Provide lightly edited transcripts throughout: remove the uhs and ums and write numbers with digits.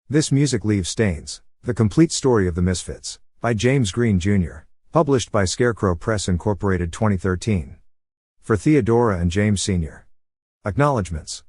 This music leaves stains. The Complete Story of the Misfits. By James Greene Jr. Published by Scarecrow Press Incorporated 2013. For Theodora and James Sr. Acknowledgments.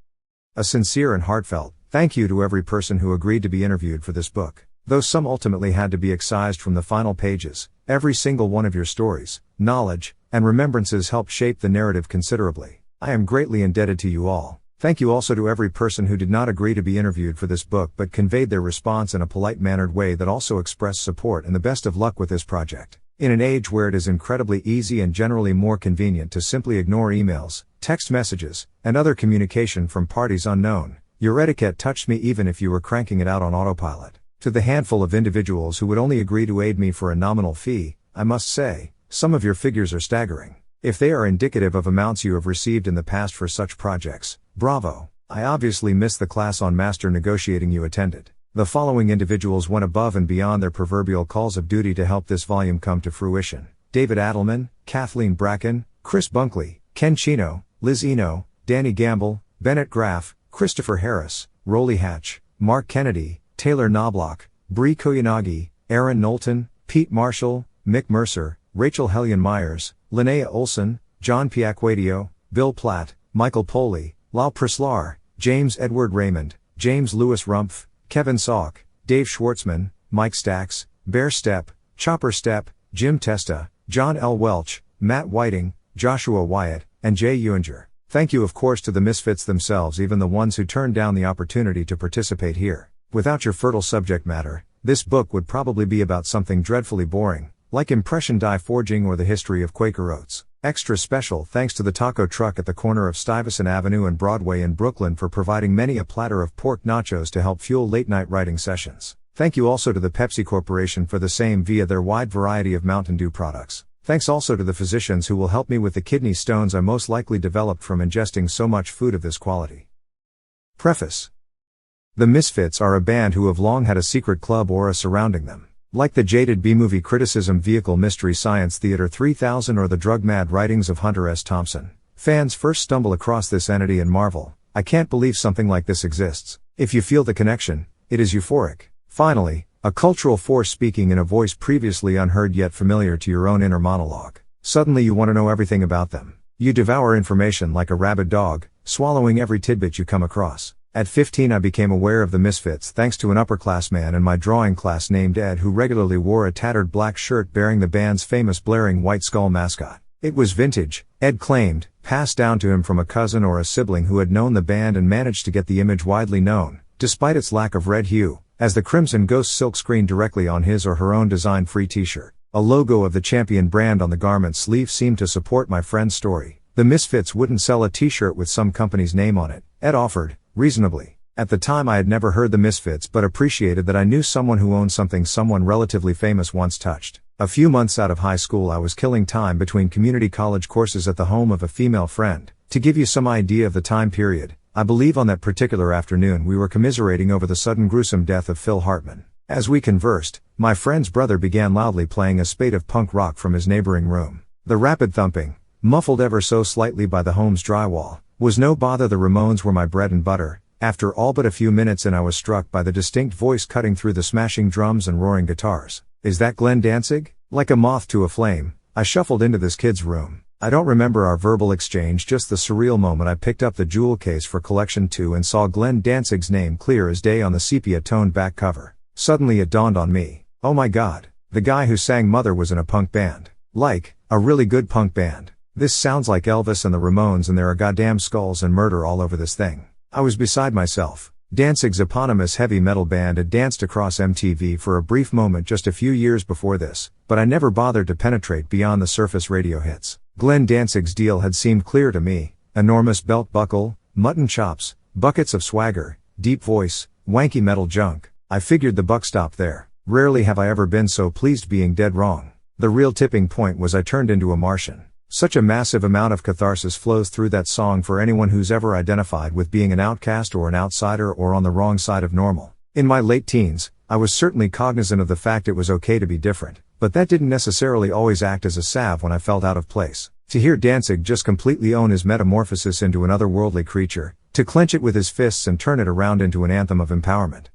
A sincere and heartfelt thank you to every person who agreed to be interviewed for this book. Though some ultimately had to be excised from the final pages, every single one of your stories, knowledge, and remembrances helped shape the narrative considerably. I am greatly indebted to you all. Thank you also to every person who did not agree to be interviewed for this book but conveyed their response in a polite-mannered way that also expressed support and the best of luck with this project. In an age where it is incredibly easy and generally more convenient to simply ignore emails, text messages, and other communication from parties unknown, your etiquette touched me even if you were cranking it out on autopilot. To the handful of individuals who would only agree to aid me for a nominal fee, I must say, some of your figures are staggering. If they are indicative of amounts you have received in the past for such projects, bravo. I obviously missed the class on master negotiating you attended. The following individuals went above and beyond their proverbial calls of duty to help this volume come to fruition: David Adelman, Kathleen Bracken, Chris Bunkley, Ken Chino, Liz Eno, Danny Gamble, Bennett Graff, Christopher Harris, Rolly Hatch, Mark Kennedy, Taylor Knobloch, Bree Koyanagi, Aaron Knowlton, Pete Marshall, Mick Mercer, Rachel Hellion Myers, Linnea Olson, John Piacquadio, Bill Platt, Michael Poley, Lau Prislar, James Edward Raymond, James Lewis Rumpf, Kevin Salk, Dave Schwartzman, Mike Stacks, Bear Step, Chopper Step, Jim Testa, John L. Welch, Matt Whiting, Joshua Wyatt, and Jay Ewinger. Thank you of course to the Misfits themselves, even the ones who turned down the opportunity to participate here. Without your fertile subject matter, this book would probably be about something dreadfully boring, like impression die forging or the history of Quaker Oats. Extra special thanks to the taco truck at the corner of Stuyvesant Avenue and Broadway in Brooklyn for providing many a platter of pork nachos to help fuel late-night writing sessions. Thank you also to the Pepsi Corporation for the same via their wide variety of Mountain Dew products. Thanks also to the physicians who will help me with the kidney stones I most likely developed from ingesting so much food of this quality. Preface. The Misfits are a band who have long had a secret club aura surrounding them. Like the jaded B-movie criticism vehicle Mystery Science Theater 3000 or the drug-mad writings of Hunter S. Thompson, fans first stumble across this entity and marvel, I can't believe something like this exists. If you feel the connection, it is euphoric. Finally, a cultural force speaking in a voice previously unheard yet familiar to your own inner monologue. Suddenly you want to know everything about them. You devour information like a rabid dog, swallowing every tidbit you come across. At 15 I became aware of the Misfits thanks to an upperclassman in my drawing class named Ed who regularly wore a tattered black shirt bearing the band's famous blaring White Skull mascot. It was vintage, Ed claimed, passed down to him from a cousin or a sibling who had known the band and managed to get the image widely known, despite its lack of red hue, as the Crimson Ghost silkscreen directly on his or her own design-free t-shirt. A logo of the Champion brand on the garment sleeve seemed to support my friend's story. The Misfits wouldn't sell a t-shirt with some company's name on it, Ed offered, reasonably. At the time I had never heard the Misfits but appreciated that I knew someone who owned something someone relatively famous once touched. A few months out of high school I was killing time between community college courses at the home of a female friend. To give you some idea of the time period, I believe on that particular afternoon we were commiserating over the sudden gruesome death of Phil Hartman. As we conversed, my friend's brother began loudly playing a spate of punk rock from his neighboring room. The rapid thumping, muffled ever so slightly by the home's drywall, was no bother. The Ramones were my bread and butter. After all but a few minutes and I was struck by the distinct voice cutting through the smashing drums and roaring guitars. Is that Glenn Danzig? Like a moth to a flame, I shuffled into this kid's room. I don't remember our verbal exchange, just the surreal moment I picked up the jewel case for Collection 2 and saw Glenn Danzig's name clear as day on the sepia-toned back cover. Suddenly it dawned on me, oh my god, the guy who sang Mother was in a punk band. Like, a really good punk band. This sounds like Elvis and the Ramones and there are goddamn skulls and murder all over this thing. I was beside myself. Danzig's eponymous heavy metal band had danced across MTV for a brief moment just a few years before this, but I never bothered to penetrate beyond the surface radio hits. Glenn Danzig's deal had seemed clear to me: enormous belt buckle, mutton chops, buckets of swagger, deep voice, wanky metal junk. I figured the buck stopped there. Rarely have I ever been so pleased being dead wrong. The real tipping point was I turned into a Martian. Such a massive amount of catharsis flows through that song for anyone who's ever identified with being an outcast or an outsider or on the wrong side of normal. In my late teens, I was certainly cognizant of the fact it was okay to be different, but that didn't necessarily always act as a salve when I felt out of place. To hear Danzig just completely own his metamorphosis into an otherworldly creature, to clench it with his fists and turn it around into an anthem of empowerment.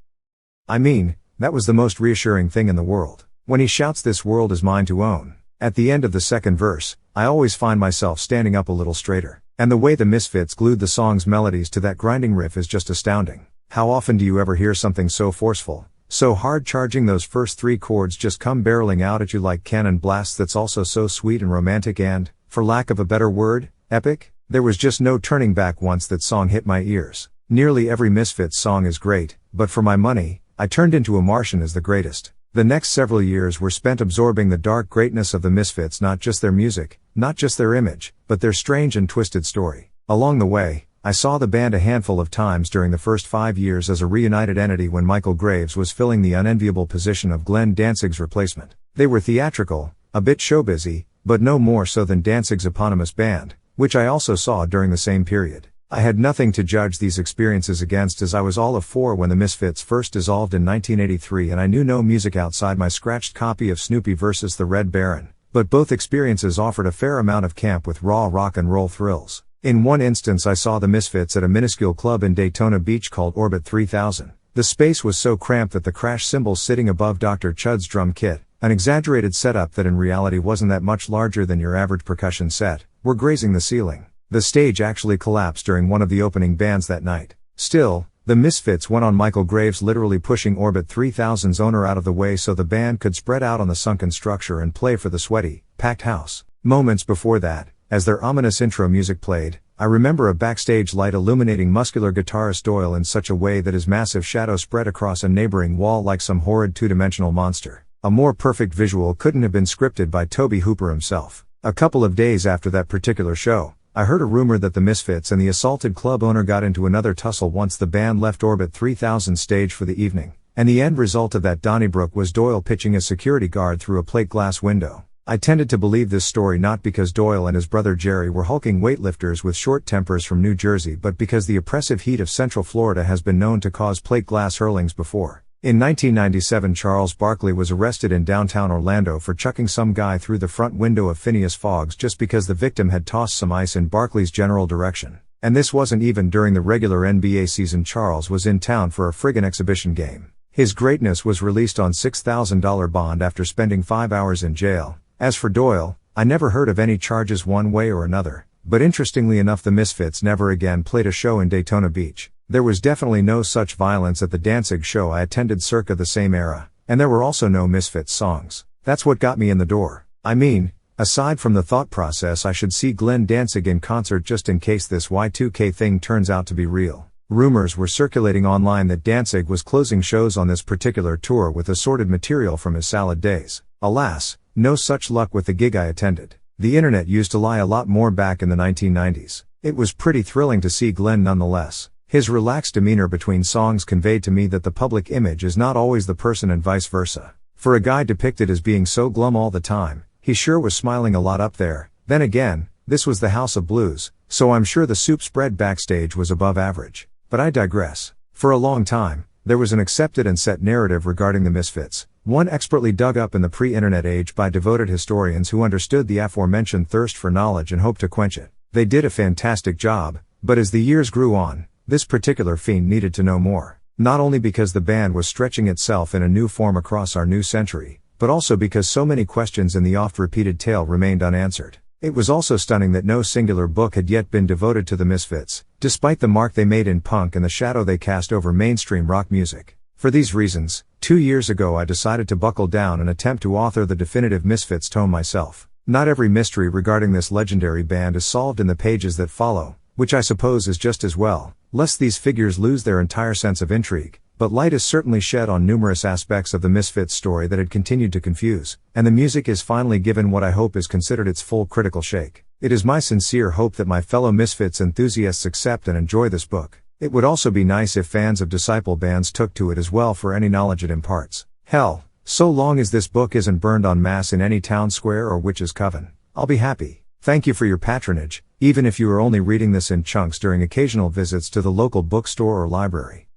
I mean, that was the most reassuring thing in the world. When he shouts, "This world is mine to own," at the end of the second verse, I always find myself standing up a little straighter. And the way the Misfits glued the song's melodies to that grinding riff is just astounding. How often do you ever hear something so forceful, so hard charging those first three chords just come barreling out at you like cannon blasts that's also so sweet and romantic and, for lack of a better word, epic? There was just no turning back once that song hit my ears. Nearly every Misfits song is great, but for my money, I Turned Into a Martian as the greatest. The next several years were spent absorbing the dark greatness of the Misfits, not just their music, not just their image, but their strange and twisted story. Along the way, I saw the band a handful of times during the first 5 years as a reunited entity when Michael Graves was filling the unenviable position of Glenn Danzig's replacement. They were theatrical, a bit showbizy, but no more so than Danzig's eponymous band, which I also saw during the same period. I had nothing to judge these experiences against, as I was all of 4 when the Misfits first dissolved in 1983 and I knew no music outside my scratched copy of Snoopy vs. the Red Baron, but both experiences offered a fair amount of camp with raw rock and roll thrills. In one instance I saw the Misfits at a minuscule club in Daytona Beach called Orbit 3000. The space was so cramped that the crash cymbals sitting above Dr. Chud's drum kit, an exaggerated setup that in reality wasn't that much larger than your average percussion set, were grazing the ceiling. The stage actually collapsed during one of the opening bands that night. Still, the Misfits went on, Michael Graves literally pushing Orbit 3000's owner out of the way so the band could spread out on the sunken structure and play for the sweaty, packed house. Moments before that, as their ominous intro music played, I remember a backstage light illuminating muscular guitarist Doyle in such a way that his massive shadow spread across a neighboring wall like some horrid two-dimensional monster. A more perfect visual couldn't have been scripted by Toby Hooper himself. A couple of days after that particular show, I heard a rumor that the Misfits and the assaulted club owner got into another tussle once the band left Orbit 3000 stage for the evening, and the end result of that Donnybrook was Doyle pitching a security guard through a plate glass window. I tended to believe this story not because Doyle and his brother Jerry were hulking weightlifters with short tempers from New Jersey, but because the oppressive heat of Central Florida has been known to cause plate glass hurlings before. In 1997, Charles Barkley was arrested in downtown Orlando for chucking some guy through the front window of Phineas Fogg's just because the victim had tossed some ice in Barkley's general direction. And this wasn't even during the regular NBA season. Charles was in town for a friggin' exhibition game. His greatness was released on $6,000 bond after spending 5 hours in jail. As for Doyle, I never heard of any charges one way or another, but interestingly enough the Misfits never again played a show in Daytona Beach. There was definitely no such violence at the Danzig show I attended circa the same era, and there were also no Misfits songs. That's what got me in the door. I mean, aside from the thought process I should see Glenn Danzig in concert just in case this Y2K thing turns out to be real. Rumors were circulating online that Danzig was closing shows on this particular tour with assorted material from his salad days. Alas, no such luck with the gig I attended. The internet used to lie a lot more back in the 1990s. It was pretty thrilling to see Glenn nonetheless. His relaxed demeanor between songs conveyed to me that the public image is not always the person and vice versa. For a guy depicted as being so glum all the time, he sure was smiling a lot up there. Then again, this was the House of Blues, so I'm sure the soup spread backstage was above average. But I digress. For a long time, there was an accepted and set narrative regarding the Misfits, one expertly dug up in the pre-internet age by devoted historians who understood the aforementioned thirst for knowledge and hoped to quench it. They did a fantastic job, but as the years grew on, this particular fiend needed to know more. Not only because the band was stretching itself in a new form across our new century, but also because so many questions in the oft-repeated tale remained unanswered. It was also stunning that no singular book had yet been devoted to the Misfits, despite the mark they made in punk and the shadow they cast over mainstream rock music. For these reasons, 2 years ago I decided to buckle down and attempt to author the definitive Misfits tome myself. Not every mystery regarding this legendary band is solved in the pages that follow, which I suppose is just as well, lest these figures lose their entire sense of intrigue, but light is certainly shed on numerous aspects of the Misfits story that had continued to confuse, and the music is finally given what I hope is considered its full critical shake. It is my sincere hope that my fellow Misfits enthusiasts accept and enjoy this book. It would also be nice if fans of disciple bands took to it as well for any knowledge it imparts. Hell, so long as this book isn't burned en masse in any town square or witch's coven, I'll be happy. Thank you for your patronage, even if you are only reading this in chunks during occasional visits to the local bookstore or library.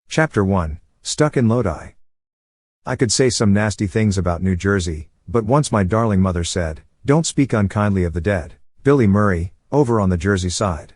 Chapter 1, Stuck in Lodi. I could say some nasty things about New Jersey, but once my darling mother said, "Don't speak unkindly of the dead." Billy Murray, over on the Jersey side.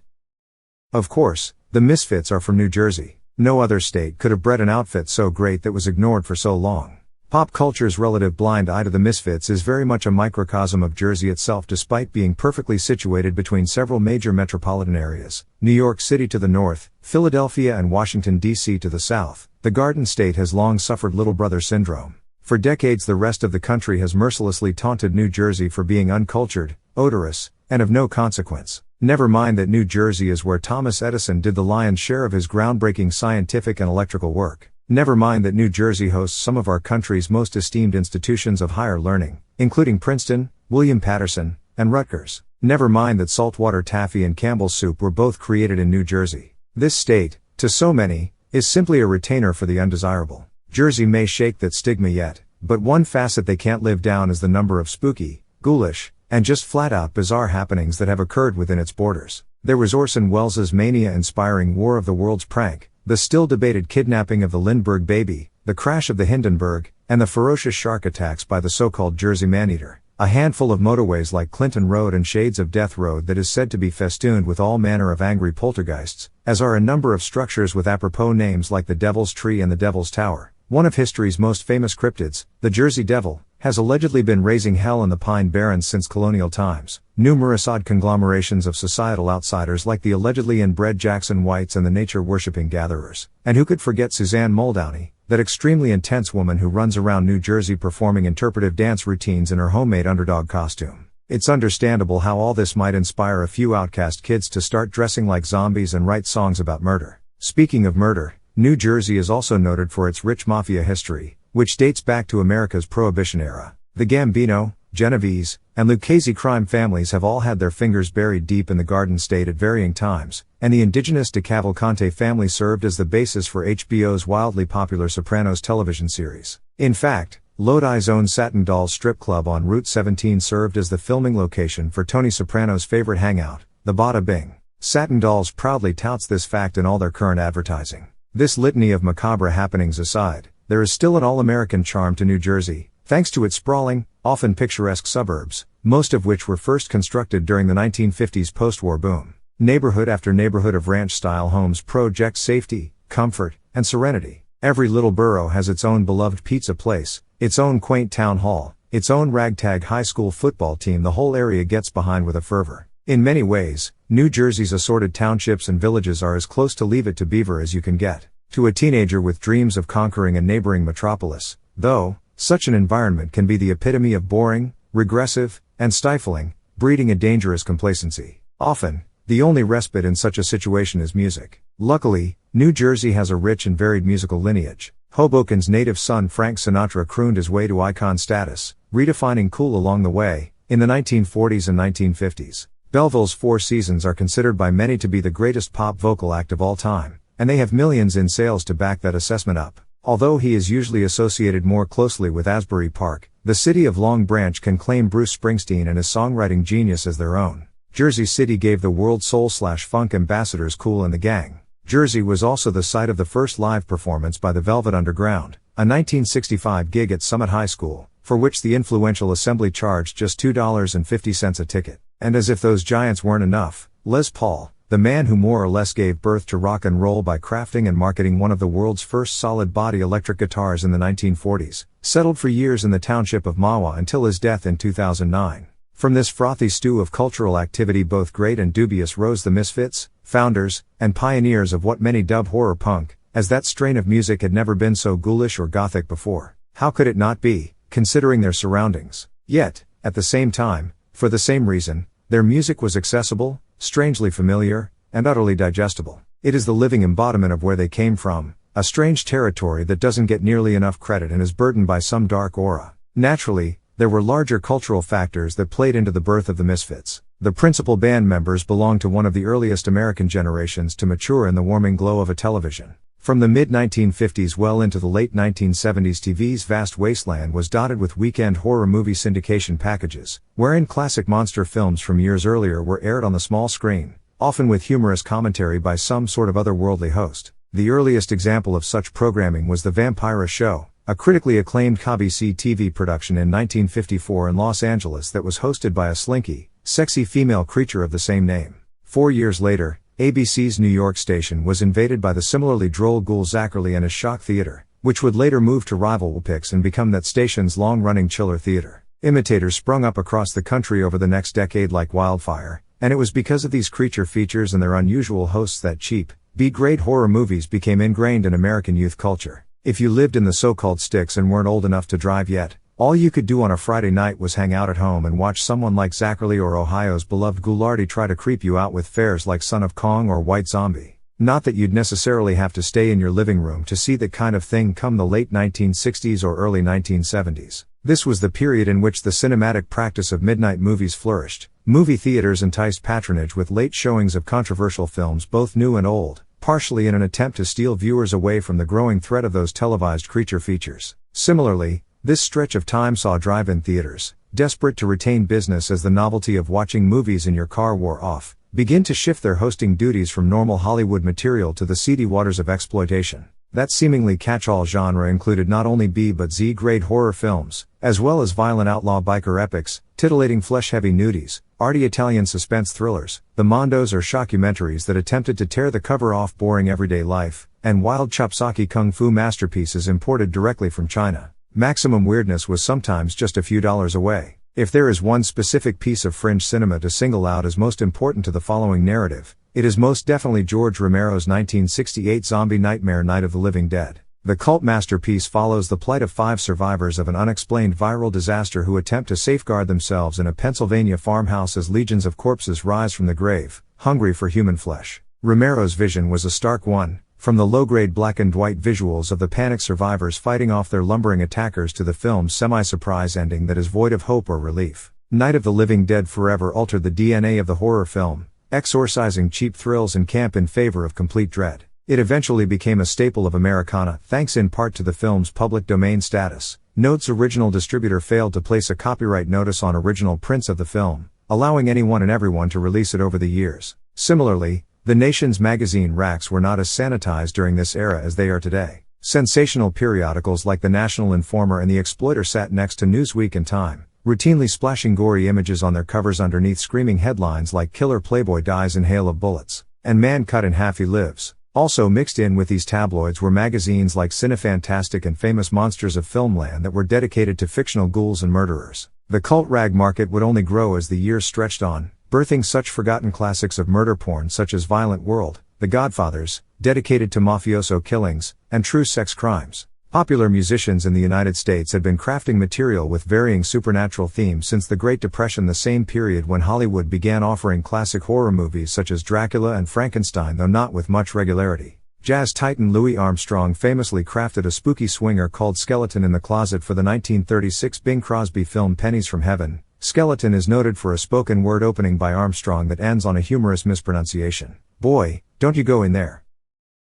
Of course, the Misfits are from New Jersey. No other state could have bred an outfit so great that was ignored for so long. Pop culture's relative blind eye to the Misfits is very much a microcosm of Jersey itself, despite being perfectly situated between several major metropolitan areas, New York City to the north, Philadelphia and Washington, D.C. to the south. The Garden State has long suffered little brother syndrome. For decades the rest of the country has mercilessly taunted New Jersey for being uncultured, odorous, and of no consequence. Never mind that New Jersey is where Thomas Edison did the lion's share of his groundbreaking scientific and electrical work. Never mind that New Jersey hosts some of our country's most esteemed institutions of higher learning, including Princeton, William Patterson, and Rutgers. Never mind that saltwater taffy and Campbell's soup were both created in New Jersey. This state, to so many, is simply a retainer for the undesirable. Jersey may shake that stigma yet, but one facet they can't live down is the number of spooky, ghoulish, and just flat-out bizarre happenings that have occurred within its borders. There was Orson Welles' mania-inspiring War of the Worlds prank, the still-debated kidnapping of the Lindbergh baby, the crash of the Hindenburg, and the ferocious shark attacks by the so-called Jersey Maneater. A handful of motorways like Clinton Road and Shades of Death Road that is said to be festooned with all manner of angry poltergeists, as are a number of structures with apropos names like the Devil's Tree and the Devil's Tower. One of history's most famous cryptids, the Jersey Devil, has allegedly been raising hell in the Pine Barrens since colonial times. Numerous odd conglomerations of societal outsiders like the allegedly inbred Jackson Whites and the nature-worshipping Gatherers. And who could forget Suzanne Muldowney, that extremely intense woman who runs around New Jersey performing interpretive dance routines in her homemade underdog costume. It's understandable how all this might inspire a few outcast kids to start dressing like zombies and write songs about murder. Speaking of murder, New Jersey is also noted for its rich mafia history, which dates back to America's Prohibition era. The Gambino, Genovese, and Lucchese crime families have all had their fingers buried deep in the Garden State at varying times, and the indigenous DeCavalcante family served as the basis for HBO's wildly popular Sopranos television series. In fact, Lodi's own Satin Dolls strip club on Route 17 served as the filming location for Tony Soprano's favorite hangout, the Bada Bing. Satin Dolls proudly touts this fact in all their current advertising. This litany of macabre happenings aside, there is still an all-American charm to New Jersey, thanks to its sprawling, often picturesque suburbs, most of which were first constructed during the 1950s post-war boom. Neighborhood after neighborhood of ranch-style homes project safety, comfort, and serenity. Every little borough has its own beloved pizza place, its own quaint town hall, its own ragtag high school football team the whole area gets behind with a fervor. In many ways, New Jersey's assorted townships and villages are as close to Leave It to Beaver as you can get. To a teenager with dreams of conquering a neighboring metropolis, though, such an environment can be the epitome of boring, regressive, and stifling, breeding a dangerous complacency. Often, the only respite in such a situation is music. Luckily, New Jersey has a rich and varied musical lineage. Hoboken's native son Frank Sinatra crooned his way to icon status, redefining cool along the way, in the 1940s and 1950s. Belleville's Four Seasons are considered by many to be the greatest pop vocal act of all time, and they have millions in sales to back that assessment up. Although he is usually associated more closely with Asbury Park, the city of Long Branch can claim Bruce Springsteen and his songwriting genius as their own. Jersey City gave the world soul/funk ambassadors Kool and the Gang. Jersey was also the site of the first live performance by the Velvet Underground, a 1965 gig at Summit High School, for which the influential Assembly charged just $2.50 a ticket. And as if those giants weren't enough, Les Paul, the man who more or less gave birth to rock and roll by crafting and marketing one of the world's first solid-body electric guitars in the 1940s, settled for years in the township of Mahwah until his death in 2009. From this frothy stew of cultural activity both great and dubious rose the Misfits, founders, and pioneers of what many dub horror punk, as that strain of music had never been so ghoulish or gothic before. How could it not be, considering their surroundings? Yet, at the same time, for the same reason, their music was accessible, strangely familiar, and utterly digestible. It is the living embodiment of where they came from, a strange territory that doesn't get nearly enough credit and is burdened by some dark aura. Naturally, there were larger cultural factors that played into the birth of the Misfits. The principal band members belonged to one of the earliest American generations to mature in the warming glow of a television. From the mid-1950s well into the late 1970s, TV's vast wasteland was dotted with weekend horror movie syndication packages, wherein classic monster films from years earlier were aired on the small screen, often with humorous commentary by some sort of otherworldly host. The earliest example of such programming was The Vampira Show, a critically acclaimed KBC TV production in 1954 in Los Angeles that was hosted by a slinky, sexy female creature of the same name. 4 years later, ABC's New York station was invaded by the similarly droll ghoul Zachary and his Shock Theater, which would later move to rival WPIX and become that station's long-running Chiller Theater. Imitators sprung up across the country over the next decade like wildfire, and it was because of these creature features and their unusual hosts that cheap, B-grade horror movies became ingrained in American youth culture. If you lived in the so-called sticks and weren't old enough to drive yet, all you could do on a Friday night was hang out at home and watch someone like Zachary or Ohio's beloved Ghoulardi try to creep you out with fares like Son of Kong or White Zombie. Not that you'd necessarily have to stay in your living room to see that kind of thing come the late 1960s or early 1970s. This was the period in which the cinematic practice of midnight movies flourished. Movie theaters enticed patronage with late showings of controversial films both new and old, partially in an attempt to steal viewers away from the growing threat of those televised creature features. Similarly, this stretch of time saw drive-in theaters, desperate to retain business as the novelty of watching movies in your car wore off, begin to shift their hosting duties from normal Hollywood material to the seedy waters of exploitation. That seemingly catch-all genre included not only B but Z-grade horror films, as well as violent outlaw biker epics, titillating flesh-heavy nudies, arty Italian suspense thrillers, the mondos or shockumentaries that attempted to tear the cover off boring everyday life, and wild chopsaki kung fu masterpieces imported directly from China. Maximum weirdness was sometimes just a few dollars away. If there is one specific piece of fringe cinema to single out as most important to the following narrative, it is most definitely George Romero's 1968 zombie nightmare Night of the Living Dead. The cult masterpiece follows the plight of 5 survivors of an unexplained viral disaster who attempt to safeguard themselves in a Pennsylvania farmhouse as legions of corpses rise from the grave, hungry for human flesh. Romero's vision was a stark one, from the low-grade black and white visuals of the panicked survivors fighting off their lumbering attackers to the film's semi-surprise ending that is void of hope or relief. Night of the Living Dead forever altered the DNA of the horror film, exorcising cheap thrills and camp in favor of complete dread. It eventually became a staple of Americana, thanks in part to the film's public domain status. Note's original distributor failed to place a copyright notice on original prints of the film, allowing anyone and everyone to release it over the years. Similarly, the nation's magazine racks were not as sanitized during this era as they are today. Sensational periodicals like the National Informer and The Exploiter sat next to Newsweek and Time, routinely splashing gory images on their covers underneath screaming headlines like Killer Playboy Dies in Hail of Bullets, and Man Cut in Half He Lives. Also mixed in with these tabloids were magazines like Cinefantastic and Famous Monsters of Filmland that were dedicated to fictional ghouls and murderers. The cult rag market would only grow as the years stretched on, birthing such forgotten classics of murder porn such as Violent World, The Godfathers, dedicated to mafioso killings, and true sex crimes. Popular musicians in the United States had been crafting material with varying supernatural themes since the Great Depression, the same period when Hollywood began offering classic horror movies such as Dracula and Frankenstein, though not with much regularity. Jazz titan Louis Armstrong famously crafted a spooky swinger called Skeleton in the Closet for the 1936 Bing Crosby film Pennies from Heaven. Skeleton is noted for a spoken word opening by Armstrong that ends on a humorous mispronunciation. Boy, don't you go in there.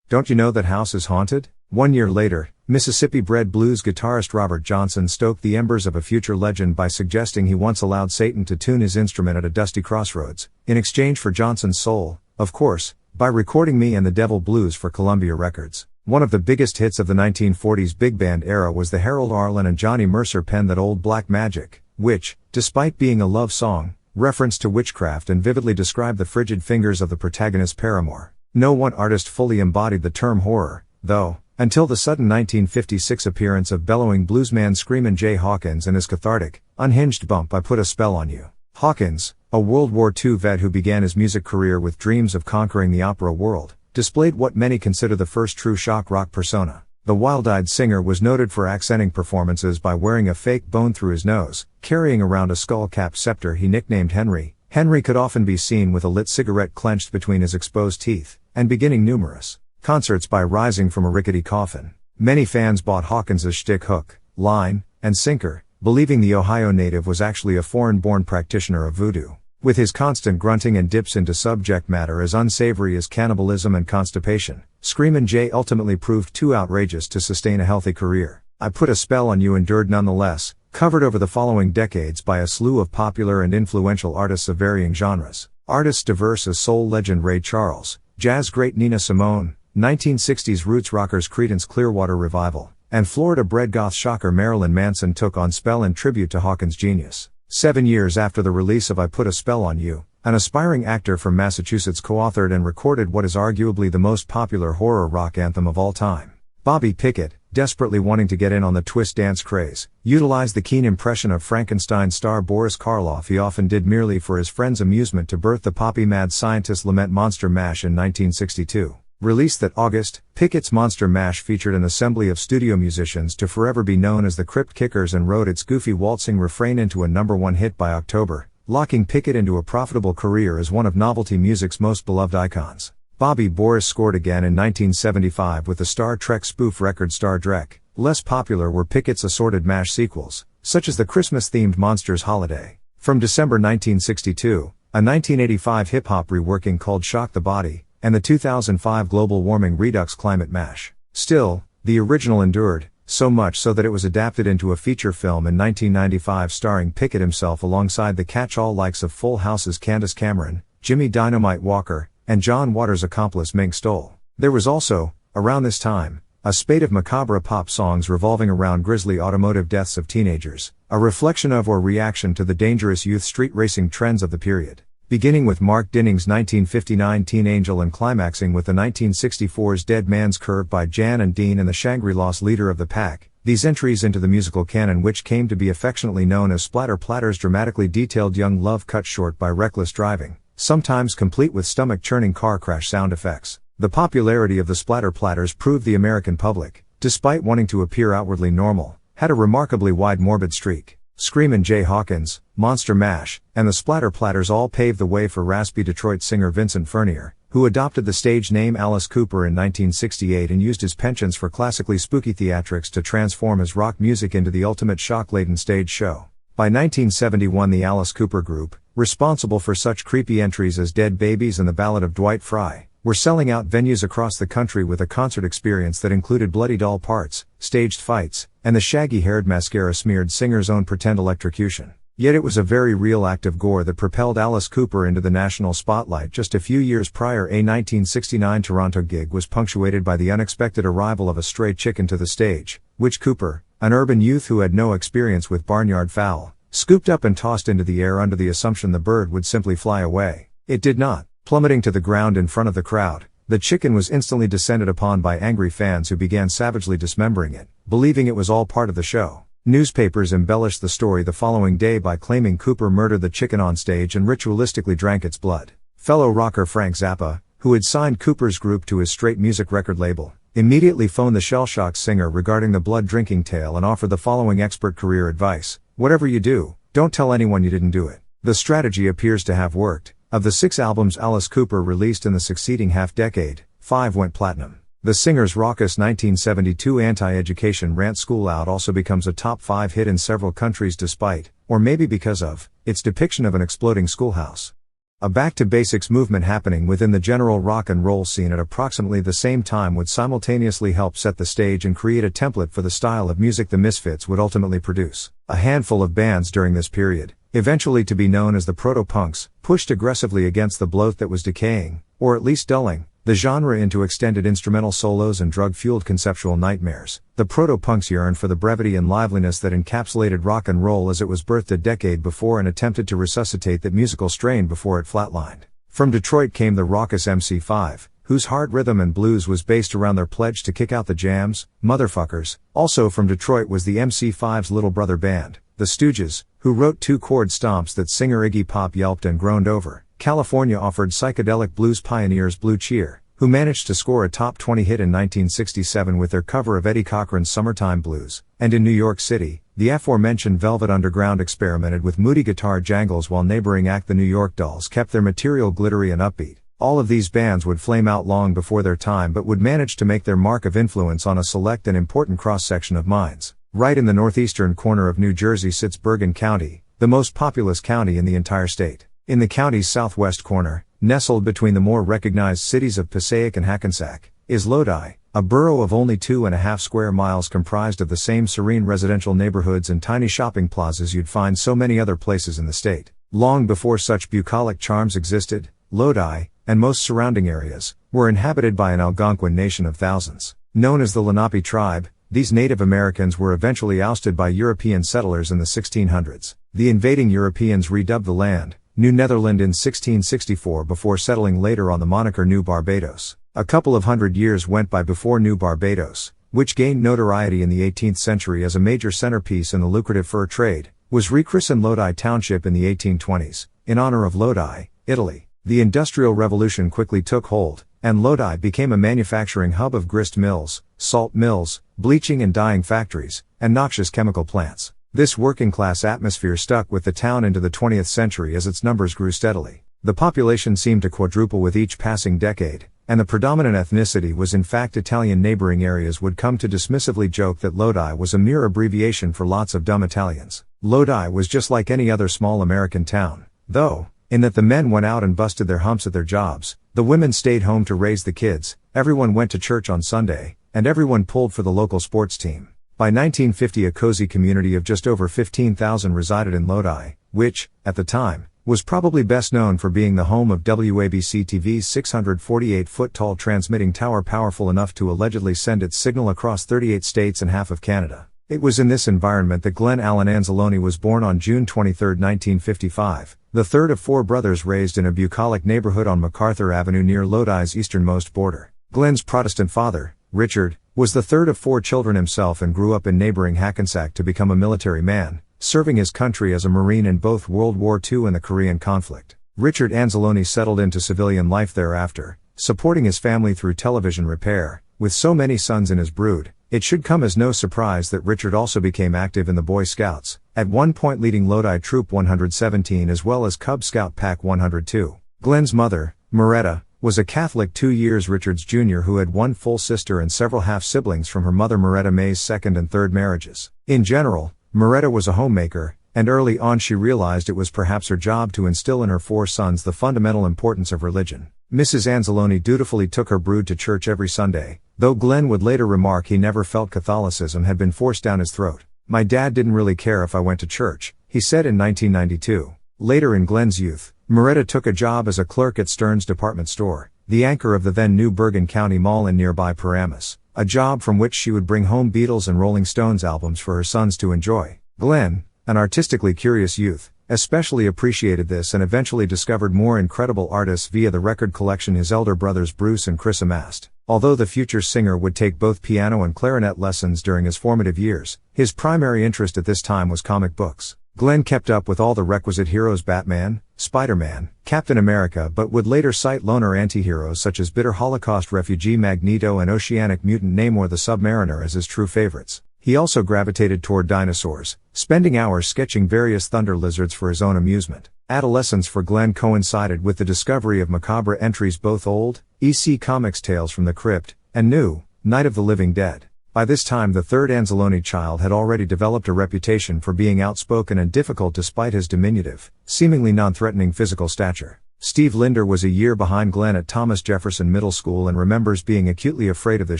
Don't you know that house is haunted? 1 year later, Mississippi-bred blues guitarist Robert Johnson stoked the embers of a future legend by suggesting he once allowed Satan to tune his instrument at a dusty crossroads, in exchange for Johnson's soul, of course, by recording Me and the Devil Blues for Columbia Records. One of the biggest hits of the 1940s big band era was the Harold Arlen and Johnny Mercer penned That Old Black Magic, which, despite being a love song, referenced to witchcraft and vividly described the frigid fingers of the protagonist's paramour. No one artist fully embodied the term horror, though, until the sudden 1956 appearance of bellowing bluesman Screamin' Jay Hawkins and his cathartic, unhinged bump I Put a Spell on You. Hawkins, a World War II vet who began his music career with dreams of conquering the opera world, displayed what many consider the first true shock rock persona. The wild-eyed singer was noted for accenting performances by wearing a fake bone through his nose, carrying around a skull-capped scepter he nicknamed Henry. Henry could often be seen with a lit cigarette clenched between his exposed teeth, and beginning numerous concerts by rising from a rickety coffin. Many fans bought Hawkins's shtick hook, line, and sinker, believing the Ohio native was actually a foreign-born practitioner of voodoo. With his constant grunting and dips into subject matter as unsavory as cannibalism and constipation, Screamin' Jay ultimately proved too outrageous to sustain a healthy career. I Put a Spell on You endured nonetheless, covered over the following decades by a slew of popular and influential artists of varying genres. Artists diverse as soul legend Ray Charles, jazz great Nina Simone, 1960s roots rockers Creedence Clearwater Revival, and Florida-bred goth shocker Marilyn Manson took on spell in tribute to Hawkins' genius. 7 years after the release of I Put a Spell on You, an aspiring actor from Massachusetts co-authored and recorded what is arguably the most popular horror rock anthem of all time. Bobby Pickett, desperately wanting to get in on the twist dance craze, utilized the keen impression of Frankenstein star Boris Karloff he often did merely for his friends' amusement to birth the poppy-mad scientist lament Monster Mash in 1962. Released that August, Pickett's Monster Mash featured an assembly of studio musicians to forever be known as the Crypt Kickers and wrote its goofy waltzing refrain into a #1 hit by October, locking Pickett into a profitable career as one of novelty music's most beloved icons. Bobby Boris scored again in 1975 with the Star Trek spoof record Star Trek. Less popular were Pickett's assorted MASH sequels, such as the Christmas-themed Monsters Holiday. From December 1962, a 1985 hip-hop reworking called Shock the Body, and the 2005 global warming redux climate MASH. Still, the original endured, so much so that it was adapted into a feature film in 1995 starring Pickett himself alongside the catch-all likes of Full House's Candace Cameron, Jimmy Dynamite Walker, and John Waters' accomplice Mink Stole. There was also, around this time, a spate of macabre pop songs revolving around grisly automotive deaths of teenagers, a reflection of or reaction to the dangerous youth street racing trends of the period. Beginning with Mark Dinning's 1959 Teen Angel and climaxing with the 1964's Dead Man's Curve by Jan and Dean and the Shangri-La's Leader of the Pack, these entries into the musical canon which came to be affectionately known as Splatter Platter's dramatically detailed young love cut short by reckless driving, sometimes complete with stomach-churning car crash sound effects. The popularity of the Splatter Platters proved the American public, despite wanting to appear outwardly normal, had a remarkably wide morbid streak. Screamin' Jay Hawkins, Monster Mash, and the Splatter Platters all paved the way for raspy Detroit singer Vincent Furnier, who adopted the stage name Alice Cooper in 1968 and used his penchants for classically spooky theatrics to transform his rock music into the ultimate shock-laden stage show. By 1971 the Alice Cooper Group, responsible for such creepy entries as Dead Babies and the Ballad of Dwight Fry, were selling out venues across the country with a concert experience that included bloody doll parts, staged fights, and the shaggy-haired mascara-smeared singer's own pretend electrocution. Yet it was a very real act of gore that propelled Alice Cooper into the national spotlight just a few years prior. A 1969 Toronto gig was punctuated by the unexpected arrival of a stray chicken to the stage, which Cooper, an urban youth who had no experience with barnyard fowl, scooped up and tossed into the air under the assumption the bird would simply fly away. It did not. Plummeting to the ground in front of the crowd, the chicken was instantly descended upon by angry fans who began savagely dismembering it, believing it was all part of the show. Newspapers embellished the story the following day by claiming Cooper murdered the chicken on stage and ritualistically drank its blood. Fellow rocker Frank Zappa, who had signed Cooper's group to his straight music record label, immediately phoned the shell-shocked singer regarding the blood-drinking tale and offered the following expert career advice: "Whatever you do, don't tell anyone you didn't do it." The strategy appears to have worked. Of the 6 albums Alice Cooper released in the succeeding half-decade, 5 went platinum. The singer's raucous 1972 anti-education rant School Out also becomes a top 5 hit in several countries despite, or maybe because of, its depiction of an exploding schoolhouse. A back-to-basics movement happening within the general rock and roll scene at approximately the same time would simultaneously help set the stage and create a template for the style of music the Misfits would ultimately produce. A handful of bands during this period, eventually to be known as the proto-punks, pushed aggressively against the bloat that was decaying, or at least dulling, the genre into extended instrumental solos and drug-fueled conceptual nightmares. The proto-punks yearned for the brevity and liveliness that encapsulated rock and roll as it was birthed a decade before and attempted to resuscitate that musical strain before it flatlined. From Detroit came the raucous MC5, whose hard rhythm and blues was based around their pledge to kick out the jams, motherfuckers. Also from Detroit was the MC5's little brother band, the Stooges, who wrote 2-chord stomps that singer Iggy Pop yelped and groaned over. California offered psychedelic blues pioneers Blue Cheer, who managed to score a top 20 hit in 1967 with their cover of Eddie Cochran's Summertime Blues. And in New York City, the aforementioned Velvet Underground experimented with moody guitar jangles while neighboring act the New York Dolls kept their material glittery and upbeat. All of these bands would flame out long before their time but would manage to make their mark of influence on a select and important cross-section of minds. Right in the northeastern corner of New Jersey sits Bergen County, the most populous county in the entire state. In the county's southwest corner, nestled between the more recognized cities of Passaic and Hackensack, is Lodi, a borough of only 2.5 square miles comprised of the same serene residential neighborhoods and tiny shopping plazas you'd find so many other places in the state. Long before such bucolic charms existed, Lodi, and most surrounding areas, were inhabited by an Algonquin nation of thousands. Known as the Lenape tribe, These Native Americans were eventually ousted by European settlers in the 1600s. The invading Europeans redubbed the land New Netherland in 1664 before settling later on the moniker New Barbados. A couple of hundred years went by before New Barbados, which gained notoriety in the 18th century as a major centerpiece in the lucrative fur trade, was rechristened Lodi Township in the 1820s, in honor of Lodi, Italy. The Industrial Revolution quickly took hold, and Lodi became a manufacturing hub of grist mills, salt mills, bleaching and dyeing factories, and noxious chemical plants. This working-class atmosphere stuck with the town into the 20th century as its numbers grew steadily. The population seemed to quadruple with each passing decade, and the predominant ethnicity was in fact Italian. Neighboring areas would come to dismissively joke that Lodi was a mere abbreviation for lots of dumb Italians. Lodi was just like any other small American town, though, in that the men went out and busted their humps at their jobs, the women stayed home to raise the kids, everyone went to church on Sunday, and everyone pulled for the local sports team. By 1950 a cozy community of just over 15,000 resided in Lodi, which, at the time, was probably best known for being the home of WABC-TV's 648-foot-tall transmitting tower powerful enough to allegedly send its signal across 38 states and half of Canada. It was in this environment that Glenn Allen Anzalone was born on June 23, 1955, the third of four brothers raised in a bucolic neighborhood on MacArthur Avenue near Lodi's easternmost border. Glenn's Protestant father, Richard, was the third of four children himself and grew up in neighboring Hackensack to become a military man, serving his country as a Marine in both World War II and the Korean conflict. Richard Anzalone settled into civilian life thereafter, supporting his family through television repair. With so many sons in his brood, it should come as no surprise that Richard also became active in the Boy Scouts, at one point leading Lodi Troop 117 as well as Cub Scout Pack 102. Glenn's mother, Moretta, was a Catholic. 2 years Richard's Jr. who had one full sister and several half-siblings from her mother Moretta May's second and third marriages. In general, Moretta was a homemaker, and early on she realized it was perhaps her job to instill in her four sons the fundamental importance of religion. Mrs. Anzalone dutifully took her brood to church every Sunday, though Glenn would later remark he never felt Catholicism had been forced down his throat. "My dad didn't really care if I went to church," he said in 1992. Later in Glenn's youth, Moretta took a job as a clerk at Stern's department store, the anchor of the then New Bergen County Mall in nearby Paramus, a job from which she would bring home Beatles and Rolling Stones albums for her sons to enjoy. Glenn, an artistically curious youth, especially appreciated this and eventually discovered more incredible artists via the record collection his elder brothers Bruce and Chris amassed. Although the future singer would take both piano and clarinet lessons during his formative years, his primary interest at this time was comic books. Glenn kept up with all the requisite heroes: Batman, Spider-Man, Captain America, but would later cite loner anti-heroes such as bitter Holocaust refugee Magneto and oceanic mutant Namor the Submariner as his true favorites. He also gravitated toward dinosaurs, spending hours sketching various thunder lizards for his own amusement. Adolescence for Glenn coincided with the discovery of macabre entries, both old, EC Comics Tales from the Crypt, and new, Night of the Living Dead. By this time the third Anzalone child had already developed a reputation for being outspoken and difficult despite his diminutive, seemingly non-threatening physical stature. Steve Linder was a year behind Glenn at Thomas Jefferson Middle School and remembers being acutely afraid of this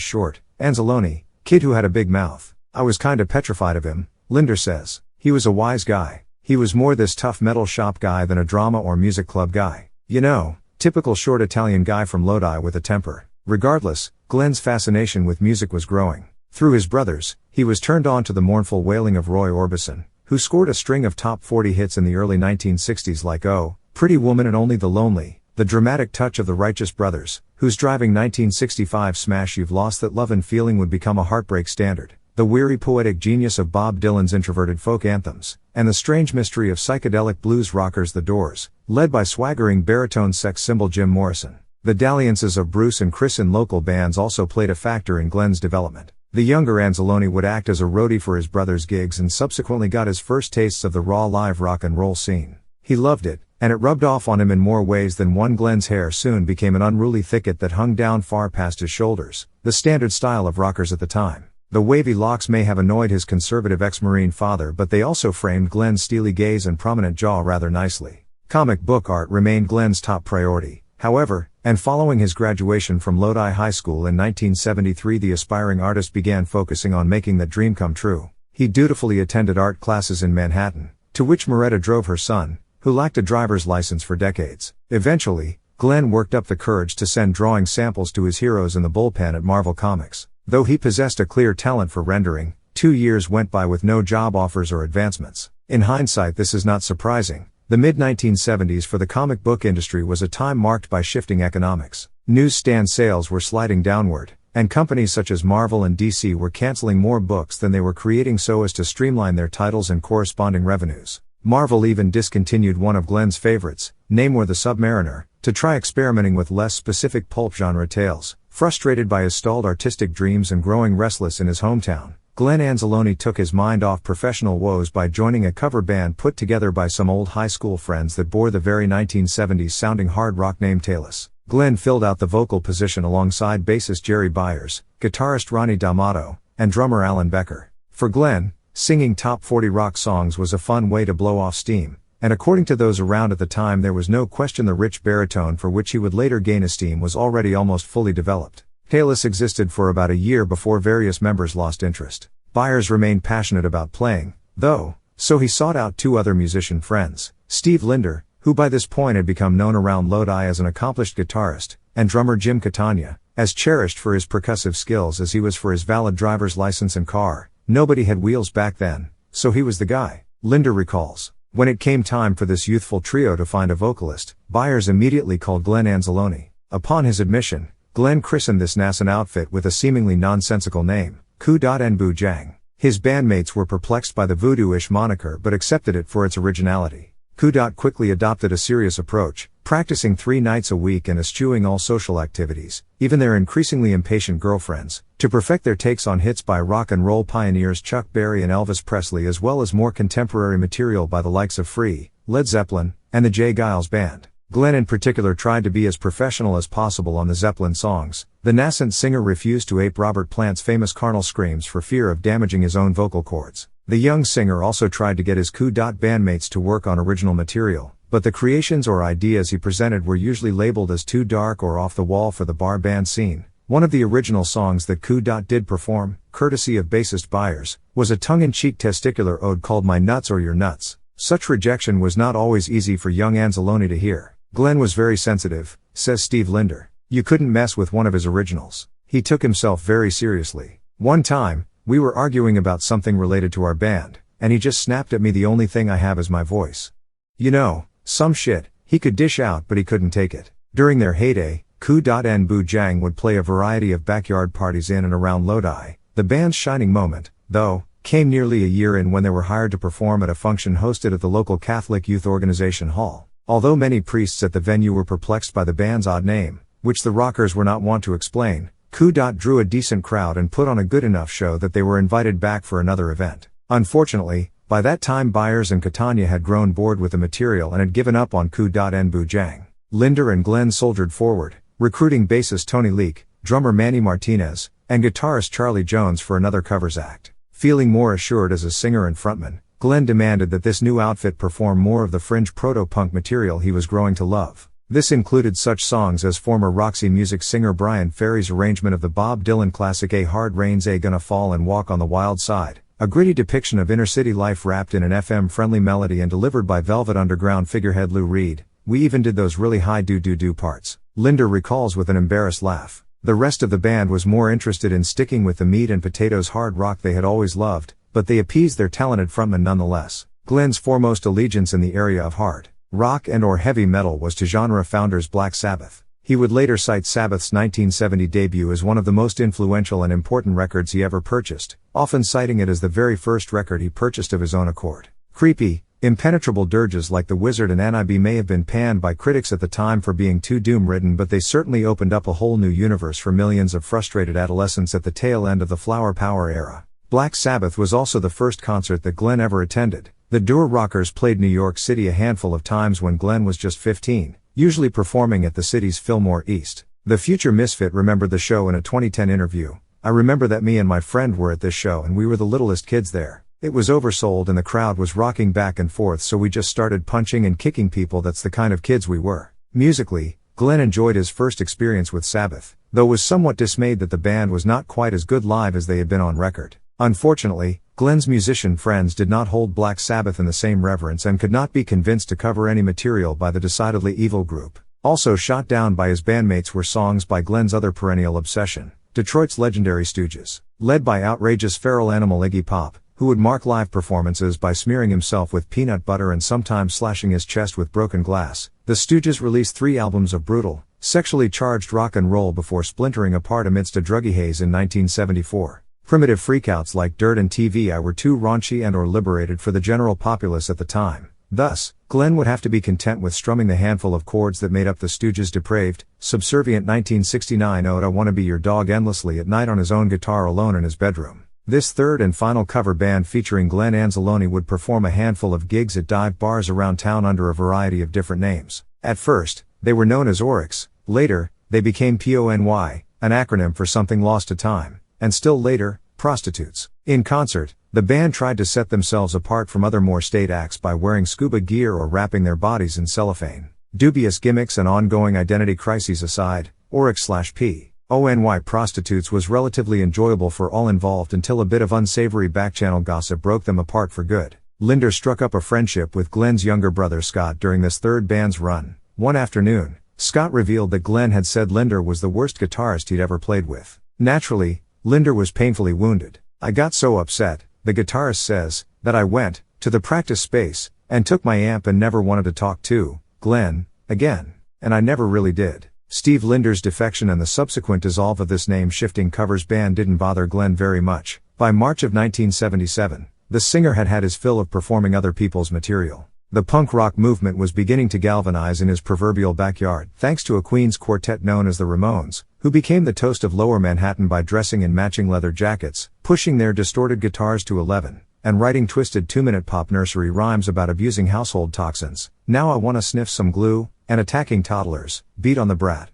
short, Anzalone, kid who had a big mouth. "I was kinda petrified of him," Linder says. "He was a wise guy. He was more this tough metal shop guy than a drama or music club guy. You know, typical short Italian guy from Lodi with a temper." Regardless, Glenn's fascination with music was growing. Through his brothers, he was turned on to the mournful wailing of Roy Orbison, who scored a string of top 40 hits in the early 1960s like "Oh, Pretty Woman" and "Only the Lonely," the dramatic touch of the Righteous Brothers, whose driving 1965 smash "You've Lost That Love and Feeling" would become a heartbreak standard, the weary poetic genius of Bob Dylan's introverted folk anthems, and the strange mystery of psychedelic blues rockers The Doors, led by swaggering baritone sex symbol Jim Morrison. The dalliances of Bruce and Chris in local bands also played a factor in Glenn's development. The younger Anzalone would act as a roadie for his brother's gigs and subsequently got his first tastes of the raw live rock and roll scene. He loved it, and it rubbed off on him in more ways than one. Glenn's hair soon became an unruly thicket that hung down far past his shoulders, the standard style of rockers at the time. The wavy locks may have annoyed his conservative ex-Marine father, but they also framed Glenn's steely gaze and prominent jaw rather nicely. Comic book art remained Glenn's top priority, however, and following his graduation from Lodi High School in 1973 the aspiring artist began focusing on making that dream come true. He dutifully attended art classes in Manhattan, to which Moretta drove her son, who lacked a driver's license for decades. Eventually, Glenn worked up the courage to send drawing samples to his heroes in the bullpen at Marvel Comics. Though he possessed a clear talent for rendering, 2 years went by with no job offers or advancements. In hindsight, this is not surprising. The mid-1970s for the comic book industry was a time marked by shifting economics. Newsstand sales were sliding downward, and companies such as Marvel and DC were canceling more books than they were creating so as to streamline their titles and corresponding revenues. Marvel even discontinued one of Glenn's favorites, Namor the Submariner, to try experimenting with less specific pulp genre tales. Frustrated by his stalled artistic dreams and growing restless in his hometown, Glenn Anzalone took his mind off professional woes by joining a cover band put together by some old high school friends that bore the very 1970s sounding hard rock name Talus. Glenn filled out the vocal position alongside bassist Jerry Byers, guitarist Ronnie D'Amato, and drummer Alan Becker. For Glenn, singing top 40 rock songs was a fun way to blow off steam, and according to those around at the time there was no question the rich baritone for which he would later gain esteem was already almost fully developed. Talus existed for about a year before various members lost interest. Byers remained passionate about playing, though, so he sought out 2 other musician friends, Steve Linder, who by this point had become known around Lodi as an accomplished guitarist, and drummer Jim Catania, as cherished for his percussive skills as he was for his valid driver's license and car. Nobody had wheels back then, so he was the guy. Linder recalls, when it came time for this youthful trio to find a vocalist, Byers immediately called Glenn Anzalone. Upon his admission, Glenn christened this nascent outfit with a seemingly nonsensical name, Ku.Nbu Jang. His bandmates were perplexed by the voodoo-ish moniker but accepted it for its originality. Ku. Quickly adopted a serious approach, practicing 3 nights a week and eschewing all social activities, even their increasingly impatient girlfriends, to perfect their takes on hits by rock and roll pioneers Chuck Berry and Elvis Presley as well as more contemporary material by the likes of Free, Led Zeppelin, and the J. Geils Band. Glenn in particular tried to be as professional as possible on the Zeppelin songs. The nascent singer refused to ape Robert Plant's famous carnal screams for fear of damaging his own vocal cords. The young singer also tried to get his Ku. Bandmates to work on original material, but the creations or ideas he presented were usually labeled as too dark or off the wall for the bar band scene. One of the original songs that Ku. Did perform, courtesy of bassist Byers, was a tongue-in-cheek testicular ode called My Nuts or Your Nuts. Such rejection was not always easy for young Anzalone to hear. Glenn was very sensitive, says Steve Linder. You couldn't mess with one of his originals. He took himself very seriously. One time, we were arguing about something related to our band, and he just snapped at me, the only thing I have is my voice. You know, some shit he could dish out but he couldn't take it. During their heyday, Ku.Nbu Jang would play a variety of backyard parties in and around Lodi. The band's shining moment, though, came nearly a year in when they were hired to perform at a function hosted at the local Catholic Youth Organization Hall. Although many priests at the venue were perplexed by the band's odd name, which the rockers were not wont to explain, Ku. Drew a decent crowd and put on a good enough show that they were invited back for another event. Unfortunately, by that time Byers and Catania had grown bored with the material and had given up on Ku.Nbu Jang. Linder and Glenn soldiered forward, recruiting bassist Tony Leake, drummer Manny Martinez, and guitarist Charlie Jones for another covers act. Feeling more assured as a singer and frontman, Glenn demanded that this new outfit perform more of the fringe proto-punk material he was growing to love. This included such songs as former Roxy Music singer Brian Ferry's arrangement of the Bob Dylan classic A Hard Rain's A Gonna Fall and Walk on the Wild Side, a gritty depiction of inner-city life wrapped in an FM-friendly melody and delivered by Velvet Underground figurehead Lou Reed. We even did those really high do-do-do parts, Linder recalls with an embarrassed laugh. The rest of the band was more interested in sticking with the meat and potatoes hard rock they had always loved, but they appeased their talented frontman nonetheless. Glenn's foremost allegiance in the area of hard rock and or heavy metal was to genre founders Black Sabbath. He would later cite Sabbath's 1970 debut as one of the most influential and important records he ever purchased, often citing it as the very first record he purchased of his own accord. Creepy, impenetrable dirges like The Wizard and Annie may have been panned by critics at the time for being too doom-ridden, but they certainly opened up a whole new universe for millions of frustrated adolescents at the tail end of the Flower Power era. Black Sabbath was also the first concert that Glenn ever attended. The Dur Rockers played New York City a handful of times when Glenn was just 15, usually performing at the city's Fillmore East. The future Misfit remembered the show in a 2010 interview. I remember that me and my friend were at this show and we were the littlest kids there. It was oversold and the crowd was rocking back and forth, so we just started punching and kicking people. That's the kind of kids we were. Musically, Glenn enjoyed his first experience with Sabbath, though was somewhat dismayed that the band was not quite as good live as they had been on record. Unfortunately, Glenn's musician friends did not hold Black Sabbath in the same reverence and could not be convinced to cover any material by the decidedly evil group. Also shot down by his bandmates were songs by Glenn's other perennial obsession, Detroit's legendary Stooges. Led by outrageous feral animal Iggy Pop, who would mark live performances by smearing himself with peanut butter and sometimes slashing his chest with broken glass, the Stooges released 3 albums of brutal, sexually charged rock and roll before splintering apart amidst a druggy haze in 1974. Primitive freakouts like Dirt and TVI were too raunchy and or liberated for the general populace at the time. Thus, Glenn would have to be content with strumming the handful of chords that made up the Stooges' depraved, subservient 1969 ode I Wanna Be Your Dog endlessly at night on his own guitar alone in his bedroom. This third and final cover band featuring Glenn Anzalone would perform a handful of gigs at dive bars around town under a variety of different names. At first, they were known as Oryx, later, they became PONY, an acronym for Something Lost to Time, and still later, Prostitutes. In concert, the band tried to set themselves apart from other more staid acts by wearing scuba gear or wrapping their bodies in cellophane. Dubious gimmicks and ongoing identity crises aside, Oryx/PONY Prostitutes was relatively enjoyable for all involved until a bit of unsavory backchannel gossip broke them apart for good. Linder struck up a friendship with Glenn's younger brother Scott during this third band's run. One afternoon, Scott revealed that Glenn had said Linder was the worst guitarist he'd ever played with. Naturally, Linder was painfully wounded. I got so upset, the guitarist says, that I went to the practice space and took my amp and never wanted to talk to Glenn again. And I never really did. Steve Linder's defection and the subsequent dissolve of this name-shifting covers band didn't bother Glenn very much. By March of 1977, the singer had had his fill of performing other people's material. The punk rock movement was beginning to galvanize in his proverbial backyard, thanks to a Queens quartet known as the Ramones, who became the toast of Lower Manhattan by dressing in matching leather jackets, pushing their distorted guitars to 11, and writing twisted 2-minute pop nursery rhymes about abusing household toxins. Now I wanna sniff some glue, and attacking toddlers, beat on the brat.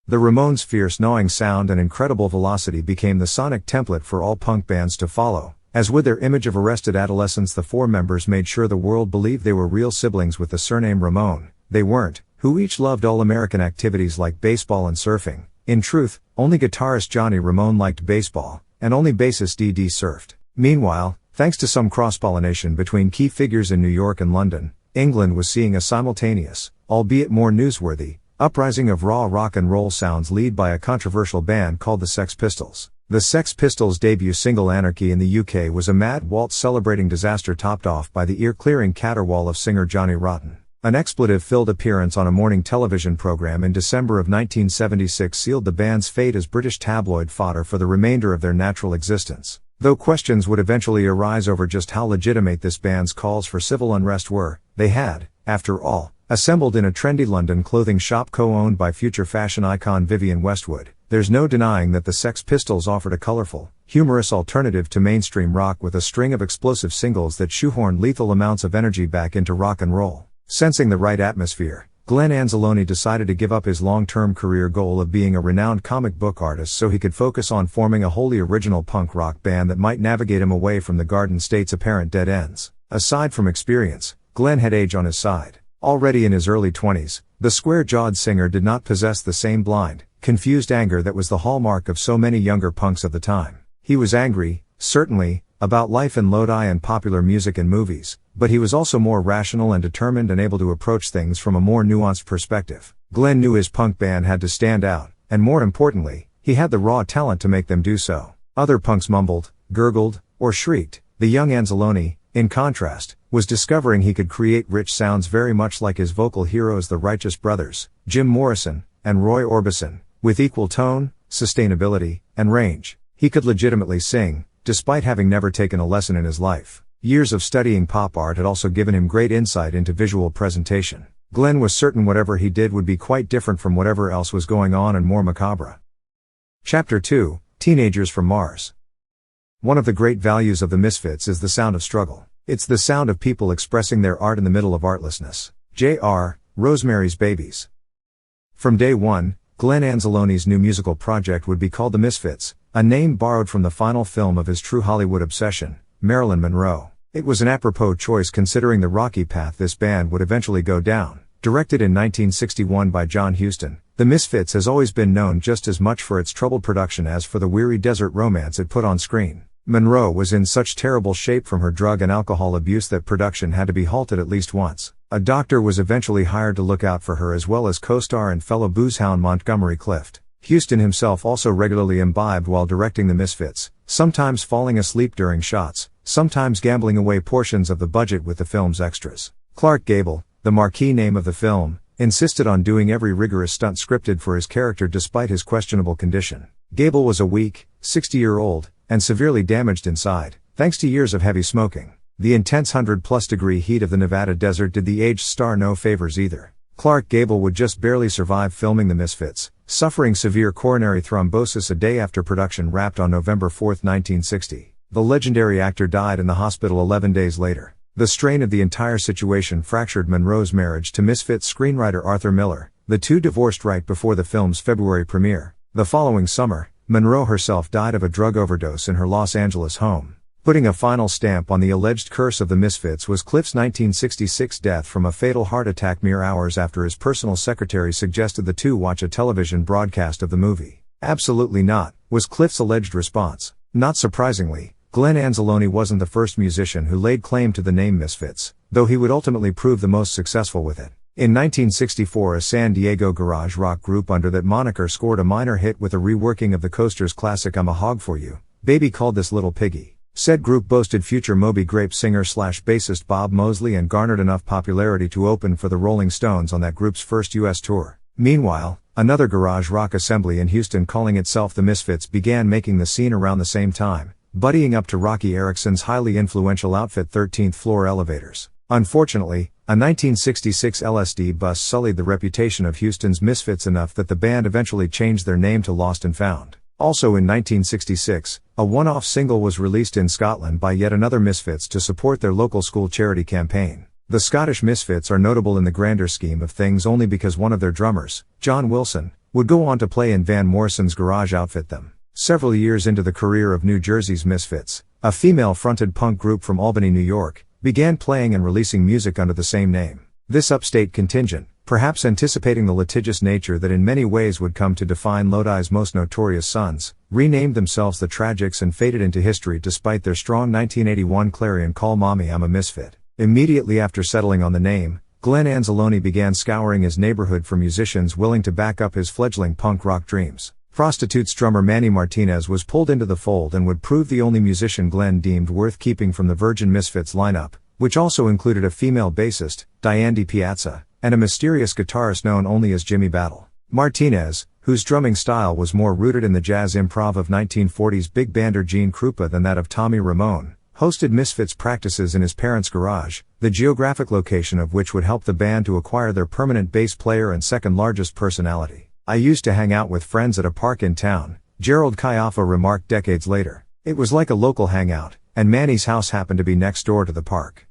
The Ramones' fierce gnawing sound and incredible velocity became the sonic template for all punk bands to follow. As with their image of arrested adolescents, the 4 members made sure the world believed they were real siblings with the surname Ramone. They weren't, who each loved all-American activities like baseball and surfing. In truth, only guitarist Johnny Ramone liked baseball, and only bassist D.D. surfed. Meanwhile, thanks to some cross-pollination between key figures in New York and London, England was seeing a simultaneous, albeit more newsworthy, uprising of raw rock and roll sounds led by a controversial band called the Sex Pistols. The Sex Pistols' debut single Anarchy in the UK was a mad waltz celebrating disaster topped off by the ear-clearing caterwaul of singer Johnny Rotten. An expletive-filled appearance on a morning television program in December of 1976 sealed the band's fate as British tabloid fodder for the remainder of their natural existence. Though questions would eventually arise over just how legitimate this band's calls for civil unrest were, they had, after all, assembled in a trendy London clothing shop co-owned by future fashion icon Vivienne Westwood. There's no denying that the Sex Pistols offered a colorful, humorous alternative to mainstream rock with a string of explosive singles that shoehorned lethal amounts of energy back into rock and roll. Sensing the right atmosphere, Glenn Anzalone decided to give up his long-term career goal of being a renowned comic book artist so he could focus on forming a wholly original punk rock band that might navigate him away from the Garden State's apparent dead ends. Aside from experience, Glenn had age on his side. Already in his early 20s, the square-jawed singer did not possess the same blind, confused anger that was the hallmark of so many younger punks of the time. He was angry, certainly, about life in Lodi and popular music and movies, but he was also more rational and determined and able to approach things from a more nuanced perspective. Glenn knew his punk band had to stand out, and more importantly, he had the raw talent to make them do so. Other punks mumbled, gurgled, or shrieked. The young Anzalone, in contrast, was discovering he could create rich sounds very much like his vocal heroes the Righteous Brothers, Jim Morrison, and Roy Orbison, with equal tone, sustainability, and range. He could legitimately sing, despite having never taken a lesson in his life. Years of studying pop art had also given him great insight into visual presentation. Glenn was certain whatever he did would be quite different from whatever else was going on and more macabre. Chapter 2, Teenagers from Mars. One of the great values of the Misfits is the sound of struggle. It's the sound of people expressing their art in the middle of artlessness. J.R. Rosemary's Babies. From day one, Glenn Anzalone's new musical project would be called The Misfits, a name borrowed from the final film of his true Hollywood obsession, Marilyn Monroe. It was an apropos choice considering the rocky path this band would eventually go down. Directed in 1961 by John Huston, The Misfits has always been known just as much for its troubled production as for the weary desert romance it put on screen. Monroe was in such terrible shape from her drug and alcohol abuse that production had to be halted at least once. A doctor was eventually hired to look out for her as well as co-star and fellow boozehound Montgomery Clift. Houston himself also regularly imbibed while directing the Misfits, sometimes falling asleep during shots, sometimes gambling away portions of the budget with the film's extras. Clark Gable, the marquee name of the film, insisted on doing every rigorous stunt scripted for his character despite his questionable condition. Gable was a weak, 60-year-old, and severely damaged inside, thanks to years of heavy smoking. The intense 100-plus degree heat of the Nevada desert did the aged star no favors either. Clark Gable would just barely survive filming the Misfits, suffering severe coronary thrombosis a day after production wrapped on November 4, 1960. The legendary actor died in the hospital 11 days later. The strain of the entire situation fractured Monroe's marriage to Misfits screenwriter Arthur Miller. The two divorced right before the film's February premiere. The following summer, Monroe herself died of a drug overdose in her Los Angeles home. Putting a final stamp on the alleged curse of the Misfits was Cliff's 1966 death from a fatal heart attack mere hours after his personal secretary suggested the two watch a television broadcast of the movie. "Absolutely not," was Cliff's alleged response. Not surprisingly, Glenn Anzalone wasn't the first musician who laid claim to the name Misfits, though he would ultimately prove the most successful with it. In 1964, a San Diego garage rock group under that moniker scored a minor hit with a reworking of the Coasters' classic "I'm a Hog for You." Baby called this Little Piggy. Said group boasted future Moby Grape singer/bassist Bob Mosley and garnered enough popularity to open for the Rolling Stones on that group's first U.S. tour. Meanwhile, another garage rock assembly in Houston calling itself the Misfits began making the scene around the same time, buddying up to Rocky Erickson's highly influential outfit 13th Floor Elevators. Unfortunately, a 1966 LSD bust sullied the reputation of Houston's Misfits enough that the band eventually changed their name to Lost and Found. Also in 1966, a one-off single was released in Scotland by yet another Misfits to support their local school charity campaign. The Scottish Misfits are notable in the grander scheme of things only because one of their drummers, John Wilson, would go on to play in Van Morrison's garage outfit them. Several years into the career of New Jersey's Misfits, a female-fronted punk group from Albany, New York, began playing and releasing music under the same name. This upstate contingent, perhaps anticipating the litigious nature that in many ways would come to define Lodi's most notorious sons, renamed themselves the Tragics and faded into history despite their strong 1981 clarion call "Mommy, I'm a Misfit." Immediately after settling on the name, Glenn Anzalone began scouring his neighborhood for musicians willing to back up his fledgling punk rock dreams. Prostitutes drummer Manny Martinez was pulled into the fold and would prove the only musician Glenn deemed worth keeping from the Virgin Misfits lineup, which also included a female bassist, Diane DiPiazza, and a mysterious guitarist known only as Jimmy Battle. Martinez, whose drumming style was more rooted in the jazz improv of 1940s big bander Gene Krupa than that of Tommy Ramone, hosted Misfits practices in his parents' garage, the geographic location of which would help the band to acquire their permanent bass player and second largest personality. "I used to hang out with friends at a park in town," Gerald Kaiafa remarked decades later. "It was like a local hangout, and Manny's house happened to be next door to the park.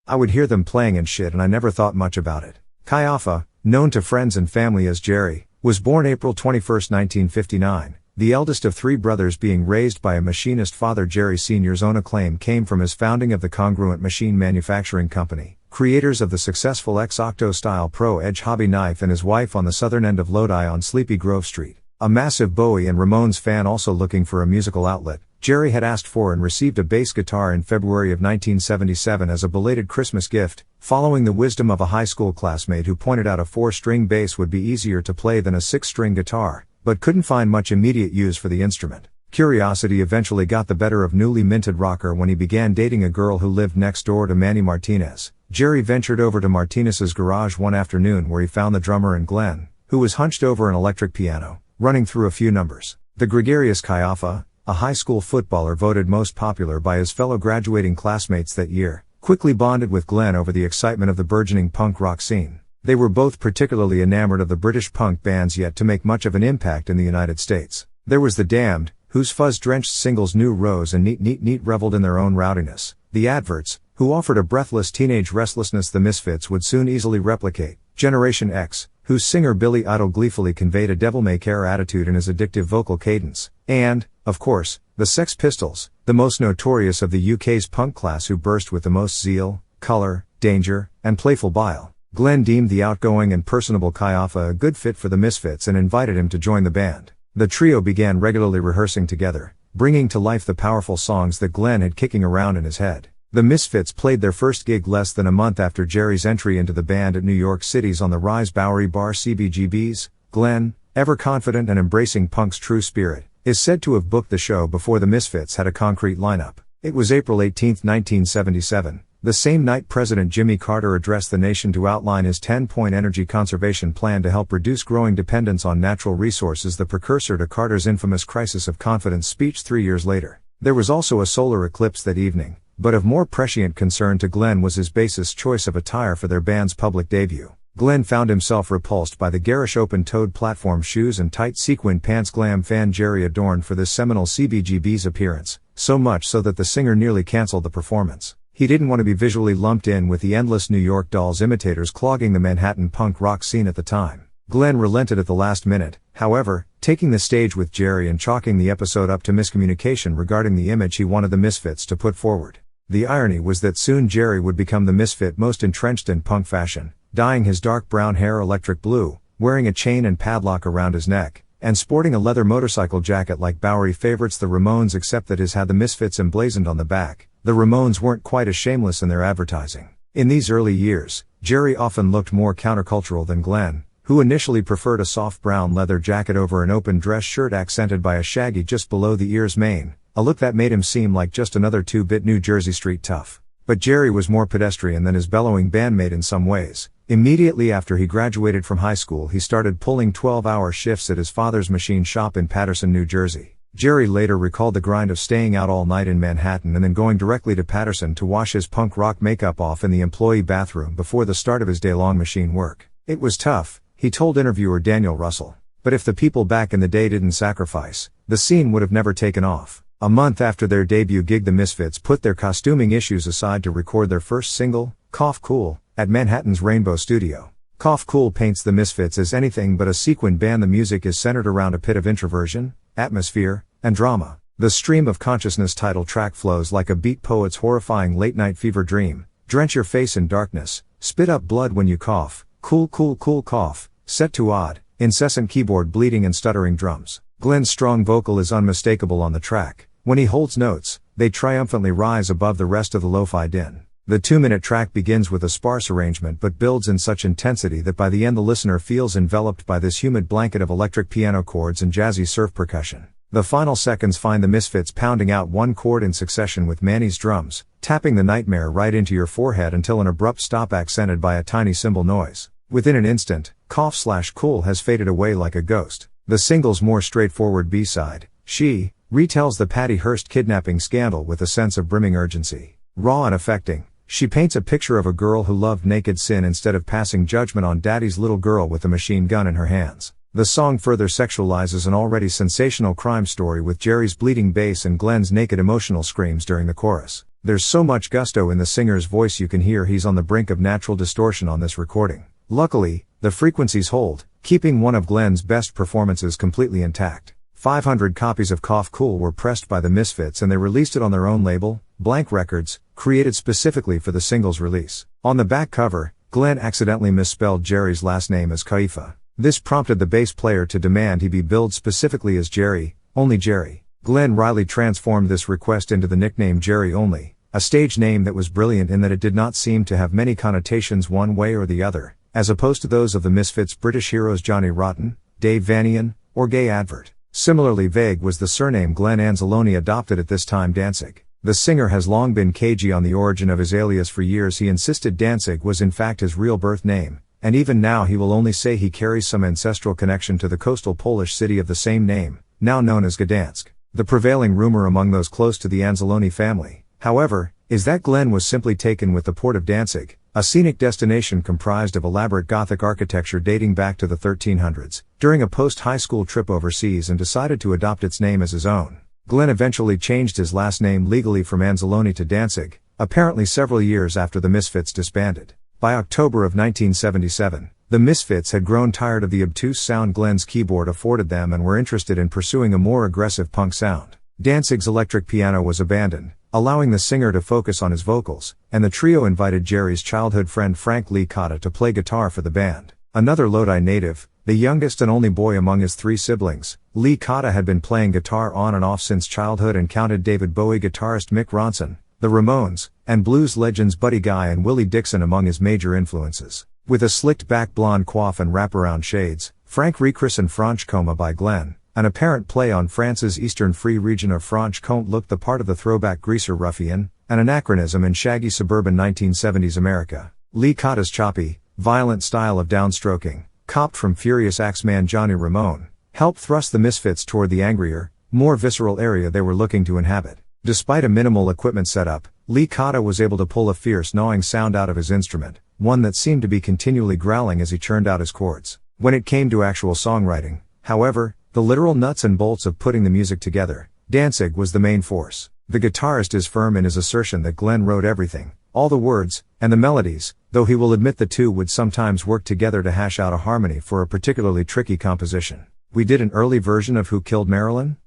I would hear them playing and shit and I never thought much about it." Kaiafa, known to friends and family as Jerry, was born April 21, 1959. The eldest of three brothers being raised by a machinist father. Jerry Sr.'s own acclaim came from his founding of the Congruent Machine Manufacturing Company, creators of the successful X-Octo style Pro Edge hobby knife, and his wife on the southern end of Lodi on Sleepy Grove Street. A massive Bowie and Ramones fan also looking for a musical outlet, Jerry had asked for and received a bass guitar in February of 1977 as a belated Christmas gift, following the wisdom of a high school classmate who pointed out a 4-string bass would be easier to play than a 6-string guitar, but couldn't find much immediate use for the instrument. Curiosity eventually got the better of newly minted rocker when he began dating a girl who lived next door to Manny Martinez. Jerry ventured over to Martinez's garage one afternoon where he found the drummer and Glenn, who was hunched over an electric piano, running through a few numbers. The gregarious Kaiafa, a high school footballer voted most popular by his fellow graduating classmates that year, quickly bonded with Glenn over the excitement of the burgeoning punk rock scene. They were both particularly enamored of the British punk bands yet to make much of an impact in the United States. There was The Damned, whose fuzz-drenched singles New Rose and Neat reveled in their own rowdiness. The Adverts, who offered a breathless teenage restlessness the Misfits would soon easily replicate. Generation X, whose singer Billy Idol gleefully conveyed a devil-may-care attitude in his addictive vocal cadence. And, of course, the Sex Pistols, the most notorious of the UK's punk class who burst with the most zeal, color, danger, and playful bile. Glenn deemed the outgoing and personable Kaiafa a good fit for the Misfits and invited him to join the band. The trio began regularly rehearsing together, bringing to life the powerful songs that Glenn had kicking around in his head. The Misfits played their first gig less than a month after Jerry's entry into the band at New York City's On the Rise Bowery Bar CBGB's. Glenn, ever confident and embracing punk's true spirit, is said to have booked the show before the Misfits had a concrete lineup. It was April 18, 1977, the same night President Jimmy Carter addressed the nation to outline his 10-point energy conservation plan to help reduce growing dependence on natural resources, the precursor to Carter's infamous crisis of confidence speech 3 years later. There was also a solar eclipse that evening, but of more prescient concern to Glenn was his bassist's choice of attire for their band's public debut. Glenn found himself repulsed by the garish open-toed platform shoes and tight sequin pants glam fan Jerry adorned for this seminal CBGB's appearance, so much so that the singer nearly cancelled the performance. He didn't want to be visually lumped in with the endless New York Dolls imitators clogging the Manhattan punk rock scene at the time. Glenn relented at the last minute, however, taking the stage with Jerry and chalking the episode up to miscommunication regarding the image he wanted the Misfits to put forward. The irony was that soon Jerry would become the misfit most entrenched in punk fashion, dyeing his dark brown hair electric blue, wearing a chain and padlock around his neck, and sporting a leather motorcycle jacket like Bowery favorites the Ramones, except that his had the Misfits emblazoned on the back. The Ramones weren't quite as shameless in their advertising. In these early years, Jerry often looked more countercultural than Glenn, who initially preferred a soft brown leather jacket over an open dress shirt accented by a shaggy just below the ears mane, a look that made him seem like just another 2-bit New Jersey street tough. But Jerry was more pedestrian than his bellowing bandmate in some ways. Immediately after he graduated from high school, he started pulling 12-hour shifts at his father's machine shop in Paterson, New Jersey. Jerry later recalled the grind of staying out all night in Manhattan and then going directly to Paterson to wash his punk rock makeup off in the employee bathroom before the start of his day-long machine work. It was tough, he told interviewer Daniel Russell. But if the people back in the day didn't sacrifice, the scene would have never taken off. A month after their debut gig, the Misfits put their costuming issues aside to record their first single, Cough Cool, at Manhattan's Rainbow Studio. Cough Cool paints the Misfits as anything but a sequin band. The music is centered around a pit of introversion, atmosphere, and drama. The stream of consciousness title track flows like a beat poet's horrifying late-night fever dream. Drench your face in darkness, spit up blood when you cough, cool cool cool cough, set to odd, incessant keyboard bleeding and stuttering drums. Glenn's strong vocal is unmistakable on the track. When he holds notes, they triumphantly rise above the rest of the lo-fi din. The 2-minute track begins with a sparse arrangement but builds in such intensity that by the end the listener feels enveloped by this humid blanket of electric piano chords and jazzy surf percussion. The final seconds find the Misfits pounding out one chord in succession with Manny's drums, tapping the nightmare right into your forehead until an abrupt stop accented by a tiny cymbal noise. Within an instant, Cough/Cool has faded away like a ghost. The single's more straightforward B-side, She, retells the Patty Hearst kidnapping scandal with a sense of brimming urgency. Raw and affecting, she paints a picture of a girl who loved naked sin instead of passing judgment on daddy's little girl with a machine gun in her hands. The song further sexualizes an already sensational crime story with Jerry's bleeding bass and Glenn's naked emotional screams during the chorus. There's so much gusto in the singer's voice you can hear he's on the brink of natural distortion on this recording. Luckily, the frequencies hold, keeping one of Glenn's best performances completely intact. 500 copies of Cough Cool were pressed by the Misfits and they released it on their own label, Blank Records, created specifically for the single's release. On the back cover, Glenn accidentally misspelled Jerry's last name as Kaifa. This prompted the bass player to demand he be billed specifically as Jerry, only Jerry. Glenn Riley transformed this request into the nickname Jerry Only, a stage name that was brilliant in that it did not seem to have many connotations one way or the other, as opposed to those of the Misfits' British heroes Johnny Rotten, Dave Vanian, or Gay Advert. Similarly vague was the surname Glenn Anzalone adopted at this time, Danzig. The singer has long been cagey on the origin of his alias. For years he insisted Danzig was in fact his real birth name, and even now he will only say he carries some ancestral connection to the coastal Polish city of the same name, now known as Gdansk. The prevailing rumor among those close to the Anzalone family, however, is that Glenn was simply taken with the port of Danzig, a scenic destination comprised of elaborate Gothic architecture dating back to the 1300s, during a post-high school trip overseas and decided to adopt its name as his own. Glenn eventually changed his last name legally from Anzalone to Danzig, apparently several years after the Misfits disbanded. By October of 1977, the Misfits had grown tired of the obtuse sound Glenn's keyboard afforded them and were interested in pursuing a more aggressive punk sound. Danzig's electric piano was abandoned, allowing the singer to focus on his vocals, and the trio invited Jerry's childhood friend Frank Lee Cotta to play guitar for the band. Another Lodi native, the youngest and only boy among his 3 siblings, Lee Cotta had been playing guitar on and off since childhood and counted David Bowie guitarist Mick Ronson, the Ramones, and blues legends Buddy Guy and Willie Dixon among his major influences. With a slicked back blonde coif and wraparound shades, Frank rechristened Franche-Comté by Glenn, an apparent play on France's eastern free region of Franche-Comté, looked the part of the throwback greaser ruffian, an anachronism in shaggy suburban 1970s America. Lee Cotta's choppy, violent style of downstroking, copped from furious axeman Johnny Ramone, helped thrust the Misfits toward the angrier, more visceral area they were looking to inhabit. Despite a minimal equipment setup, Lee Cotta was able to pull a fierce gnawing sound out of his instrument, one that seemed to be continually growling as he churned out his chords. When it came to actual songwriting, however, the literal nuts and bolts of putting the music together, Danzig was the main force. The guitarist is firm in his assertion that Glenn wrote everything, all the words, and the melodies, though he will admit the two would sometimes work together to hash out a harmony for a particularly tricky composition. We did an early version of Who Killed Marilyn?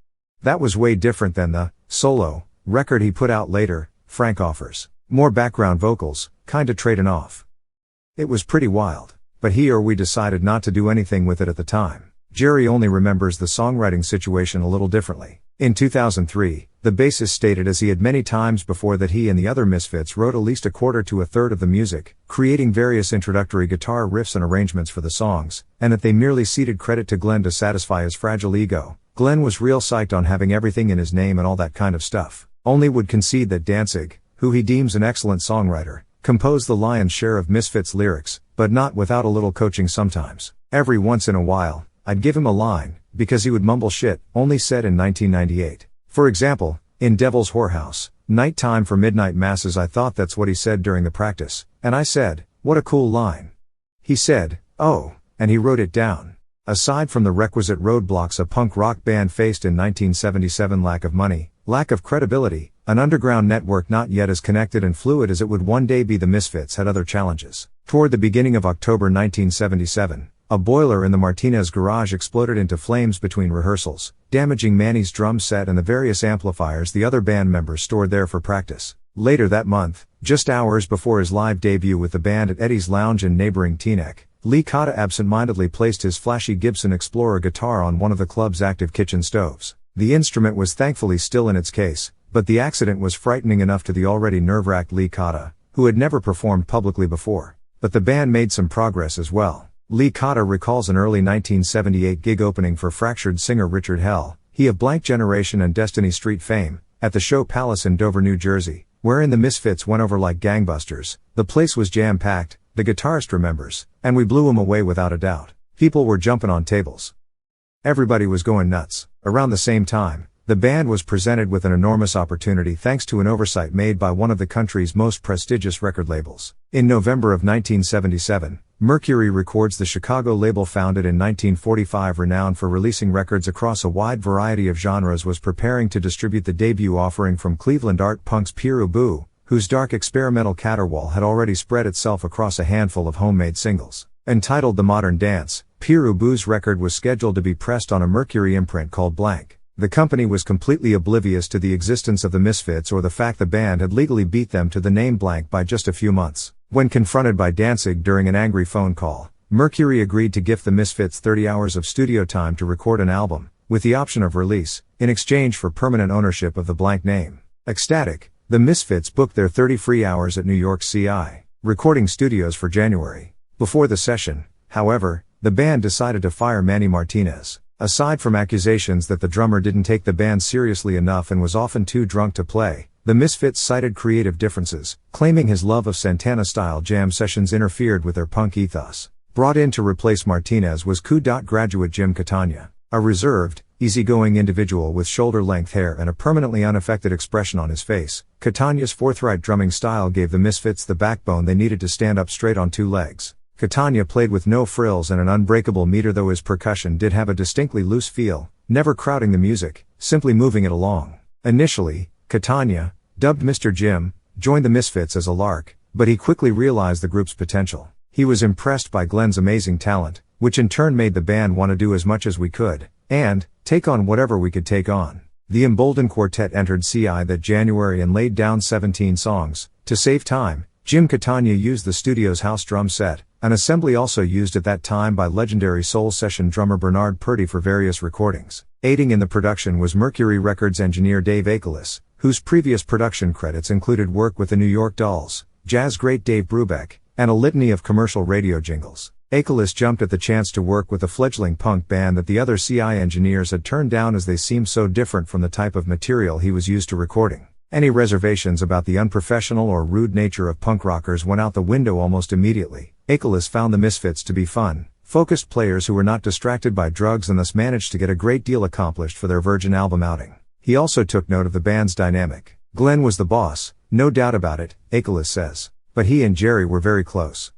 That was way different than the solo record he put out later, Frank offers. More background vocals, kinda trading off. It was pretty wild, but he or we decided not to do anything with it at the time. Jerry only remembers the songwriting situation a little differently. In 2003, the bassist stated as he had many times before that he and the other Misfits wrote at least a quarter to a third of the music, creating various introductory guitar riffs and arrangements for the songs, and that they merely ceded credit to Glenn to satisfy his fragile ego. Glenn was real psyched on having everything in his name and all that kind of stuff. Only would concede that Danzig, who he deems an excellent songwriter, composed the lion's share of Misfits lyrics, but not without a little coaching sometimes. Every once in a while, I'd give him a line, because he would mumble shit, only said in 1998. For example, in Devil's Whorehouse, Night Time for Midnight Masses, I thought that's what he said during the practice, and I said, what a cool line. He said, oh, and he wrote it down. Aside from the requisite roadblocks a punk rock band faced in 1977, lack of money, lack of credibility, an underground network not yet as connected and fluid as it would one day be, the Misfits had other challenges. Toward the beginning of October 1977, a boiler in the Martinez garage exploded into flames between rehearsals, damaging Manny's drum set and the various amplifiers the other band members stored there for practice. Later that month, just hours before his live debut with the band at Eddie's Lounge in neighboring Teaneck, Lee Cotta absent-mindedly placed his flashy Gibson Explorer guitar on one of the club's active kitchen stoves. The instrument was thankfully still in its case, but the accident was frightening enough to the already nerve-wracked Lee Cotta, who had never performed publicly before. But the band made some progress as well. Lee Cotta recalls an early 1978 gig opening for fractured singer Richard Hell, he of Blank Generation and Destiny Street fame, at the Show Palace in Dover, New Jersey, wherein the Misfits went over like gangbusters. The place was jam-packed, the guitarist remembers, and we blew him away without a doubt. People were jumping on tables. Everybody was going nuts. Around the same time, the band was presented with an enormous opportunity thanks to an oversight made by one of the country's most prestigious record labels. In November of 1977, Mercury Records, the Chicago label founded in 1945, renowned for releasing records across a wide variety of genres, was preparing to distribute the debut offering from Cleveland art punks Pere Ubu, whose dark experimental caterwaul had already spread itself across a handful of homemade singles. Entitled The Modern Dance, Pere Ubu's record was scheduled to be pressed on a Mercury imprint called Blank. The company was completely oblivious to the existence of the Misfits or the fact the band had legally beat them to the name Blank by just a few months. When confronted by Danzig during an angry phone call, Mercury agreed to gift the Misfits 30 hours of studio time to record an album, with the option of release, in exchange for permanent ownership of the Blank name. Ecstatic, the Misfits booked their 30 free hours at New York's CI recording studios for January. Before the session, however, the band decided to fire Manny Martinez. Aside from accusations that the drummer didn't take the band seriously enough and was often too drunk to play, the Misfits cited creative differences, claiming his love of Santana-style jam sessions interfered with their punk ethos. Brought in to replace Martinez was Coup graduate Jim Catania, a reserved, easygoing individual with shoulder-length hair and a permanently unaffected expression on his face. Catania's forthright drumming style gave the Misfits the backbone they needed to stand up straight on two legs. Catania played with no frills and an unbreakable meter, though his percussion did have a distinctly loose feel, never crowding the music, simply moving it along. Initially, Catania, dubbed Mr. Jim, joined the Misfits as a lark, but he quickly realized the group's potential. He was impressed by Glenn's amazing talent, which in turn made the band want to do as much as we could, and take on whatever we could take on. The emboldened quartet entered CI that January and laid down 17 songs. To save time, Jim Catania used the studio's house drum set, an assembly also used at that time by legendary soul session drummer Bernard Purdy for various recordings. Aiding in the production was Mercury Records engineer Dave Akelis, whose previous production credits included work with the New York Dolls, jazz great Dave Brubeck, and a litany of commercial radio jingles. Acknowledgments jumped at the chance to work with a fledgling punk band that the other CI engineers had turned down as they seemed so different from the type of material he was used to recording. Any reservations about the unprofessional or rude nature of punk rockers went out the window almost immediately. Acknowledgments found the Misfits to be fun, focused players who were not distracted by drugs and thus managed to get a great deal accomplished for their Virgin album outing. He also took note of the band's dynamic. Glenn was the boss, no doubt about it, Acknowledgments says. But he and Jerry were very close.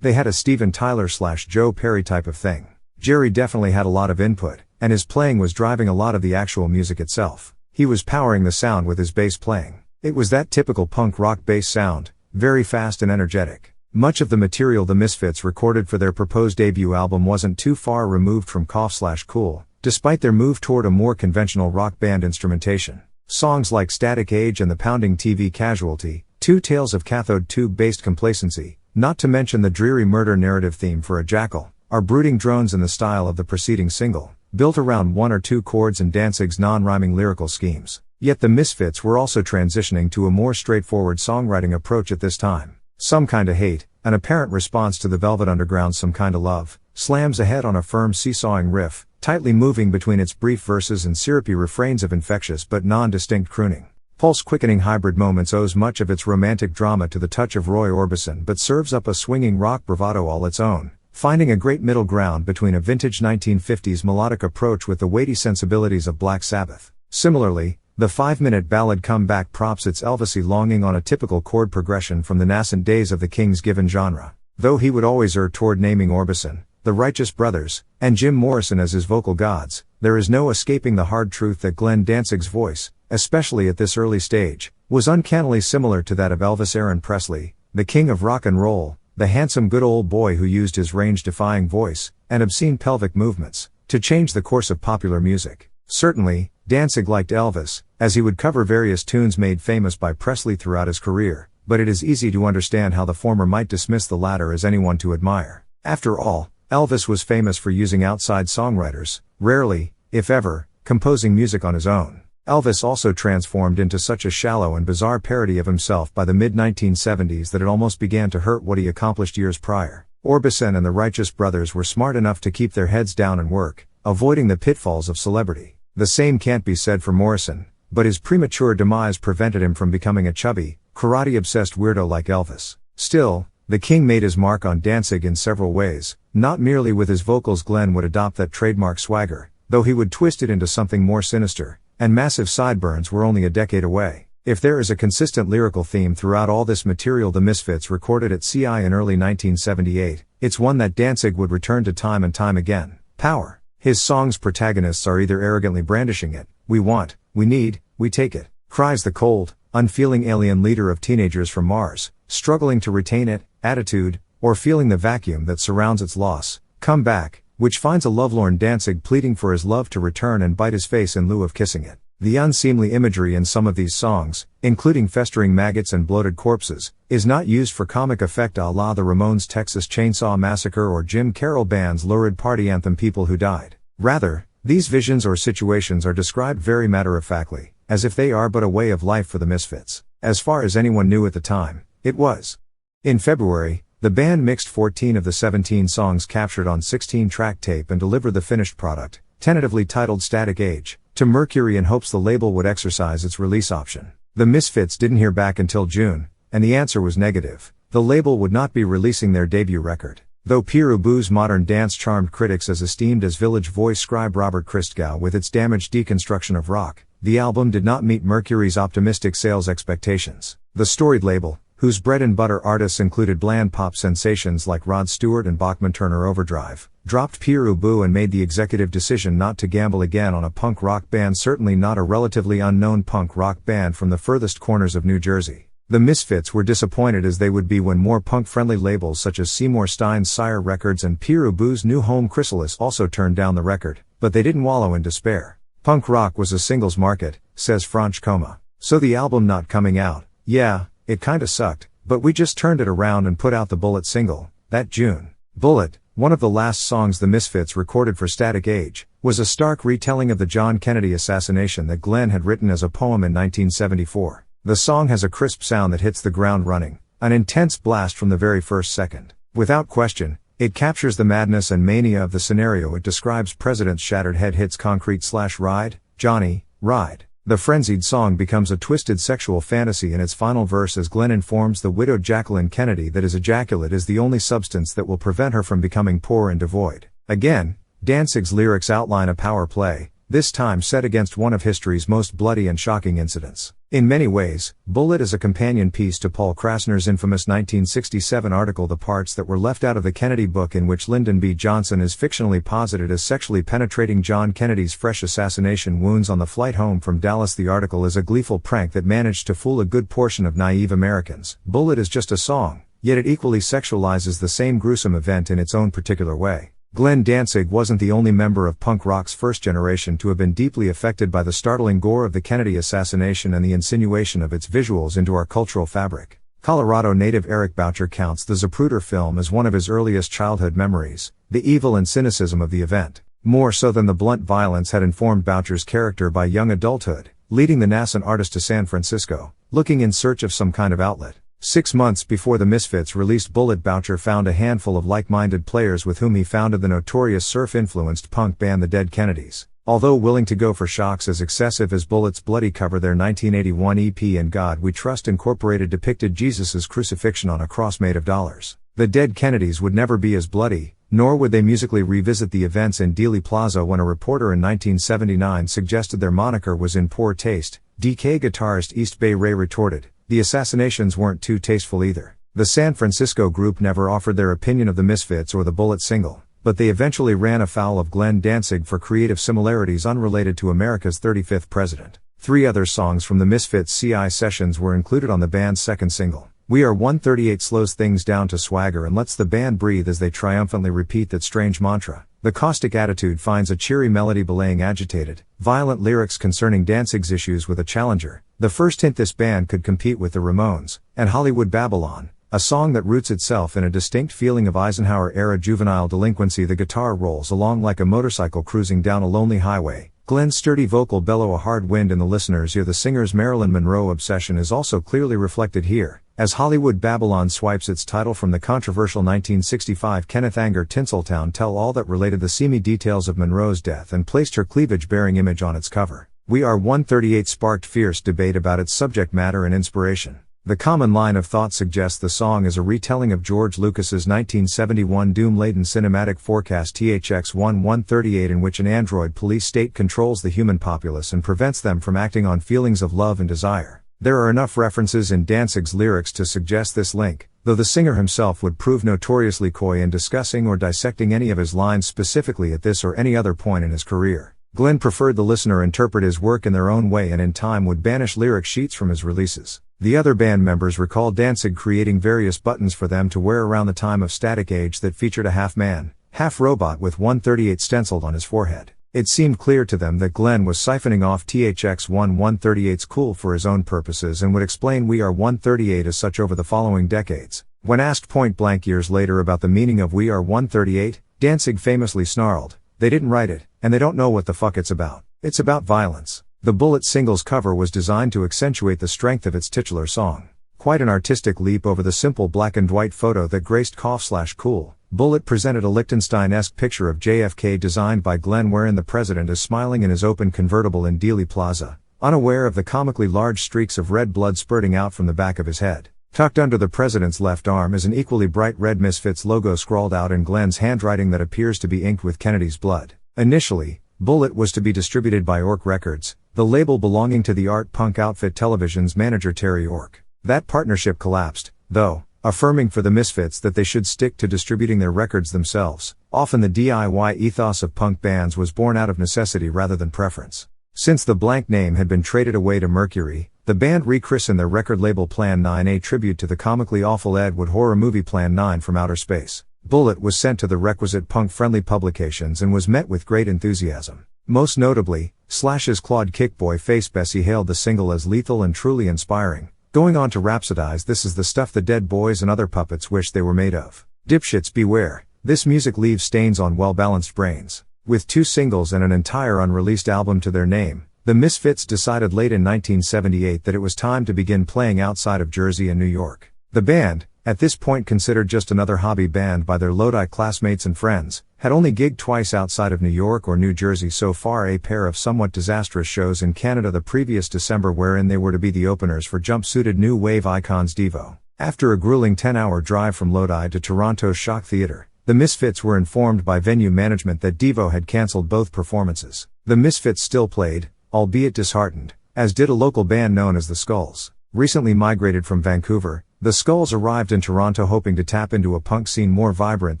They had a Steven Tyler/Joe Perry type of thing. Jerry definitely had a lot of input, and his playing was driving a lot of the actual music itself. He was powering the sound with his bass playing. It was that typical punk rock bass sound, very fast and energetic. Much of the material the Misfits recorded for their proposed debut album wasn't too far removed from Cough/Cool, despite their move toward a more conventional rock band instrumentation. Songs like Static Age and the pounding TV Casualty, two tales of cathode tube-based complacency, not to mention the dreary murder narrative theme for a jackal, are brooding drones in the style of the preceding single, built around one or two chords and Danzig's non-rhyming lyrical schemes. Yet the Misfits were also transitioning to a more straightforward songwriting approach at this time. Some Kinda Hate, an apparent response to the Velvet Underground's Some Kinda Love, slams ahead on a firm seesawing riff, tightly moving between its brief verses and syrupy refrains of infectious but non-distinct crooning. Pulse-quickening Hybrid Moments owes much of its romantic drama to the touch of Roy Orbison but serves up a swinging rock bravado all its own, finding a great middle ground between a vintage 1950s melodic approach with the weighty sensibilities of Black Sabbath. Similarly, the 5-minute ballad Come Back props its Elvisy longing on a typical chord progression from the nascent days of the King's Given genre. Though he would always err toward naming Orbison, the Righteous Brothers, and Jim Morrison as his vocal gods, there is no escaping the hard truth that Glenn Danzig's voice, especially at this early stage, was uncannily similar to that of Elvis Aaron Presley, the king of rock and roll, the handsome good old boy who used his range-defying voice, and obscene pelvic movements, to change the course of popular music. Certainly, Danzig liked Elvis, as he would cover various tunes made famous by Presley throughout his career, but it is easy to understand how the former might dismiss the latter as anyone to admire. After all, Elvis was famous for using outside songwriters, rarely, if ever, composing music on his own. Elvis also transformed into such a shallow and bizarre parody of himself by the mid-1970s that it almost began to hurt what he accomplished years prior. Orbison and the Righteous Brothers were smart enough to keep their heads down and work, avoiding the pitfalls of celebrity. The same can't be said for Morrison, but his premature demise prevented him from becoming a chubby, karate-obsessed weirdo like Elvis. Still, the King made his mark on Danzig in several ways, not merely with his vocals. Glenn would adopt that trademark swagger, though he would twist it into something more sinister, and massive sideburns were only a decade away. If there is a consistent lyrical theme throughout all this material the Misfits recorded at CI in early 1978, it's one that Danzig would return to time and time again: power. His song's protagonists are either arrogantly brandishing it, we want, we need, we take it, cries the cold, unfeeling alien leader of teenagers from Mars, struggling to retain it, attitude, or feeling the vacuum that surrounds its loss, come back, which finds a lovelorn Danzig pleading for his love to return and bite his face in lieu of kissing it. The unseemly imagery in some of these songs, including festering maggots and bloated corpses, is not used for comic effect a la the Ramones' Texas Chainsaw Massacre or Jim Carroll Band's lurid party anthem People Who Died. Rather, these visions or situations are described very matter-of-factly, as if they are but a way of life for the Misfits. As far as anyone knew at the time, it was. In February, the band mixed 14 of the 17 songs captured on 16-track tape and delivered the finished product, tentatively titled Static Age, to Mercury in hopes the label would exercise its release option. The Misfits didn't hear back until June, and the answer was negative. The label would not be releasing their debut record. Though Pierre Ubu's modern dance charmed critics as esteemed as Village Voice scribe Robert Christgau with its damaged deconstruction of rock, the album did not meet Mercury's optimistic sales expectations. The storied label, whose bread-and-butter artists included bland pop sensations like Rod Stewart and Bachman-Turner Overdrive, dropped Pierre Ubu and made the executive decision not to gamble again on a punk rock band, certainly not a relatively unknown punk rock band from the furthest corners of New Jersey. The Misfits were disappointed as they would be when more punk-friendly labels such as Seymour Stein's Sire Records and Pierre Ubu's new home Chrysalis also turned down the record, but they didn't wallow in despair. Punk rock was a singles market, says Franch Coma. So the album not coming out, yeah, it kinda sucked, but we just turned it around and put out the Bullet single, that June. Bullet, one of the last songs the Misfits recorded for Static Age, was a stark retelling of the John Kennedy assassination that Glenn had written as a poem in 1974. The song has a crisp sound that hits the ground running, an intense blast from the very first second. Without question, It captures the madness and mania of the scenario it describes. President's shattered head hits concrete/ride, Johnny, ride. The frenzied song becomes a twisted sexual fantasy in its final verse as Glenn informs the widowed Jacqueline Kennedy that his ejaculate is the only substance that will prevent her from becoming poor and devoid. Again, Danzig's lyrics outline a power play, this time set against one of history's most bloody and shocking incidents. In many ways, Bullet is a companion piece to Paul Krasner's infamous 1967 article The Parts That Were Left Out of the Kennedy Book, in which Lyndon B. Johnson is fictionally posited as sexually penetrating John Kennedy's fresh assassination wounds on the flight home from Dallas. The article is a gleeful prank that managed to fool a good portion of naive Americans. Bullet is just a song, yet it equally sexualizes the same gruesome event in its own particular way. Glenn Danzig wasn't the only member of punk rock's first generation to have been deeply affected by the startling gore of the Kennedy assassination and the insinuation of its visuals into our cultural fabric. Colorado native Eric Boucher counts the Zapruder film as one of his earliest childhood memories. The evil and cynicism of the event, more so than the blunt violence, had informed Boucher's character by young adulthood, leading the nascent artist to San Francisco, looking in search of some kind of outlet. 6 months before the Misfits released Bullet, Boucher found a handful of like-minded players with whom he founded the notorious surf-influenced punk band The Dead Kennedys. Although willing to go for shocks as excessive as Bullet's bloody cover, their 1981 EP In God We Trust Incorporated depicted Jesus' crucifixion on a cross made of dollars. The Dead Kennedys would never be as bloody, nor would they musically revisit the events in Dealey Plaza when a reporter in 1979 suggested their moniker was in poor taste. DK guitarist East Bay Ray retorted, "The assassinations weren't too tasteful either." The San Francisco group never offered their opinion of the Misfits or the Bullet single, but they eventually ran afoul of Glenn Danzig for creative similarities unrelated to America's 35th president. 3 other songs from the Misfits' CI sessions were included on the band's second single. We Are 138 slows things down to swagger and lets the band breathe as they triumphantly repeat that strange mantra. The caustic attitude finds a cheery melody belaying agitated, violent lyrics concerning Danzig's issues with a challenger, the first hint this band could compete with the Ramones, and Hollywood Babylon, a song that roots itself in a distinct feeling of Eisenhower-era juvenile delinquency. The guitar rolls along like a motorcycle cruising down a lonely highway. Glenn's sturdy vocal bellow a hard wind in the listener's ear. The singer's Marilyn Monroe obsession is also clearly reflected here, as Hollywood Babylon swipes its title from the controversial 1965 Kenneth Anger Tinseltown tell-all that related the seamy details of Monroe's death and placed her cleavage-bearing image on its cover. We Are 138 sparked fierce debate about its subject matter and inspiration. The common line of thought suggests the song is a retelling of George Lucas's 1971 doom-laden cinematic forecast THX-1138, in which an android police state controls the human populace and prevents them from acting on feelings of love and desire. There are enough references in Danzig's lyrics to suggest this link, though the singer himself would prove notoriously coy in discussing or dissecting any of his lines specifically at this or any other point in his career. Glenn preferred the listener interpret his work in their own way and in time would banish lyric sheets from his releases. The other band members recall Danzig creating various buttons for them to wear around the time of Static Age that featured a half-man, half-robot with 138 stenciled on his forehead. It seemed clear to them that Glenn was siphoning off THX-1138's cool for his own purposes and would explain We Are 138 as such over the following decades. When asked point-blank years later about the meaning of We Are 138, Danzig famously snarled, "They didn't write it, and they don't know what the fuck it's about. It's about violence." The Bullet single's cover was designed to accentuate the strength of its titular song. Quite an artistic leap over the simple black and white photo that graced Cough/Cool. Bullet presented a Lichtenstein-esque picture of JFK designed by Glenn, wherein the president is smiling in his open convertible in Dealey Plaza, unaware of the comically large streaks of red blood spurting out from the back of his head. Tucked under the president's left arm is an equally bright red Misfits logo scrawled out in Glenn's handwriting that appears to be inked with Kennedy's blood. Initially, Bullet was to be distributed by Ork Records, the label belonging to the art punk outfit Television's manager Terry Ork. That partnership collapsed, though, affirming for the Misfits that they should stick to distributing their records themselves. Often the DIY ethos of punk bands was born out of necessity rather than preference. Since the blank name had been traded away to Mercury, the band rechristened their record label Plan 9, a tribute to the comically awful Ed Wood horror movie Plan 9 from Outer Space. Bullet was sent to the requisite punk-friendly publications and was met with great enthusiasm. Most notably, Slash's Claude Kickboy Face Bessie hailed the single as lethal and truly inspiring, going on to rhapsodize, "This is the stuff the dead boys and other puppets wish they were made of. Dipshits beware, this music leaves stains on well-balanced brains." With 2 singles and an entire unreleased album to their name, the Misfits decided late in 1978 that it was time to begin playing outside of Jersey and New York. The band, at this point considered just another hobby band by their Lodi classmates and friends, had only gigged twice outside of New York or New Jersey so far, a pair of somewhat disastrous shows in Canada the previous December wherein they were to be the openers for jumpsuited new wave icons Devo. After a grueling 10-hour drive from Lodi to Toronto's Shock Theatre, the Misfits were informed by venue management that Devo had cancelled both performances. The Misfits still played, albeit disheartened, as did a local band known as the Skulls. Recently migrated from Vancouver, the Skulls arrived in Toronto hoping to tap into a punk scene more vibrant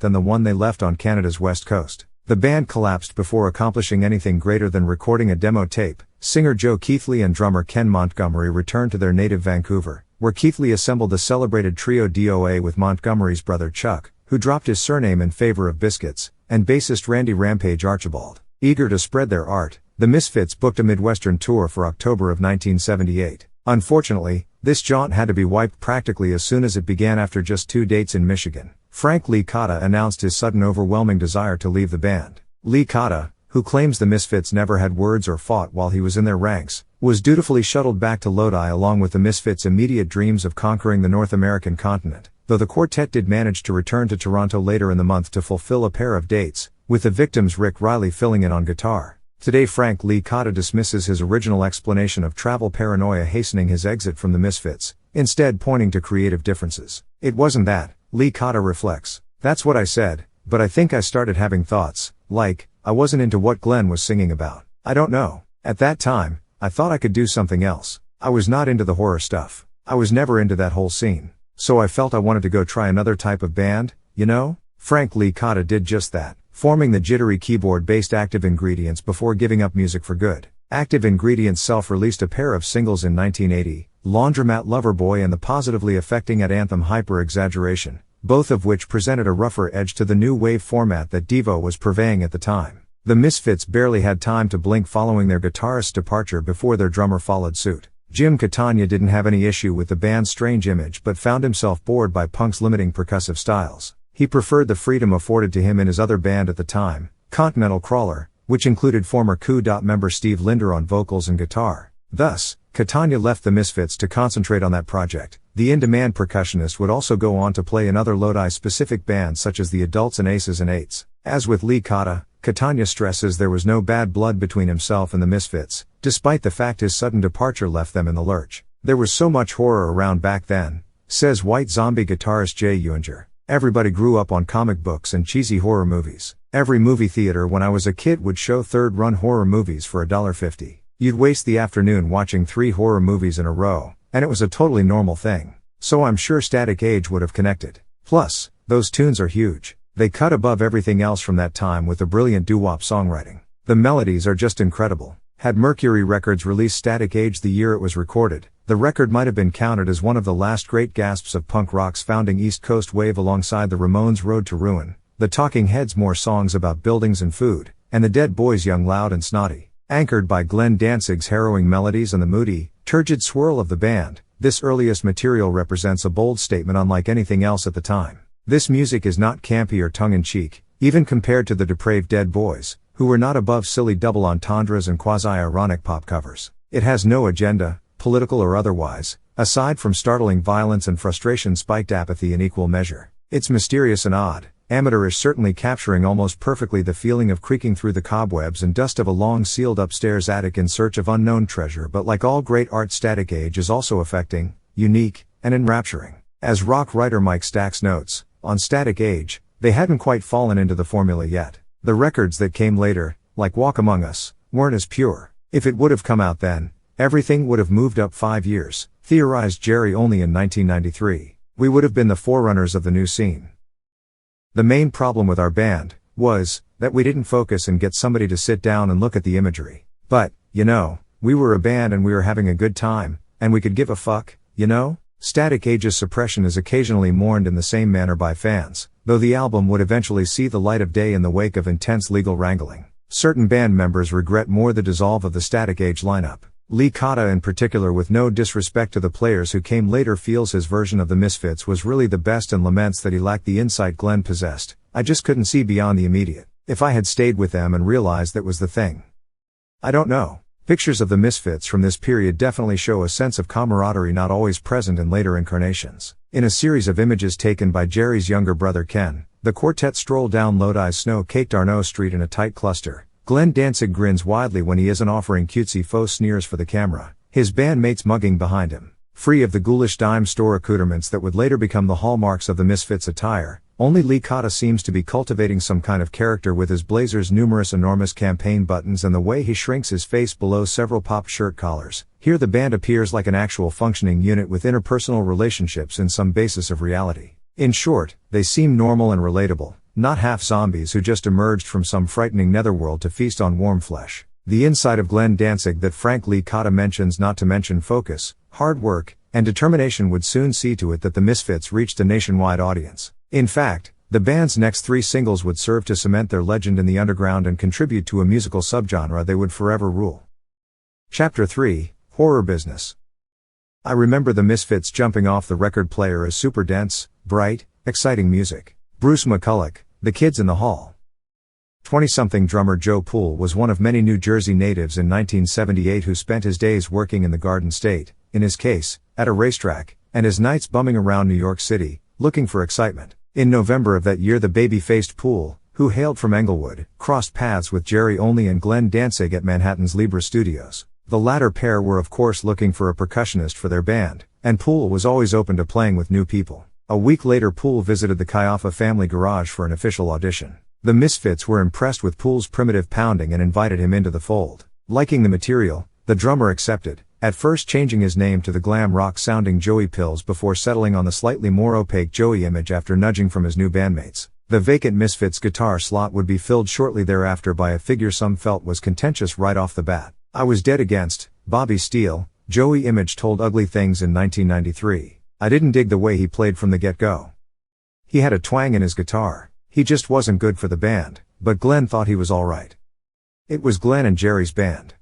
than the one they left on Canada's west coast. The band collapsed before accomplishing anything greater than recording a demo tape. Singer Joe Keithley and drummer Ken Montgomery returned to their native Vancouver, where Keithley assembled the celebrated trio DOA with Montgomery's brother Chuck, who dropped his surname in favor of Biscuits, and bassist Randy Rampage Archibald. Eager to spread their art, the Misfits booked a Midwestern tour for October of 1978. Unfortunately, this jaunt had to be wiped practically as soon as it began after just 2 dates in Michigan. Frank Lee Cotta announced his sudden overwhelming desire to leave the band. Lee Cotta, who claims the Misfits never had words or fought while he was in their ranks, was dutifully shuttled back to Lodi along with the Misfits' immediate dreams of conquering the North American continent, though the quartet did manage to return to Toronto later in the month to fulfill a pair of dates, with the Victims' Rick Riley filling in on guitar. Today Frank Lee Cotta dismisses his original explanation of travel paranoia hastening his exit from the Misfits, instead pointing to creative differences. It wasn't that, Lee Cotta reflects. That's what I said, but I think I started having thoughts, like, I wasn't into what Glenn was singing about. I don't know. At that time, I thought I could do something else. I was not into the horror stuff. I was never into that whole scene. So I felt I wanted to go try another type of band, you know? Frank Lee Cotta did just that, forming the jittery keyboard-based Active Ingredients before giving up music for good. Active Ingredients self-released a pair of singles in 1980, Laundromat Loverboy and the positively affecting anthem Hyper Exaggeration, both of which presented a rougher edge to the new wave format that Devo was purveying at the time. The Misfits barely had time to blink following their guitarist's departure before their drummer followed suit. Jim Catania didn't have any issue with the band's strange image but found himself bored by punk's limiting percussive styles. He preferred the freedom afforded to him in his other band at the time, Continental Crawler, which included former Coup member Steve Linder on vocals and guitar. Thus, Catania left the Misfits to concentrate on that project. The in-demand percussionist would also go on to play in other Lodi-specific bands such as the Adults and Aces and Eights. As with Lee Cotta, Catania stresses there was no bad blood between himself and the Misfits, despite the fact his sudden departure left them in the lurch. There was so much horror around back then, says White Zombie guitarist Jay Ewinger. Everybody grew up on comic books and cheesy horror movies. Every movie theater when I was a kid would show third-run horror movies for $1.50. You'd waste the afternoon watching 3 horror movies in a row, and it was a totally normal thing. So I'm sure Static Age would have connected. Plus, those tunes are huge. They cut above everything else from that time with the brilliant doo-wop songwriting. The melodies are just incredible. Had Mercury Records released Static Age the year it was recorded, the record might have been counted as one of the last great gasps of punk rock's founding East Coast wave alongside the Ramones' Road to Ruin, the Talking Heads' More Songs About Buildings and Food, and the Dead Boys' Young, Loud and Snotty. Anchored by Glenn Danzig's harrowing melodies and the moody, turgid swirl of the band, this earliest material represents a bold statement unlike anything else at the time. This music is not campy or tongue-in-cheek, even compared to the depraved Dead Boys, who were not above silly double entendres and quasi-ironic pop covers. It has no agenda, political or otherwise, aside from startling violence and frustration-spiked apathy in equal measure. It's mysterious and odd, amateurish, certainly capturing almost perfectly the feeling of creaking through the cobwebs and dust of a long sealed upstairs attic in search of unknown treasure, but like all great art, Static Age is also affecting, unique, and enrapturing. As rock writer Mike Stax notes, on Static Age, they hadn't quite fallen into the formula yet. The records that came later, like Walk Among Us, weren't as pure. If it would have come out then, everything would have moved up 5 years, theorized Jerry Only in 1993. We would have been the forerunners of the new scene. The main problem with our band was that we didn't focus and get somebody to sit down and look at the imagery. But, you know, we were a band and we were having a good time, and we could give a fuck, you know? Static Age's suppression is occasionally mourned in the same manner by fans, though the album would eventually see the light of day in the wake of intense legal wrangling. Certain band members regret more the dissolve of the Static Age lineup. Lee Cotta in particular, with no disrespect to the players who came later, feels his version of the Misfits was really the best and laments that he lacked the insight Glenn possessed. I just couldn't see beyond the immediate. If I had stayed with them and realized that was the thing. I don't know. Pictures of the Misfits from this period definitely show a sense of camaraderie not always present in later incarnations. In a series of images taken by Jerry's younger brother Ken, the quartet stroll down Lodi's snow-caked Arnault Street in a tight cluster. Glenn Danzig grins widely when he isn't offering cutesy faux sneers for the camera, his bandmates mugging behind him. Free of the ghoulish dime store accoutrements that would later become the hallmarks of the Misfits' attire, only Lee Cotta seems to be cultivating some kind of character with his blazer's numerous enormous campaign buttons and the way he shrinks his face below several pop shirt collars. Here the band appears like an actual functioning unit with interpersonal relationships in some basis of reality. In short, they seem normal and relatable, not half zombies who just emerged from some frightening netherworld to feast on warm flesh. The insight of Glenn Danzig that Frank Lee Cotta mentions, not to mention focus, hard work, and determination, would soon see to it that the Misfits reached a nationwide audience. In fact, the band's next 3 singles would serve to cement their legend in the underground and contribute to a musical subgenre they would forever rule. Chapter 3, Horror Business. I remember the Misfits jumping off the record player as super dense, bright, exciting music. Bruce McCulloch, The Kids in the Hall. 20-something drummer Joe Poole was one of many New Jersey natives in 1978 who spent his days working in the Garden State, in his case, at a racetrack, and his nights bumming around New York City, looking for excitement. In November of that year, the baby-faced Poole, who hailed from Englewood, crossed paths with Jerry Only and Glenn Danzig at Manhattan's Libra Studios. The latter pair were of course looking for a percussionist for their band, and Poole was always open to playing with new people. A week later, Poole visited the Chiaffa family garage for an official audition. The Misfits were impressed with Poole's primitive pounding and invited him into the fold. Liking the material, the drummer accepted, at first changing his name to the glam rock-sounding Joey Pills before settling on the slightly more opaque Joey image after nudging from his new bandmates. The vacant Misfits guitar slot would be filled shortly thereafter by a figure some felt was contentious right off the bat. I was dead against Bobby Steele. Joey Image told Ugly Things in 1993. I didn't dig the way he played from the get-go. He had a twang in his guitar. He just wasn't good for the band, but Glenn thought he was alright. It was Glenn and Jerry's band.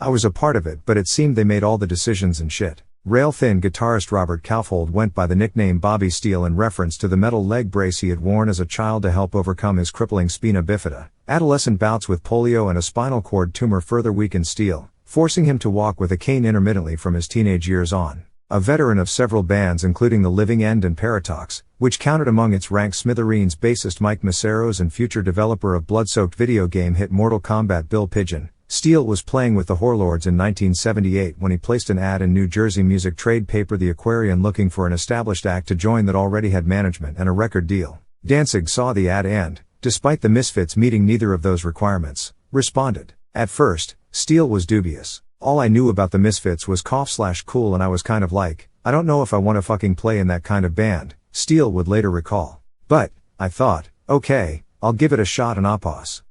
I was a part of it, but it seemed they made all the decisions and shit. Rail-thin guitarist Robert Kaufhold went by the nickname Bobby Steele in reference to the metal leg brace he had worn as a child to help overcome his crippling spina bifida. Adolescent bouts with polio and a spinal cord tumor further weakened Steele, forcing him to walk with a cane intermittently from his teenage years on. A veteran of several bands including The Living End and Paratox, which counted among its ranks Smithereens bassist Mike Maceros and future developer of blood-soaked video game hit Mortal Kombat Bill Pidgeon, Steele was playing with the Whorelords in 1978 when he placed an ad in New Jersey music trade paper The Aquarian looking for an established act to join that already had management and a record deal. Danzig saw the ad and, despite the Misfits meeting neither of those requirements, responded. At first, Steele was dubious. All I knew about the Misfits was cool and I was kind of like, I don't know if I want to fucking play in that kind of band, Steele would later recall. But, I thought, okay, I'll give it a shot and pause.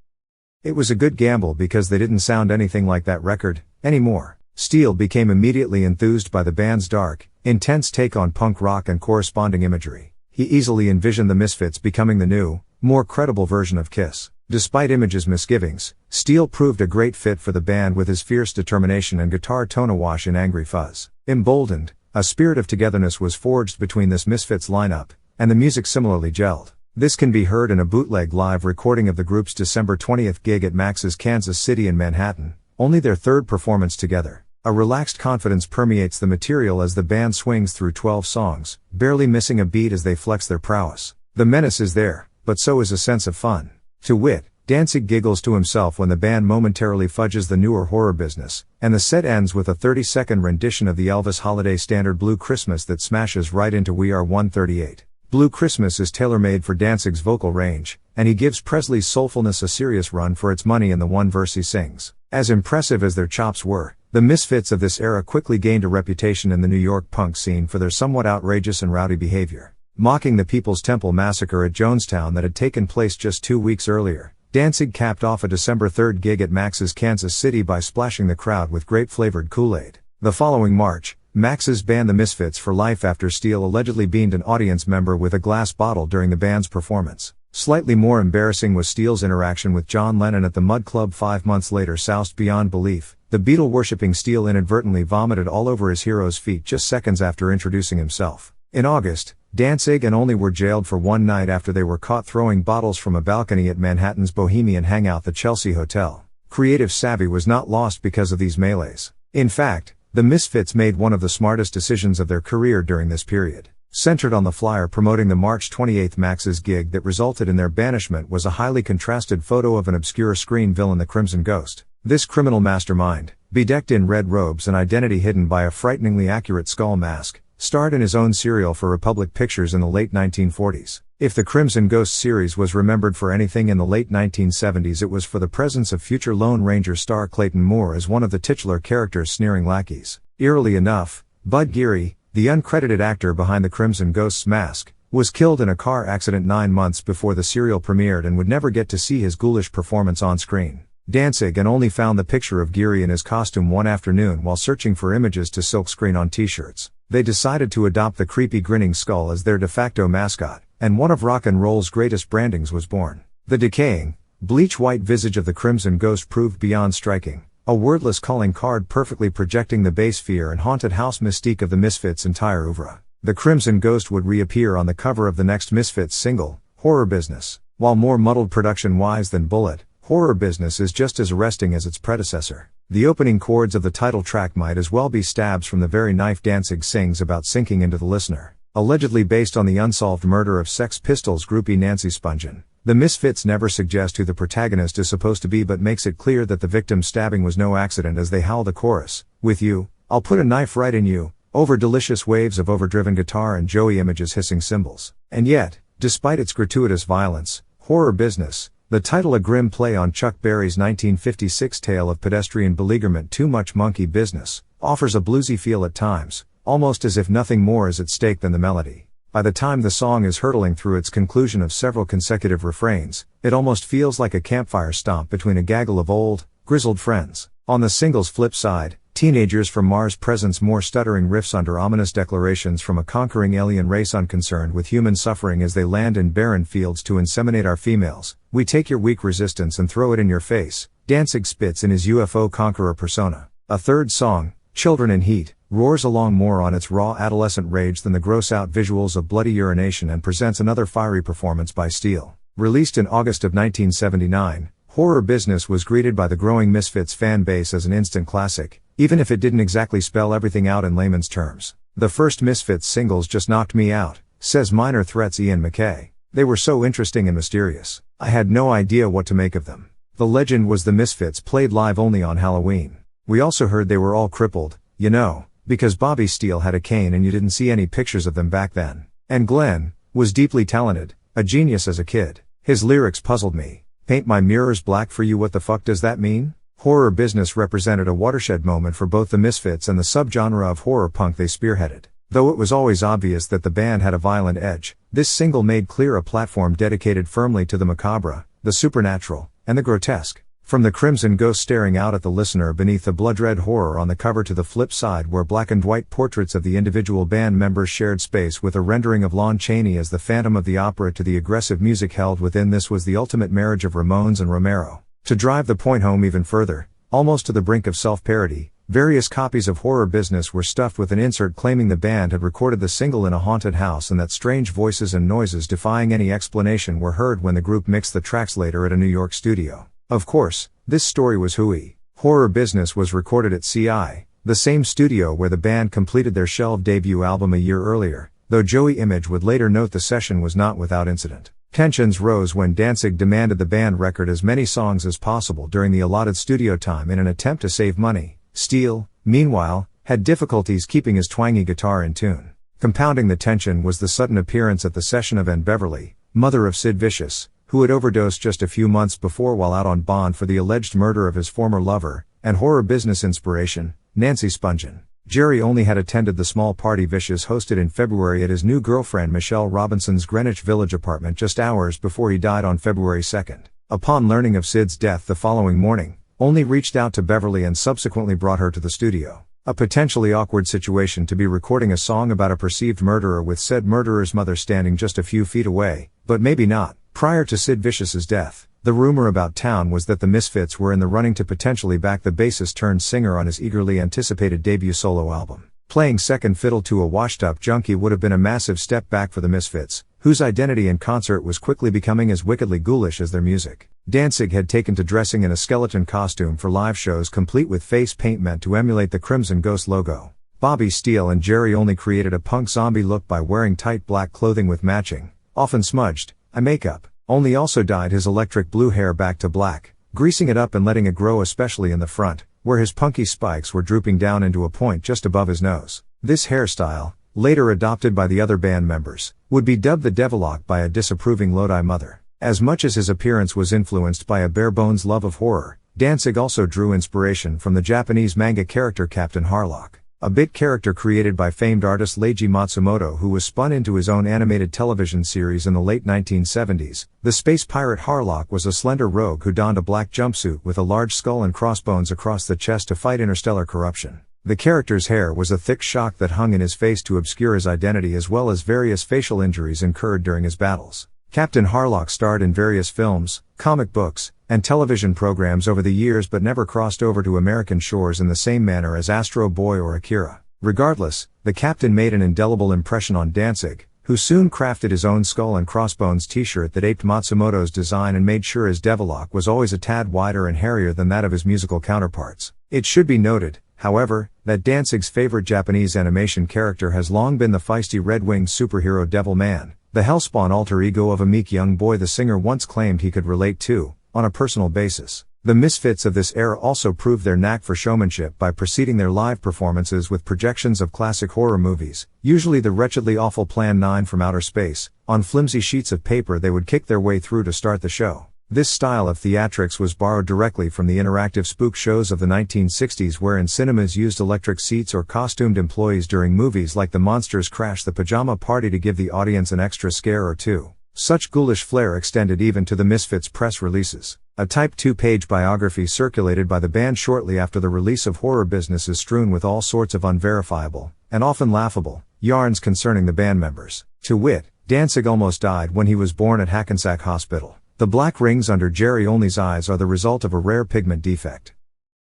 It was a good gamble because they didn't sound anything like that record, anymore. Steele became immediately enthused by the band's dark, intense take on punk rock and corresponding imagery. He easily envisioned the Misfits becoming the new, more credible version of Kiss. Despite Image's misgivings, Steele proved a great fit for the band with his fierce determination and guitar tone awash in Angry Fuzz. Emboldened, a spirit of togetherness was forged between this Misfits lineup, and the music similarly gelled. This can be heard in a bootleg live recording of the group's December 20th gig at Max's Kansas City in Manhattan, only their third performance together. A relaxed confidence permeates the material as the band swings through 12 songs, barely missing a beat as they flex their prowess. The menace is there, but so is a sense of fun. To wit, Danzig giggles to himself when the band momentarily fudges the newer Horror Business, and the set ends with a 30-second rendition of the Elvis holiday standard Blue Christmas that smashes right into We Are 138. Blue Christmas is tailor-made for Danzig's vocal range, and he gives Presley's soulfulness a serious run for its money in the one verse he sings. As impressive as their chops were, the Misfits of this era quickly gained a reputation in the New York punk scene for their somewhat outrageous and rowdy behavior. Mocking the People's Temple massacre at Jonestown that had taken place just 2 weeks earlier, Danzig capped off a December 3rd gig at Max's Kansas City by splashing the crowd with grape-flavored Kool-Aid. The following March, Max's banned the Misfits for life after Steele allegedly beamed an audience member with a glass bottle during the band's performance. Slightly more embarrassing was Steele's interaction with John Lennon at the Mud Club 5 months later. Soused beyond belief, the Beatle-worshipping Steele inadvertently vomited all over his hero's feet just seconds after introducing himself. In August, Danzig and Only were jailed for one night after they were caught throwing bottles from a balcony at Manhattan's Bohemian Hangout, the Chelsea Hotel. creative savvy was not lost because of these melees. In fact, the Misfits made one of the smartest decisions of their career during this period. Centered on the flyer promoting the March 28 Max's gig that resulted in their banishment was a highly contrasted photo of an obscure screen villain, the Crimson Ghost. This criminal mastermind, bedecked in red robes and identity hidden by a frighteningly accurate skull mask, starred in his own serial for Republic Pictures in the late 1940s. If the Crimson Ghost series was remembered for anything in the late 1970s, it was for the presence of future Lone Ranger star Clayton Moore as one of the titular character's sneering lackeys. Eerily enough, Bud Geary, the uncredited actor behind the Crimson Ghost's mask, was killed in a car accident 9 months before the serial premiered and would never get to see his ghoulish performance on screen. Danzig and only found the picture of Geary in his costume one afternoon while searching for images to silkscreen on t-shirts. They decided to adopt the creepy grinning skull as their de facto mascot, and one of rock and roll's greatest brandings was born. The decaying, bleach-white visage of the Crimson Ghost proved beyond striking, a wordless calling card perfectly projecting the base fear and haunted house mystique of the Misfits' entire oeuvre. The Crimson Ghost would reappear on the cover of the next Misfits single, Horror Business. While more muddled production-wise than Bullet, Horror Business is just as arresting as its predecessor. The opening chords of the title track might as well be stabs from the very knife Danzig sings about sinking into the listener. Allegedly based on the unsolved murder of Sex Pistols groupie Nancy Spungen, the Misfits never suggest who the protagonist is supposed to be but makes it clear that the victim's stabbing was no accident as they howl the chorus, "With you, I'll put a knife right in you," over delicious waves of overdriven guitar and Joey Image's hissing cymbals. And yet, despite its gratuitous violence, Horror Business, the title a grim play on Chuck Berry's 1956 tale of pedestrian beleaguerment Too Much Monkey Business, offers a bluesy feel at times, almost as if nothing more is at stake than the melody. By the time the song is hurtling through its conclusion of several consecutive refrains, it almost feels like a campfire stomp between a gaggle of old, grizzled friends. On the single's flip side, Teenagers from Mars presents more stuttering riffs under ominous declarations from a conquering alien race unconcerned with human suffering as they land in barren fields to inseminate our females. "We take your weak resistance and throw it in your face," Danzig spits in his UFO conqueror persona. A third song, Children in Heat, roars along more on its raw adolescent rage than the gross-out visuals of bloody urination and presents another fiery performance by Steele. Released in August of 1979, Horror Business was greeted by the growing Misfits fan base as an instant classic, even if it didn't exactly spell everything out in layman's terms. "The first Misfits singles just knocked me out," says Minor Threat's Ian MacKaye. "They were so interesting and mysterious. I had no idea what to make of them. The legend was the Misfits played live only on Halloween. We also heard they were all crippled, you know, because Bobby Steele had a cane and you didn't see any pictures of them back then. And Glenn was deeply talented, a genius as a kid. His lyrics puzzled me. Paint my mirrors black for you, what the fuck does that mean?" Horror Business represented a watershed moment for both the Misfits and the subgenre of horror punk they spearheaded. Though it was always obvious that the band had a violent edge, this single made clear a platform dedicated firmly to the macabre, the supernatural, and the grotesque. From the Crimson Ghost staring out at the listener beneath the blood-red horror on the cover to the flip side where black and white portraits of the individual band members shared space with a rendering of Lon Chaney as the Phantom of the Opera to the aggressive music held within, this was the ultimate marriage of Ramones and Romero. To drive the point home even further, almost to the brink of self-parody, various copies of Horror Business were stuffed with an insert claiming the band had recorded the single in a haunted house and that strange voices and noises defying any explanation were heard when the group mixed the tracks later at a New York studio. Of course, this story was hooey. Horror Business was recorded at CI, the same studio where the band completed their shelved debut album a year earlier, though Joey Image would later note the session was not without incident. Tensions rose when Danzig demanded the band record as many songs as possible during the allotted studio time in an attempt to save money. Steele, meanwhile, had difficulties keeping his twangy guitar in tune. Compounding the tension was the sudden appearance at the session of Ann Beverly, mother of Sid Vicious, who had overdosed just a few months before while out on bond for the alleged murder of his former lover, and Horror Business inspiration, Nancy Spungen. Jerry only had attended the small party Vicious hosted in February at his new girlfriend Michelle Robinson's Greenwich Village apartment just hours before he died on February 2nd. Upon learning of Sid's death the following morning, only reached out to Beverly and subsequently brought her to the studio. A potentially awkward situation to be recording a song about a perceived murderer with said murderer's mother standing just a few feet away, but maybe not. Prior to Sid Vicious's death, the rumor about town was that the Misfits were in the running to potentially back the bassist turned singer on his eagerly anticipated debut solo album. Playing second fiddle to a washed-up junkie would have been a massive step back for the Misfits, whose identity in concert was quickly becoming as wickedly ghoulish as their music. Danzig had taken to dressing in a skeleton costume for live shows complete with face paint meant to emulate the Crimson Ghost logo. Bobby Steele and Jerry Only created a punk zombie look by wearing tight black clothing with matching, often smudged, eye makeup. Only also dyed his electric blue hair back to black, greasing it up and letting it grow, especially in the front, where his punky spikes were drooping down into a point just above his nose. This hairstyle, later adopted by the other band members, would be dubbed the Devilock by a disapproving Lodi mother. As much as his appearance was influenced by a bare-bones love of horror, Danzig also drew inspiration from the Japanese manga character Captain Harlock, a bit character created by famed artist Leiji Matsumoto, who was spun into his own animated television series in the late 1970s. The space pirate Harlock was a slender rogue who donned a black jumpsuit with a large skull and crossbones across the chest to fight interstellar corruption. The character's hair was a thick shock that hung in his face to obscure his identity, as well as various facial injuries incurred during his battles. Captain Harlock starred in various films, comic books, and television programs over the years, but never crossed over to American shores in the same manner as Astro Boy or Akira. Regardless, the Captain made an indelible impression on Danzig, who soon crafted his own skull and crossbones t-shirt that aped Matsumoto's design and made sure his Devilock was always a tad wider and hairier than that of his musical counterparts. It should be noted, however, that Danzig's favorite Japanese animation character has long been the feisty red-winged superhero Devil Man, the hellspawn alter ego of a meek young boy the singer once claimed he could relate to, on a personal basis. The Misfits of this era also proved their knack for showmanship by preceding their live performances with projections of classic horror movies, usually the wretchedly awful Plan 9 from Outer Space. On flimsy sheets of paper they would kick their way through to start the show. This style of theatrics was borrowed directly from the interactive spook shows of the 1960s, wherein cinemas used electric seats or costumed employees during movies like The Monsters Crash the Pajama Party to give the audience an extra scare or two. Such ghoulish flair extended even to the Misfits' press releases. A Type 2-page biography circulated by the band shortly after the release of Horror Business is strewn with all sorts of unverifiable, and often laughable, yarns concerning the band members. To wit, Danzig almost died when he was born at Hackensack Hospital. The black rings under Jerry Only's eyes are the result of a rare pigment defect,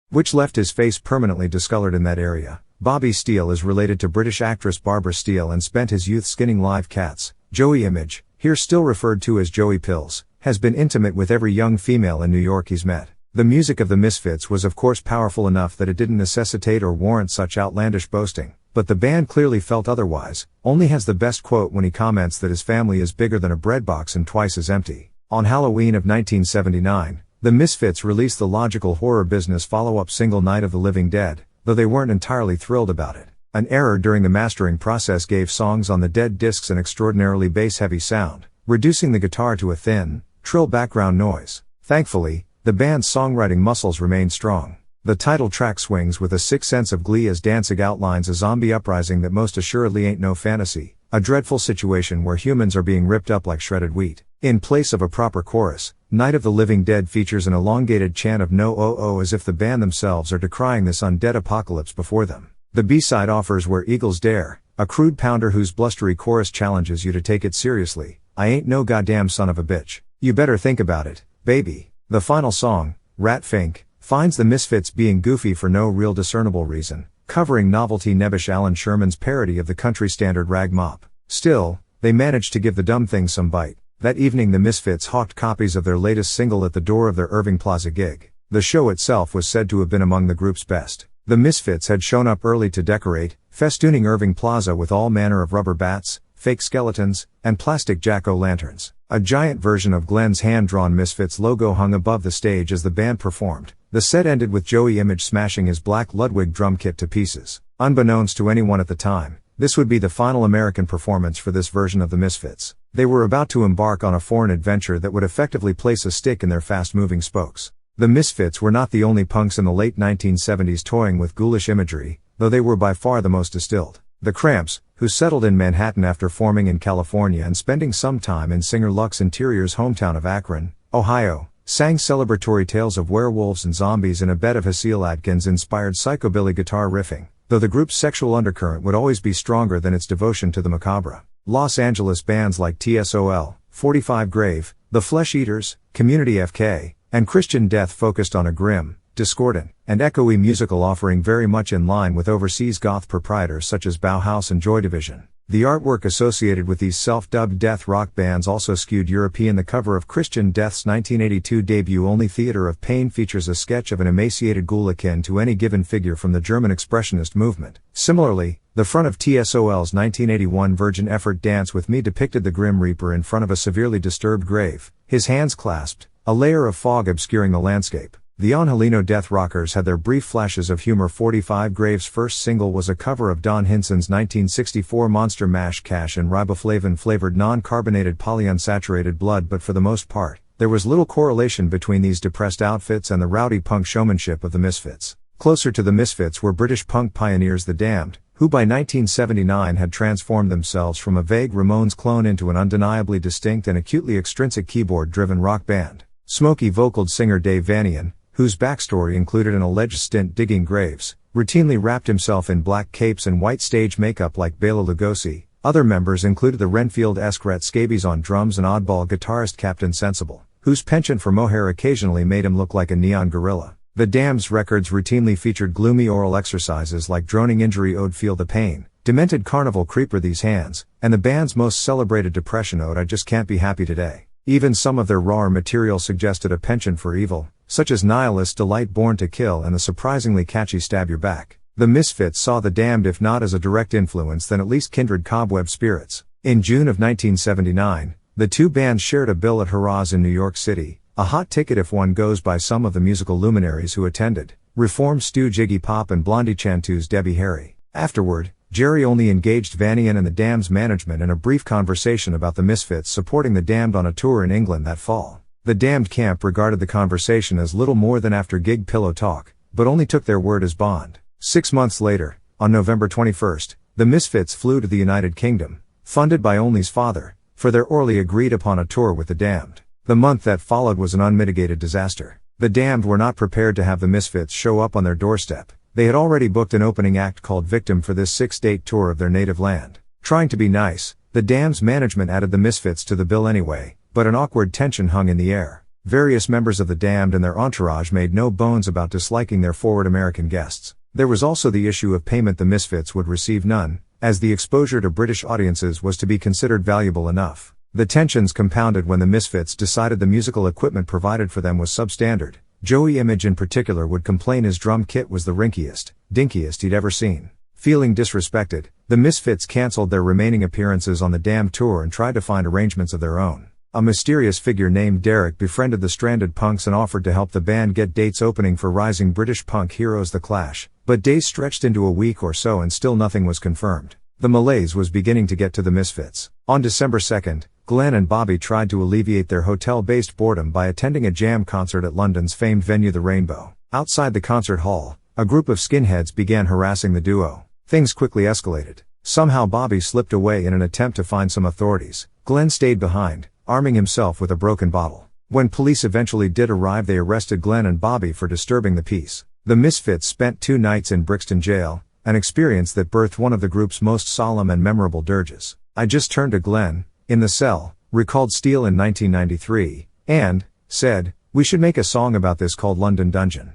which left his face permanently discolored in that area. Bobby Steele is related to British actress Barbara Steele and spent his youth skinning live cats. Joey Image, here still referred to as Joey Pills, has been intimate with every young female in New York he's met. The music of the Misfits was of course powerful enough that it didn't necessitate or warrant such outlandish boasting, but the band clearly felt otherwise. Only has the best quote when he comments that his family is bigger than a breadbox and twice as empty. On Halloween of 1979, the Misfits released the logical Horror Business follow-up single Night of the Living Dead, though they weren't entirely thrilled about it. An error during the mastering process gave songs on the Dead discs an extraordinarily bass-heavy sound, reducing the guitar to a thin, trill background noise. Thankfully, the band's songwriting muscles remained strong. The title track swings with a sick sense of glee as Danzig outlines a zombie uprising that most assuredly ain't no fantasy, a dreadful situation where humans are being ripped up like shredded wheat. In place of a proper chorus, Night of the Living Dead features an elongated chant of no as if the band themselves are decrying this undead apocalypse before them. The B-side offers Where Eagles Dare, a crude pounder whose blustery chorus challenges you to take it seriously. I ain't no goddamn son of a bitch. You better think about it, baby. The final song, Rat Fink, finds the Misfits being goofy for no real discernible reason, covering novelty nebbish Alan Sherman's parody of the country standard Rag Mop. Still, they managed to give the dumb thing some bite. That evening the Misfits hawked copies of their latest single at the door of their Irving Plaza gig. The show itself was said to have been among the group's best. The Misfits had shown up early to decorate, festooning Irving Plaza with all manner of rubber bats, fake skeletons, and plastic jack-o'-lanterns. A giant version of Glenn's hand-drawn Misfits logo hung above the stage as the band performed. The set ended with Joey Image smashing his black Ludwig drum kit to pieces. Unbeknownst to anyone at the time, this would be the final American performance for this version of the Misfits. They were about to embark on a foreign adventure that would effectively place a stick in their fast-moving spokes. The Misfits were not the only punks in the late 1970s toying with ghoulish imagery, though they were by far the most distilled. The Cramps, who settled in Manhattan after forming in California and spending some time in singer Lux Interior's hometown of Akron, Ohio, sang celebratory tales of werewolves and zombies in a bed of Hasil Adkins-inspired psychobilly guitar riffing, though the group's sexual undercurrent would always be stronger than its devotion to the macabre. Los Angeles bands like TSOL, 45 Grave, The Flesh Eaters, Community FK, and Christian Death focused on a grim, discordant, and echoey musical offering very much in line with overseas goth proprietors such as Bauhaus and Joy Division. The artwork associated with these self-dubbed death rock bands also skewed European. The cover of Christian Death's 1982 debut Only Theater of Pain features a sketch of an emaciated ghoul akin to any given figure from the German Expressionist movement. Similarly, the front of TSOL's 1981 Virgin Effort Dance with Me depicted the Grim Reaper in front of a severely disturbed grave, his hands clasped, a layer of fog obscuring the landscape. The Angelino Death Rockers had their brief flashes of humor. 45 Graves' first single was a cover of Don Hinson's 1964 Monster Mash Cash and riboflavin-flavored non-carbonated polyunsaturated blood, but for the most part, there was little correlation between these depressed outfits and the rowdy punk showmanship of the Misfits. Closer to the Misfits were British punk pioneers The Damned, who by 1979 had transformed themselves from a vague Ramones clone into an undeniably distinct and acutely extrinsic keyboard-driven rock band. Smoky-vocaled singer Dave Vanian, whose backstory included an alleged stint digging graves, routinely wrapped himself in black capes and white stage makeup like Bela Lugosi. Other members included the Renfield-esque Rhett Scabies on drums and oddball guitarist Captain Sensible, whose penchant for mohair occasionally made him look like a neon gorilla. The Damned's records routinely featured gloomy oral exercises like Droning Injury Ode Feel the Pain, Demented Carnival Creeper These Hands, and the band's most celebrated depression ode I Just Can't Be Happy Today. Even some of their rawer material suggested a penchant for evil, such as Nihilist Delight Born to Kill and the surprisingly catchy Stab Your Back. The Misfits saw The Damned if not as a direct influence then at least kindred cobweb spirits. In June of 1979, the two bands shared a bill at Harrah's in New York City, a hot ticket if one goes by some of the musical luminaries who attended, Reform stooge Iggy Pop and Blondie Chanteuse Debbie Harry. Afterward, Jerry only engaged Vanian and the Damned's management in a brief conversation about the Misfits supporting the Damned on a tour in England that fall. The Damned camp regarded the conversation as little more than after-gig pillow talk, but only took their word as bond. 6 months later, on November 21, the Misfits flew to the United Kingdom, funded by Only's father, for their orally agreed upon a tour with the Damned. The month that followed was an unmitigated disaster. The Damned were not prepared to have the Misfits show up on their doorstep. They had already booked an opening act called Victim for this 6-date tour of their native land. Trying to be nice, the Damned's management added the Misfits to the bill anyway, but an awkward tension hung in the air. Various members of the Damned and their entourage made no bones about disliking their forward American guests. There was also the issue of payment. The Misfits would receive none, as the exposure to British audiences was to be considered valuable enough. The tensions compounded when the Misfits decided the musical equipment provided for them was substandard. Joey Image in particular would complain his drum kit was the rinkiest, dinkiest he'd ever seen. Feeling disrespected, the Misfits cancelled their remaining appearances on the Damned tour and tried to find arrangements of their own. A mysterious figure named Derek befriended the stranded punks and offered to help the band get dates opening for rising British punk heroes The Clash, but days stretched into a week or so and still nothing was confirmed. The malaise was beginning to get to the Misfits. On December 2nd, Glenn and Bobby tried to alleviate their hotel-based boredom by attending a jam concert at London's famed venue The Rainbow. Outside the concert hall, a group of skinheads began harassing the duo. Things quickly escalated. Somehow Bobby slipped away in an attempt to find some authorities. Glenn stayed behind, arming himself with a broken bottle. When police eventually did arrive, they arrested Glenn and Bobby for disturbing the peace. The Misfits spent 2 nights in Brixton jail, an experience that birthed one of the group's most solemn and memorable dirges. I just turned to Glenn, in the cell, recalled Steele in 1993, and said, "We should make a song about this called London Dungeon.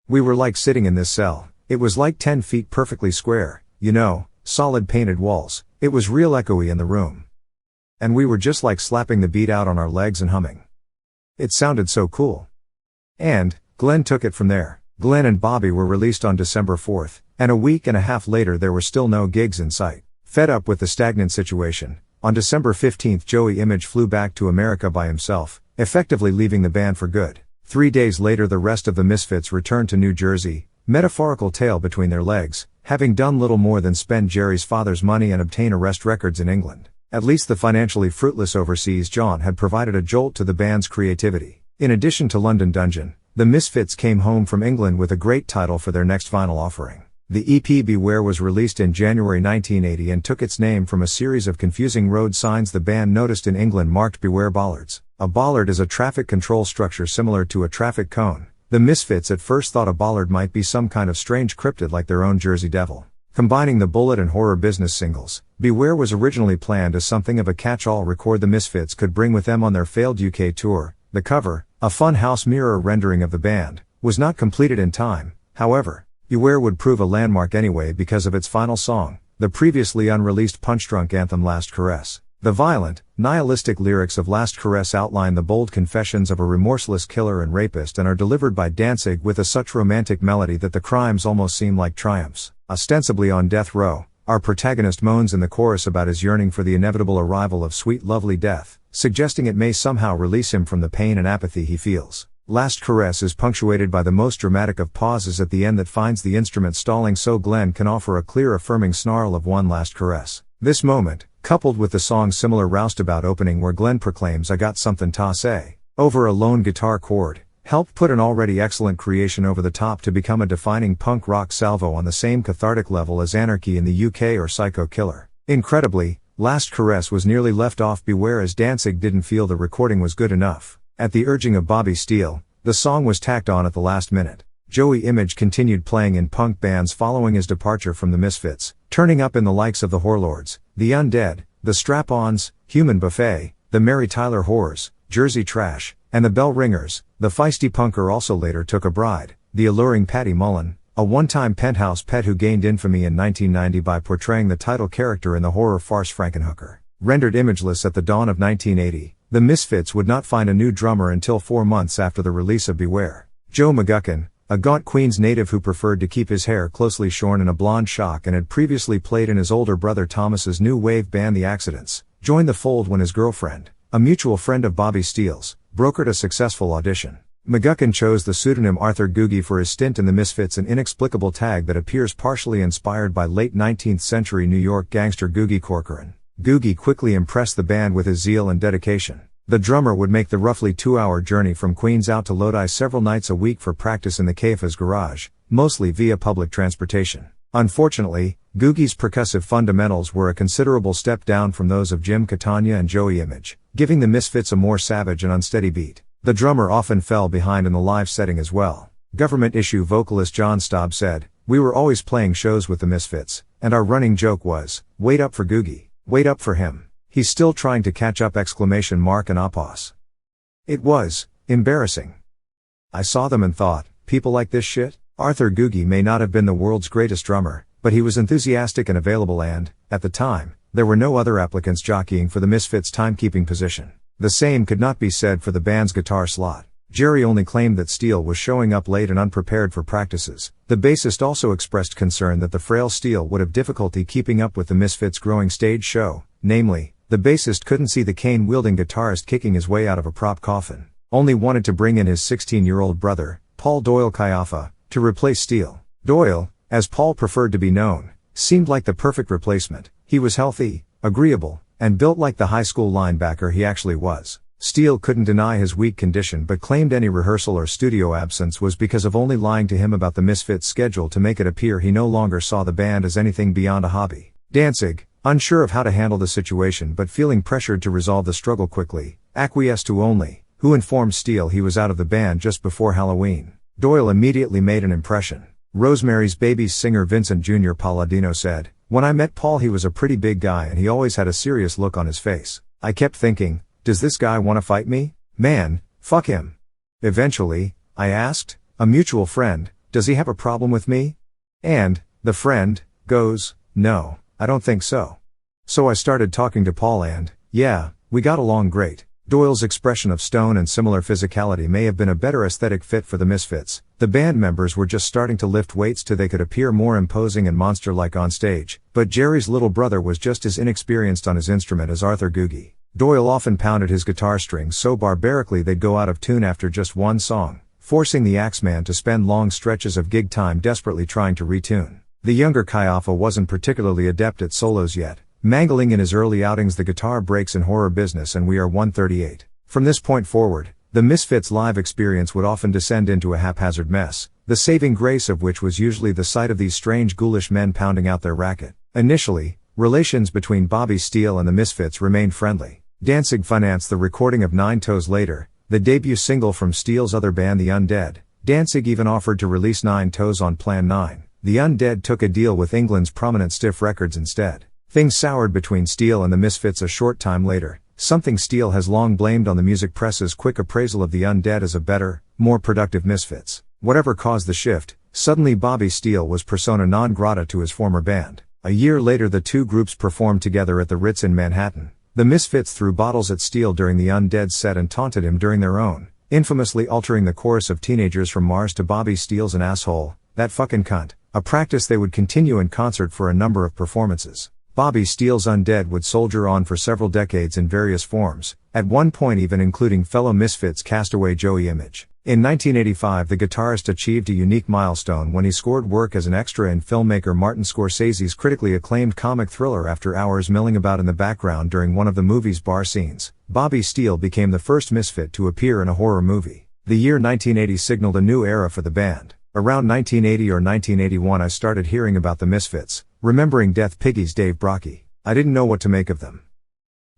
We were like sitting in this cell. It was like 10 feet perfectly square, you know, solid painted walls. It was real echoey in the room. And we were just like slapping the beat out on our legs and humming. It sounded so cool." And Glenn took it from there. Glenn and Bobby were released on December 4th, and a week and a half later there were still no gigs in sight. Fed up with the stagnant situation, on December 15th Joey Image flew back to America by himself, effectively leaving the band for good. 3 days later the rest of the Misfits returned to New Jersey, metaphorical tail between their legs, having done little more than spend Jerry's father's money and obtain Arrest Records in England. At least the financially fruitless overseas jaunt had provided a jolt to the band's creativity. In addition to London Dungeon, the Misfits came home from England with a great title for their next vinyl offering. The EP Beware was released in January 1980 and took its name from a series of confusing road signs the band noticed in England marked Beware bollards. A bollard is a traffic control structure similar to a traffic cone. The Misfits at first thought a bollard might be some kind of strange cryptid like their own Jersey Devil. Combining the Bullet and Horror Business singles, Beware was originally planned as something of a catch-all record the Misfits could bring with them on their failed UK tour. The cover, a fun house mirror rendering of the band, was not completed in time. However, Beware would prove a landmark anyway because of its final song, the previously unreleased punch-drunk anthem Last Caress. The violent, nihilistic lyrics of Last Caress outline the bold confessions of a remorseless killer and rapist and are delivered by Danzig with a such romantic melody that the crimes almost seem like triumphs. Ostensibly on death row, our protagonist moans in the chorus about his yearning for the inevitable arrival of sweet lovely death, suggesting it may somehow release him from the pain and apathy he feels. Last Caress is punctuated by the most dramatic of pauses at the end that finds the instrument stalling so Glenn can offer a clear affirming snarl of one last caress. This moment, coupled with the song's similar roustabout opening where Glenn proclaims "I got something to say" over a lone guitar chord, helped put an already excellent creation over the top to become a defining punk rock salvo on the same cathartic level as Anarchy in the UK or Psycho Killer. Incredibly, Last Caress was nearly left off Beware as Danzig didn't feel the recording was good enough. At the urging of Bobby Steele, the song was tacked on at the last minute. Joey Image continued playing in punk bands following his departure from the Misfits, turning up in the likes of the Whorelords, the Undead, the Strap-Ons, Human Buffet, the Mary Tyler Whores, Jersey Trash, and the Bell Ringers. The feisty punker also later took a bride, the alluring Patty Mullen, a one-time Penthouse pet who gained infamy in 1990 by portraying the title character in the horror farce Frankenhooker. Rendered imageless at the dawn of 1980, the Misfits would not find a new drummer until 4 months after the release of Beware. Joe McGuckin, a gaunt Queens native who preferred to keep his hair closely shorn in a blonde shock and had previously played in his older brother Thomas's new wave band The Accidents, joined the fold when his girlfriend, a mutual friend of Bobby Steele's, brokered a successful audition. McGuckin chose the pseudonym Arthur Googie for his stint in the Misfits, an inexplicable tag that appears partially inspired by late 19th century New York gangster Googie Corcoran. Googie quickly impressed the band with his zeal and dedication. The drummer would make the roughly 2-hour journey from Queens out to Lodi several nights a week for practice in the Caiaphas garage, mostly via public transportation. Unfortunately, Googie's percussive fundamentals were a considerable step down from those of Jim Catania and Joey Image, giving the Misfits a more savage and unsteady beat. The drummer often fell behind in the live setting as well. Government issue vocalist John Staub said, "We were always playing shows with the Misfits, and our running joke was, wait up for Googie, wait up for him. He's still trying to catch up!" And apos. It was embarrassing. I saw them and thought, people like this shit? Arthur Googie may not have been the world's greatest drummer, but he was enthusiastic and available and, at the time, there were no other applicants jockeying for the Misfits' timekeeping position. The same could not be said for the band's guitar slot. Jerry only claimed that Steele was showing up late and unprepared for practices. The bassist also expressed concern that the frail Steele would have difficulty keeping up with the Misfits' growing stage show, namely, the bassist couldn't see the cane-wielding guitarist kicking his way out of a prop coffin. Only wanted to bring in his 16-year-old brother, Paul Doyle Caiafa, to replace Steele. Doyle, as Paul preferred to be known, seemed like the perfect replacement. He was healthy, agreeable, and built like the high school linebacker he actually was. Steele couldn't deny his weak condition but claimed any rehearsal or studio absence was because of only lying to him about the Misfits' schedule to make it appear he no longer saw the band as anything beyond a hobby. Danzig, unsure of how to handle the situation but feeling pressured to resolve the struggle quickly, acquiesced to Only, who informed Steele he was out of the band just before Halloween. Doyle immediately made an impression. Rosemary's Baby's singer Vincent Jr. Palladino said, "When I met Paul he was a pretty big guy and he always had a serious look on his face. I kept thinking, does this guy want to fight me? Man, fuck him." Eventually, I asked, a mutual friend, "Does he have a problem with me?" And, the friend, goes, "No, I don't think so." So I started talking to Paul and, yeah, we got along great. Doyle's expression of stone and similar physicality may have been a better aesthetic fit for the Misfits. The band members were just starting to lift weights so they could appear more imposing and monster-like on stage, but Jerry's little brother was just as inexperienced on his instrument as Arthur Googie. Doyle often pounded his guitar strings so barbarically they'd go out of tune after just one song, forcing the Axeman to spend long stretches of gig time desperately trying to retune. The younger Caiafa wasn't particularly adept at solos yet, mangling in his early outings the guitar breaks in Horror Business and We Are 138. From this point forward, the Misfits' live experience would often descend into a haphazard mess, the saving grace of which was usually the sight of these strange ghoulish men pounding out their racket. Initially, relations between Bobby Steele and the Misfits remained friendly. Danzig financed the recording of Nine Toes Later, the debut single from Steele's other band The Undead. Danzig even offered to release Nine Toes on Plan 9. The Undead took a deal with England's prominent Stiff Records instead. Things soured between Steele and the Misfits a short time later, something Steele has long blamed on the music press's quick appraisal of the Undead as a better, more productive Misfits. Whatever caused the shift, suddenly Bobby Steele was persona non grata to his former band. A year later the two groups performed together at the Ritz in Manhattan. The Misfits threw bottles at Steele during the Undead set and taunted him during their own, infamously altering the chorus of Teenagers from Mars to Bobby Steele's an asshole, that fucking cunt, a practice they would continue in concert for a number of performances. Bobby Steele's Undead would soldier on for several decades in various forms, at one point even including fellow Misfits castaway Joey Image. In 1985 the guitarist achieved a unique milestone when he scored work as an extra in filmmaker Martin Scorsese's critically acclaimed comic thriller After Hours. Milling about in the background during one of the movie's bar scenes, Bobby Steele became the first Misfit to appear in a horror movie. The year 1980 signaled a new era for the band. Around 1980 or 1981 I started hearing about the Misfits, remembering Death Piggy's Dave Brockie. I didn't know what to make of them.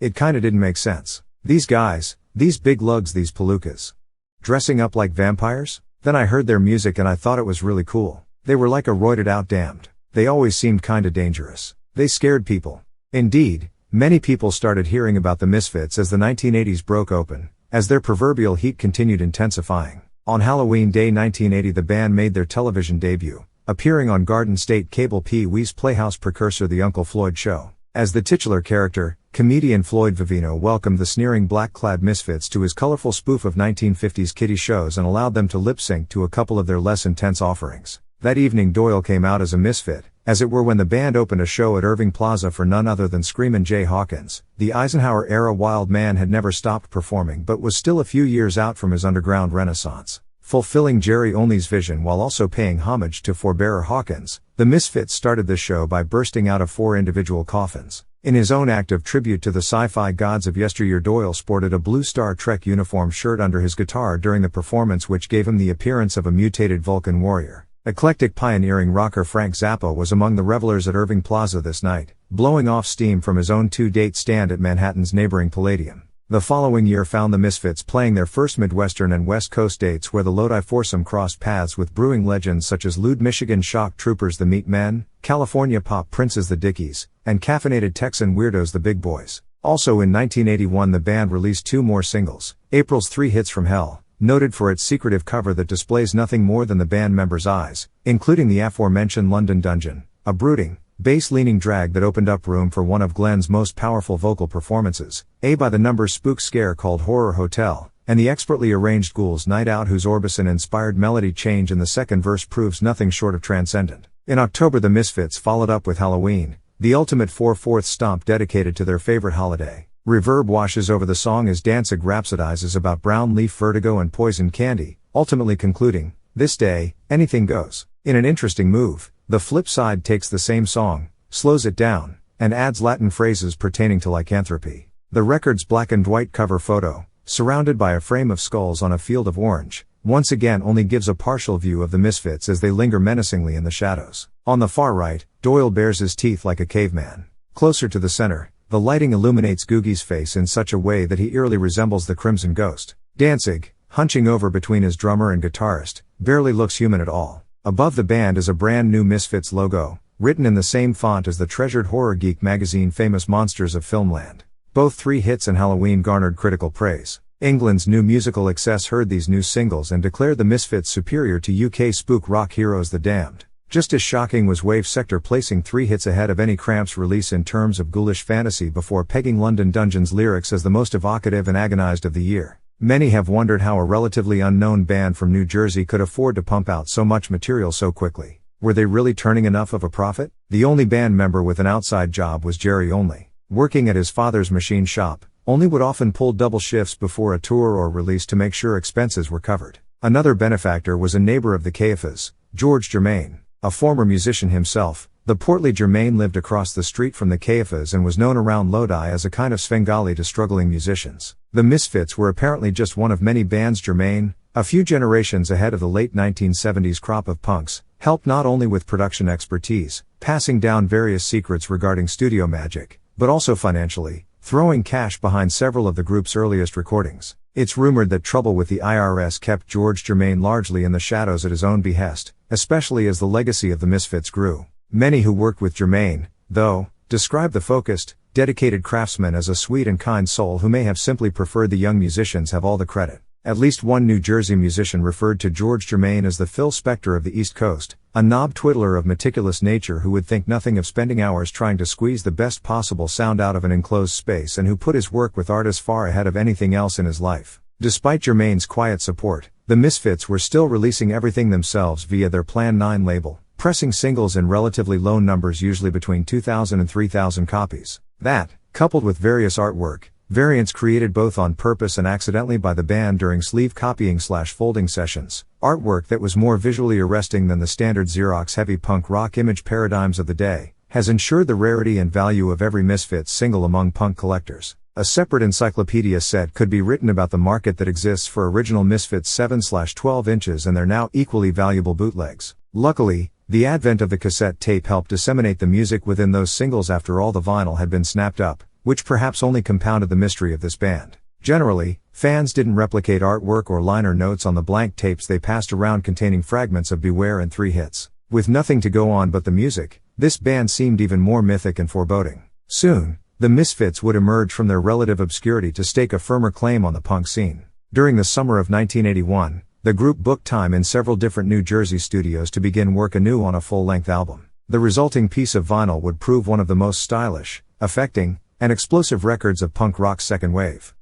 It kinda didn't make sense. These guys, these big lugs, these palookas. Dressing up like vampires? Then I heard their music and I thought it was really cool. They were like a roided out Damned. They always seemed kinda dangerous. They scared people. Indeed, many people started hearing about the Misfits as the 1980s broke open, as their proverbial heat continued intensifying. On Halloween Day 1980 the band made their television debut, appearing on Garden State Cable Pee Wee's Playhouse precursor The Uncle Floyd Show. As the titular character, comedian Floyd Vivino welcomed the sneering black-clad Misfits to his colorful spoof of 1950s kiddie shows and allowed them to lip-sync to a couple of their less intense offerings. That evening Doyle came out as a Misfit, as it were when the band opened a show at Irving Plaza for none other than Screamin' Jay Hawkins. The Eisenhower-era wild man had never stopped performing but was still a few years out from his underground renaissance. Fulfilling Jerry Only's vision while also paying homage to forebearer Hawkins, the Misfits started the show by bursting out of 4 individual coffins. In his own act of tribute to the sci-fi gods of yesteryear, Doyle sported a blue Star Trek uniform shirt under his guitar during the performance, which gave him the appearance of a mutated Vulcan warrior. Eclectic pioneering rocker Frank Zappa was among the revelers at Irving Plaza this night, blowing off steam from his own 2-date stand at Manhattan's neighboring Palladium. The following year found the Misfits playing their first Midwestern and West Coast dates, where the Lodi foursome crossed paths with brewing legends such as lewd Michigan shock troopers the Meat Men, California pop princes the Dickies, and caffeinated Texan weirdos the Big Boys. Also in 1981 the band released 2 more singles, April's 3 Hits from Hell, noted for its secretive cover that displays nothing more than the band members' eyes, including the aforementioned London Dungeon, a brooding, bass-leaning drag that opened up room for one of Glenn's most powerful vocal performances, a by-the-numbers spook scare called Horror Hotel, and the expertly arranged Ghouls Night Out whose Orbison-inspired melody change in the second verse proves nothing short of transcendent. In October the Misfits followed up with Halloween, the ultimate 4/4 stomp dedicated to their favorite holiday. Reverb washes over the song as Danzig rhapsodizes about brown leaf vertigo and poison candy, ultimately concluding, "This day, anything goes." In an interesting move, the flip side takes the same song, slows it down, and adds Latin phrases pertaining to lycanthropy. The record's black and white cover photo, surrounded by a frame of skulls on a field of orange, once again only gives a partial view of the Misfits as they linger menacingly in the shadows. On the far right, Doyle bares his teeth like a caveman. Closer to the center, the lighting illuminates Googie's face in such a way that he eerily resembles the Crimson Ghost. Danzig, hunching over between his drummer and guitarist, barely looks human at all. Above the band is a brand new Misfits logo, written in the same font as the treasured horror geek magazine Famous Monsters of Filmland. Both 3 Hits and Halloween garnered critical praise. England's New Musical Excess heard these new singles and declared the Misfits superior to UK spook rock heroes The Damned. Just as shocking was Wave Sector placing 3 hits ahead of any Cramps release in terms of ghoulish fantasy before pegging London Dungeon's lyrics as the most evocative and agonized of the year. Many have wondered how a relatively unknown band from New Jersey could afford to pump out so much material so quickly. Were they really turning enough of a profit? The only band member with an outside job was Jerry Only. Working at his father's machine shop, Only would often pull double shifts before a tour or release to make sure expenses were covered. Another benefactor was a neighbor of the Caiaphas, George Germain. A former musician himself, the portly Germain lived across the street from the Caiaphas and was known around Lodi as a kind of Svengali to struggling musicians. The Misfits were apparently just one of many bands Germain, a few generations ahead of the late 1970s crop of punks, helped not only with production expertise, passing down various secrets regarding studio magic, but also financially, throwing cash behind several of the group's earliest recordings. It's rumored that trouble with the IRS kept George Germain largely in the shadows at his own behest, especially as the legacy of the Misfits grew. Many who worked with Germain, though, describe the focused, dedicated craftsman as a sweet and kind soul who may have simply preferred the young musicians have all the credit. At least one New Jersey musician referred to George Germain as the Phil Spector of the East Coast, a knob twiddler of meticulous nature who would think nothing of spending hours trying to squeeze the best possible sound out of an enclosed space and who put his work with artists far ahead of anything else in his life. Despite Germain's quiet support, the Misfits were still releasing everything themselves via their Plan 9 label, pressing singles in relatively low numbers, usually between 2,000 and 3,000 copies. That, coupled with various artwork variants created both on purpose and accidentally by the band during sleeve copying/folding sessions, artwork that was more visually arresting than the standard Xerox heavy punk rock image paradigms of the day, has ensured the rarity and value of every Misfits single among punk collectors. A separate encyclopedia set could be written about the market that exists for original Misfits 7/12 inches and their now equally valuable bootlegs. Luckily, the advent of the cassette tape helped disseminate the music within those singles after all the vinyl had been snapped up, which perhaps only compounded the mystery of this band. Generally, fans didn't replicate artwork or liner notes on the blank tapes they passed around containing fragments of Beware and 3 hits. With nothing to go on but the music, this band seemed even more mythic and foreboding. Soon, the Misfits would emerge from their relative obscurity to stake a firmer claim on the punk scene. During the summer of 1981, the group booked time in several different New Jersey studios to begin work anew on a full-length album. The resulting piece of vinyl would prove one of the most stylish, affecting, and explosive records of punk rock's second wave.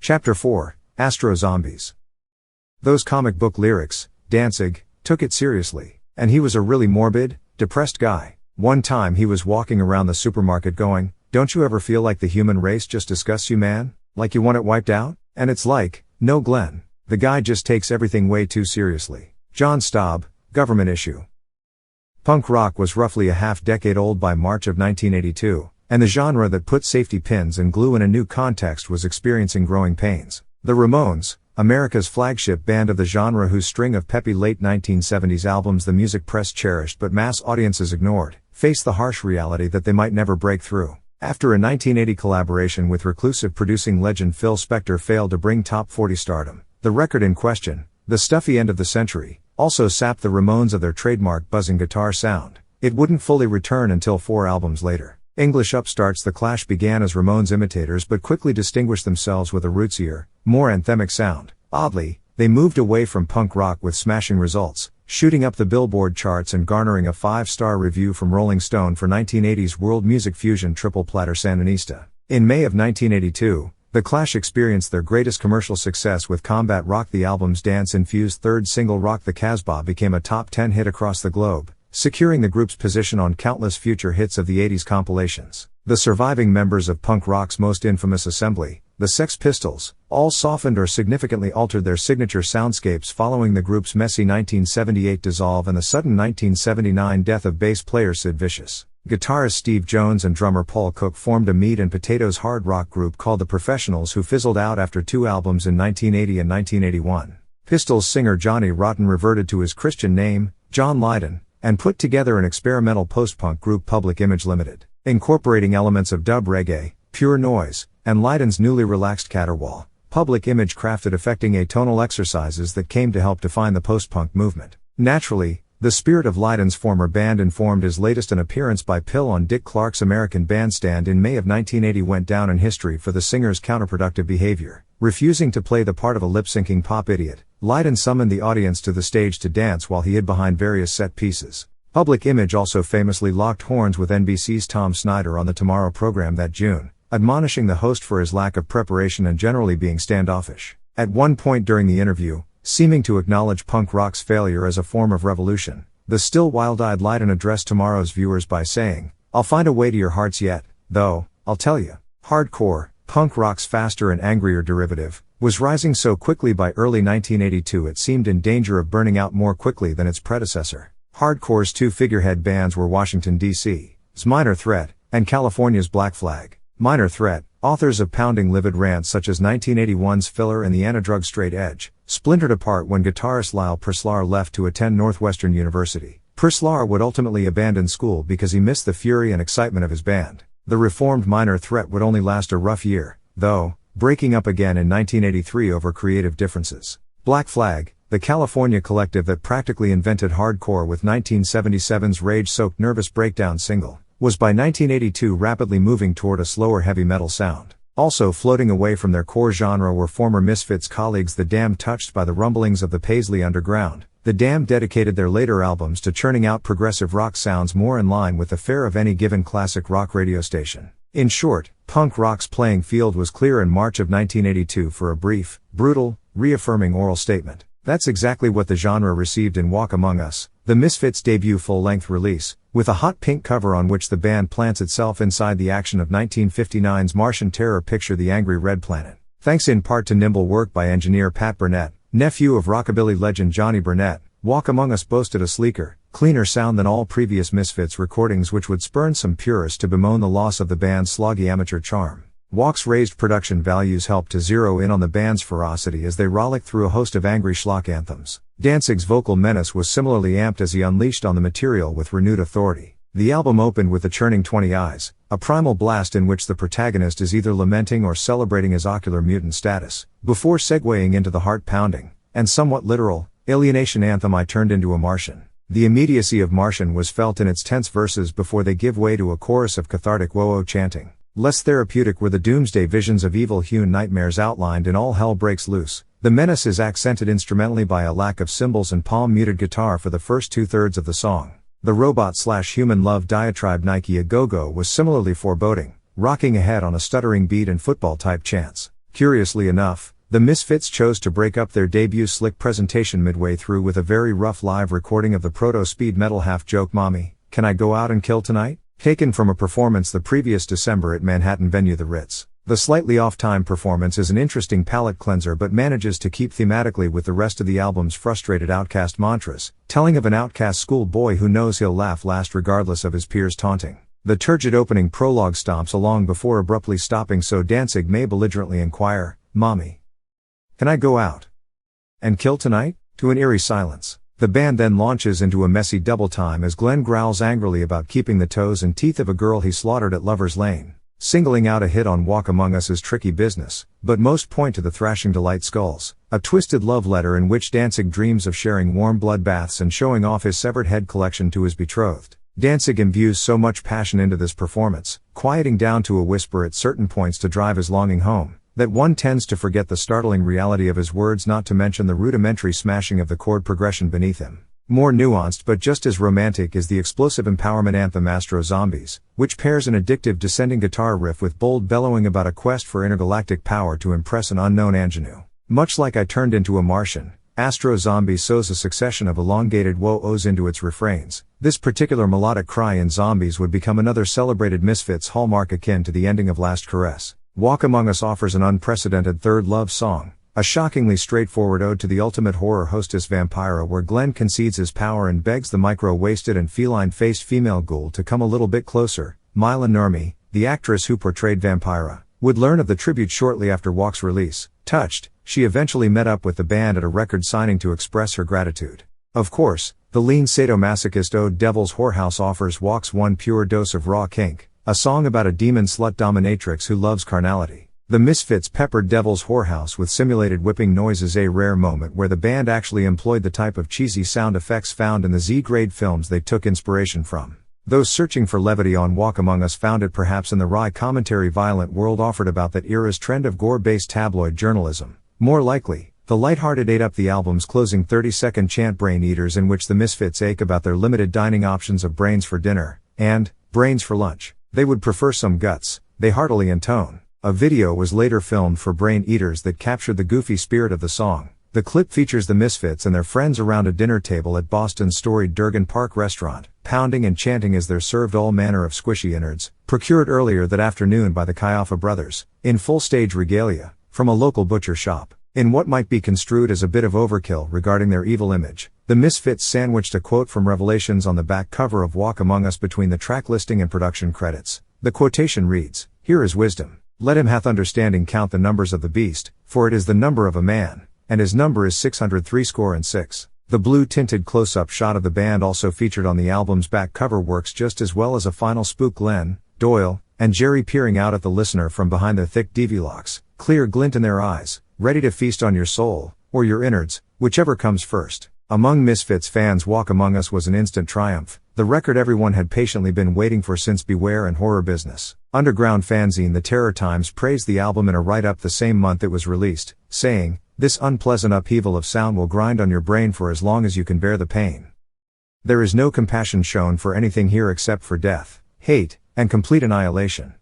Chapter 4, Astro Zombies. Those comic book lyrics, Danzig took it seriously, and he was a really morbid, depressed guy. One time he was walking around the supermarket going, "Don't you ever feel like the human race just disgusts you, man? Like you want it wiped out?" And it's like, no Glenn, the guy just takes everything way too seriously. John Staub, Government Issue. Punk rock was roughly a half-decade old by March of 1982. And the genre that put safety pins and glue in a new context was experiencing growing pains. The Ramones, America's flagship band of the genre whose string of peppy late 1970s albums the music press cherished but mass audiences ignored, faced the harsh reality that they might never break through. After a 1980 collaboration with reclusive producing legend Phil Spector failed to bring top 40 stardom, the record in question, The Stuffy End of the Century, also sapped the Ramones of their trademark buzzing guitar sound. It wouldn't fully return until 4 albums later. English upstarts The Clash began as Ramones imitators but quickly distinguished themselves with a rootsier, more anthemic sound. Oddly, they moved away from punk rock with smashing results, shooting up the Billboard charts and garnering a 5-star review from Rolling Stone for 1980's world music fusion triple platter Sandinista. In May of 1982, The Clash experienced their greatest commercial success with Combat Rock. The album's dance-infused third single Rock the Casbah became a top 10 hit across the globe, securing the group's position on countless future hits of the 80s compilations. The surviving members of punk rock's most infamous assembly, the Sex Pistols, all softened or significantly altered their signature soundscapes following the group's messy 1978 dissolve and the sudden 1979 death of bass player Sid Vicious. Guitarist Steve Jones and drummer Paul Cook formed a meat and potatoes hard rock group called The Professionals who fizzled out after 2 albums in 1980 and 1981. Pistols singer Johnny Rotten reverted to his Christian name, John Lydon, and put together an experimental post-punk group Public Image Limited, incorporating elements of dub reggae, pure noise, and Lydon's newly relaxed caterwaul. Public Image crafted affecting atonal exercises that came to help define the post-punk movement. Naturally, the spirit of Lydon's former band informed his latest, an appearance by Pill on Dick Clark's American Bandstand in May of 1980 went down in history for the singer's counterproductive behavior. Refusing to play the part of a lip-syncing pop idiot, Lydon summoned the audience to the stage to dance while he hid behind various set pieces. Public Image also famously locked horns with NBC's Tom Snyder on the Tomorrow program that June, admonishing the host for his lack of preparation and generally being standoffish. At one point during the interview, seeming to acknowledge punk rock's failure as a form of revolution, the still wild-eyed Lydon addressed Tomorrow's viewers by saying, "I'll find a way to your hearts yet, though, I'll tell you." Hardcore, punk rock's faster and angrier derivative, was rising so quickly by early 1982 it seemed in danger of burning out more quickly than its predecessor. Hardcore's 2 figurehead bands were Washington, D.C.'s Minor Threat, and California's Black Flag. Minor Threat, authors of pounding livid rants such as 1981's Filler and the Anadrug Straight Edge, splintered apart when guitarist Lyle Preslar left to attend Northwestern University. Preslar would ultimately abandon school because he missed the fury and excitement of his band. The reformed Minor Threat would only last a rough year, though, breaking up again in 1983 over creative differences. Black Flag, the California collective that practically invented hardcore with 1977's rage-soaked Nervous Breakdown single, was by 1982 rapidly moving toward a slower heavy metal sound. Also floating away from their core genre were former Misfits colleagues The Damned. Touched by the rumblings of the Paisley Underground, The Damned dedicated their later albums to churning out progressive rock sounds more in line with the fare of any given classic rock radio station. In short, punk rock's playing field was clear in March of 1982 for a brief, brutal, reaffirming oral statement. That's exactly what the genre received in Walk Among Us, the Misfits' debut full-length release, with a hot pink cover on which the band plants itself inside the action of 1959's Martian terror picture The Angry Red Planet. Thanks in part to nimble work by engineer Pat Burnett, nephew of rockabilly legend Johnny Burnett, Walk Among Us boasted a sleeker, cleaner sound than all previous Misfits recordings, which would spurn some purists to bemoan the loss of the band's sloggy amateur charm. Walk's raised production values helped to zero in on the band's ferocity as they rollicked through a host of angry schlock anthems. Danzig's vocal menace was similarly amped as he unleashed on the material with renewed authority. The album opened with The Churning 20 Eyes, a primal blast in which the protagonist is either lamenting or celebrating his ocular mutant status, before segueing into the heart-pounding, and somewhat literal, alienation anthem I Turned Into a Martian. The immediacy of Martian was felt in its tense verses before they give way to a chorus of cathartic whoa-oh chanting. Less therapeutic were the doomsday visions of evil-hewn nightmares outlined in All Hell Breaks Loose. The menace is accented instrumentally by a lack of cymbals and palm-muted guitar for the first two-thirds of the song. The robot/human love diatribe Nike A Go-Go was similarly foreboding, rocking ahead on a stuttering beat and football-type chants. Curiously enough, the Misfits chose to break up their debut slick presentation midway through with a very rough live recording of the proto-speed metal half-joke Mommy, Can I Go Out and Kill Tonight? Taken from a performance the previous December at Manhattan venue The Ritz. The slightly off-time performance is an interesting palate cleanser but manages to keep thematically with the rest of the album's frustrated outcast mantras, telling of an outcast schoolboy who knows he'll laugh last regardless of his peers' taunting. The turgid opening prologue stomps along before abruptly stopping so Danzig may belligerently inquire, Mommy, can I go out and kill tonight? To an eerie silence. The band then launches into a messy double time as Glenn growls angrily about keeping the toes and teeth of a girl he slaughtered at Lover's Lane. Singling out a hit on Walk Among Us is tricky business, but most point to the thrashing delight Skulls, a twisted love letter in which Danzig dreams of sharing warm blood baths and showing off his severed head collection to his betrothed. Danzig imbues so much passion into this performance, quieting down to a whisper at certain points to drive his longing home, that one tends to forget the startling reality of his words, not to mention the rudimentary smashing of the chord progression beneath him. More nuanced but just as romantic is the explosive empowerment anthem Astro Zombies, which pairs an addictive descending guitar riff with bold bellowing about a quest for intergalactic power to impress an unknown ingenue. Much like I Turned Into a Martian, Astro Zombies sows a succession of elongated whoa-ohs into its refrains. This particular melodic cry in Zombies would become another celebrated Misfits hallmark akin to the ending of Last Caress. Walk Among Us offers an unprecedented third love song, a shockingly straightforward ode to the ultimate horror hostess Vampira, where Glenn concedes his power and begs the micro-waisted and feline-faced female ghoul to come a little bit closer. Mila Nurmi, the actress who portrayed Vampira, would learn of the tribute shortly after Walk's release. Touched, she eventually met up with the band at a record signing to express her gratitude. Of course, the lean sadomasochist ode Devil's Whorehouse offers Walk's one pure dose of raw kink, a song about a demon slut dominatrix who loves carnality. The Misfits peppered Devil's Whorehouse with simulated whipping noises, a rare moment where the band actually employed the type of cheesy sound effects found in the Z-grade films they took inspiration from. Those searching for levity on Walk Among Us found it perhaps in the wry commentary Violent World offered about that era's trend of gore-based tabloid journalism. More likely, the lighthearted ate up the album's closing 30-second chant Brain Eaters, in which the Misfits ache about their limited dining options of brains for dinner, and brains for lunch. They would prefer some guts, they heartily intone. A video was later filmed for Brain Eaters that captured the goofy spirit of the song. The clip features the Misfits and their friends around a dinner table at Boston's storied Durgan Park restaurant, pounding and chanting as they're served all manner of squishy innards, procured earlier that afternoon by the Kayaffa brothers, in full stage regalia, from a local butcher shop. In what might be construed as a bit of overkill regarding their evil image, the Misfits sandwiched a quote from Revelations on the back cover of Walk Among Us between the track listing and production credits. The quotation reads, "Here is wisdom. Let him hath understanding count the numbers of the beast, for it is the number of a man, and his number is 666. The blue-tinted close-up shot of the band also featured on the album's back cover works just as well as a final spook Glenn, Doyle, and Jerry peering out at the listener from behind their thick DV-locks, clear glint in their eyes, ready to feast on your soul, or your innards, whichever comes first. Among Misfits fans, Walk Among Us was an instant triumph. the record everyone had patiently been waiting for since Beware and Horror Business. Underground fanzine The Terror Times praised the album in a write-up the same month it was released, saying, "This unpleasant upheaval of sound will grind on your brain for as long as you can bear the pain. There is no compassion shown for anything here except for death, hate, and complete annihilation.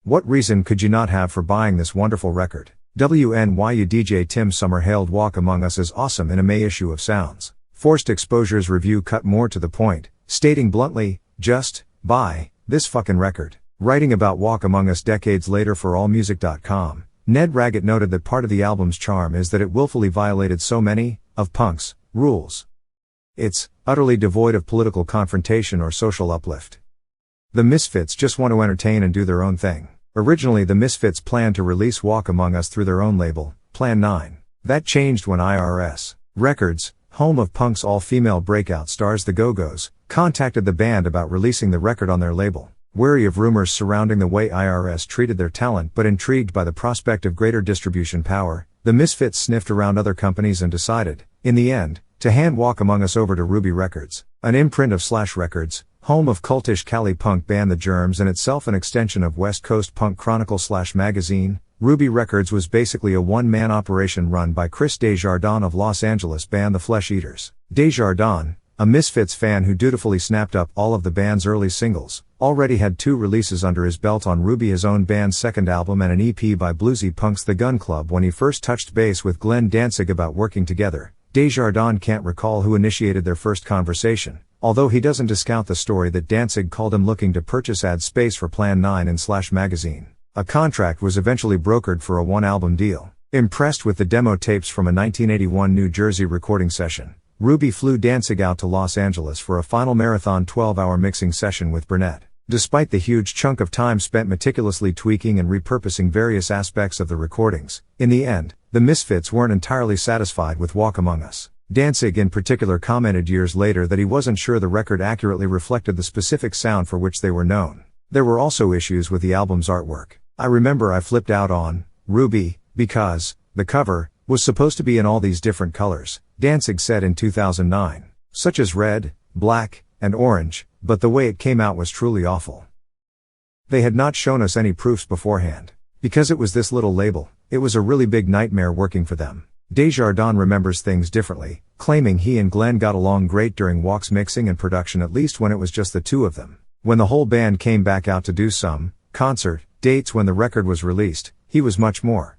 What reason could you not have for buying this wonderful record?" WNYU DJ Tim Summer hailed Walk Among Us as awesome in a May issue of Sounds. Forced Exposure's review cut more to the point, stating bluntly, "Just buy this fucking record." Writing about Walk Among Us decades later for AllMusic.com, Ned Raggett noted that part of the album's charm is that it willfully violated so many of punk's rules. It's utterly devoid of political confrontation or social uplift. The Misfits just want to entertain and do their own thing. Originally the Misfits planned to release Walk Among Us through their own label, Plan 9. That changed when IRS Records, home of punk's all-female breakout stars the Go-Go's, contacted the band about releasing the record on their label. Wary of rumors surrounding the way IRS treated their talent but intrigued by the prospect of greater distribution power, the Misfits sniffed around other companies and decided, in the end, to hand Walk Among Us over to Ruby Records, an imprint of Slash Records, home of cultish Cali punk band The Germs and itself an extension of West Coast Punk Chronicle / magazine. Ruby Records was basically a one-man operation run by Chris Desjardins of Los Angeles band The Flesh Eaters. Desjardins, a Misfits fan who dutifully snapped up all of the band's early singles, already had 2 releases under his belt on Ruby, his own band's second album, and an EP by bluesy punks The Gun Club when he first touched base with Glenn Danzig about working together. Desjardins can't recall who initiated their first conversation, although he doesn't discount the story that Danzig called him looking to purchase ad space for Plan 9 in Slash magazine. A contract was eventually brokered for a 1-album deal. Impressed with the demo tapes from a 1981 New Jersey recording session, Ruby flew Danzig out to Los Angeles for a final marathon 12-hour mixing session with Burnett. Despite the huge chunk of time spent meticulously tweaking and repurposing various aspects of the recordings, in the end, the Misfits weren't entirely satisfied with Walk Among Us. Danzig in particular commented years later that he wasn't sure the record accurately reflected the specific sound for which they were known. There were also issues with the album's artwork. "I remember I flipped out on Ruby because the cover was supposed to be in all these different colors," Danzig said in 2009, "such as red, black, and orange, but the way it came out was truly awful. They had not shown us any proofs beforehand. Because it was this little label, it was a really big nightmare working for them." Desjardins remembers things differently, claiming he and Glenn got along great during Walk's mixing and production, at least when it was just the two of them. When the whole band came back out to do some concert dates when the record was released, he was much more,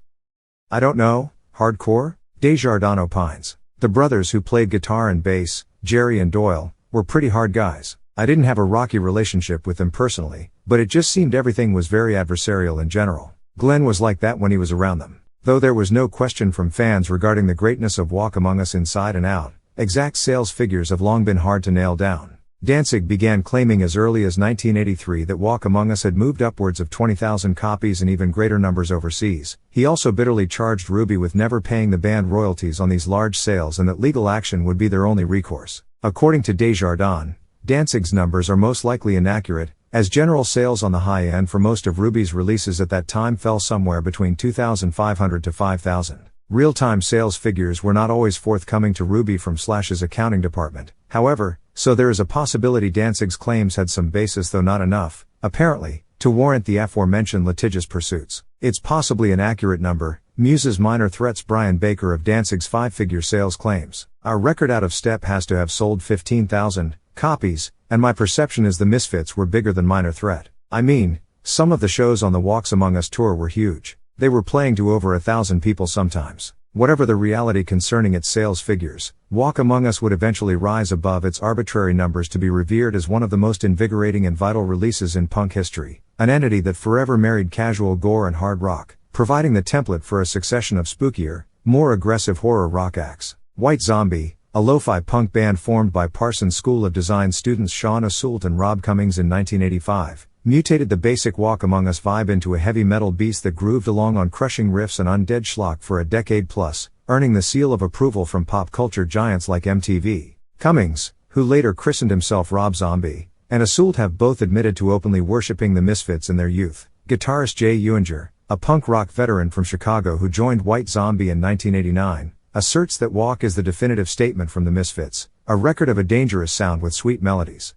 "I don't know, hardcore?" Desjardins opines. "The brothers who played guitar and bass, Jerry and Doyle, were pretty hard guys. I didn't have a rocky relationship with them personally, but it just seemed everything was very adversarial in general. Glenn was like that when he was around them." Though there was no question from fans regarding the greatness of Walk Among Us inside and out, exact sales figures have long been hard to nail down. Danzig began claiming as early as 1983 that Walk Among Us had moved upwards of 20,000 copies and even greater numbers overseas. He also bitterly charged Ruby with never paying the band royalties on these large sales and that legal action would be their only recourse. According to Desjardins, Danzig's numbers are most likely inaccurate, as general sales on the high end for most of Ruby's releases at that time fell somewhere between 2,500 to 5,000. Real-time sales figures were not always forthcoming to Ruby from Slash's accounting department, however, so there is a possibility Danzig's claims had some basis, though not enough, apparently, to warrant the aforementioned litigious pursuits. It's possibly an accurate number, muses Minor Threat's Brian Baker of Danzig's 5-figure sales claims. "Our record Out of Step has to have sold 15,000 copies, and my perception is the Misfits were bigger than Minor Threat. I mean, some of the shows on the Walks Among Us tour were huge. They were playing to over 1,000 people sometimes." Whatever the reality concerning its sales figures, Walk Among Us would eventually rise above its arbitrary numbers to be revered as one of the most invigorating and vital releases in punk history, an entity that forever married casual gore and hard rock, providing the template for a succession of spookier, more aggressive horror rock acts. White Zombie, a lo-fi punk band formed by Parsons School of Design students Sean Assault and Rob Cummings in 1985, mutated the basic Walk Among Us vibe into a heavy metal beast that grooved along on crushing riffs and undead schlock for a decade plus, earning the seal of approval from pop culture giants like MTV. Cummings, who later christened himself Rob Zombie, and Assault have both admitted to openly worshipping the Misfits in their youth. Guitarist Jay Ewinger, a punk rock veteran from Chicago who joined White Zombie in 1989, asserts that Walk is the definitive statement from the Misfits, a record of a dangerous sound with sweet melodies.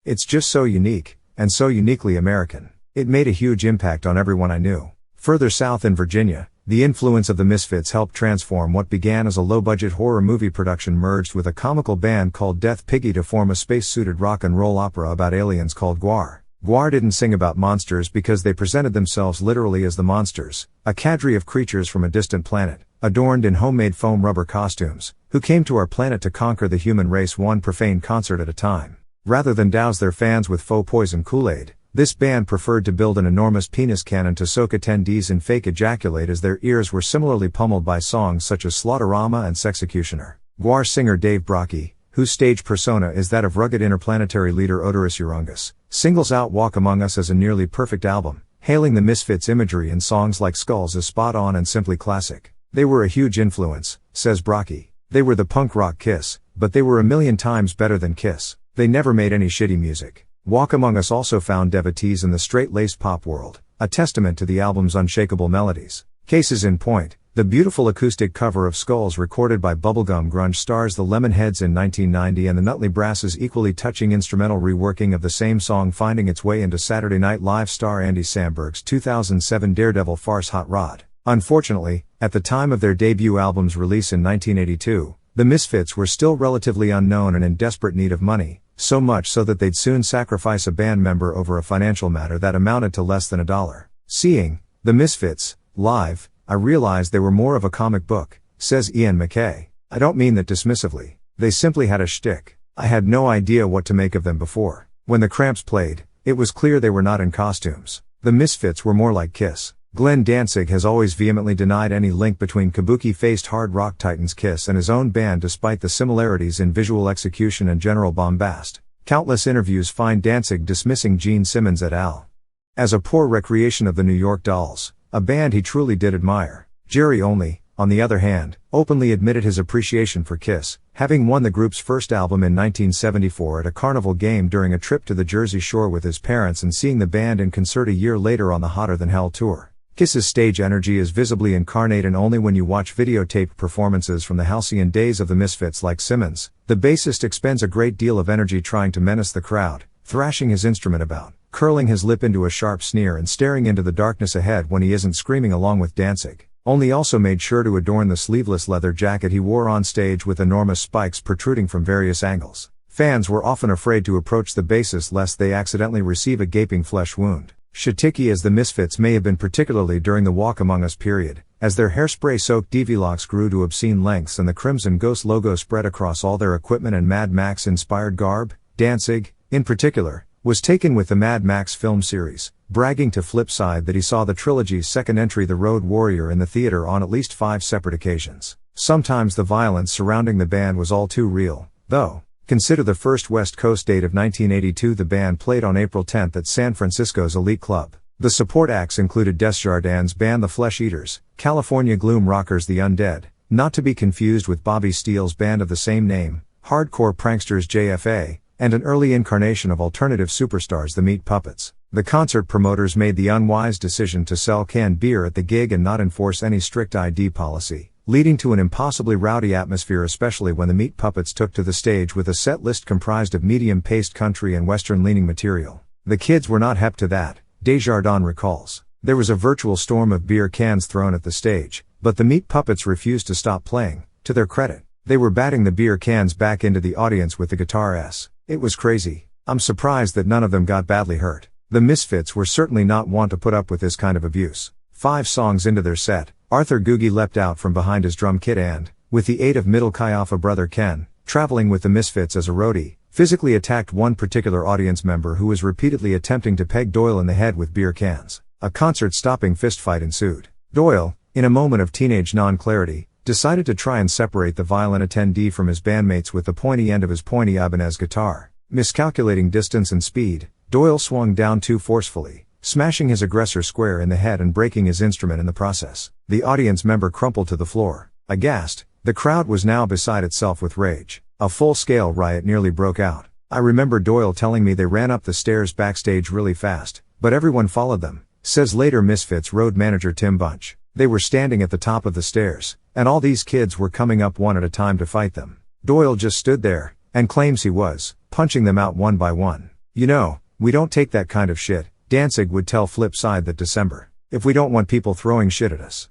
It's just so unique, and so uniquely American. It made a huge impact on everyone I knew. Further south in Virginia, the influence of the Misfits helped transform what began as a low-budget horror movie production merged with a comical band called Death Piggy to form a space-suited rock and roll opera about aliens called Gwar. Gwar didn't sing about monsters because they presented themselves literally as the monsters, a cadre of creatures from a distant planet, adorned in homemade foam rubber costumes, who came to our planet to conquer the human race one profane concert at a time. Rather than douse their fans with faux poison Kool-Aid, this band preferred to build an enormous penis cannon to soak attendees in fake ejaculate as their ears were similarly pummeled by songs such as Slaughterama and Sexecutioner. Gwar singer Dave Brockie, whose stage persona is that of rugged interplanetary leader Odorous Urungus, singles out Walk Among Us as a nearly perfect album, hailing the Misfits' imagery in songs like Skulls as spot on and simply classic. They were a huge influence, says Brockie. They were the punk rock Kiss, but they were a million times better than Kiss. They never made any shitty music. Walk Among Us also found devotees in the straight-laced pop world, a testament to the album's unshakable melodies. Cases in point, the beautiful acoustic cover of Skulls recorded by bubblegum grunge stars the Lemonheads in 1990 and the Nutley Brass's equally touching instrumental reworking of the same song finding its way into Saturday Night Live star Andy Samberg's 2007 Daredevil farce Hot Rod. Unfortunately, at the time of their debut album's release in 1982, the Misfits were still relatively unknown and in desperate need of money, so much so that they'd soon sacrifice a band member over a financial matter that amounted to less than $1. Seeing the Misfits live, I realized they were more of a comic book, says Ian MacKay. I don't mean that dismissively. They simply had a shtick. I had no idea what to make of them before. When the Cramps played, it was clear they were not in costumes. The Misfits were more like Kiss. Glenn Danzig has always vehemently denied any link between kabuki-faced hard rock titans Kiss and his own band despite the similarities in visual execution and general bombast. Countless interviews find Danzig dismissing Gene Simmons et al. as a poor recreation of the New York Dolls, a band he truly did admire. Jerry Only, on the other hand, openly admitted his appreciation for Kiss, having won the group's first album in 1974 at a carnival game during a trip to the Jersey Shore with his parents and seeing the band in concert a year later on the Hotter Than Hell tour. Kiss's stage energy is visibly incarnate and only when you watch videotaped performances from the halcyon days of the Misfits like Simmons, the bassist expends a great deal of energy trying to menace the crowd, thrashing his instrument about, curling his lip into a sharp sneer and staring into the darkness ahead when he isn't screaming along with Danzig. Only also made sure to adorn the sleeveless leather jacket he wore on stage with enormous spikes protruding from various angles. Fans were often afraid to approach the bassist lest they accidentally receive a gaping flesh wound. Shticky as the Misfits may have been particularly during the Walk Among Us period, as their hairspray-soaked DV-locks grew to obscene lengths and the Crimson Ghost logo spread across all their equipment and Mad Max-inspired garb, Danzig, in particular, was taken with the Mad Max film series, bragging to Flipside that he saw the trilogy's second entry The Road Warrior in the theater on at least 5 separate occasions. Sometimes the violence surrounding the band was all too real, though. Consider the first West Coast date of 1982. The band played on April 10 at San Francisco's Elite Club. The support acts included Desjardins' band The Flesh Eaters, California gloom rockers The Undead, not to be confused with Bobby Steele's band of the same name, hardcore pranksters JFA, and an early incarnation of alternative superstars the Meat Puppets. The concert promoters made the unwise decision to sell canned beer at the gig and not enforce any strict ID policy, leading to an impossibly rowdy atmosphere, especially when the Meat Puppets took to the stage with a set list comprised of medium-paced country and western-leaning material. The kids were not hep to that, Desjardins recalls. There was a virtual storm of beer cans thrown at the stage, but the Meat Puppets refused to stop playing. To their credit, they were batting the beer cans back into the audience with the guitar S. It was crazy. I'm surprised that none of them got badly hurt. The Misfits were certainly not wont to put up with this kind of abuse. 5 songs into their set, Arthur Googie leapt out from behind his drum kit and, with the aid of middle Chi-Alpha brother Ken, traveling with the Misfits as a roadie, physically attacked one particular audience member who was repeatedly attempting to peg Doyle in the head with beer cans. A concert-stopping fistfight ensued. Doyle, in a moment of teenage non-clarity, decided to try and separate the violent attendee from his bandmates with the pointy end of his pointy Ibanez guitar. Miscalculating distance and speed, Doyle swung down too forcefully, smashing his aggressor square in the head and breaking his instrument in the process. The audience member crumpled to the floor. Aghast, the crowd was now beside itself with rage. A full-scale riot nearly broke out. I remember Doyle telling me they ran up the stairs backstage really fast, but everyone followed them, says later Misfits road manager Tim Bunch. They were standing at the top of the stairs, and all these kids were coming up one at a time to fight them. Doyle just stood there, and claims he was punching them out one by one. "You know, we don't take that kind of shit," Danzig would tell Flip Side that December. "If we don't want people throwing shit at us.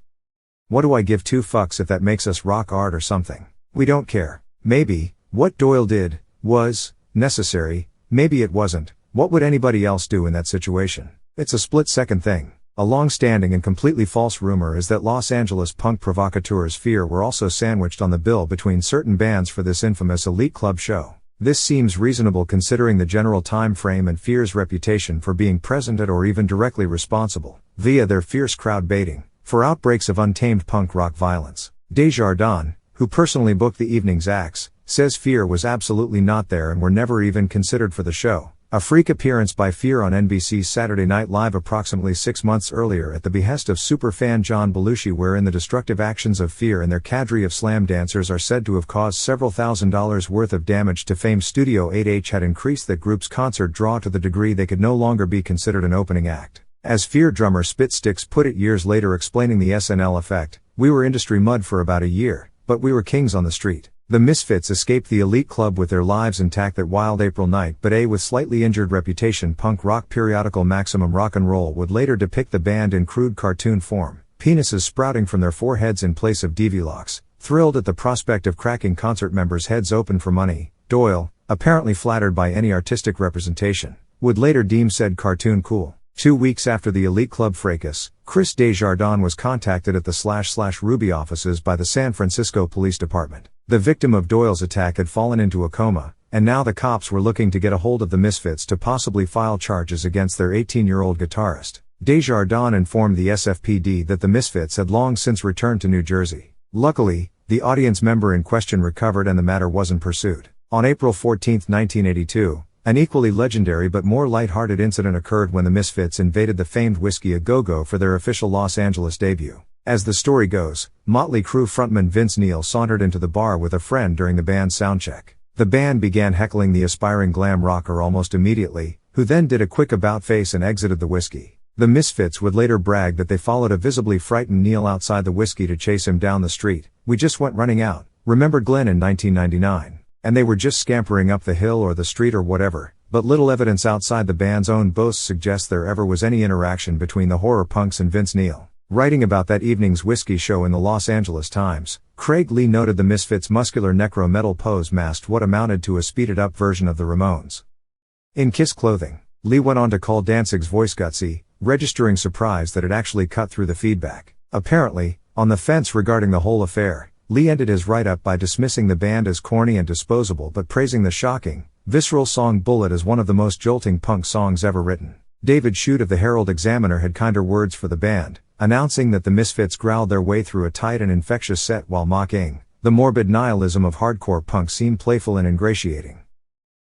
What do I give two fucks if that makes us rock art or something? We don't care." Maybe what Doyle did was necessary, maybe it wasn't. What would anybody else do in that situation? It's a split-second thing. A long-standing and completely false rumor is that Los Angeles punk provocateurs Fear were also sandwiched on the bill between certain bands for this infamous elite club show. This seems reasonable considering the general time frame and Fear's reputation for being present at or even directly responsible, via their fierce crowd baiting, for outbreaks of untamed punk rock violence. Desjardins, who personally booked the evening's acts, says Fear was absolutely not there and were never even considered for the show. A freak appearance by Fear on NBC's Saturday Night Live approximately 6 months earlier at the behest of superfan John Belushi, wherein the destructive actions of Fear and their cadre of slam dancers are said to have caused several $1,000s worth of damage to Fame's Studio 8H, had increased that group's concert draw to the degree they could no longer be considered an opening act. As Fear drummer Spit Sticks put it years later explaining the SNL effect, "We were industry mud for about a year, but we were kings on the street." The Misfits escaped the elite club with their lives intact that wild April night, but with slightly injured reputation. Punk rock periodical Maximum Rock and Roll would later depict the band in crude cartoon form, penises sprouting from their foreheads in place of DV-locks. Thrilled at the prospect of cracking concert members' heads open for money, Doyle, apparently flattered by any artistic representation, would later deem said cartoon cool. 2 weeks after the elite club fracas, Chris Desjardins was contacted at the /Ruby offices by the San Francisco Police Department. The victim of Doyle's attack had fallen into a coma, and now the cops were looking to get a hold of the Misfits to possibly file charges against their 18-year-old guitarist. Desjardins informed the SFPD that the Misfits had long since returned to New Jersey. Luckily, the audience member in question recovered and the matter wasn't pursued. On April 14, 1982, an equally legendary but more light-hearted incident occurred when the Misfits invaded the famed Whiskey A Go-Go for their official Los Angeles debut. As the story goes, Motley Crue frontman Vince Neil sauntered into the bar with a friend during the band's soundcheck. The band began heckling the aspiring glam rocker almost immediately, who then did a quick about-face and exited the Whiskey. The Misfits would later brag that they followed a visibly frightened Neil outside the Whiskey to chase him down the street. "We just went running out," remembered Glenn in 1999. "And they were just scampering up the hill or the street or whatever," but little evidence outside the band's own boasts suggests there ever was any interaction between the horror punks and Vince Neil. Writing about that evening's Whiskey show in the Los Angeles Times, Craig Lee noted the Misfits' muscular necro-metal pose masked what amounted to a speeded-up version of the Ramones. In Kiss clothing, Lee went on to call Danzig's voice gutsy, registering surprise that it actually cut through the feedback. Apparently, on the fence regarding the whole affair, Lee ended his write-up by dismissing the band as corny and disposable but praising the shocking, visceral song Bullet as one of the most jolting punk songs ever written. David Shute of the Herald-Examiner had kinder words for the band, announcing that the Misfits growled their way through a tight and infectious set while mocking the morbid nihilism of hardcore punk seemed playful and ingratiating.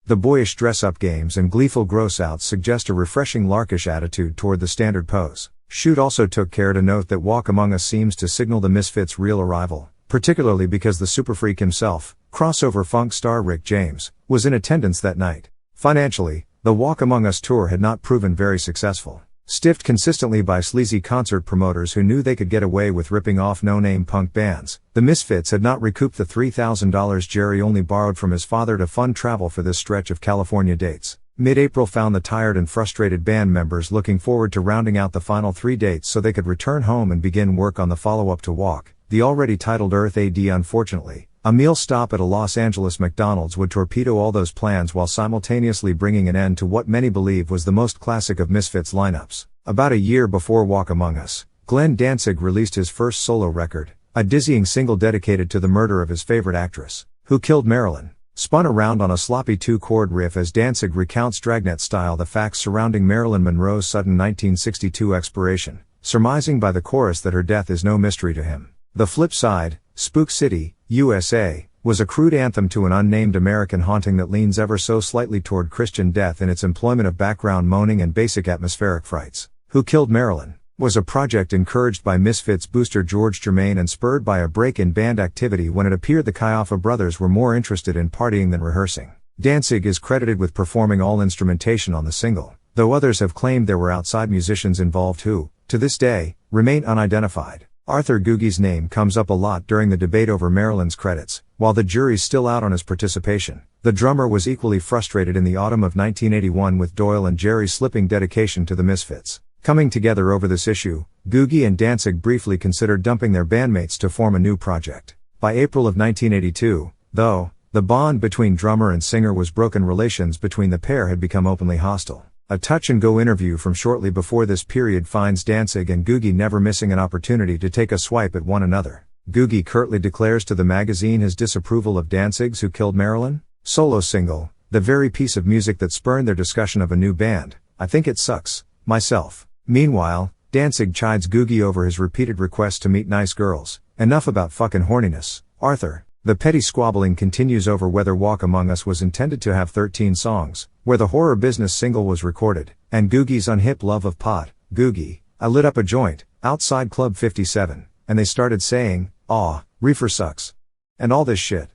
The boyish dress-up games and gleeful gross-outs suggest a refreshing larkish attitude toward the standard pose. Shute also took care to note that Walk Among Us seems to signal the Misfits' real arrival, particularly because the superfreak himself, crossover funk star Rick James, was in attendance that night. Financially, the Walk Among Us tour had not proven very successful. Stiffed consistently by sleazy concert promoters who knew they could get away with ripping off no-name punk bands, the Misfits had not recouped the $3,000 Jerry only borrowed from his father to fund travel for this stretch of California dates. Mid-April found the tired and frustrated band members looking forward to rounding out the final 3 dates so they could return home and begin work on the follow-up to Walk, the already titled Earth AD. Unfortunately, a meal stop at a Los Angeles McDonald's would torpedo all those plans while simultaneously bringing an end to what many believe was the most classic of Misfits lineups. About a year before Walk Among Us, Glenn Danzig released his first solo record, a dizzying single dedicated to the murder of his favorite actress, Who Killed Marilyn, spun around on a sloppy 2-chord riff as Danzig recounts Dragnet style the facts surrounding Marilyn Monroe's sudden 1962 expiration, surmising by the chorus that her death is no mystery to him. The flip side, Spook City, USA, was a crude anthem to an unnamed American haunting that leans ever so slightly toward Christian death in its employment of background moaning and basic atmospheric frights. Who Killed Marilyn was a project encouraged by Misfits booster George Germain and spurred by a break in band activity when it appeared the Kaiafa brothers were more interested in partying than rehearsing. Danzig is credited with performing all instrumentation on the single, though others have claimed there were outside musicians involved who, to this day, remain unidentified. Arthur Googie's name comes up a lot during the debate over Marilyn's credits, while the jury's still out on his participation. The drummer was equally frustrated in the autumn of 1981 with Doyle and Jerry's slipping dedication to the Misfits. Coming together over this issue, Googie and Danzig briefly considered dumping their bandmates to form a new project. By April of 1982, though, the bond between drummer and singer was broken. Relations between the pair had become openly hostile. A touch-and-go interview from shortly before this period finds Danzig and Googie never missing an opportunity to take a swipe at one another. Googie curtly declares to the magazine his disapproval of Danzig's Who Killed Marilyn? Solo single, the very piece of music that spurned their discussion of a new band. I think it sucks, myself. Meanwhile, Danzig chides Googie over his repeated requests to meet nice girls. Enough about fucking horniness, Arthur. The petty squabbling continues over whether Walk Among Us was intended to have 13 songs, where the Horror Business single was recorded, and Googie's unhip love of pot. Googie, I lit up a joint, outside Club 57, and they started saying, "Aw, reefer sucks." And all this shit.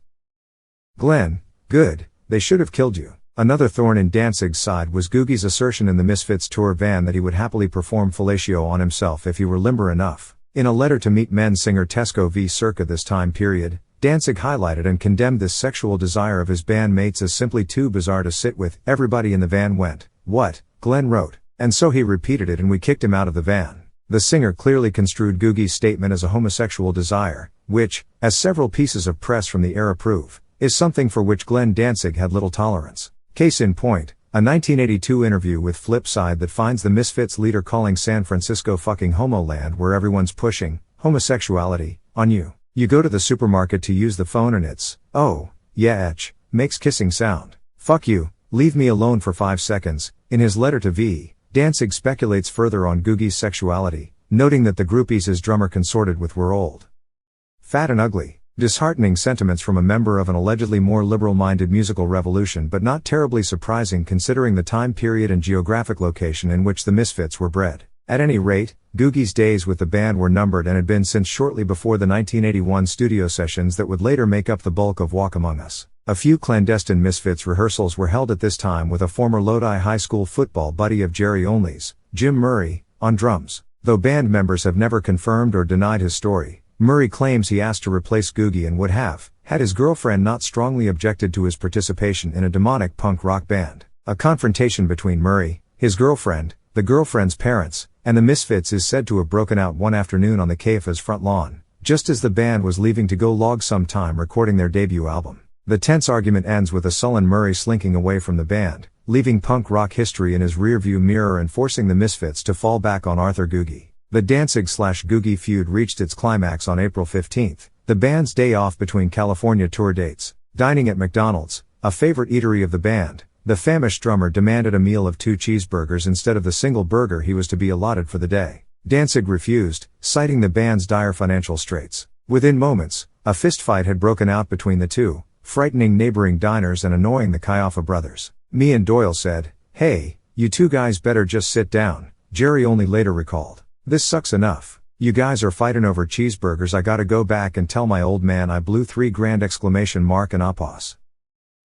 Glenn, good, they should have killed you. Another thorn in Danzig's side was Googie's assertion in the Misfits tour van that he would happily perform fellatio on himself if he were limber enough. In a letter to Meat Men singer Tesco V circa this time period, Danzig highlighted and condemned this sexual desire of his bandmates as simply too bizarre to sit with. Everybody in the van went, "What?" Glenn wrote. And so he repeated it and we kicked him out of the van. The singer clearly construed Googie's statement as a homosexual desire, which, as several pieces of press from the era prove, is something for which Glenn Danzig had little tolerance. Case in point, a 1982 interview with Flipside that finds the Misfits leader calling San Francisco fucking homoland where everyone's pushing homosexuality on you. You go to the supermarket to use the phone and it's, "Oh, yeah, makes kissing sound. Fuck you, leave me alone for 5 seconds." In his letter to V, Danzig speculates further on Googie's sexuality, noting that the groupies his drummer consorted with were old, fat and ugly. Disheartening sentiments from a member of an allegedly more liberal-minded musical revolution, but not terribly surprising considering the time period and geographic location in which the Misfits were bred. At any rate, Googie's days with the band were numbered and had been since shortly before the 1981 studio sessions that would later make up the bulk of Walk Among Us. A few clandestine Misfits rehearsals were held at this time with a former Lodi high school football buddy of Jerry Only's, Jim Murray, on drums. Though band members have never confirmed or denied his story, Murray claims he asked to replace Googie and would have, had his girlfriend not strongly objected to his participation in a demonic punk rock band. A confrontation between Murray, his girlfriend, the girlfriend's parents, and the Misfits is said to have broken out one afternoon on the KFA's front lawn, just as the band was leaving to go log some time recording their debut album. The tense argument ends with a sullen Murray slinking away from the band, leaving punk rock history in his rearview mirror and forcing the Misfits to fall back on Arthur Googie. The Danzig/Googie feud reached its climax on April 15, the band's day off between California tour dates. Dining at McDonald's, a favorite eatery of the band, the famished drummer demanded a meal of 2 cheeseburgers instead of the single burger he was to be allotted for the day. Danzig refused, citing the band's dire financial straits. Within moments, a fistfight had broken out between the two, frightening neighboring diners and annoying the Kaiaffa brothers. Me and Doyle said, "Hey, you two guys better just sit down," Jerry Only later recalled. "This sucks enough. You guys are fighting over cheeseburgers. I gotta go back and tell my old man I blew $3,000 and apos."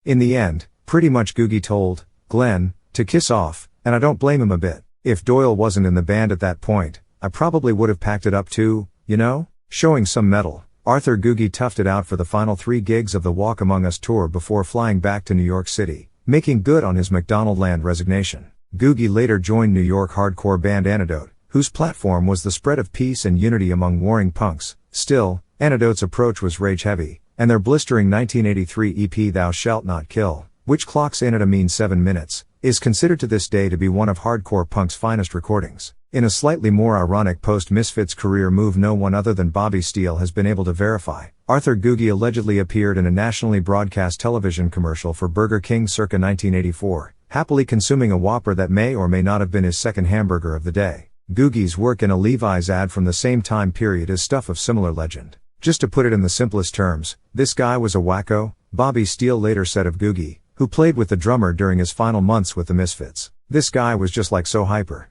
In the end, pretty much Googie told Glenn to kiss off, and I don't blame him a bit. If Doyle wasn't in the band at that point, I probably would have packed it up too, you know? Showing some mettle, Arthur Googie toughed it out for the final 3 gigs of the Walk Among Us tour before flying back to New York City, making good on his McDonaldland resignation. Googie later joined New York hardcore band Antidote, whose platform was the spread of peace and unity among warring punks. Still, Antidote's approach was rage-heavy, and their blistering 1983 EP Thou Shalt Not Kill, which clocks in at a mean 7 minutes, is considered to this day to be one of hardcore punk's finest recordings. In a slightly more ironic post-Misfits career move no one other than Bobby Steele has been able to verify, Arthur Googie allegedly appeared in a nationally broadcast television commercial for Burger King circa 1984, happily consuming a Whopper that may or may not have been his second hamburger of the day. Googie's work in a Levi's ad from the same time period is stuff of similar legend. Just to put it in the simplest terms, this guy was a wacko, Bobby Steele later said of Googie, who played with the drummer during his final months with the Misfits. This guy was just like so hyper.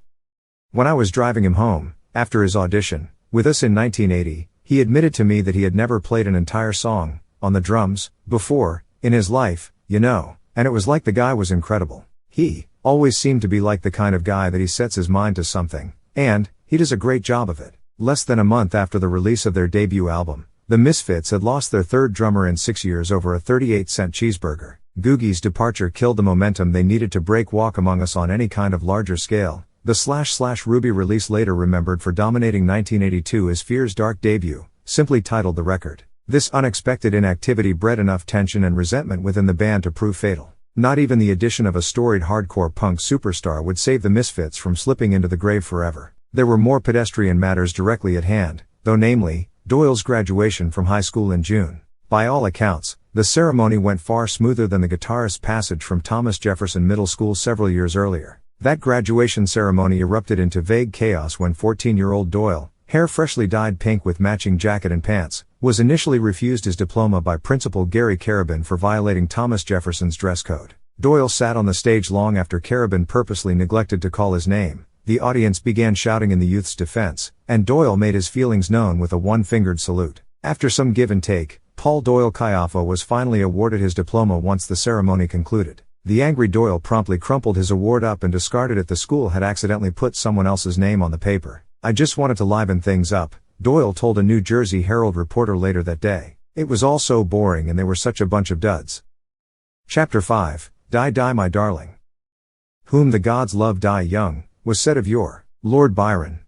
When I was driving him home, after his audition, with us in 1980, he admitted to me that he had never played an entire song, on the drums, before, in his life, you know, and it was like the guy was incredible. He always seemed to be like the kind of guy that he sets his mind to something, and he does a great job of it. Less than a month after the release of their debut album, the Misfits had lost their third drummer in 6 years over a 38-cent cheeseburger. Googie's departure killed the momentum they needed to break Walk Among Us on any kind of larger scale. The / Ruby release, later remembered for dominating 1982 as Fear's dark debut, simply titled The Record. This unexpected inactivity bred enough tension and resentment within the band to prove fatal. Not even the addition of a storied hardcore punk superstar would save the Misfits from slipping into the grave forever. There were more pedestrian matters directly at hand, though, namely, Doyle's graduation from high school in June. By all accounts, the ceremony went far smoother than the guitarist's passage from Thomas Jefferson Middle School several years earlier. That graduation ceremony erupted into vague chaos when 14-year-old Doyle, hair freshly dyed pink with matching jacket and pants, was initially refused his diploma by Principal Gary Carabin for violating Thomas Jefferson's dress code. Doyle sat on the stage long after Carabin purposely neglected to call his name. The audience began shouting in the youth's defense, and Doyle made his feelings known with a one-fingered salute. After some give and take, Paul Doyle Kayaffa was finally awarded his diploma once the ceremony concluded. The angry Doyle promptly crumpled his award up and discarded it. The school had accidentally put someone else's name on the paper. "I just wanted to liven things up," Doyle told a New Jersey Herald reporter later that day. "It was all so boring and they were such a bunch of duds." Chapter 5, Die Die My Darling. "Whom the gods love die young," was said of yore. Lord Byron.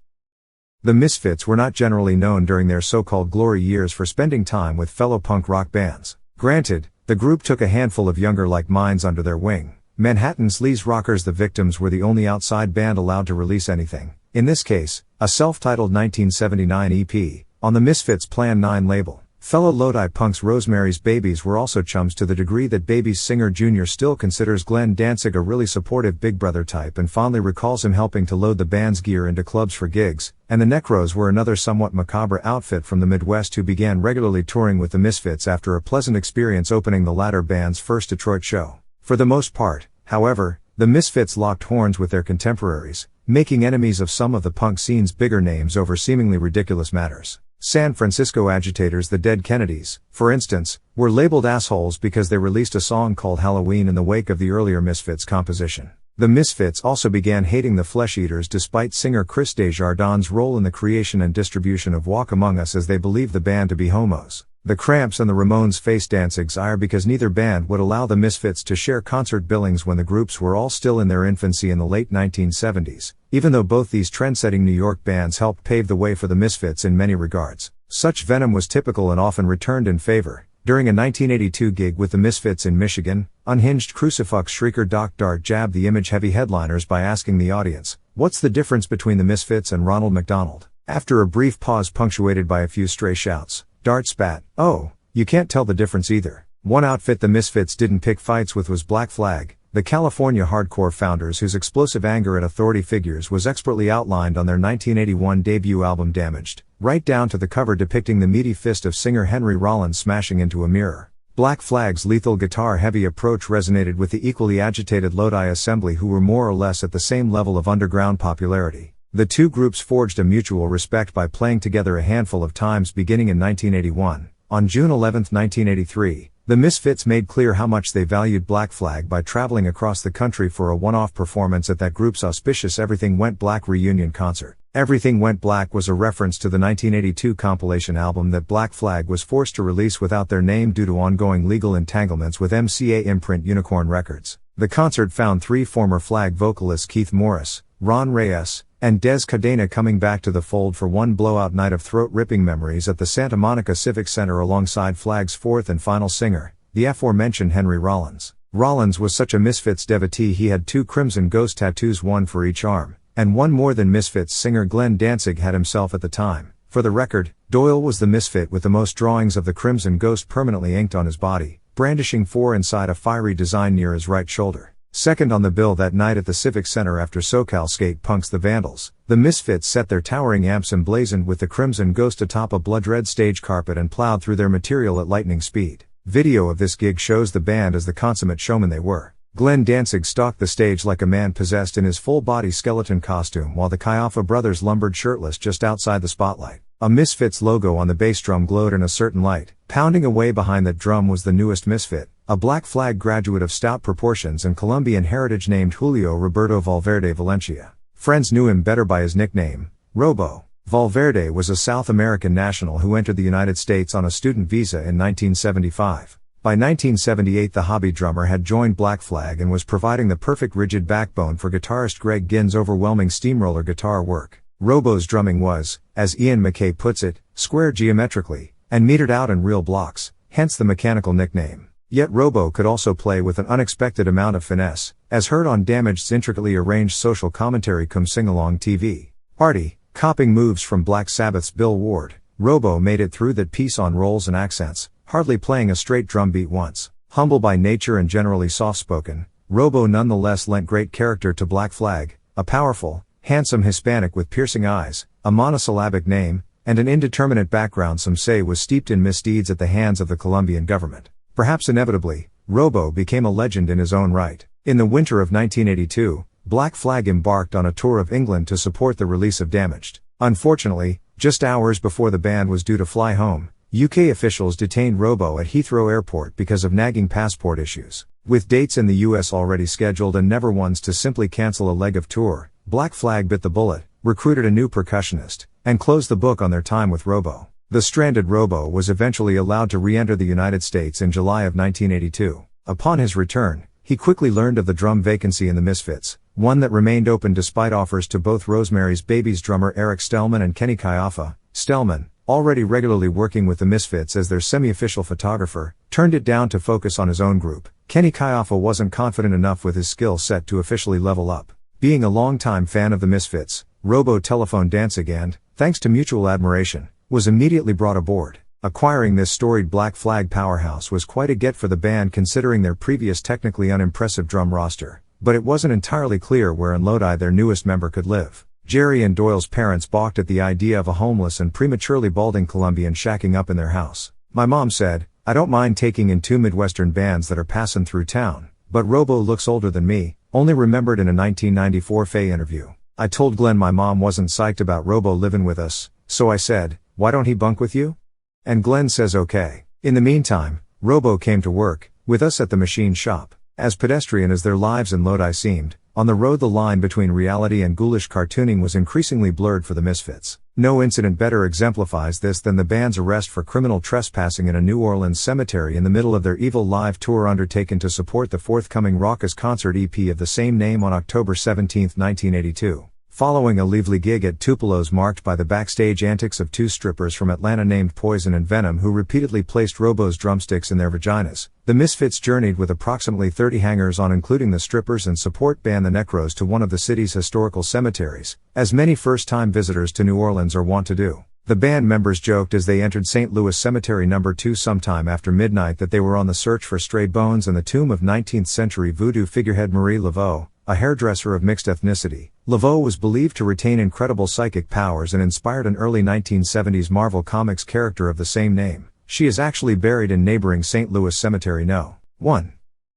The Misfits were not generally known during their so-called glory years for spending time with fellow punk rock bands. Granted, the group took a handful of younger like minds under their wing. Manhattan's Lee's Rockers The Victims were the only outside band allowed to release anything. In this case, a self-titled 1979 EP, on the Misfits' Plan 9 label. Fellow Lodi punks Rosemary's Babies were also chums to the degree that Babies singer Jr. still considers Glenn Danzig a really supportive big brother type and fondly recalls him helping to load the band's gear into clubs for gigs, and the Necros were another somewhat macabre outfit from the Midwest who began regularly touring with the Misfits after a pleasant experience opening the latter band's first Detroit show. For the most part, however, the Misfits locked horns with their contemporaries, making enemies of some of the punk scene's bigger names over seemingly ridiculous matters. San Francisco agitators the Dead Kennedys, for instance, were labeled assholes because they released a song called Halloween in the wake of the earlier Misfits composition. The Misfits also began hating the Flesh Eaters despite singer Chris Desjardins' role in the creation and distribution of Walk Among Us, as they believed the band to be homos. The Cramps and the Ramones faced Danzig's ire because neither band would allow the Misfits to share concert billings when the groups were all still in their infancy in the late 1970s, even though both these trend-setting New York bands helped pave the way for the Misfits in many regards. Such venom was typical and often returned in favor. During a 1982 gig with the Misfits in Michigan, unhinged crucifix shrieker Doc Dart jabbed the image-heavy headliners by asking the audience, "What's the difference between the Misfits and Ronald McDonald?" After a brief pause punctuated by a few stray shouts, Dart spat, "Oh, you can't tell the difference either." One outfit the Misfits didn't pick fights with was Black Flag, the California hardcore founders whose explosive anger at authority figures was expertly outlined on their 1981 debut album Damaged, right down to the cover depicting the meaty fist of singer Henry Rollins smashing into a mirror. Black Flag's lethal guitar-heavy approach resonated with the equally agitated Lodi Assembly, who were more or less at the same level of underground popularity. The two groups forged a mutual respect by playing together a handful of times beginning in 1981. On June 11, 1983, the Misfits made clear how much they valued Black Flag by traveling across the country for a one-off performance at that group's auspicious Everything Went Black reunion concert. Everything Went Black was a reference to the 1982 compilation album that Black Flag was forced to release without their name due to ongoing legal entanglements with MCA imprint Unicorn Records. The concert found three former Flag vocalists Keith Morris, Ron Reyes, and Des Cadena coming back to the fold for one blowout night of throat-ripping memories at the Santa Monica Civic Center alongside Flag's fourth and final singer, the aforementioned Henry Rollins. Rollins was such a Misfits devotee he had two Crimson Ghost tattoos, one for each arm, and one more than Misfits singer Glenn Danzig had himself at the time. For the record, Doyle was the Misfit with the most drawings of the Crimson Ghost permanently inked on his body, brandishing four inside a fiery design near his right shoulder. Second on the bill that night at the Civic Center after SoCal skate punks The Vandals, the Misfits set their towering amps emblazoned with the Crimson Ghost atop a blood-red stage carpet and plowed through their material at lightning speed. Video of this gig shows the band as the consummate showmen they were. Glenn Danzig stalked the stage like a man possessed in his full-body skeleton costume while the Kayaffa brothers lumbered shirtless just outside the spotlight. A Misfits logo on the bass drum glowed in a certain light. Pounding away behind that drum was the newest Misfit, a Black Flag graduate of stout proportions and Colombian heritage named Julio Roberto Valverde Valencia. Friends knew him better by his nickname, Robo. Valverde was a South American national who entered the United States on a student visa in 1975. By 1978 the hobby drummer had joined Black Flag and was providing the perfect rigid backbone for guitarist Greg Ginn's overwhelming steamroller guitar work. Robo's drumming was, as Ian MacKaye puts it, square geometrically, and metered out in real blocks, hence the mechanical nickname. Yet Robo could also play with an unexpected amount of finesse, as heard on Damaged's intricately arranged social commentary cum sing-along TV party. Copying moves from Black Sabbath's Bill Ward, Robo made it through that piece on rolls and accents, hardly playing a straight drum beat once. Humble by nature and generally soft-spoken, Robo nonetheless lent great character to Black Flag, a powerful, handsome Hispanic with piercing eyes, a monosyllabic name, and an indeterminate background some say was steeped in misdeeds at the hands of the Colombian government. Perhaps inevitably, Robo became a legend in his own right. In the winter of 1982, Black Flag embarked on a tour of England to support the release of Damaged. Unfortunately, just hours before the band was due to fly home, UK officials detained Robo at Heathrow Airport because of nagging passport issues. With dates in the US already scheduled and never ones to simply cancel a leg of tour, Black Flag bit the bullet, recruited a new percussionist, and closed the book on their time with Robo. The stranded Robo was eventually allowed to re-enter the United States in July of 1982. Upon his return, he quickly learned of the drum vacancy in the Misfits, one that remained open despite offers to both Rosemary's Baby's drummer Eric Stellman and Kenny Kaiafa. Stellman, already regularly working with the Misfits as their semi-official photographer, turned it down to focus on his own group. Kenny Kaiafa wasn't confident enough with his skill set to officially level up. Being a longtime fan of the Misfits, Robo telephoned Danzig and, thanks to mutual admiration, was immediately brought aboard. Acquiring this storied Black Flag powerhouse was quite a get for the band considering their previous technically unimpressive drum roster, but it wasn't entirely clear where in Lodi their newest member could live. Jerry and Doyle's parents balked at the idea of a homeless and prematurely balding Colombian shacking up in their house. My mom said, "I don't mind taking in two Midwestern bands that are passing through town, but Robo looks older than me," only remembered in a 1994 Faye interview. I told Glenn my mom wasn't psyched about Robo living with us, so I said, "Why don't he bunk with you?" And Glenn says okay. In the meantime, Robo came to work with us at the machine shop. As pedestrian as their lives in Lodi seemed, on the road the line between reality and ghoulish cartooning was increasingly blurred for the Misfits. No incident better exemplifies this than the band's arrest for criminal trespassing in a New Orleans cemetery in the middle of their Evil live tour undertaken to support the forthcoming raucous concert EP of the same name on October 17, 1982. Following a lively gig at Tupelo's marked by the backstage antics of two strippers from Atlanta named Poison and Venom who repeatedly placed Robo's drumsticks in their vaginas, the Misfits journeyed with approximately 30 hangers-on including the strippers and support band the Necros to one of the city's historical cemeteries, as many first-time visitors to New Orleans are wont to do. The band members joked as they entered St. Louis Cemetery No. 2 sometime after midnight that they were on the search for stray bones in the tomb of 19th-century voodoo figurehead Marie Laveau, a hairdresser of mixed ethnicity. Laveau was believed to retain incredible psychic powers and inspired an early 1970s Marvel Comics character of the same name. She is actually buried in neighboring St. Louis Cemetery No. 1.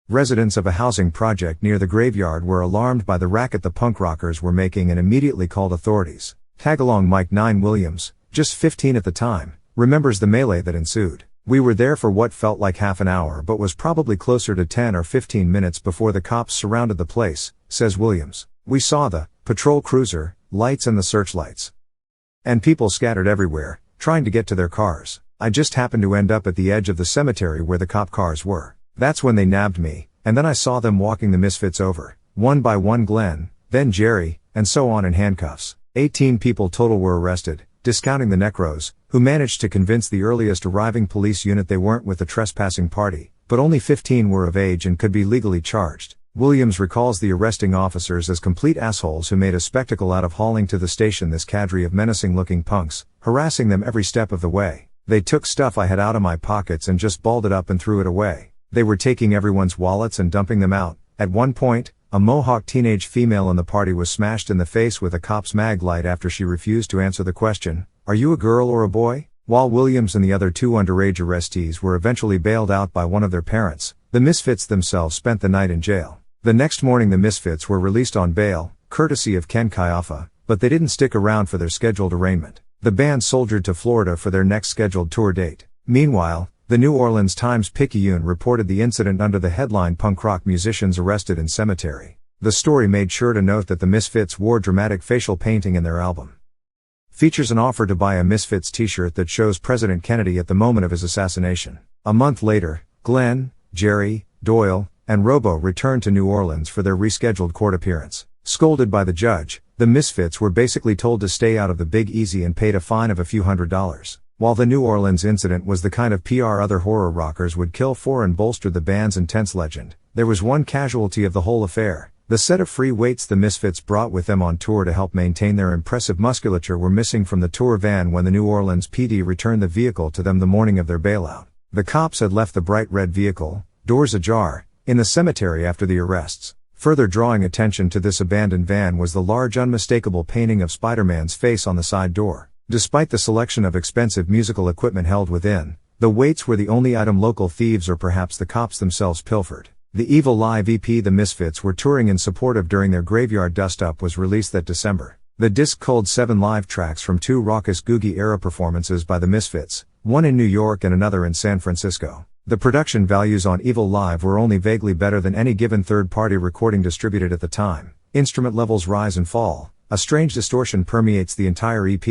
Residents of a housing project near the graveyard were alarmed by the racket the punk rockers were making and immediately called authorities. Tagalong Mike 9 Williams, just 15 at the time, remembers the melee that ensued. "We were there for what felt like half an hour but was probably closer to 10 or 15 minutes before the cops surrounded the place," says Williams. "We saw the patrol cruiser, lights and the searchlights. And people scattered everywhere, trying to get to their cars. I just happened to end up at the edge of the cemetery where the cop cars were. That's when they nabbed me, and then I saw them walking the Misfits over, one by one Glenn, then Jerry, and so on in handcuffs. 18 people total were arrested, discounting the Necros, who managed to convince the earliest arriving police unit they weren't with the trespassing party, but only 15 were of age and could be legally charged." Williams recalls the arresting officers as complete assholes who made a spectacle out of hauling to the station this cadre of menacing-looking punks, harassing them every step of the way. "They took stuff I had out of my pockets and just balled it up and threw it away. They were taking everyone's wallets and dumping them out. At one point, a Mohawk teenage female in the party was smashed in the face with a cop's mag light after she refused to answer the question, 'Are you a girl or a boy?' While Williams and the other two underage arrestees were eventually bailed out by one of their parents, the Misfits themselves spent the night in jail. The next morning the Misfits were released on bail, courtesy of Ken Kaiafa, but they didn't stick around for their scheduled arraignment. The band soldiered to Florida for their next scheduled tour date. Meanwhile, the New Orleans Times-Picayune reported the incident under the headline "Punk Rock Musicians Arrested in Cemetery." The story made sure to note that the Misfits wore dramatic facial painting in their album. features an offer to buy a Misfits t-shirt that shows President Kennedy at the moment of his assassination. A month later, Glenn, Jerry, Doyle, and Robo returned to New Orleans for their rescheduled court appearance. Scolded by the judge, the Misfits were basically told to stay out of the Big Easy and paid a fine of a few $100s. While the New Orleans incident was the kind of PR other horror rockers would kill for and bolstered the band's intense legend, there was one casualty of the whole affair. The set of free weights the Misfits brought with them on tour to help maintain their impressive musculature were missing from the tour van when the New Orleans PD returned the vehicle to them the morning of their bailout. The cops had left the bright red vehicle, doors ajar, in the cemetery after the arrests. Further drawing attention to this abandoned van was the large unmistakable painting of Spider-Man's face on the side door. Despite the selection of expensive musical equipment held within, the weights were the only item local thieves or perhaps the cops themselves pilfered. The Evil Live EP the Misfits were touring in support of during their Graveyard Dust-Up was released that December. The disc culled 7 live tracks from 2 raucous Googie-era performances by the Misfits, one in New York and another in San Francisco. The production values on Evil Live were only vaguely better than any given third-party recording distributed at the time. Instrument levels rise and fall, a strange distortion permeates the entire EP,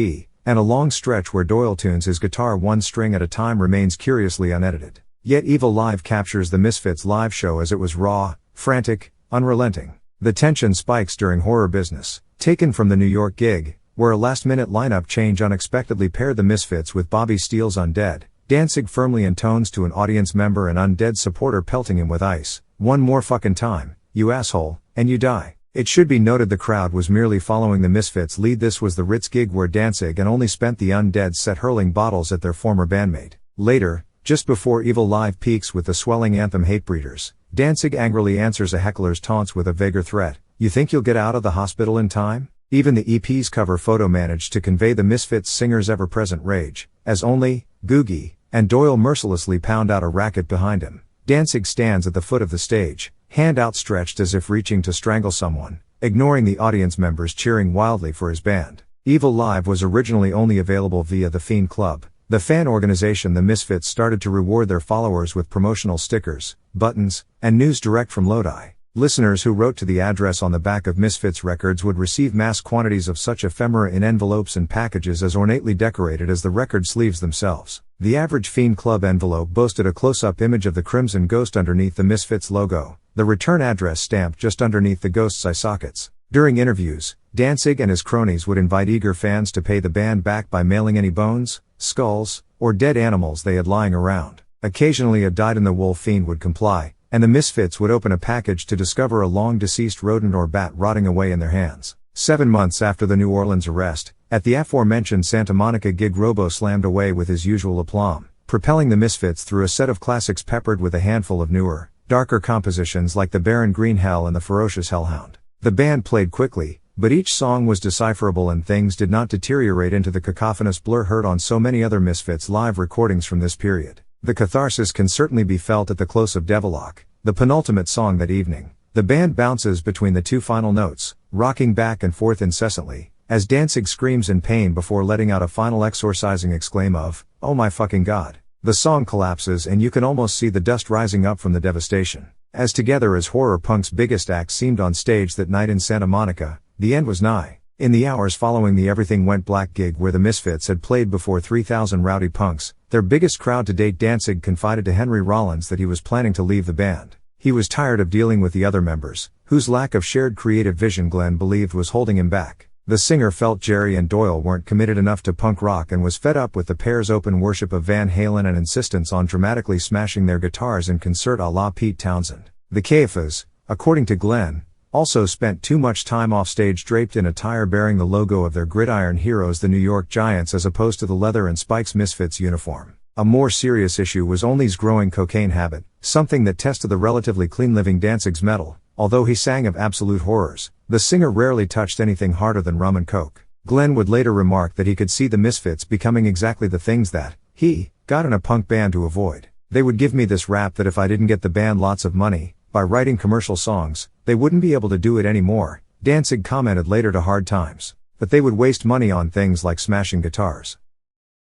and a long stretch where Doyle tunes his guitar one string at a time remains curiously unedited. Yet Evil Live captures the Misfits' live show as it was raw, frantic, unrelenting. The tension spikes during Horror Business, taken from the New York gig, where a last-minute lineup change unexpectedly paired the Misfits with Bobby Steele's Undead. Danzig firmly intones to an audience member and Undead supporter pelting him with ice. "One more fucking time, you asshole, and you die." It should be noted the crowd was merely following the Misfits' lead. This was the Ritz gig where Danzig and only spent the Undead set hurling bottles at their former bandmate. Later, just before Evil Live peaks with the swelling anthem Hatebreeders, Danzig angrily answers a heckler's taunts with a vaguer threat. "You think you'll get out of the hospital in time?" Even the EP's cover photo managed to convey the Misfits singer's ever-present rage, as only Googie and Doyle mercilessly pound out a racket behind him. Danzig stands at the foot of the stage, hand outstretched as if reaching to strangle someone, ignoring the audience members cheering wildly for his band. Evil Live was originally only available via the Fiend Club, the fan organization the Misfits started to reward their followers with promotional stickers, buttons, and news direct from Lodi. Listeners who wrote to the address on the back of Misfits records would receive mass quantities of such ephemera in envelopes and packages as ornately decorated as the record sleeves themselves. The average Fiend Club envelope boasted a close-up image of the Crimson Ghost underneath the Misfits logo, the return address stamped just underneath the ghost's eye sockets. During interviews, Danzig and his cronies would invite eager fans to pay the band back by mailing any bones, skulls, or dead animals they had lying around. Occasionally a dyed-in-the-wool fiend would comply, and the Misfits would open a package to discover a long-deceased rodent or bat rotting away in their hands. 7 months after the New Orleans arrest, at the aforementioned Santa Monica gig, Robo slammed away with his usual aplomb, propelling the Misfits through a set of classics peppered with a handful of newer, darker compositions like the Barren Green Hell and the Ferocious Hellhound. The band played quickly, but each song was decipherable and things did not deteriorate into the cacophonous blur heard on so many other Misfits live recordings from this period. The catharsis can certainly be felt at the close of Devilock, the penultimate song that evening. The band bounces between the 2 final notes, rocking back and forth incessantly, as Danzig screams in pain before letting out a final exorcising exclaim of, "Oh my fucking God." The song collapses and you can almost see the dust rising up from the devastation. As together as horror punk's biggest act seemed on stage that night in Santa Monica, the end was nigh. In the hours following the Everything Went Black gig where the Misfits had played before 3,000 rowdy punks, their biggest crowd to date, Danzig confided to Henry Rollins that he was planning to leave the band. He was tired of dealing with the other members, whose lack of shared creative vision Glenn believed was holding him back. The singer felt Jerry and Doyle weren't committed enough to punk rock and was fed up with the pair's open worship of Van Halen and insistence on dramatically smashing their guitars in concert a la Pete Townsend. The Caiaphas, according to Glenn, also spent too much time off stage draped in attire bearing the logo of their gridiron heroes the New York Giants as opposed to the leather and spikes Misfits uniform. A more serious issue was Only's growing cocaine habit, something that tested the relatively clean-living Danzig's mettle. Although he sang of absolute horrors, the singer rarely touched anything harder than rum and coke. Glenn would later remark that he could see the Misfits becoming exactly the things that he got in a punk band to avoid. "They would give me this rap that if I didn't get the band lots of money, by writing commercial songs, they wouldn't be able to do it anymore," Danzig commented later to Hard Times. But they would waste money on things like smashing guitars.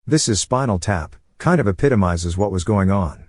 This is Spinal Tap, kind of epitomizes what was going on.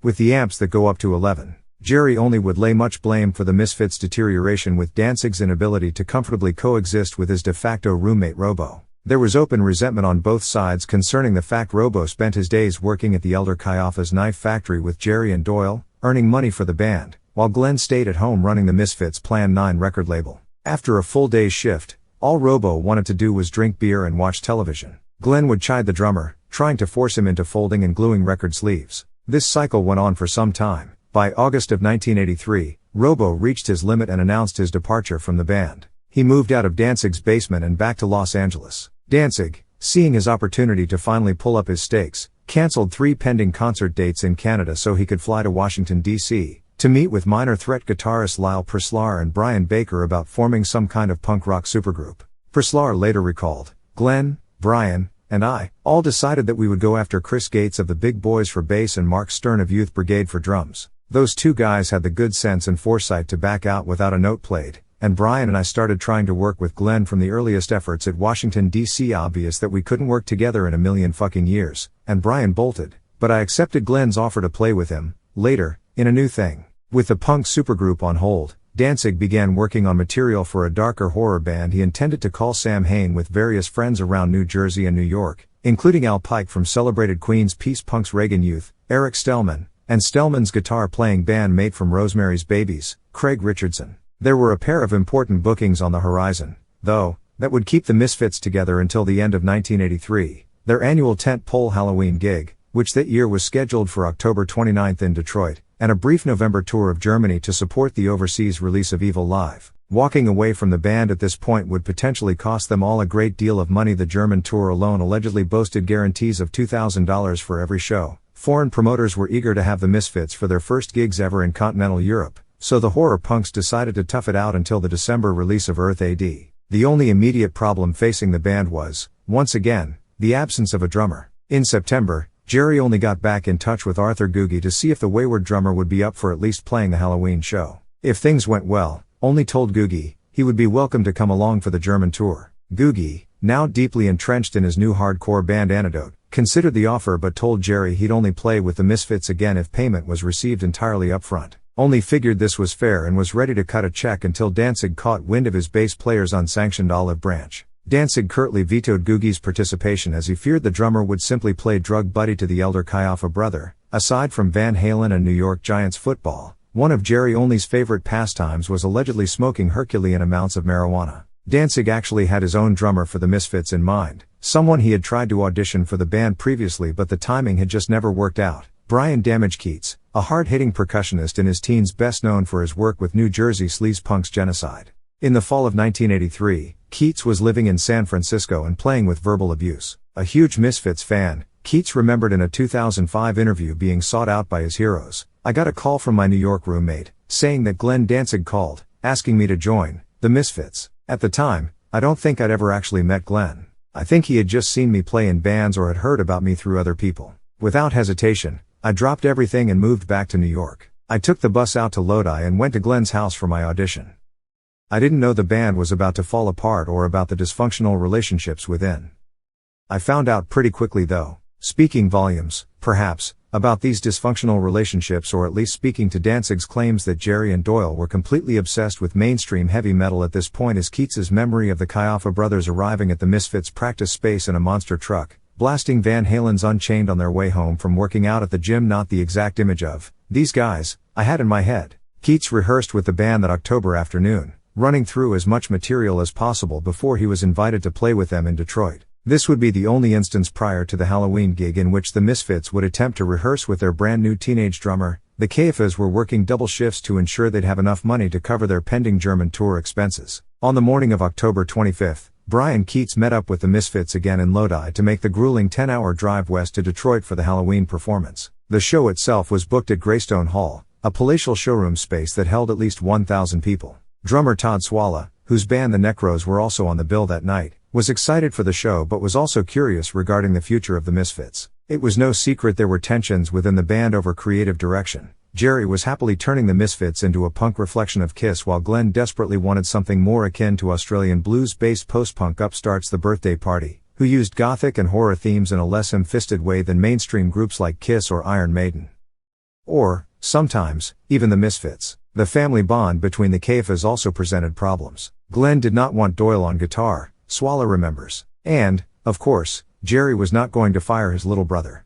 With the amps that go up to 11, Jerry only would lay much blame for the Misfits' deterioration with Danzig's inability to comfortably coexist with his de facto roommate Robo. There was open resentment on both sides concerning the fact Robo spent his days working at the Elder Caiaphas knife factory with Jerry and Doyle, earning money for the band, while Glenn stayed at home running the Misfits' Plan 9 record label. After a full day's shift, all Robo wanted to do was drink beer and watch television. Glenn would chide the drummer, trying to force him into folding and gluing record sleeves. This cycle went on for some time. By August of 1983, Robo reached his limit and announced his departure from the band. He moved out of Danzig's basement and back to Los Angeles. Danzig, seeing his opportunity to finally pull up his stakes, canceled 3 pending concert dates in Canada so he could fly to Washington, D.C., to meet with Minor Threat guitarists Lyle Preslar and Brian Baker about forming some kind of punk rock supergroup. Preslar later recalled, "Glenn, Brian, and I all decided that we would go after Chris Gates of the Big Boys for bass and Mark Stern of Youth Brigade for drums. Those 2 guys had the good sense and foresight to back out without a note played, and Brian and I started trying to work with Glenn from the earliest efforts at Washington, D.C. Obvious that we couldn't work together in a million fucking years, and Brian bolted, but I accepted Glenn's offer to play with him, later, in a new thing." With the punk supergroup on hold, Danzig began working on material for a darker horror band he intended to call Sam Hain with various friends around New Jersey and New York, including Al Pike from celebrated Queen's Peace Punk's Reagan Youth, Eric Stellman, and Stellman's guitar-playing bandmate from Rosemary's Babies, Craig Richardson. There were a pair of important bookings on the horizon, though, that would keep the Misfits together until the end of 1983, their annual tent-pole Halloween gig, which that year was scheduled for October 29 in Detroit, and a brief November tour of Germany to support the overseas release of Evil Live. Walking away from the band at this point would potentially cost them all a great deal of money. The German tour alone allegedly boasted guarantees of $2,000 for every show. Foreign promoters were eager to have the Misfits for their first gigs ever in continental Europe, so the horror punks decided to tough it out until the December release of Earth AD. The only immediate problem facing the band was, once again, the absence of a drummer. In September, Jerry only got back in touch with Arthur Googie to see if the wayward drummer would be up for at least playing the Halloween show. If things went well, only told Googie, he would be welcome to come along for the German tour. Googie, now deeply entrenched in his new hardcore band Antidote, considered the offer but told Jerry he'd only play with the Misfits again if payment was received entirely upfront. Only figured this was fair and was ready to cut a check until Danzig caught wind of his bass player's unsanctioned olive branch. Danzig curtly vetoed Googie's participation as he feared the drummer would simply play drug buddy to the Elder Caiapha brother. Aside from Van Halen and New York Giants football, one of Jerry Only's favorite pastimes was allegedly smoking Herculean amounts of marijuana. Danzig actually had his own drummer for the Misfits in mind, someone he had tried to audition for the band previously but the timing had just never worked out. Brian Damage Keats, a hard-hitting percussionist in his teens best known for his work with New Jersey sleaze punks Genocide. In the fall of 1983, Keats was living in San Francisco and playing with Verbal Abuse. A huge Misfits fan, Keats remembered in a 2005 interview being sought out by his heroes. "I got a call from my New York roommate, saying that Glenn Danzig called, asking me to join the Misfits. At the time, I don't think I'd ever actually met Glenn. I think he had just seen me play in bands or had heard about me through other people. Without hesitation, I dropped everything and moved back to New York. I took the bus out to Lodi and went to Glenn's house for my audition. I didn't know the band was about to fall apart or about the dysfunctional relationships within. I found out pretty quickly though, speaking volumes, perhaps, about these dysfunctional relationships or at least speaking to Danzig's claims that Jerry and Doyle were completely obsessed with mainstream heavy metal at this point is Keats's memory of the Caiapha brothers arriving at the Misfits practice space in a monster truck, blasting Van Halen's Unchained on their way home from working out at the gym. Not the exact image of these guys I had in my head. Keats rehearsed with the band that October afternoon, running through as much material as possible before he was invited to play with them in Detroit. This would be the only instance prior to the Halloween gig in which the Misfits would attempt to rehearse with their brand new teenage drummer. The Caiaphas were working double shifts to ensure they'd have enough money to cover their pending German tour expenses. On the morning of October 25th, Brian Keats met up with the Misfits again in Lodi to make the grueling 10-hour drive west to Detroit for the Halloween performance. The show itself was booked at Greystone Hall, a palatial showroom space that held at least 1,000 people. Drummer Todd Swalla, whose band the Necros were also on the bill that night, was excited for the show but was also curious regarding the future of the Misfits. It was no secret there were tensions within the band over creative direction. Jerry was happily turning the Misfits into a punk reflection of Kiss while Glenn desperately wanted something more akin to Australian blues-based post-punk upstarts The Birthday Party, who used gothic and horror themes in a less ham-fisted way than mainstream groups like Kiss or Iron Maiden. Or, sometimes, even the Misfits. The family bond between the Caiaphas also presented problems. Glenn did not want Doyle on guitar, Swalla remembers. And, of course, Jerry was not going to fire his little brother.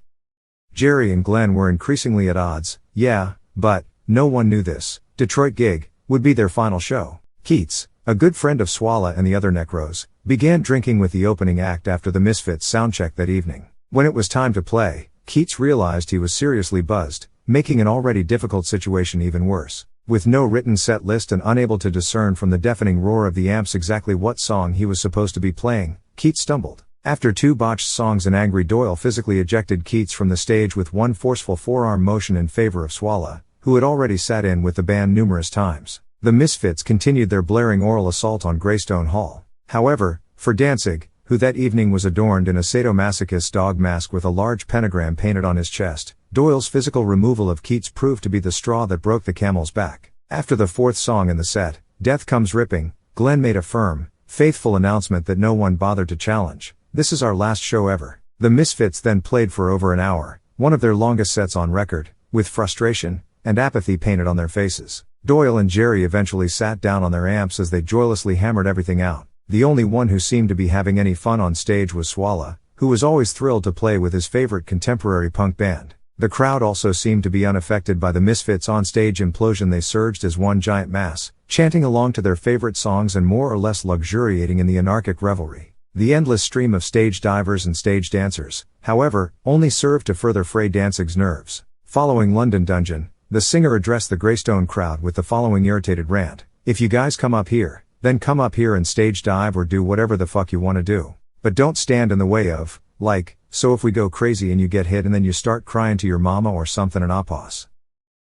Jerry and Glenn were increasingly at odds, yeah, but no one knew this. Detroit gig would be their final show. Keats, a good friend of Swalla and the other Necros, began drinking with the opening act after the Misfits soundcheck that evening. When it was time to play, Keats realized he was seriously buzzed, making an already difficult situation even worse. With no written set list and unable to discern from the deafening roar of the amps exactly what song he was supposed to be playing, Keats stumbled. After 2 botched songs, an angry Doyle physically ejected Keats from the stage with one forceful forearm motion in favor of Swalla, who had already sat in with the band numerous times. The Misfits continued their blaring oral assault on Greystone Hall. However, for Danzig, who that evening was adorned in a sadomasochist dog mask with a large pentagram painted on his chest, Doyle's physical removal of Keats proved to be the straw that broke the camel's back. After the 4th song in the set, Death Comes Ripping, Glenn made a firm, faithful announcement that no one bothered to challenge. This is our last show ever. The Misfits then played for over an hour, one of their longest sets on record, with frustration and apathy painted on their faces. Doyle and Jerry eventually sat down on their amps as they joylessly hammered everything out. The only one who seemed to be having any fun on stage was Swalla, who was always thrilled to play with his favorite contemporary punk band. The crowd also seemed to be unaffected by the Misfits' on-stage implosion. They surged as one giant mass, chanting along to their favorite songs and more or less luxuriating in the anarchic revelry. The endless stream of stage divers and stage dancers, however, only served to further fray Danzig's nerves. Following London Dungeon, the singer addressed the Greystone crowd with the following irritated rant: "If you guys come up here, then come up here and stage dive or do whatever the fuck you want to do. But don't stand in the way of, like, so if we go crazy and you get hit and then you start crying to your mama or something and opos.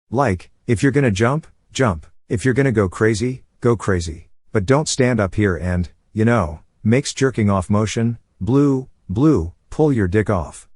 Like, if you're gonna jump, jump. If you're gonna go crazy, go crazy. But don't stand up here and, you know, makes jerking off motion, blue, pull your dick off.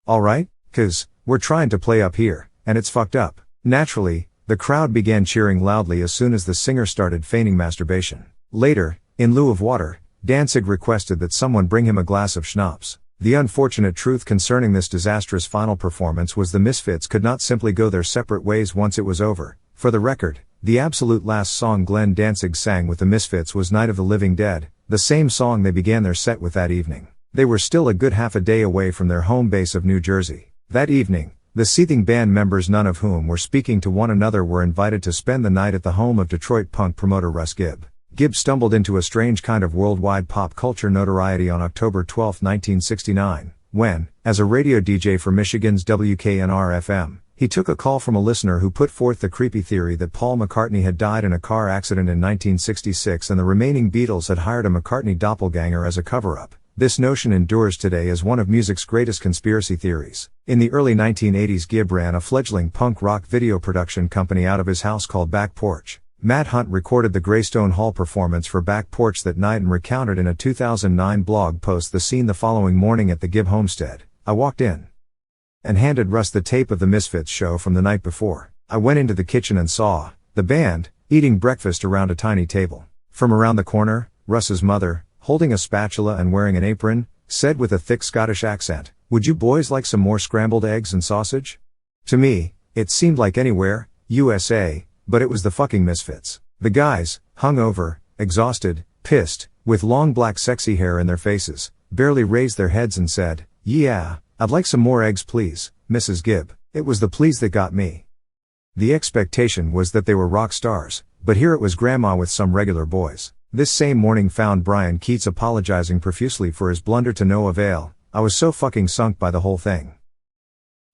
Alright? 'Cause we're trying to play up here, and it's fucked up." Naturally, the crowd began cheering loudly as soon as the singer started feigning masturbation. Later, in lieu of water, Danzig requested that someone bring him a glass of schnapps. The unfortunate truth concerning this disastrous final performance was the Misfits could not simply go their separate ways once it was over. For the record, the absolute last song Glenn Danzig sang with the Misfits was Night of the Living Dead, the same song they began their set with that evening. They were still a good half a day away from their home base of New Jersey. That evening, the seething band members, none of whom were speaking to one another, were invited to spend the night at the home of Detroit punk promoter Russ Gibb. Gibb stumbled into a strange kind of worldwide pop culture notoriety on October 12, 1969, when, as a radio DJ for Michigan's WKNR-FM, he took a call from a listener who put forth the creepy theory that Paul McCartney had died in a car accident in 1966 and the remaining Beatles had hired a McCartney doppelganger as a cover-up. This notion endures today as one of music's greatest conspiracy theories. In the early 1980s, Gibb ran a fledgling punk rock video production company out of his house called Back Porch. Matt Hunt recorded the Greystone Hall performance for Back Porch that night and recounted in a 2009 blog post the scene the following morning at the Gibb homestead. "I walked in and handed Russ the tape of the Misfits show from the night before. I went into the kitchen and saw the band eating breakfast around a tiny table. From around the corner, Russ's mother, holding a spatula and wearing an apron, said with a thick Scottish accent, 'Would you boys like some more scrambled eggs and sausage?' To me, it seemed like anywhere, USA, but it was the fucking Misfits. The guys, hungover, exhausted, pissed, with long black sexy hair in their faces, barely raised their heads and said, 'Yeah, I'd like some more eggs please, Mrs. Gibb.' It was the please that got me. The expectation was that they were rock stars, but here it was grandma with some regular boys. This same morning found Brian Keats apologizing profusely for his blunder to no avail. "I was so fucking sunk by the whole thing.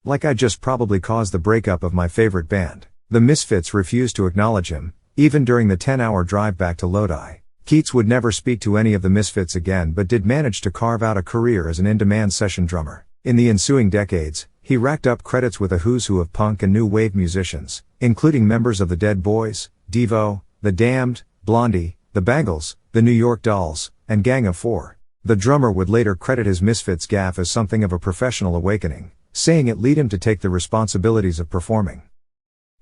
Like I just probably caused the breakup of my favorite band." The Misfits refused to acknowledge him, even during the 10-hour drive back to Lodi. Keats would never speak to any of the Misfits again, but did manage to carve out a career as an in-demand session drummer. In the ensuing decades, he racked up credits with a who's who of punk and new wave musicians, including members of the Dead Boys, Devo, The Damned, Blondie, The Bangles, The New York Dolls, and Gang of Four. The drummer would later credit his Misfits gaffe as something of a professional awakening, saying it led him to take the responsibilities of performing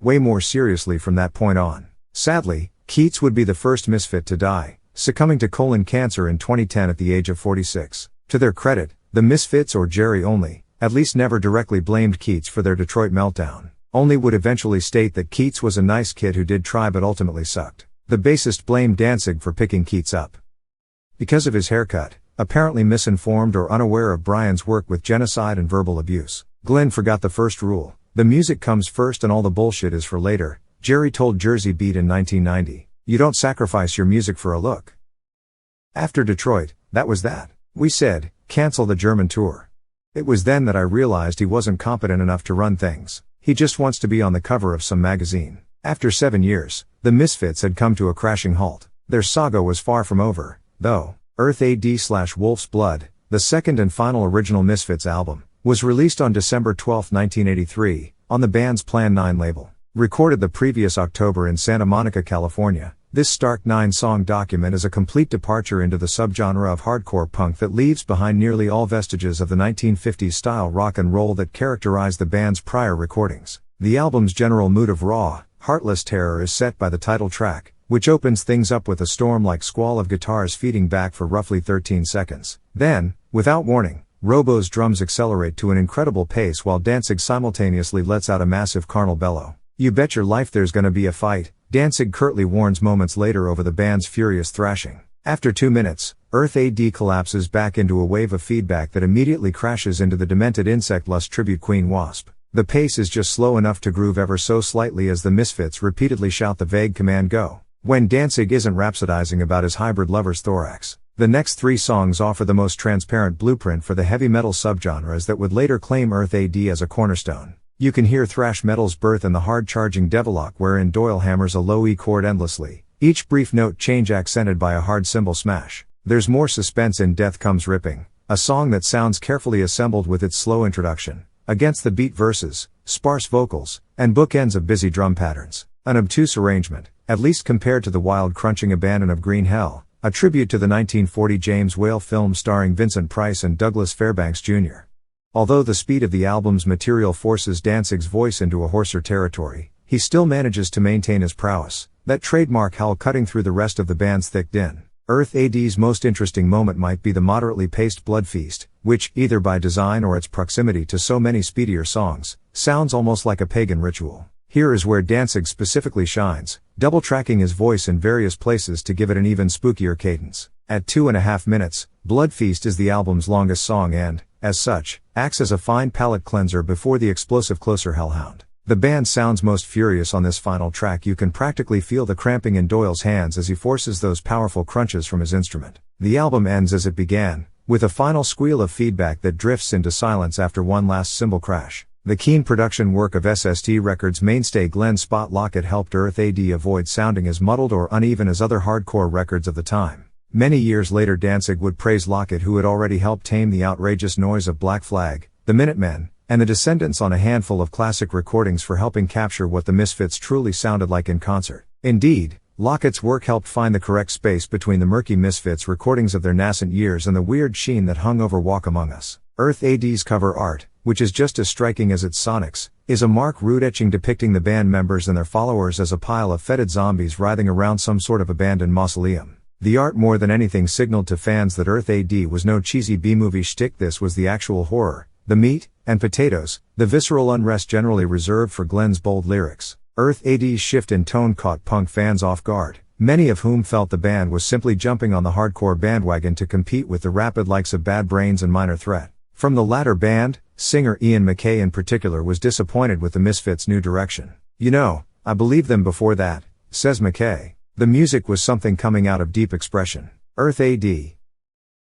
way more seriously from that point on. Sadly, Keats would be the first Misfit to die, succumbing to colon cancer in 2010 at the age of 46. To their credit, the Misfits, or Jerry only, at least never directly blamed Keats for their Detroit meltdown, only would eventually state that Keats was a nice kid who did try but ultimately sucked. The bassist blamed Danzig for picking Keats up because of his haircut, apparently misinformed or unaware of Brian's work with genocide and verbal abuse. Glenn forgot the first rule: the music comes first and all the bullshit is for later, Jerry told Jersey Beat in 1990. You don't sacrifice your music for a look. After Detroit, that was that. We said, cancel the German tour. It was then that I realized he wasn't competent enough to run things. He just wants to be on the cover of some magazine. After 7 years, the Misfits had come to a crashing halt. Their saga was far from over, though. Earth AD/Wolf's Blood, the second and final original Misfits album, was released on December 12, 1983, on the band's Plan 9 label. Recorded the previous October in Santa Monica, California, this stark 9-song document is a complete departure into the subgenre of hardcore punk that leaves behind nearly all vestiges of the 1950s style rock and roll that characterized the band's prior recordings. The album's general mood of raw, heartless terror is set by the title track, which opens things up with a storm-like squall of guitars feeding back for roughly 13 seconds. Then, without warning, Robo's drums accelerate to an incredible pace while Danzig simultaneously lets out a massive carnal bellow. You bet your life there's gonna be a fight, Danzig curtly warns moments later over the band's furious thrashing. After 2 minutes, Earth AD collapses back into a wave of feedback that immediately crashes into the demented insect lust tribute Queen Wasp. The pace is just slow enough to groove ever so slightly as the Misfits repeatedly shout the vague command go, when Danzig isn't rhapsodizing about his hybrid lover's thorax. The next 3 songs offer the most transparent blueprint for the heavy metal subgenres that would later claim Earth AD as a cornerstone. You can hear thrash metal's birth in the hard-charging Devilock wherein Doyle hammers a low E chord endlessly, each brief note change accented by a hard cymbal smash. There's more suspense in Death Comes Ripping, a song that sounds carefully assembled with its slow introduction, against the beat verses, sparse vocals, and bookends of busy drum patterns. An obtuse arrangement, at least compared to the wild crunching abandon of Green Hell, a tribute to the 1940 James Whale film starring Vincent Price and Douglas Fairbanks Jr. Although the speed of the album's material forces Danzig's voice into a hoarser territory, he still manages to maintain his prowess, that trademark howl cutting through the rest of the band's thick din. Earth AD's most interesting moment might be the moderately paced Blood Feast, which, either by design or its proximity to so many speedier songs, sounds almost like a pagan ritual. Here is where Danzig specifically shines, double-tracking his voice in various places to give it an even spookier cadence. At 2.5 minutes, Blood Feast is the album's longest song and, as such, acts as a fine palate cleanser before the explosive closer Hellhound. The band sounds most furious on this final track. You can practically feel the cramping in Doyle's hands as he forces those powerful crunches from his instrument. The album ends as it began, with a final squeal of feedback that drifts into silence after one last cymbal crash. The keen production work of SST Records mainstay Glenn Spot Lockett helped Earth AD avoid sounding as muddled or uneven as other hardcore records of the time. Many years later Danzig would praise Lockett, who had already helped tame the outrageous noise of Black Flag, the Minutemen, and the Descendants on a handful of classic recordings for helping capture what the Misfits truly sounded like in concert. Indeed, Lockett's work helped find the correct space between the murky Misfits recordings of their nascent years and the weird sheen that hung over Walk Among Us. Earth AD's cover art, which is just as striking as its sonics, is a Mark Root etching depicting the band members and their followers as a pile of fetid zombies writhing around some sort of abandoned mausoleum. The art more than anything signaled to fans that Earth AD was no cheesy B-movie shtick. This was the actual horror, the meat and potatoes, the visceral unrest generally reserved for Glenn's bold lyrics. Earth AD's shift in tone caught punk fans off guard, many of whom felt the band was simply jumping on the hardcore bandwagon to compete with the rapid likes of Bad Brains and Minor Threat. From the latter band, singer Ian MacKaye in particular was disappointed with the Misfits' new direction. "You know, I believed them before that," says MacKaye. "The music was something coming out of deep expression. Earth AD.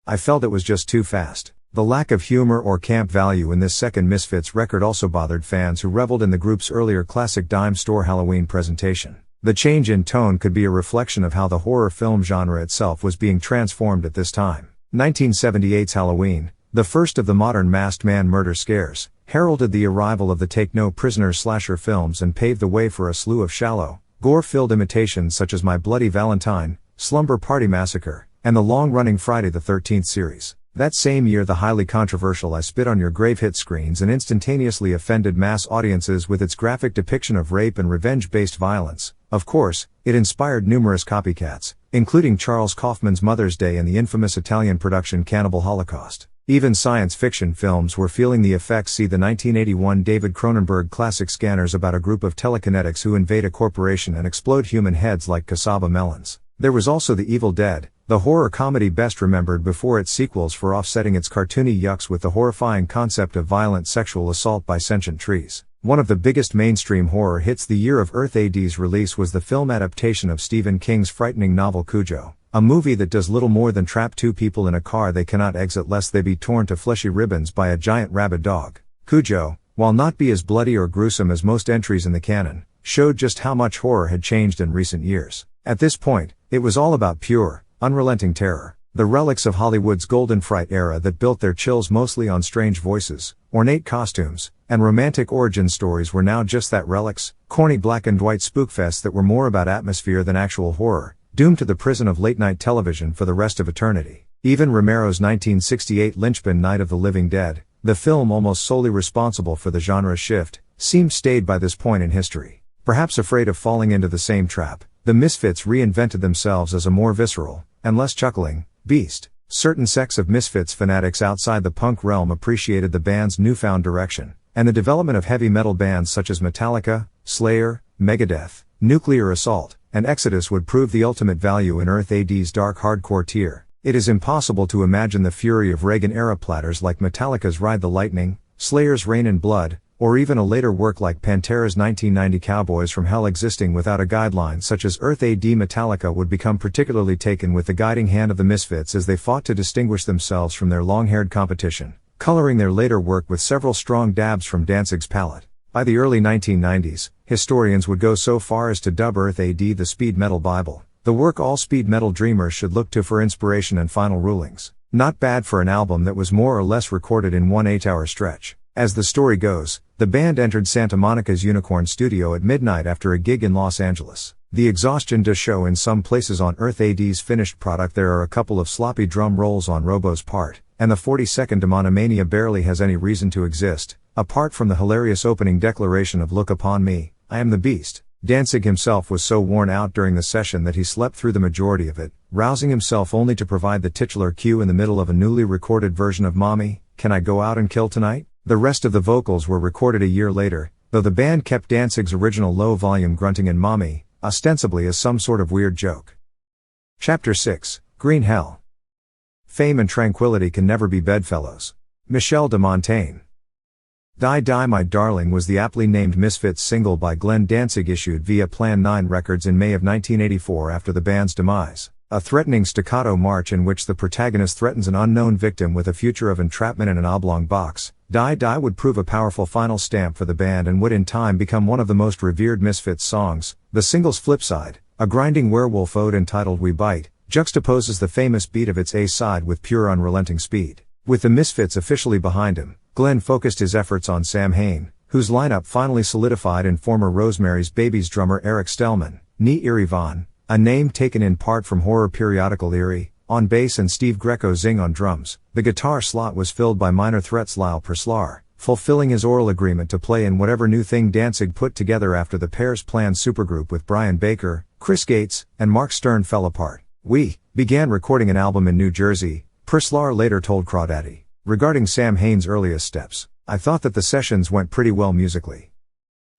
I felt it was just too fast." The lack of humor or camp value in this second Misfits record also bothered fans who reveled in the group's earlier classic dime store Halloween presentation. The change in tone could be a reflection of how the horror film genre itself was being transformed at this time. 1978's Halloween, the first of the modern masked man murder scares, heralded the arrival of the take no prisoners slasher films and paved the way for a slew of shallow, gore-filled imitations such as My Bloody Valentine, Slumber Party Massacre, and the long-running Friday the 13th series. That same year the highly controversial I Spit on Your Grave hit screens and instantaneously offended mass audiences with its graphic depiction of rape and revenge-based violence. Of course, it inspired numerous copycats, including Charles Kaufman's Mother's Day and the infamous Italian production Cannibal Holocaust. Even science fiction films were feeling the effects. See the 1981 David Cronenberg classic Scanners, about a group of telekinetics who invade a corporation and explode human heads like cassava melons. There was also The Evil Dead, the horror comedy best remembered before its sequels for offsetting its cartoony yucks with the horrifying concept of violent sexual assault by sentient trees. One of the biggest mainstream horror hits the year of Earth AD's release was the film adaptation of Stephen King's frightening novel Cujo, a movie that does little more than trap two people in a car they cannot exit lest they be torn to fleshy ribbons by a giant rabid dog. Cujo, while not be as bloody or gruesome as most entries in the canon, showed just how much horror had changed in recent years. At this point, it was all about pure, unrelenting terror. The relics of Hollywood's golden fright era that built their chills mostly on strange voices, ornate costumes, and romantic origin stories were now just that, relics, corny black and white spookfests that were more about atmosphere than actual horror, doomed to the prison of late-night television for the rest of eternity. Even Romero's 1968 linchpin Night of the Living Dead, the film almost solely responsible for the genre's shift, seemed stayed by this point in history. Perhaps afraid of falling into the same trap, the Misfits reinvented themselves as a more visceral, and less chuckling, beast. Certain sects of Misfits fanatics outside the punk realm appreciated the band's newfound direction, and the development of heavy metal bands such as Metallica, Slayer, Megadeth, Nuclear Assault, and Exodus would prove the ultimate value in Earth AD's dark hardcore tier. It is impossible to imagine the fury of Reagan-era platters like Metallica's Ride the Lightning, Slayer's Rain and Blood, or even a later work like Pantera's 1990 Cowboys from Hell existing without a guideline such as Earth AD. Metallica would become particularly taken with the guiding hand of the Misfits as they fought to distinguish themselves from their long-haired competition, coloring their later work with several strong dabs from Danzig's palette. By the early 1990s, historians would go so far as to dub Earth AD the speed metal Bible, the work all speed metal dreamers should look to for inspiration and final rulings. Not bad for an album that was more or less recorded in one 8-hour stretch. As the story goes, the band entered Santa Monica's Unicorn Studio at midnight after a gig in Los Angeles. The exhaustion does show in some places on Earth AD's finished product. There are a couple of sloppy drum rolls on Robo's part, and the 40-second Demonomania barely has any reason to exist, apart from the hilarious opening declaration of "Look upon me, I am the beast." Danzig himself was so worn out during the session that he slept through the majority of it, rousing himself only to provide the titular cue in the middle of a newly recorded version of "Mommy, Can I Go Out and Kill Tonight?" The rest of the vocals were recorded a year later, though the band kept Danzig's original low-volume grunting in "Mommy," ostensibly as some sort of weird joke. Chapter 6, Green Hell. Fame and tranquility can never be bedfellows. Michel de Montaigne. Die Die My Darling was the aptly named Misfits single by Glenn Danzig issued via Plan 9 Records in May of 1984 after the band's demise. A threatening staccato march in which the protagonist threatens an unknown victim with a future of entrapment in an oblong box, Die Die would prove a powerful final stamp for the band and would in time become one of the most revered Misfits songs. The single's flip side, a grinding werewolf ode entitled We Bite, juxtaposes the famous beat of its A-side with pure unrelenting speed. With the Misfits officially behind him, Glenn focused his efforts on Sam Hain, whose lineup finally solidified in former Rosemary's Baby's drummer Eric Stellman, Nee Eerie Von, a name taken in part from horror periodical Eerie, on bass and Steve Greco Zing on drums. The guitar slot was filled by Minor Threat's Lyle Perslar, fulfilling his oral agreement to play in whatever new thing Danzig put together after the pair's planned supergroup with Brian Baker, Chris Gates, and Mark Stern fell apart. "We began recording an album in New Jersey," Perslar later told Crawdaddy. Regarding Sam Hain's earliest steps, "I thought that the sessions went pretty well musically.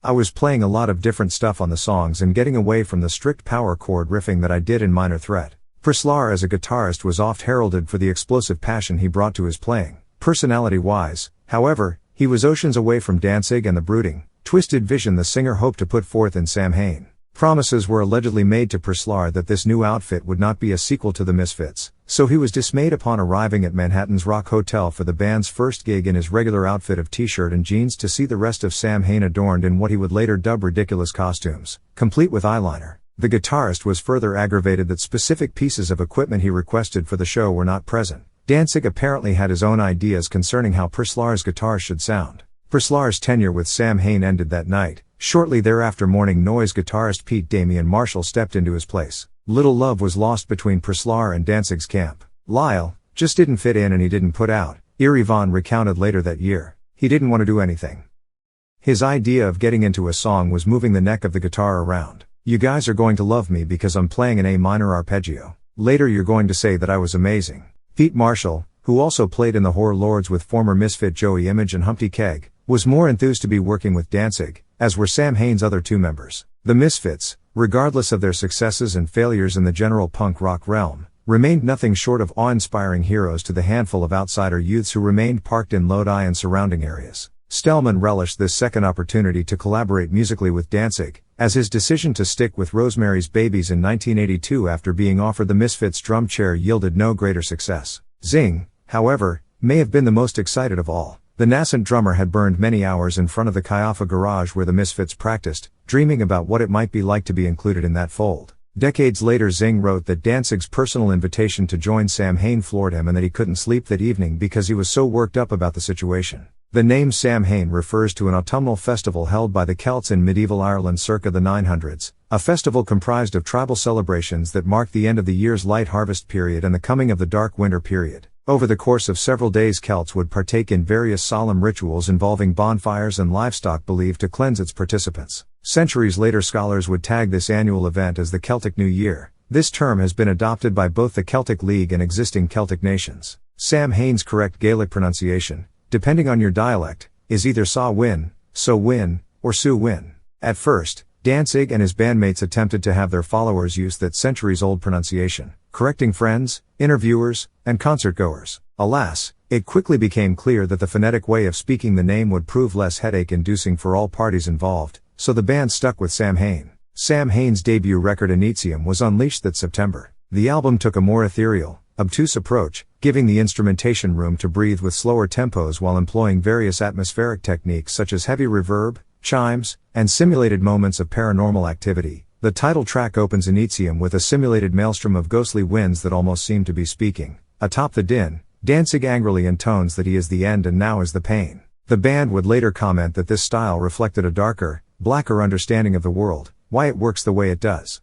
I was playing a lot of different stuff on the songs and getting away from the strict power chord riffing that I did in Minor Threat." Perslar as a guitarist was oft heralded for the explosive passion he brought to his playing. Personality-wise, however, he was oceans away from Danzig and the brooding, twisted vision the singer hoped to put forth in Sam Hain. Promises were allegedly made to Perslar that this new outfit would not be a sequel to the Misfits, so he was dismayed upon arriving at Manhattan's Rock Hotel for the band's first gig in his regular outfit of t-shirt and jeans to see the rest of Sam Hain adorned in what he would later dub ridiculous costumes, complete with eyeliner. The guitarist was further aggravated that specific pieces of equipment he requested for the show were not present. Danzig apparently had his own ideas concerning how Perslar's guitars should sound. Perslar's tenure with Sam Hain ended that night. Shortly thereafter, Morning Noise guitarist Pete Damian Marshall stepped into his place. Little love was lost between Perslar and Danzig's camp. Lyle just didn't fit in and he didn't put out. Eerie Von recounted later that year. He didn't want to do anything. His idea of getting into a song was moving the neck of the guitar around. "You guys are going to love me because I'm playing an A minor arpeggio. Later you're going to say that I was amazing." Pete Marshall, who also played in the Horror Lords with former Misfit Joey Image and Humpty Keg, was more enthused to be working with Danzig, as were Sam Hain's other two members. The Misfits, regardless of their successes and failures in the general punk rock realm, remained nothing short of awe-inspiring heroes to the handful of outsider youths who remained parked in Lodi and surrounding areas. Stellman relished this second opportunity to collaborate musically with Danzig, as his decision to stick with Rosemary's Babies in 1982 after being offered the Misfits drum chair yielded no greater success. Zing, however, may have been the most excited of all. The nascent drummer had burned many hours in front of the Kaiafa garage where the Misfits practiced, dreaming about what it might be like to be included in that fold. Decades later, Zing wrote that Danzig's personal invitation to join Samhain floored him and that he couldn't sleep that evening because he was so worked up about the situation. The name Samhain refers to an autumnal festival held by the Celts in medieval Ireland circa the 900s, a festival comprised of tribal celebrations that marked the end of the year's light harvest period and the coming of the dark winter period. Over the course of several days, Celts would partake in various solemn rituals involving bonfires and livestock believed to cleanse its participants. Centuries later, scholars would tag this annual event as the Celtic New Year. This term has been adopted by both the Celtic League and existing Celtic nations. Samhain's correct Gaelic pronunciation, depending on your dialect, is either Sa-win, So-win, or Su-win. At first, Danzig and his bandmates attempted to have their followers use that centuries-old pronunciation, correcting friends, interviewers, and concertgoers. Alas, it quickly became clear that the phonetic way of speaking the name would prove less headache-inducing for all parties involved, so the band stuck with Samhain. Samhain's debut record Initium was unleashed that September. The album took a more ethereal, obtuse approach, giving the instrumentation room to breathe with slower tempos while employing various atmospheric techniques such as heavy reverb, chimes, and simulated moments of paranormal activity. The title track opens Initium with a simulated maelstrom of ghostly winds that almost seem to be speaking. Atop the din, Danzig angrily intones that he is the end and now is the pain. The band would later comment that this style reflected a darker, blacker understanding of the world, why it works the way it does,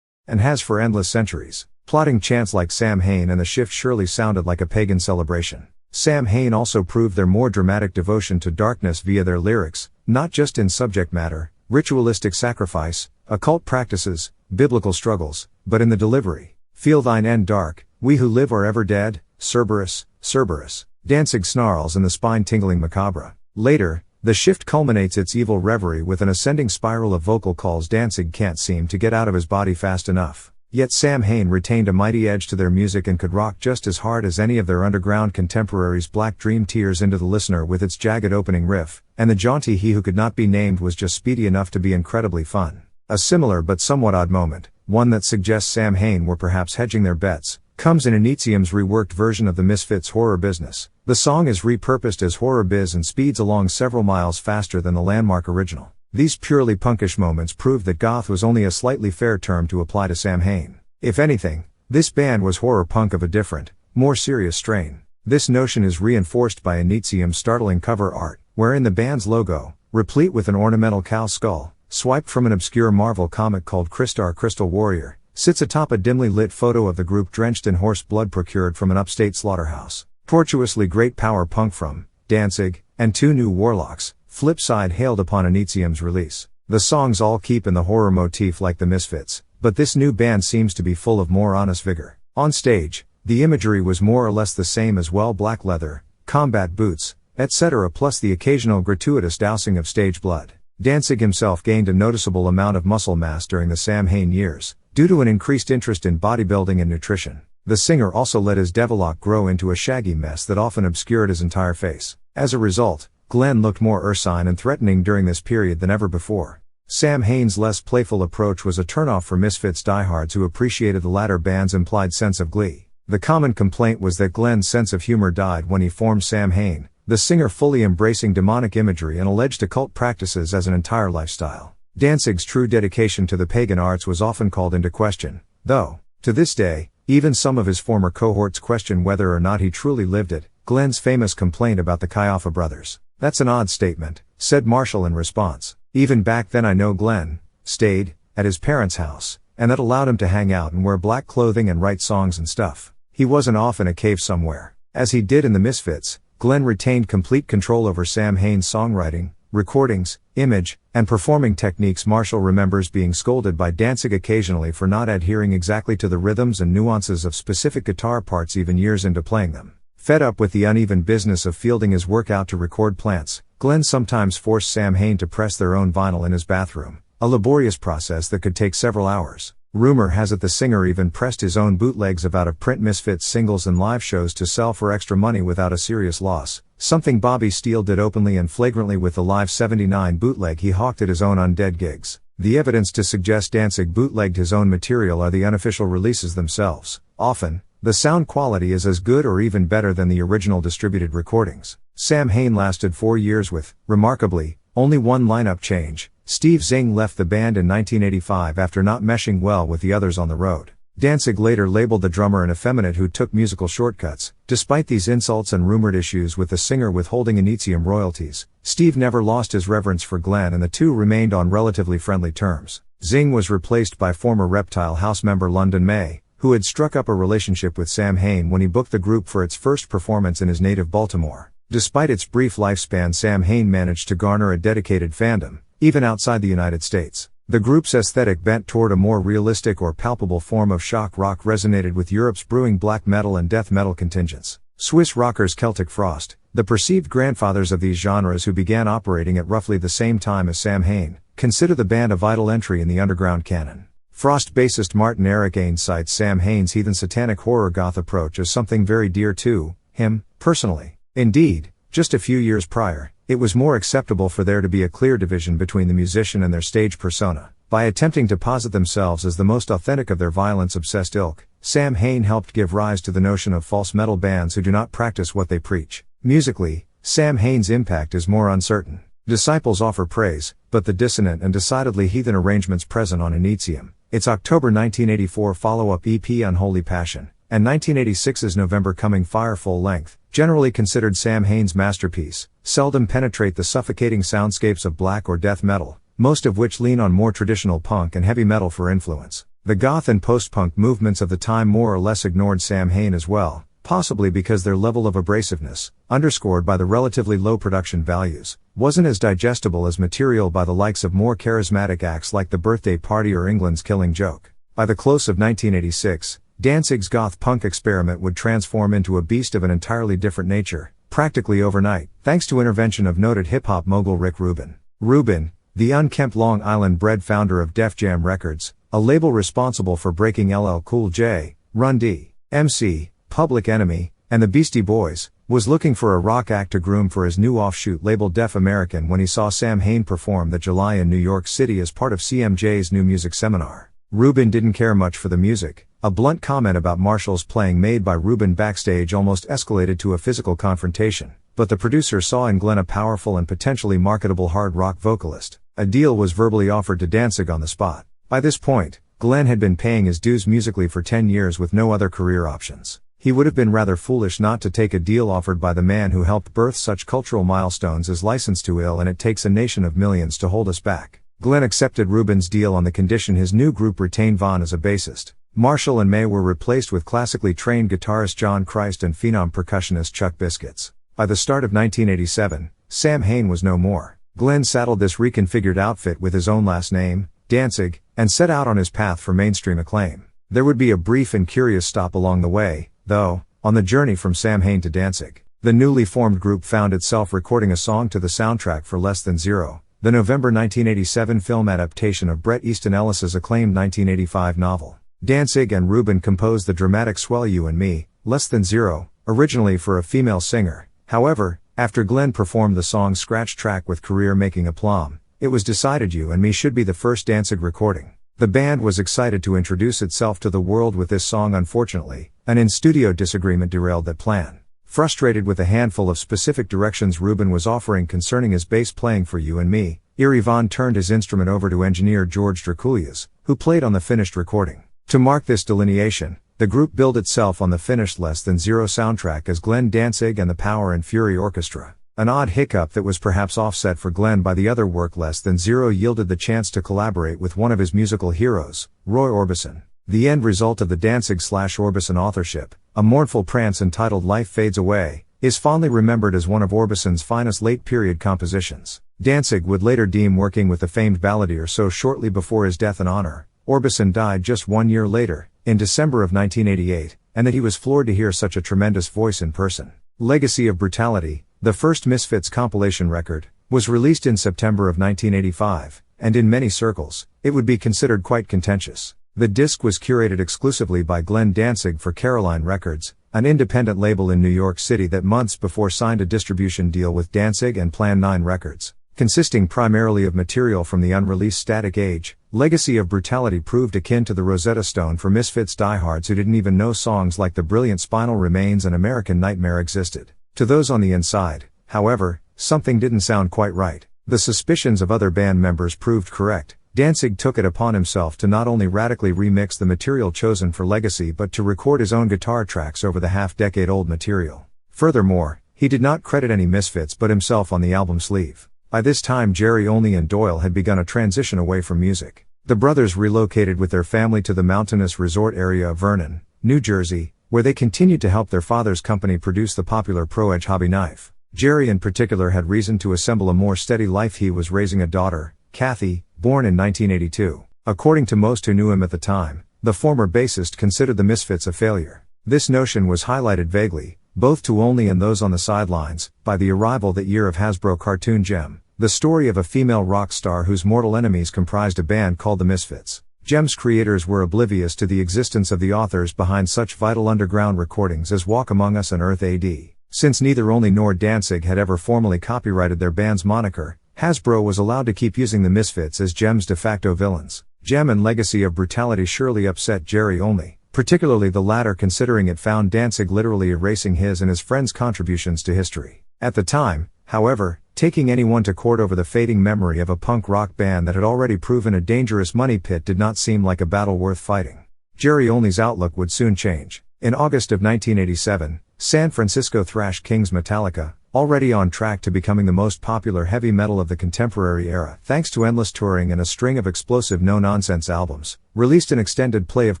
and has for endless centuries. Plotting chants like Samhain and the Shift surely sounded like a pagan celebration. Samhain also proved their more dramatic devotion to darkness via their lyrics, not just in subject matter, ritualistic sacrifice, occult practices, biblical struggles, but in the delivery. Feel thine end dark, we who live are ever dead, Cerberus, Cerberus. Danzig snarls in the spine-tingling macabre. Later, the Shift culminates its evil reverie with an ascending spiral of vocal calls Danzig can't seem to get out of his body fast enough. Yet Samhain retained a mighty edge to their music and could rock just as hard as any of their underground contemporaries. Black Dream tears into the listener with its jagged opening riff, and the jaunty He Who Could Not Be Named was just speedy enough to be incredibly fun. A similar but somewhat odd moment, one that suggests Samhain were perhaps hedging their bets, comes in Initium's reworked version of the Misfits' Horror Business. The song is repurposed as Horror Biz and speeds along several miles faster than the landmark original. These purely punkish moments prove that goth was only a slightly fair term to apply to Samhain. If anything, this band was horror punk of a different, more serious strain. This notion is reinforced by Initium's startling cover art, wherein the band's logo, replete with an ornamental cow skull, swiped from an obscure Marvel comic called Crystar Crystal Warrior, sits atop a dimly lit photo of the group drenched in horse blood procured from an upstate slaughterhouse. Tortuously great power punk from Danzig and Two New Warlocks. Flip side hailed upon Initium's release. The songs all keep in the horror motif like the Misfits, but this new band seems to be full of more honest vigor. On stage, the imagery was more or less the same as well: black leather, combat boots, etc., plus the occasional gratuitous dousing of stage blood. Danzig himself gained a noticeable amount of muscle mass during the Samhain years, due to an increased interest in bodybuilding and nutrition. The singer also let his devilock grow into a shaggy mess that often obscured his entire face. As a result, Glenn looked more ursine and threatening during this period than ever before. Samhain's less playful approach was a turnoff for Misfits diehards who appreciated the latter band's implied sense of glee. The common complaint was that Glenn's sense of humor died when he formed Samhain, the singer fully embracing demonic imagery and alleged occult practices as an entire lifestyle. Danzig's true dedication to the pagan arts was often called into question, though, to this day, even some of his former cohorts question whether or not he truly lived it. Glenn's famous complaint about the Kaiafa brothers. "That's an odd statement," said Marshall in response. "Even back then I know Glenn stayed at his parents' house, and that allowed him to hang out and wear black clothing and write songs and stuff. He wasn't off in a cave somewhere." As he did in the Misfits, Glenn retained complete control over Samhain's songwriting, recordings, image, and performing techniques. Marshall remembers being scolded by Danzig occasionally for not adhering exactly to the rhythms and nuances of specific guitar parts even years into playing them. Fed up with the uneven business of fielding his work out to record plants, Glenn sometimes forced Samhain to press their own vinyl in his bathroom, a laborious process that could take several hours. Rumor has it the singer even pressed his own bootlegs of out-of-print Misfits singles and live shows to sell for extra money without a serious loss, something Bobby Steele did openly and flagrantly with the Live 79 bootleg he hawked at his own Undead gigs. The evidence to suggest Danzig bootlegged his own material are the unofficial releases themselves. Often, the sound quality is as good or even better than the original distributed recordings. Sam Hain lasted 4 years with, remarkably, only one lineup change. Steve Zing left the band in 1985 after not meshing well with the others on the road. Danzig later labeled the drummer an effeminate who took musical shortcuts. Despite these insults and rumored issues with the singer withholding Initium royalties, Steve never lost his reverence for Glenn and the two remained on relatively friendly terms. Zing was replaced by former Reptile House member London May, who had struck up a relationship with Sam Hain when he booked the group for its first performance in his native Baltimore. Despite its brief lifespan, Sam Hain managed to garner a dedicated fandom, even outside the United States. The group's aesthetic bent toward a more realistic or palpable form of shock rock resonated with Europe's brewing black metal and death metal contingents. Swiss rockers Celtic Frost, the perceived grandfathers of these genres who began operating at roughly the same time as Sam Hain, consider the band a vital entry in the underground canon. Frost bassist Martin Ericanes cites Sam Hain's heathen satanic horror goth approach as something very dear to him, personally. Indeed, just a few years prior, it was more acceptable for there to be a clear division between the musician and their stage persona. By attempting to posit themselves as the most authentic of their violence-obsessed ilk, Sam Hain helped give rise to the notion of false metal bands who do not practice what they preach. Musically, Sam Hain's impact is more uncertain. Disciples offer praise, but the dissonant and decidedly heathen arrangements present on Initium, its October 1984 follow-up EP Unholy Passion, and 1986's November Coming Fire full-length, generally considered Sam Hain's masterpiece, seldom penetrate the suffocating soundscapes of black or death metal, most of which lean on more traditional punk and heavy metal for influence. The goth and post-punk movements of the time more or less ignored Sam Hain as well, possibly because their level of abrasiveness, underscored by the relatively low production values, wasn't as digestible as material by the likes of more charismatic acts like The Birthday Party or England's Killing Joke. By the close of 1986, Danzig's goth punk experiment would transform into a beast of an entirely different nature, practically overnight, thanks to intervention of noted hip-hop mogul Rick Rubin. Rubin, the unkempt Long Island-bred founder of Def Jam Records, a label responsible for breaking LL Cool J, Run DMC, Public Enemy, and the Beastie Boys, was looking for a rock act to groom for his new offshoot label Def American when he saw Sam Hain perform that July in New York City as part of CMJ's New Music Seminar. Rubin didn't care much for the music. A blunt comment about Marshall's playing made by Rubin backstage almost escalated to a physical confrontation, but the producer saw in Glenn a powerful and potentially marketable hard rock vocalist. A deal was verbally offered to Danzig on the spot. By this point, Glenn had been paying his dues musically for 10 years with no other career options. He would have been rather foolish not to take a deal offered by the man who helped birth such cultural milestones as License to Ill and It Takes a Nation of Millions to Hold Us Back. Glenn accepted Rubin's deal on the condition his new group retain Vaughn as a bassist. Marshall and May were replaced with classically trained guitarist John Christ and phenom percussionist Chuck Biscuits. By the start of 1987, Sam Hain was no more. Glenn saddled this reconfigured outfit with his own last name, Danzig, and set out on his path for mainstream acclaim. There would be a brief and curious stop along the way, though, on the journey from Sam Hain to Danzig. The newly formed group found itself recording a song to the soundtrack for Less Than Zero, the November 1987 film adaptation of Bret Easton Ellis's acclaimed 1985 novel. Danzig and Rubin composed the dramatic Swell You and Me, Less Than Zero, originally for a female singer. However, after Glenn performed the song's scratch track with career-making aplomb, it was decided You and Me should be the first Danzig recording. The band was excited to introduce itself to the world with this song. Unfortunately, an in-studio disagreement derailed that plan. Frustrated with a handful of specific directions Rubin was offering concerning his bass playing for You and Me, Eerie Von turned his instrument over to engineer George Draculias, who played on the finished recording. To mark this delineation, the group billed itself on the finished Less Than Zero soundtrack as Glenn Danzig and the Power and Fury Orchestra. An odd hiccup that was perhaps offset for Glenn by the other work Less Than Zero yielded the chance to collaborate with one of his musical heroes, Roy Orbison. The end result of the Danzig/Orbison authorship, a mournful prance entitled Life Fades Away, is fondly remembered as one of Orbison's finest late-period compositions. Danzig would later deem working with the famed balladeer so shortly before his death an honor. Orbison died just 1 year later, in December of 1988, and that he was floored to hear such a tremendous voice in person. Legacy of Brutality, the first Misfits compilation record, was released in September of 1985, and in many circles, it would be considered quite contentious. The disc was curated exclusively by Glenn Danzig for Caroline Records, an independent label in New York City that months before signed a distribution deal with Danzig and Plan 9 Records. Consisting primarily of material from the unreleased Static Age, Legacy of Brutality proved akin to the Rosetta Stone for Misfits diehards who didn't even know songs like The Brilliant Spinal Remains and American Nightmare existed. To those on the inside, however, something didn't sound quite right. The suspicions of other band members proved correct. Danzig took it upon himself to not only radically remix the material chosen for Legacy but to record his own guitar tracks over the half-decade-old material. Furthermore, he did not credit any Misfits but himself on the album sleeve. By this time Jerry Only and Doyle had begun a transition away from music. The brothers relocated with their family to the mountainous resort area of Vernon, New Jersey, where they continued to help their father's company produce the popular Pro Edge hobby knife. Jerry in particular had reason to assemble a more steady life. He was raising a daughter, Kathy, born in 1982. According to most who knew him at the time, the former bassist considered the Misfits a failure. This notion was highlighted vaguely, both to Only and those on the sidelines, by the arrival that year of Hasbro cartoon Gem, the story of a female rock star whose mortal enemies comprised a band called the Misfits. Gem's creators were oblivious to the existence of the authors behind such vital underground recordings as Walk Among Us and Earth AD. Since neither Only nor Danzig had ever formally copyrighted their band's moniker, Hasbro was allowed to keep using the Misfits as Gem's de facto villains. Gem and Legacy of Brutality surely upset Jerry Only, particularly the latter considering it found Danzig literally erasing his and his friends' contributions to history. At the time, however, taking anyone to court over the fading memory of a punk rock band that had already proven a dangerous money pit did not seem like a battle worth fighting. Jerry Only's outlook would soon change. In August of 1987, San Francisco thrash kings Metallica, already on track to becoming the most popular heavy metal of the contemporary era thanks to endless touring and a string of explosive no-nonsense albums, released an extended play of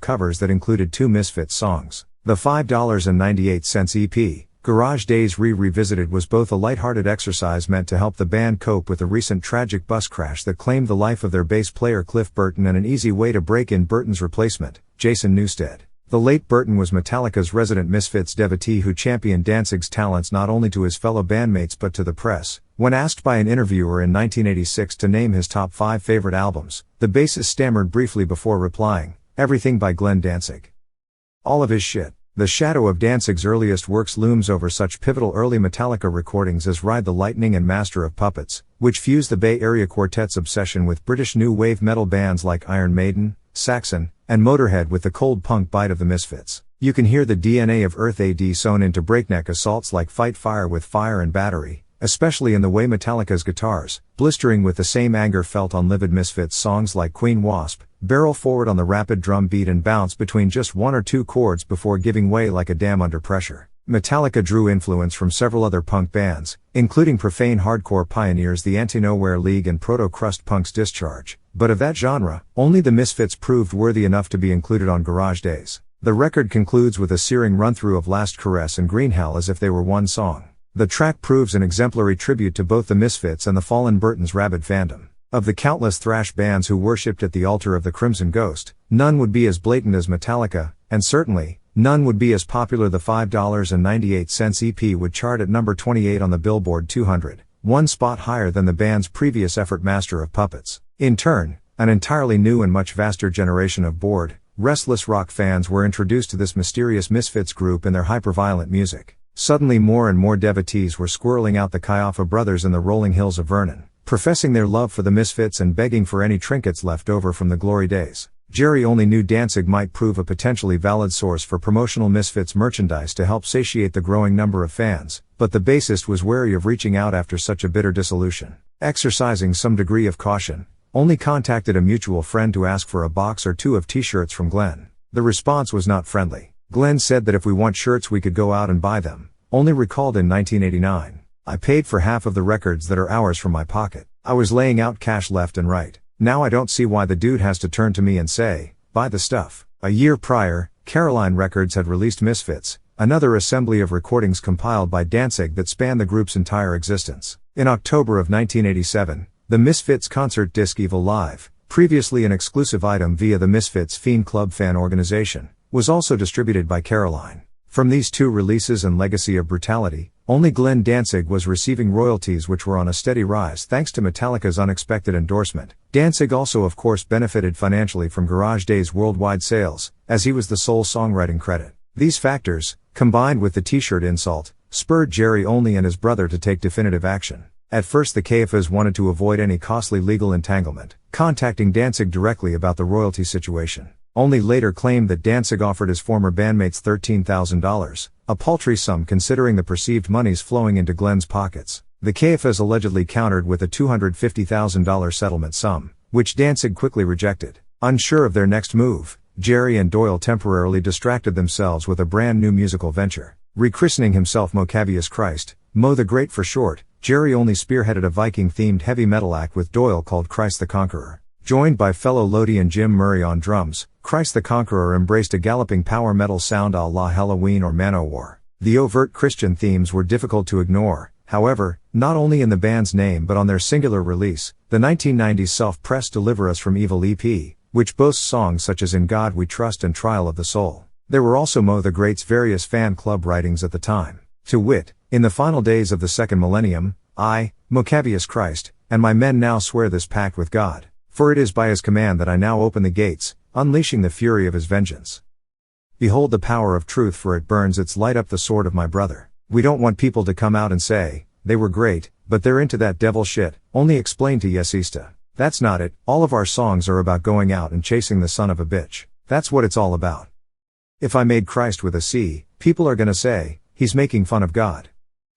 covers that included 2 Misfits songs. The $5.98 EP, Garage Days Revisited, was both a lighthearted exercise meant to help the band cope with the recent tragic bus crash that claimed the life of their bass player Cliff Burton and an easy way to break in Burton's replacement, Jason Newsted. The late Burton was Metallica's resident Misfits devotee who championed Danzig's talents not only to his fellow bandmates but to the press. When asked by an interviewer in 1986 to name his top 5 favorite albums, the bassist stammered briefly before replying, "Everything by Glenn Danzig. All of his shit." The shadow of Danzig's earliest works looms over such pivotal early Metallica recordings as Ride the Lightning and Master of Puppets, which fused the Bay Area Quartet's obsession with British new wave metal bands like Iron Maiden, Saxon, and Motorhead with the cold punk bite of the Misfits. You can hear the DNA of Earth AD sewn into breakneck assaults like Fight Fire with Fire and Battery, especially in the way Metallica's guitars, blistering with the same anger felt on Livid Misfits songs like Queen Wasp, barrel forward on the rapid drum beat and bounce between just 1 or 2 chords before giving way like a dam under pressure. Metallica drew influence from several other punk bands, including profane hardcore pioneers the Anti-Nowhere League and proto-crust punks Discharge, but of that genre, only the Misfits proved worthy enough to be included on Garage Days. The record concludes with a searing run-through of Last Caress and Green Hell as if they were one song. The track proves an exemplary tribute to both the Misfits and the fallen Burton's rabid fandom. Of the countless thrash bands who worshipped at the altar of the Crimson Ghost, none would be as blatant as Metallica, and certainly, none would be as popular. The $5.98 EP would chart at number 28 on the Billboard 200, 1 spot higher than the band's previous effort Master of Puppets. In turn, an entirely new and much vaster generation of bored, restless rock fans were introduced to this mysterious Misfits group and their hyperviolent music. Suddenly more and more devotees were squirreling out the Kaiafa brothers in the rolling hills of Vernon, professing their love for the Misfits and begging for any trinkets left over from the glory days. Jerry Only knew Danzig might prove a potentially valid source for promotional Misfits merchandise to help satiate the growing number of fans, but the bassist was wary of reaching out after such a bitter dissolution. Exercising some degree of caution, Only contacted a mutual friend to ask for a box or 2 of t-shirts from Glenn. The response was not friendly. Glenn said that if we want shirts we could go out and buy them. Only recalled in 1989, "I paid for half of the records that are ours from my pocket. I was laying out cash left and right. Now I don't see why the dude has to turn to me and say, buy the stuff." A year prior, Caroline Records had released Misfits, another assembly of recordings compiled by Danzig that spanned the group's entire existence. In October of 1987, the Misfits concert disc Evil Live, previously an exclusive item via the Misfits Fiend Club fan organization, was also distributed by Caroline. From these two releases and legacy of brutality, only Glenn Danzig was receiving royalties which were on a steady rise thanks to Metallica's unexpected endorsement. Danzig also of course benefited financially from Garage Day's worldwide sales, as he was the sole songwriting credit. These factors, combined with the t-shirt insult, spurred Jerry Only and his brother to take definitive action. At first the KFAs wanted to avoid any costly legal entanglement, contacting Danzig directly about the royalty situation. Only later claimed that Danzig offered his former bandmates $13,000, a paltry sum considering the perceived monies flowing into Glenn's pockets. The KFAs allegedly countered with a $250,000 settlement sum, which Danzig quickly rejected. Unsure of their next move, Jerry and Doyle temporarily distracted themselves with a brand new musical venture. Rechristening himself Mocavious Christ, Mo the Great for short, Jerry Only spearheaded a Viking-themed heavy metal act with Doyle called Christ the Conqueror. Joined by fellow Lodi and Jim Murray on drums, Christ the Conqueror embraced a galloping power metal sound a la Halloween or Manowar. The overt Christian themes were difficult to ignore, however, not only in the band's name but on their singular release, the 1990s self-pressed Deliver Us from Evil EP, which boasts songs such as In God We Trust and Trial of the Soul. There were also Mo the Great's various fan club writings at the time. To wit, in the final days of the second millennium, I, Mocavious Christ, and my men now swear this pact with God. For it is by his command that I now open the gates, unleashing the fury of his vengeance. Behold the power of truth, for it burns its light up the sword of my brother. We don't want people to come out and say, they were great, but they're into that devil shit, only explain to Yesista. That's not it. All of our songs are about going out and chasing the son of a bitch. That's what it's all about. If I made Christ with a C, people are gonna say, he's making fun of God.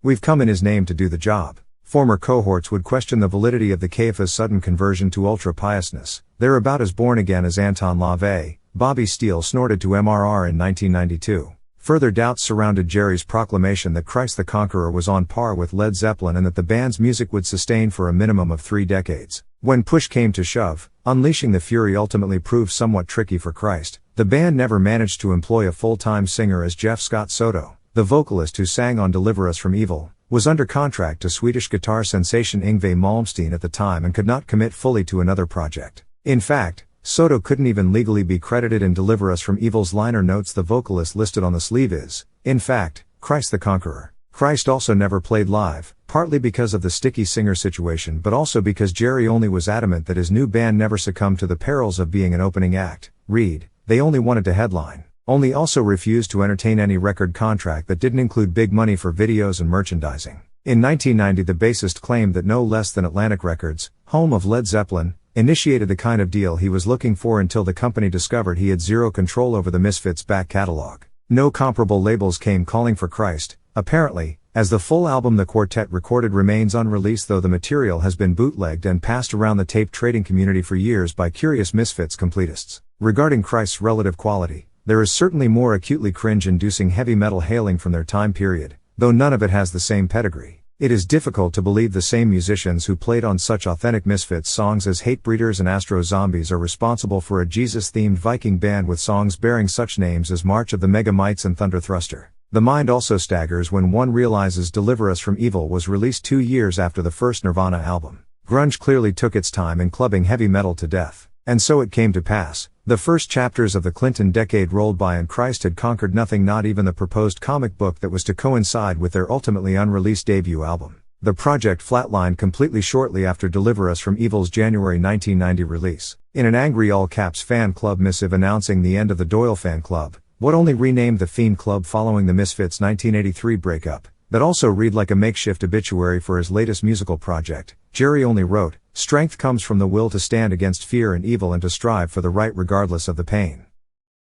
We've come in his name to do the job. Former cohorts would question the validity of the KFA's sudden conversion to ultra-piousness. They're about as born again as Anton LaVey, Bobby Steele snorted to MRR in 1992. Further doubts surrounded Jerry's proclamation that Christ the Conqueror was on par with Led Zeppelin and that the band's music would sustain for a minimum of 3 decades. When push came to shove, unleashing the fury ultimately proved somewhat tricky for Christ. The band never managed to employ a full-time singer, as Jeff Scott Soto, the vocalist who sang on Deliver Us from Evil, was under contract to Swedish guitar sensation Yngwie Malmsteen at the time and could not commit fully to another project. In fact, Soto couldn't even legally be credited in Deliver Us from Evil's liner notes. The vocalist listed on the sleeve is, in fact, Christ the Conqueror. Christ also never played live, partly because of the sticky singer situation but also because Jerry Only was adamant that his new band never succumbed to the perils of being an opening act. Read, they only wanted to headline. Only also refused to entertain any record contract that didn't include big money for videos and merchandising. In 1990 the bassist claimed that no less than Atlantic Records, home of Led Zeppelin, initiated the kind of deal he was looking for until the company discovered he had zero control over the Misfits' back catalog. No comparable labels came calling for Christ, apparently, as the full album the quartet recorded remains unreleased, though the material has been bootlegged and passed around the tape trading community for years by curious Misfits completists. Regarding Christ's relative quality, there is certainly more acutely cringe-inducing heavy metal hailing from their time period, though none of it has the same pedigree. It is difficult to believe the same musicians who played on such authentic Misfits songs as Hatebreeders and Astro Zombies are responsible for a Jesus-themed Viking band with songs bearing such names as March of the Megamites and Thunder Thruster. The mind also staggers when one realizes Deliver Us from Evil was released 2 years after the first Nirvana album. Grunge clearly took its time in clubbing heavy metal to death. And so it came to pass. The first chapters of the Clinton decade rolled by and Christ had conquered nothing, not even the proposed comic book that was to coincide with their ultimately unreleased debut album. The project flatlined completely shortly after Deliver Us from Evil's January 1990 release. In an angry all-caps fan club missive announcing the end of the Doyle fan club, what only renamed the Fiend Club following the Misfits' 1983 breakup, that also read like a makeshift obituary for his latest musical project, Jerry Only wrote, "Strength comes from the will to stand against fear and evil and to strive for the right regardless of the pain."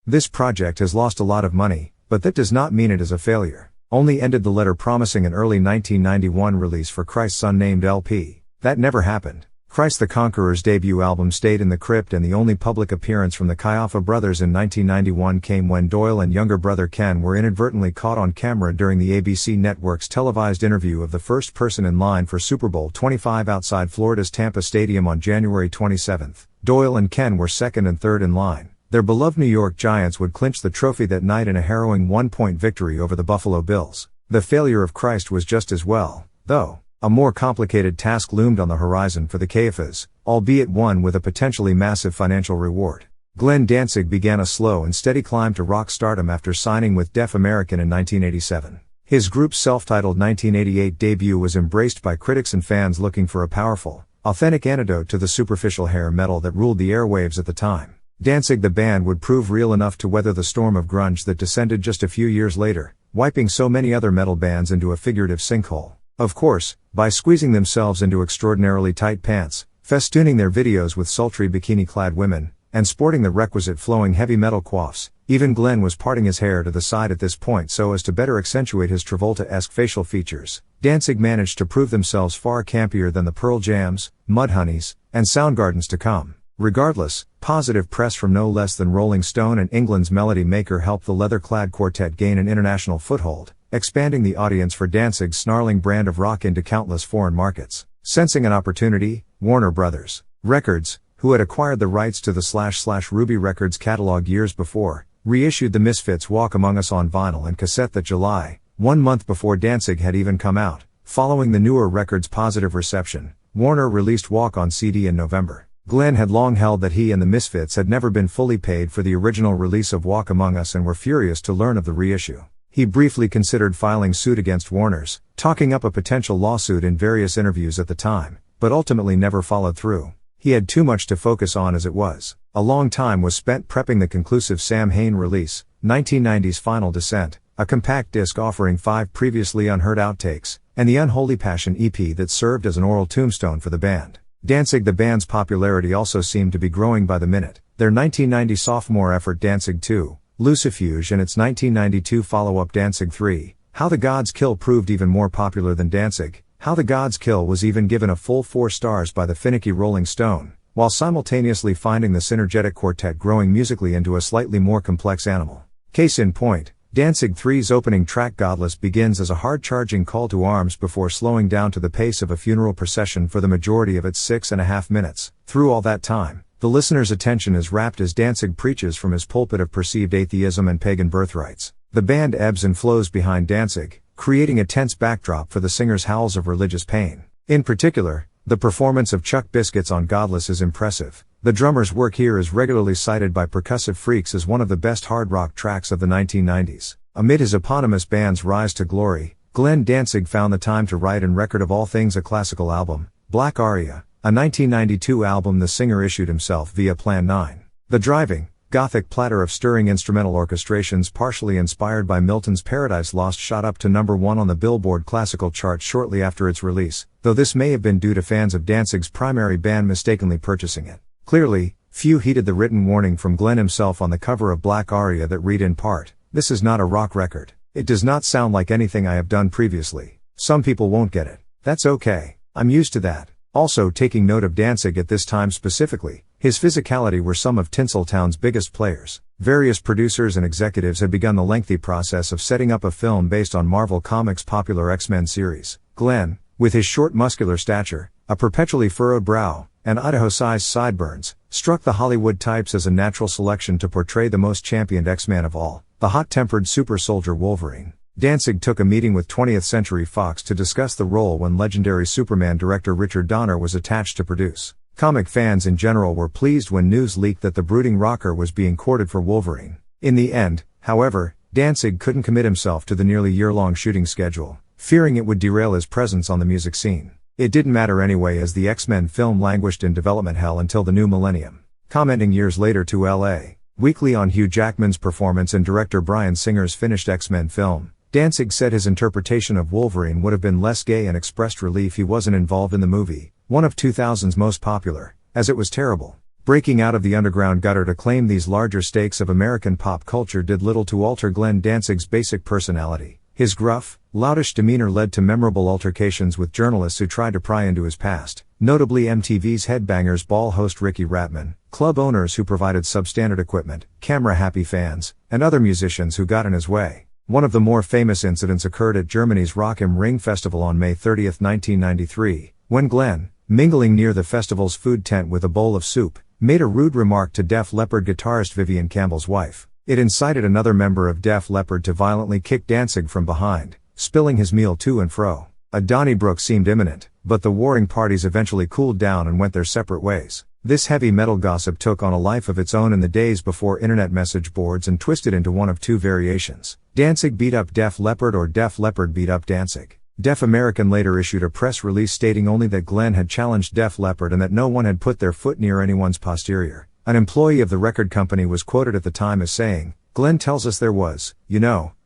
This project has lost a lot of money, but that does not mean it is a failure. Only ended the letter promising an early 1991 release for Christ's unnamed LP. That never happened. Christ the Conqueror's debut album stayed in the crypt, and the only public appearance from the Kaiafa brothers in 1991 came when Doyle and younger brother Ken were inadvertently caught on camera during the ABC network's televised interview of the first person in line for Super Bowl 25 outside Florida's Tampa Stadium on January 27. Doyle and Ken were second and third in line. Their beloved New York Giants would clinch the trophy that night in a harrowing 1-point victory over the Buffalo Bills. The failure of Christ was just as well, though. A more complicated task loomed on the horizon for the KFAs, albeit one with a potentially massive financial reward. Glenn Danzig began a slow and steady climb to rock stardom after signing with Def American in 1987. His group's self-titled 1988 debut was embraced by critics and fans looking for a powerful, authentic antidote to the superficial hair metal that ruled the airwaves at the time. Danzig the band would prove real enough to weather the storm of grunge that descended just a few years later, wiping so many other metal bands into a figurative sinkhole. Of course, by squeezing themselves into extraordinarily tight pants, festooning their videos with sultry bikini-clad women, and sporting the requisite flowing heavy metal coiffes. Even Glenn was parting his hair to the side at this point so as to better accentuate his Travolta-esque facial features. Danzig managed to prove themselves far campier than the Pearl Jams, Mudhoneys, and Soundgardens to come. Regardless, positive press from no less than Rolling Stone and England's Melody Maker helped the leather-clad quartet gain an international foothold, expanding the audience for Danzig's snarling brand of rock into countless foreign markets. Sensing an opportunity, Warner Brothers Records, who had acquired the rights to the Ruby Records catalog years before, reissued the Misfits' Walk Among Us on vinyl and cassette that July, 1 month before Danzig had even come out. Following the newer record's positive reception, Warner released Walk on CD in November. Glenn had long held that he and the Misfits had never been fully paid for the original release of Walk Among Us and were furious to learn of the reissue. He briefly considered filing suit against Warner's, talking up a potential lawsuit in various interviews at the time, but ultimately never followed through. He had too much to focus on as it was. A long time was spent prepping the conclusive Sam Hain release, 1990's Final Descent, a compact disc offering 5 previously unheard outtakes, and the Unholy Passion EP that served as an oral tombstone for the band. Danzig the band's popularity also seemed to be growing by the minute. Their 1990 sophomore effort Danzig 2, Lucifuge and its 1992 follow-up Danzig 3, How the Gods Kill proved even more popular than Danzig. How the Gods Kill was even given a full 4 stars by the finicky Rolling Stone, while simultaneously finding the synergetic quartet growing musically into a slightly more complex animal. Case in point, Danzig 3's opening track Godless begins as a hard-charging call to arms before slowing down to the pace of a funeral procession for the majority of its 6.5 minutes. Through all that time, the listener's attention is rapt as Danzig preaches from his pulpit of perceived atheism and pagan birthrights. The band ebbs and flows behind Danzig, creating a tense backdrop for the singer's howls of religious pain. In particular, the performance of Chuck Biscuits on Godless is impressive. The drummer's work here is regularly cited by percussive freaks as one of the best hard rock tracks of the 1990s. Amid his eponymous band's rise to glory, Glenn Danzig found the time to write and record of all things a classical album, Black Aria, a 1992 album the singer issued himself via Plan 9. The driving, gothic platter of stirring instrumental orchestrations partially inspired by Milton's Paradise Lost shot up to number 1 on the Billboard classical chart shortly after its release, though this may have been due to fans of Danzig's primary band mistakenly purchasing it. Clearly, few heeded the written warning from Glenn himself on the cover of Black Aria that read in part, "This is not a rock record. It does not sound like anything I have done previously. Some people won't get it. That's okay. I'm used to that." Also taking note of Danzig at this time specifically, his physicality were some of Tinseltown's biggest players. Various producers and executives had begun the lengthy process of setting up a film based on Marvel Comics' popular X-Men series. Glenn, with his short muscular stature, a perpetually furrowed brow, and Idaho-sized sideburns, struck the Hollywood types as a natural selection to portray the most championed X-Man of all, the hot-tempered super soldier Wolverine. Danzig took a meeting with 20th Century Fox to discuss the role when legendary Superman director Richard Donner was attached to produce. Comic fans in general were pleased when news leaked that the brooding rocker was being courted for Wolverine. In the end, however, Danzig couldn't commit himself to the nearly year-long shooting schedule, fearing it would derail his presence on the music scene. It didn't matter anyway as the X-Men film languished in development hell until the new millennium. Commenting years later to L.A. Weekly on Hugh Jackman's performance and director Bryan Singer's finished X-Men film, Danzig said his interpretation of Wolverine would have been less gay and expressed relief he wasn't involved in the movie, one of 2000's most popular, as it was terrible. Breaking out of the underground gutter to claim these larger stakes of American pop culture did little to alter Glenn Danzig's basic personality. His gruff, loutish demeanor led to memorable altercations with journalists who tried to pry into his past, notably MTV's Headbangers Ball host Ricky Ratman, club owners who provided substandard equipment, camera-happy fans, and other musicians who got in his way. One of the more famous incidents occurred at Germany's Rock am Ring Festival on May 30, 1993, when Glenn, mingling near the festival's food tent with a bowl of soup, made a rude remark to Def Leppard guitarist Vivian Campbell's wife. It incited another member of Def Leppard to violently kick Danzig from behind, spilling his meal to and fro. A Donnybrook seemed imminent, but the warring parties eventually cooled down and went their separate ways. This heavy metal gossip took on a life of its own in the days before internet message boards and twisted into one of two variations: Danzig beat up Def Leppard or Def Leppard beat up Danzig. Def American later issued a press release stating only that Glenn had challenged Def Leppard and that no one had put their foot near anyone's posterior. An employee of the record company was quoted at the time as saying, "Glenn tells us there was,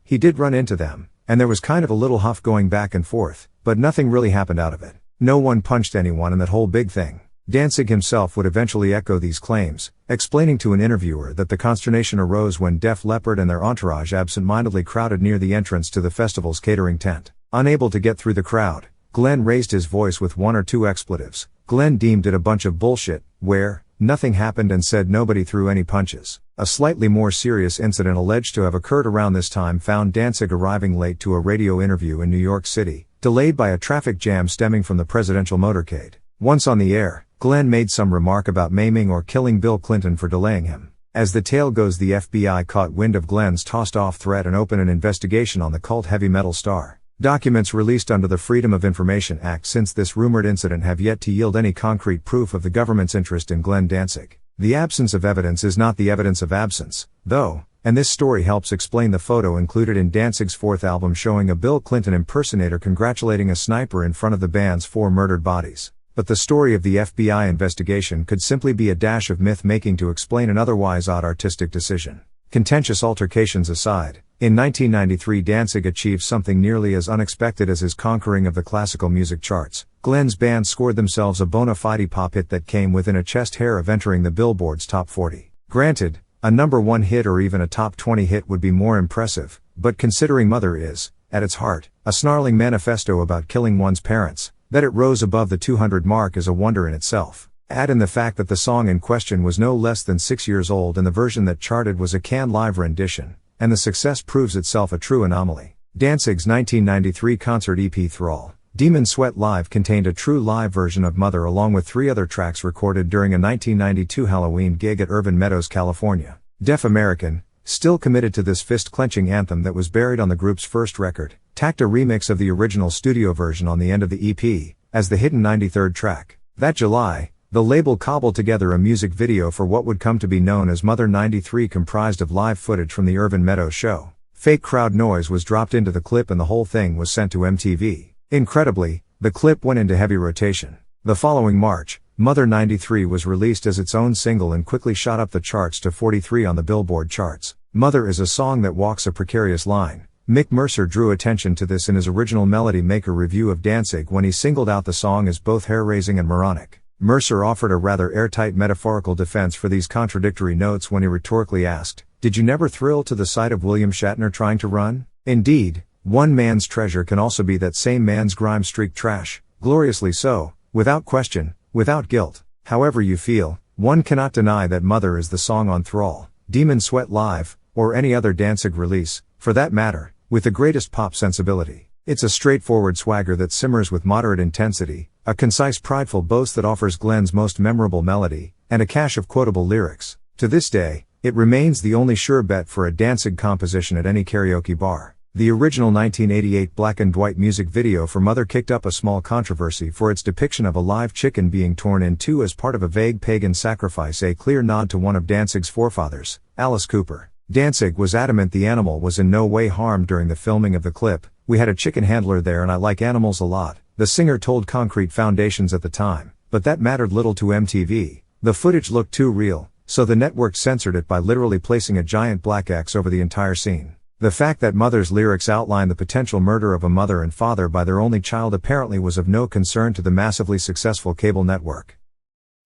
he did run into them, and there was kind of a little huff going back and forth, but nothing really happened out of it. No one punched anyone in that whole big thing." Danzig himself would eventually echo these claims, explaining to an interviewer that the consternation arose when Def Leppard and their entourage absent-mindedly crowded near the entrance to the festival's catering tent. Unable to get through the crowd, Glenn raised his voice with one or two expletives. Glenn deemed it a bunch of bullshit, where nothing happened, and said nobody threw any punches. A slightly more serious incident alleged to have occurred around this time found Danzig arriving late to a radio interview in New York City, delayed by a traffic jam stemming from the presidential motorcade. Once on the air, Glenn made some remark about maiming or killing Bill Clinton for delaying him. As the tale goes, the FBI caught wind of Glenn's tossed-off threat and opened an investigation on the cult heavy metal star. Documents released under the Freedom of Information Act since this rumored incident have yet to yield any concrete proof of the government's interest in Glenn Danzig. The absence of evidence is not the evidence of absence, though, and this story helps explain the photo included in Danzig's fourth album showing a Bill Clinton impersonator congratulating a sniper in front of the band's 4 murdered bodies. But the story of the FBI investigation could simply be a dash of myth-making to explain an otherwise odd artistic decision. Contentious altercations aside, in 1993 Danzig achieved something nearly as unexpected as his conquering of the classical music charts. Glenn's band scored themselves a bona fide pop hit that came within a chest hair of entering the Billboard's top 40. Granted, a number 1 hit or even a top 20 hit would be more impressive, but considering Mother is, at its heart, a snarling manifesto about killing one's parents, that it rose above the 200 mark is a wonder in itself. Add in the fact that the song in question was no less than 6 years old and the version that charted was a canned live rendition, and the success proves itself a true anomaly. Danzig's 1993 concert EP Thrall, Demon Sweat Live contained a true live version of Mother along with 3 other tracks recorded during a 1992 Halloween gig at Irvine Meadows, California. Def American, still committed to this fist-clenching anthem that was buried on the group's first record, tacked a remix of the original studio version on the end of the EP, as the hidden 93rd track. That July, the label cobbled together a music video for what would come to be known as Mother 93, comprised of live footage from the Irvine Meadows show. Fake crowd noise was dropped into the clip and the whole thing was sent to MTV. Incredibly, the clip went into heavy rotation. The following March, Mother 93 was released as its own single and quickly shot up the charts to 43 on the Billboard charts. Mother is a song that walks a precarious line. Mick Mercer drew attention to this in his original Melody Maker review of Danzig when he singled out the song as both hair-raising and moronic. Mercer offered a rather airtight metaphorical defense for these contradictory notes when he rhetorically asked, "Did you never thrill to the sight of William Shatner trying to run?" Indeed, one man's treasure can also be that same man's grime-streaked trash, gloriously so, without question, without guilt. However you feel, one cannot deny that Mother is the song on Thrall, Demon Sweat Live, or any other Danzig release, for that matter, with the greatest pop sensibility. It's a straightforward swagger that simmers with moderate intensity, a concise prideful boast that offers Glenn's most memorable melody, and a cache of quotable lyrics. To this day, it remains the only sure bet for a Danzig composition at any karaoke bar. The original 1988 black and white music video for Mother kicked up a small controversy for its depiction of a live chicken being torn in two as part of a vague pagan sacrifice, a clear nod to one of Danzig's forefathers, Alice Cooper. Danzig was adamant the animal was in no way harmed during the filming of the clip. "We had a chicken handler there and I like animals a lot," the singer told Concrete Foundations at the time, but that mattered little to MTV. The footage looked too real, so the network censored it by literally placing a giant black X over the entire scene. The fact that Mother's lyrics outline the potential murder of a mother and father by their only child apparently was of no concern to the massively successful cable network.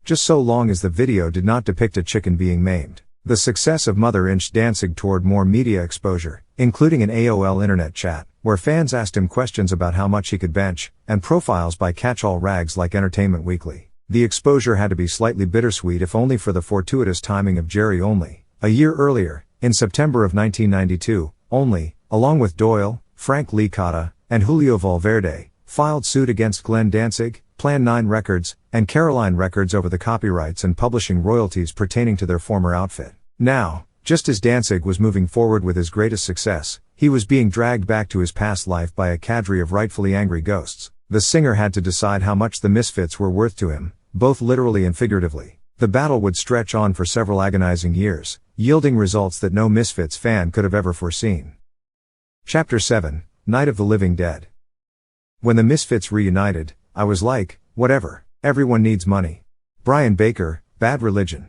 Just so long as the video did not depict a chicken being maimed. The success of Mother inched Danzig toward more media exposure, including an AOL internet chat, where fans asked him questions about how much he could bench, and profiles by catch-all rags like Entertainment Weekly. The exposure had to be slightly bittersweet if only for the fortuitous timing of Jerry Only. A year earlier, in September of 1992, Only, along with Doyle, Frank Licata, and Julio Valverde, filed suit against Glenn Danzig, Plan 9 Records, and Caroline Records over the copyrights and publishing royalties pertaining to their former outfit. Now, just as Danzig was moving forward with his greatest success, he was being dragged back to his past life by a cadre of rightfully angry ghosts. The singer had to decide how much the Misfits were worth to him, both literally and figuratively. The battle would stretch on for several agonizing years, yielding results that no Misfits fan could have ever foreseen. Chapter 7, Night of the Living Dead. When the Misfits reunited, I was like, whatever, everyone needs money. Brian Baker, Bad Religion.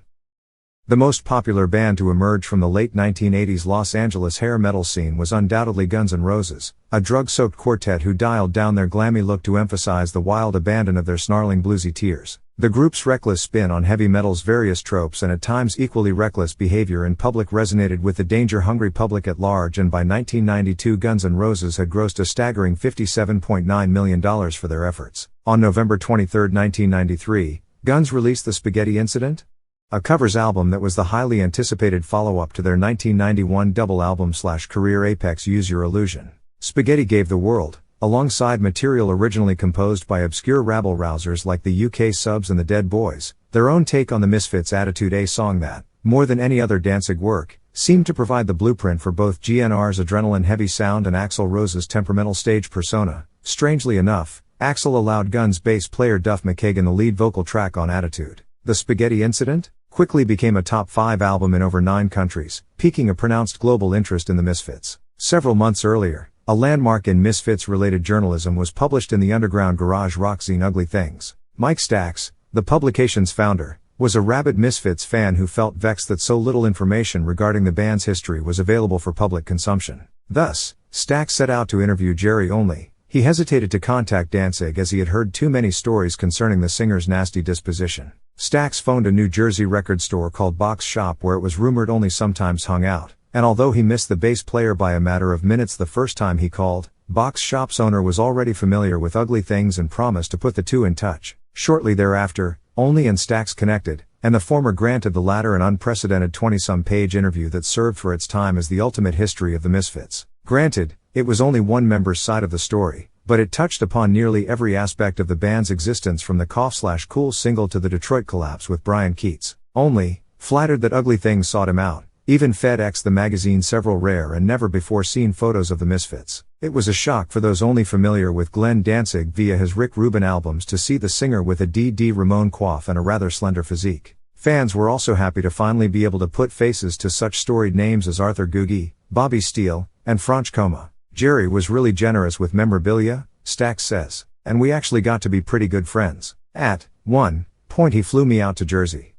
The most popular band to emerge from the late 1980s Los Angeles hair metal scene was undoubtedly Guns N' Roses, a drug-soaked quartet who dialed down their glammy look to emphasize the wild abandon of their snarling bluesy tears. The group's reckless spin on heavy metal's various tropes and at times equally reckless behavior in public resonated with the danger-hungry public at large, and by 1992 Guns N' Roses had grossed a staggering $57.9 million for their efforts. On November 23, 1993, Guns released The Spaghetti Incident? A covers album that was the highly anticipated follow-up to their 1991 double album/career apex Use Your Illusion. Spaghetti gave the world, alongside material originally composed by obscure rabble-rousers like the UK Subs and the Dead Boys, their own take on the Misfits' Attitude, a song that, more than any other Danzig work, seemed to provide the blueprint for both GNR's adrenaline-heavy sound and Axl Rose's temperamental stage persona. Strangely enough, Axl allowed Guns bass player Duff McKagan the lead vocal track on Attitude. The Spaghetti Incident quickly became a top 5 album in over 9 countries, piquing a pronounced global interest in the Misfits. Several months earlier, a landmark in Misfits-related journalism was published in the underground garage rock zine Ugly Things. Mike Stax, the publication's founder, was a rabid Misfits fan who felt vexed that so little information regarding the band's history was available for public consumption. Thus, Stax set out to interview Jerry Only. He hesitated to contact Danzig as he had heard too many stories concerning the singer's nasty disposition. Stax phoned a New Jersey record store called Box Shop where it was rumored Only sometimes hung out, and although he missed the bass player by a matter of minutes the first time he called, Box Shop's owner was already familiar with Ugly Things and promised to put the two in touch. Shortly thereafter, Only and Stax connected, and the former granted the latter an unprecedented 20-some page interview that served for its time as the ultimate history of the Misfits. Granted, it was only one member's side of the story, but it touched upon nearly every aspect of the band's existence from the Cough/Cool single to the Detroit collapse with Brian Keats. Only, flattered that Ugly Things sought him out, even FedEx the magazine several rare and never-before-seen photos of the Misfits. It was a shock for those only familiar with Glenn Danzig via his Rick Rubin albums to see the singer with a D.D. Ramone coif and a rather slender physique. Fans were also happy to finally be able to put faces to such storied names as Arthur Googie, Bobby Steele, and Franch Coma. Jerry was really generous with memorabilia, Stax says, and we actually got to be pretty good friends. At one point he flew me out to Jersey.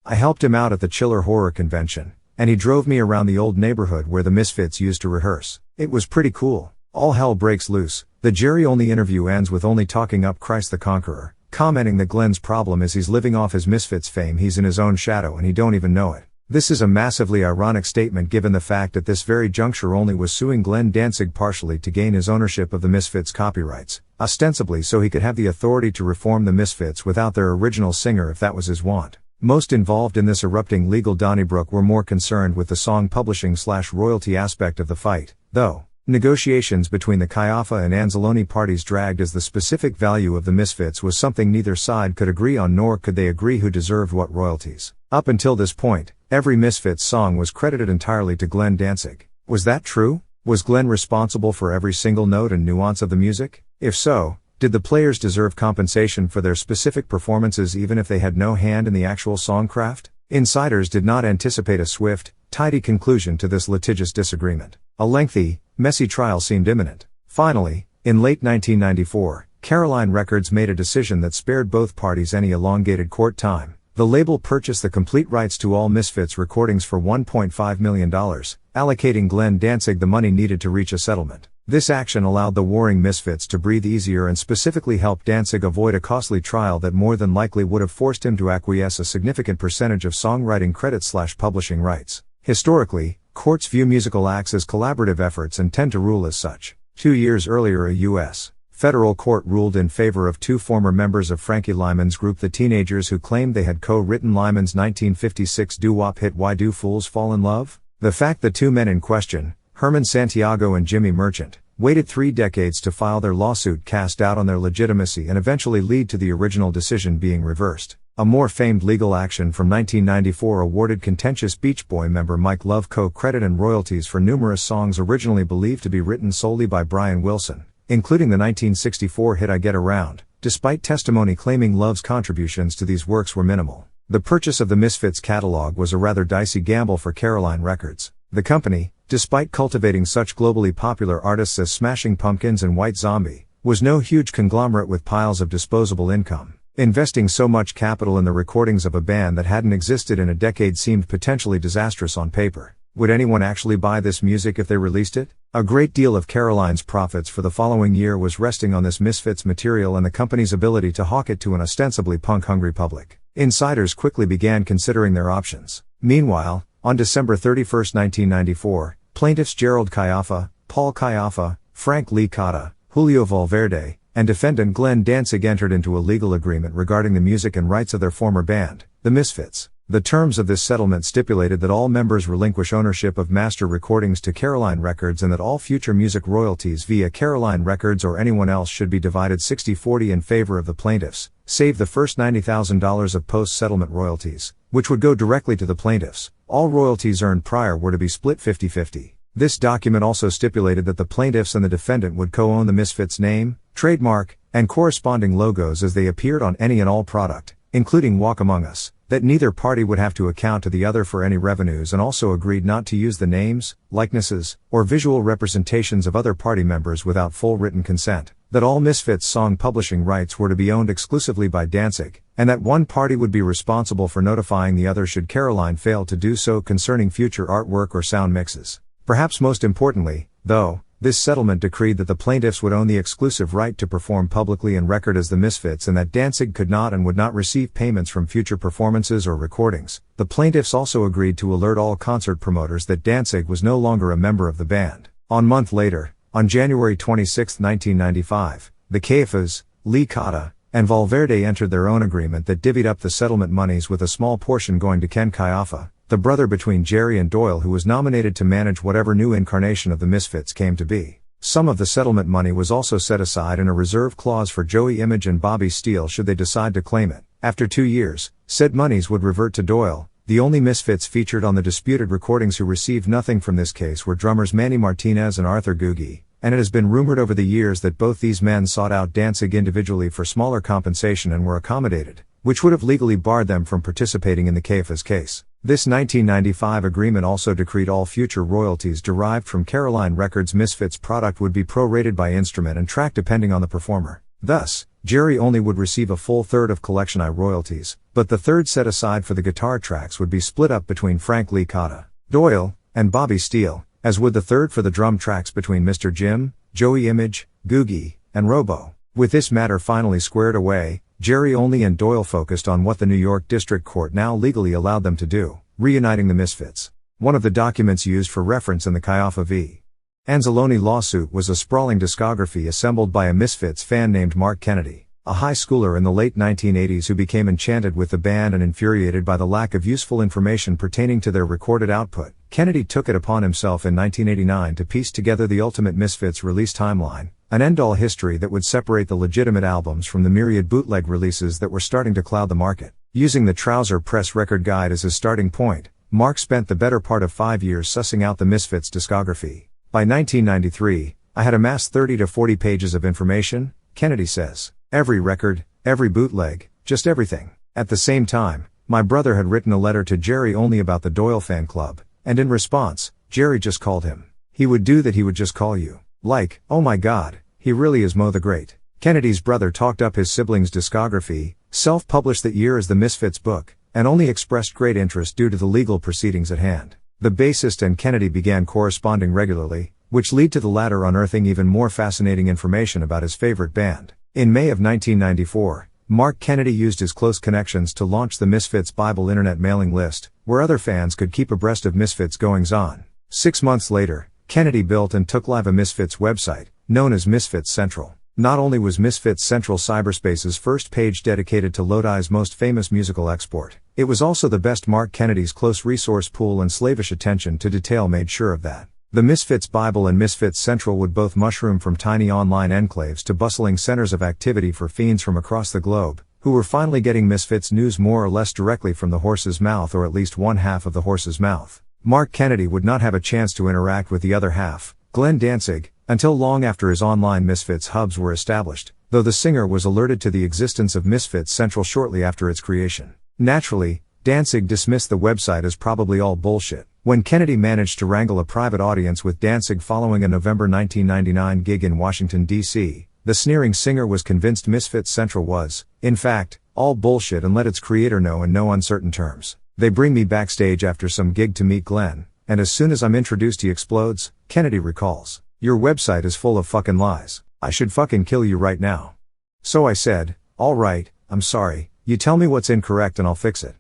I helped him out at the Chiller Horror Convention, and he drove me around the old neighborhood where the Misfits used to rehearse. It was pretty cool. All hell breaks loose. The Jerry Only interview ends with Only talking up Christ the Conqueror, commenting that Glenn's problem is he's living off his Misfits fame, he's in his own shadow and he don't even know it. This is a massively ironic statement given the fact at this very juncture Only was suing Glenn Danzig partially to gain his ownership of the Misfits copyrights, ostensibly so he could have the authority to reform the Misfits without their original singer if that was his want. Most involved in this erupting legal Donnybrook were more concerned with the song publishing/royalty aspect of the fight, though. Negotiations between the Caiafa and Anzalone parties dragged as the specific value of the Misfits was something neither side could agree on, nor could they agree who deserved what royalties. Up until this point, every Misfits song was credited entirely to Glenn Danzig. Was that true? Was Glenn responsible for every single note and nuance of the music? If so, did the players deserve compensation for their specific performances even if they had no hand in the actual songcraft? Insiders did not anticipate a swift, tidy conclusion to this litigious disagreement. A lengthy, messy trial seemed imminent. Finally, in late 1994, Caroline Records made a decision that spared both parties any elongated court time. The label purchased the complete rights to all Misfits recordings for $1.5 million, allocating Glenn Danzig the money needed to reach a settlement. This action allowed the warring Misfits to breathe easier and specifically helped Danzig avoid a costly trial that more than likely would have forced him to acquiesce a significant percentage of songwriting credits/publishing rights. Historically, courts view musical acts as collaborative efforts and tend to rule as such. 2 years earlier, a U.S. federal court ruled in favor of 2 former members of Frankie Lyman's group, the Teenagers, who claimed they had co-written Lyman's 1956 doo-wop hit Why Do Fools Fall in Love? The fact the 2 men in question, Herman Santiago and Jimmy Merchant, waited 3 decades to file their lawsuit cast doubt on their legitimacy and eventually lead to the original decision being reversed. A more famed legal action from 1994 awarded contentious Beach Boy member Mike Love co-credit and royalties for numerous songs originally believed to be written solely by Brian Wilson, including the 1964 hit I Get Around, despite testimony claiming Love's contributions to these works were minimal. The purchase of the Misfits catalog was a rather dicey gamble for Caroline Records. The company, despite cultivating such globally popular artists as Smashing Pumpkins and White Zombie, was no huge conglomerate with piles of disposable income. Investing so much capital in the recordings of a band that hadn't existed in a decade seemed potentially disastrous on paper. Would anyone actually buy this music if they released it? A great deal of Caroline's profits for the following year was resting on this Misfits material and the company's ability to hawk it to an ostensibly punk-hungry public. Insiders quickly began considering their options. Meanwhile, on December 31, 1994, plaintiffs Gerald Caiafa, Paul Caiafa, Frank Lee Cotta, Julio Valverde, and defendant Glenn Danzig entered into a legal agreement regarding the music and rights of their former band, the Misfits. The terms of this settlement stipulated that all members relinquish ownership of master recordings to Caroline Records and that all future music royalties via Caroline Records or anyone else should be divided 60-40 in favor of the plaintiffs, save the first $90,000 of post-settlement royalties, which would go directly to the plaintiffs. All royalties earned prior were to be split 50-50. This document also stipulated that the plaintiffs and the defendant would co-own the Misfits name, trademark, and corresponding logos as they appeared on any and all product, including Walk Among Us, that neither party would have to account to the other for any revenues, and also agreed not to use the names, likenesses, or visual representations of other party members without full written consent, that all Misfits song publishing rights were to be owned exclusively by Danzig, and that one party would be responsible for notifying the other should Caroline fail to do so concerning future artwork or sound mixes. Perhaps most importantly, though, this settlement decreed that the plaintiffs would own the exclusive right to perform publicly and record as the Misfits and that Danzig could not and would not receive payments from future performances or recordings. The plaintiffs also agreed to alert all concert promoters that Danzig was no longer a member of the band. A month later, on January 26, 1995, the Caiafas, Lee Cotta, and Valverde entered their own agreement that divvied up the settlement monies with a small portion going to Ken Caiafa, the brother between Jerry and Doyle who was nominated to manage whatever new incarnation of the Misfits came to be. Some of the settlement money was also set aside in a reserve clause for Joey Image and Bobby Steele should they decide to claim it. After 2 years, said monies would revert to Doyle. The only Misfits featured on the disputed recordings who received nothing from this case were drummers Manny Martinez and Arthur Gugi, and it has been rumored over the years that both these men sought out Danzig individually for smaller compensation and were accommodated, which would have legally barred them from participating in the Caiafa's case. This 1995 agreement also decreed all future royalties derived from Caroline Records' Misfits product would be prorated by instrument and track depending on the performer. Thus, Jerry only would receive a full third of Collection I royalties, but the third set aside for the guitar tracks would be split up between Frank Lee Cotta, Doyle, and Bobby Steele, as would the third for the drum tracks between Mr. Jim, Joey Image, Gugi, and Robo. With this matter finally squared away, Jerry only and Doyle focused on what the New York District Court now legally allowed them to do, reuniting the Misfits. One of the documents used for reference in the Caiafa v. Anzalone lawsuit was a sprawling discography assembled by a Misfits fan named Mark Kennedy, a high schooler in the late 1980s who became enchanted with the band and infuriated by the lack of useful information pertaining to their recorded output. Kennedy took it upon himself in 1989 to piece together the ultimate Misfits release timeline, an end-all history that would separate the legitimate albums from the myriad bootleg releases that were starting to cloud the market. Using the Trouser Press record guide as his starting point, Mark spent the better part of 5 years sussing out the Misfits discography. By 1993, I had amassed 30 to 40 pages of information, Kennedy says. Every record, every bootleg, just everything. At the same time, my brother had written a letter to Jerry only about the Doyle fan club, and in response, Jerry just called him. He would do that, he would just call you. Like, oh my god, he really is Mo the Great. Kennedy's brother talked up his siblings' discography, self-published that year as the Misfits book, and only expressed great interest due to the legal proceedings at hand. The bassist and Kennedy began corresponding regularly, which led to the latter unearthing even more fascinating information about his favorite band. In May of 1994, Mark Kennedy used his close connections to launch the Misfits Bible internet mailing list, where other fans could keep abreast of Misfits goings-on. 6 months later, Kennedy built and took live a Misfits website, known as Misfits Central. Not only was Misfits Central cyberspace's first page dedicated to Lodi's most famous musical export, it was also the best. Mark Kennedy's close resource pool and slavish attention to detail made sure of that. The Misfits Bible and Misfits Central would both mushroom from tiny online enclaves to bustling centers of activity for fiends from across the globe, who were finally getting Misfits news more or less directly from the horse's mouth, or at least one half of the horse's mouth. Mark Kennedy would not have a chance to interact with the other half, Glenn Danzig, until long after his online Misfits hubs were established, though the singer was alerted to the existence of Misfits Central shortly after its creation. Naturally, Danzig dismissed the website as probably all bullshit. When Kennedy managed to wrangle a private audience with Danzig following a November 1999 gig in Washington, D.C., the sneering singer was convinced Misfits Central was, in fact, all bullshit and let its creator know in no uncertain terms. They bring me backstage after some gig to meet Glenn, and as soon as I'm introduced he explodes, Kennedy recalls. Your website is full of fucking lies. I should fucking kill you right now. So I said, all right, I'm sorry, you tell me what's incorrect and I'll fix it.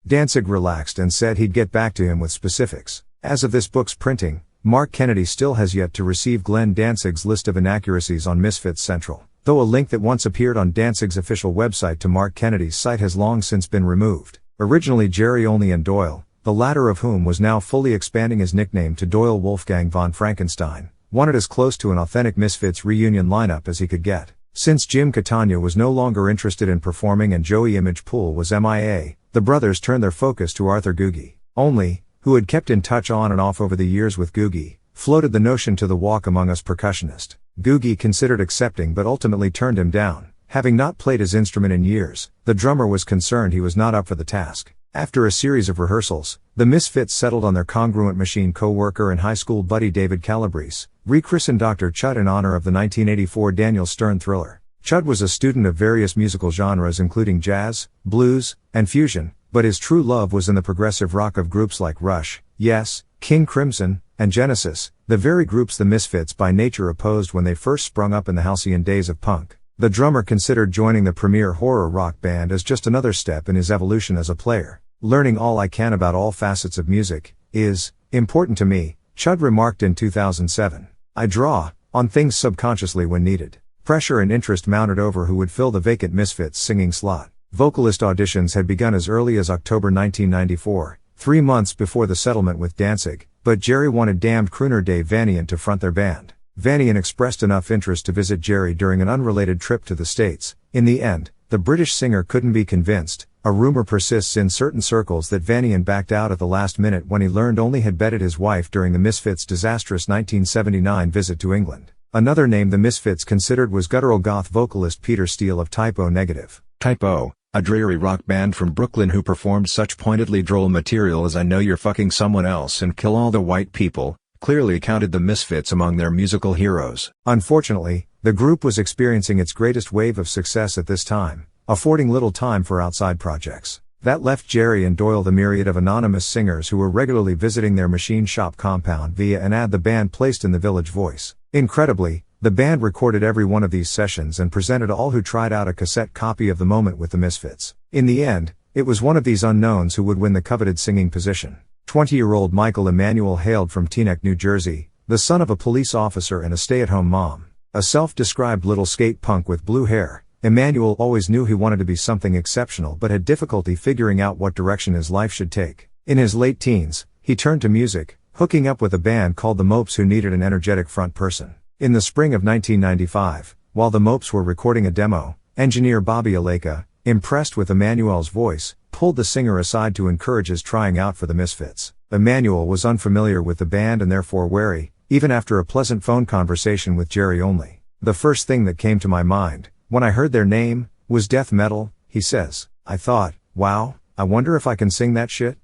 Danzig relaxed and said he'd get back to him with specifics. As of this book's printing, Mark Kennedy still has yet to receive Glenn Danzig's list of inaccuracies on Misfits Central, though a link that once appeared on Danzig's official website to Mark Kennedy's site has long since been removed. Originally Jerry only and Doyle, the latter of whom was now fully expanding his nickname to Doyle Wolfgang von Frankenstein, wanted as close to an authentic Misfits reunion lineup as he could get. Since Jim Catania was no longer interested in performing and Joey Imagepool was MIA, the brothers turned their focus to Arthur Googie. Only, who had kept in touch on and off over the years with Googie, floated the notion to the Walk Among Us percussionist. Googie considered accepting but ultimately turned him down. Having not played his instrument in years, the drummer was concerned he was not up for the task. After a series of rehearsals, the Misfits settled on their Congruent Machine co-worker and high school buddy David Calabrese, rechristened Dr. Chud in honor of the 1984 Daniel Stern thriller. Chud was a student of various musical genres including jazz, blues, and fusion, but his true love was in the progressive rock of groups like Rush, Yes, King Crimson, and Genesis, the very groups the Misfits by nature opposed when they first sprung up in the halcyon days of punk. The drummer considered joining the premier horror rock band as just another step in his evolution as a player. Learning all I can about all facets of music is important to me, Chud remarked in 2007. I draw on things subconsciously when needed. Pressure and interest mounted over who would fill the vacant Misfits singing slot. Vocalist auditions had begun as early as October 1994, 3 months before the settlement with Danzig, but Jerry wanted damned crooner Dave Vanian to front their band. Vanian expressed enough interest to visit Jerry during an unrelated trip to the States. In the end, the British singer couldn't be convinced. A rumor persists in certain circles that Vanian backed out at the last minute when he learned only had betted his wife during the Misfits' disastrous 1979 visit to England. Another name the Misfits considered was guttural goth vocalist Peter Steele of Type O Negative. Type O, a dreary rock band from Brooklyn who performed such pointedly droll material as I Know You're Fucking Someone Else and Kill All the White People, clearly counted the Misfits among their musical heroes. Unfortunately, the group was experiencing its greatest wave of success at this time, affording little time for outside projects. That left Jerry and Doyle the myriad of anonymous singers who were regularly visiting their machine shop compound via an ad the band placed in the Village Voice. Incredibly, the band recorded every one of these sessions and presented all who tried out a cassette copy of The Moment with the Misfits. In the end, it was one of these unknowns who would win the coveted singing position. 20-year-old Michael Emanuel hailed from Teaneck, New Jersey, the son of a police officer and a stay-at-home mom. A self-described little skate punk with blue hair, Emanuel always knew he wanted to be something exceptional but had difficulty figuring out what direction his life should take. In his late teens, he turned to music, hooking up with a band called the Mopes who needed an energetic front person. In the spring of 1995, while the Mopes were recording a demo, engineer Bobby Aleka, impressed with Emanuel's voice, pulled the singer aside to encourage his trying out for the Misfits. Emanuel was unfamiliar with the band and therefore wary, even after a pleasant phone conversation with Jerry only. The first thing that came to my mind, when I heard their name, was death metal, he says. I thought, wow, I wonder if I can sing that shit?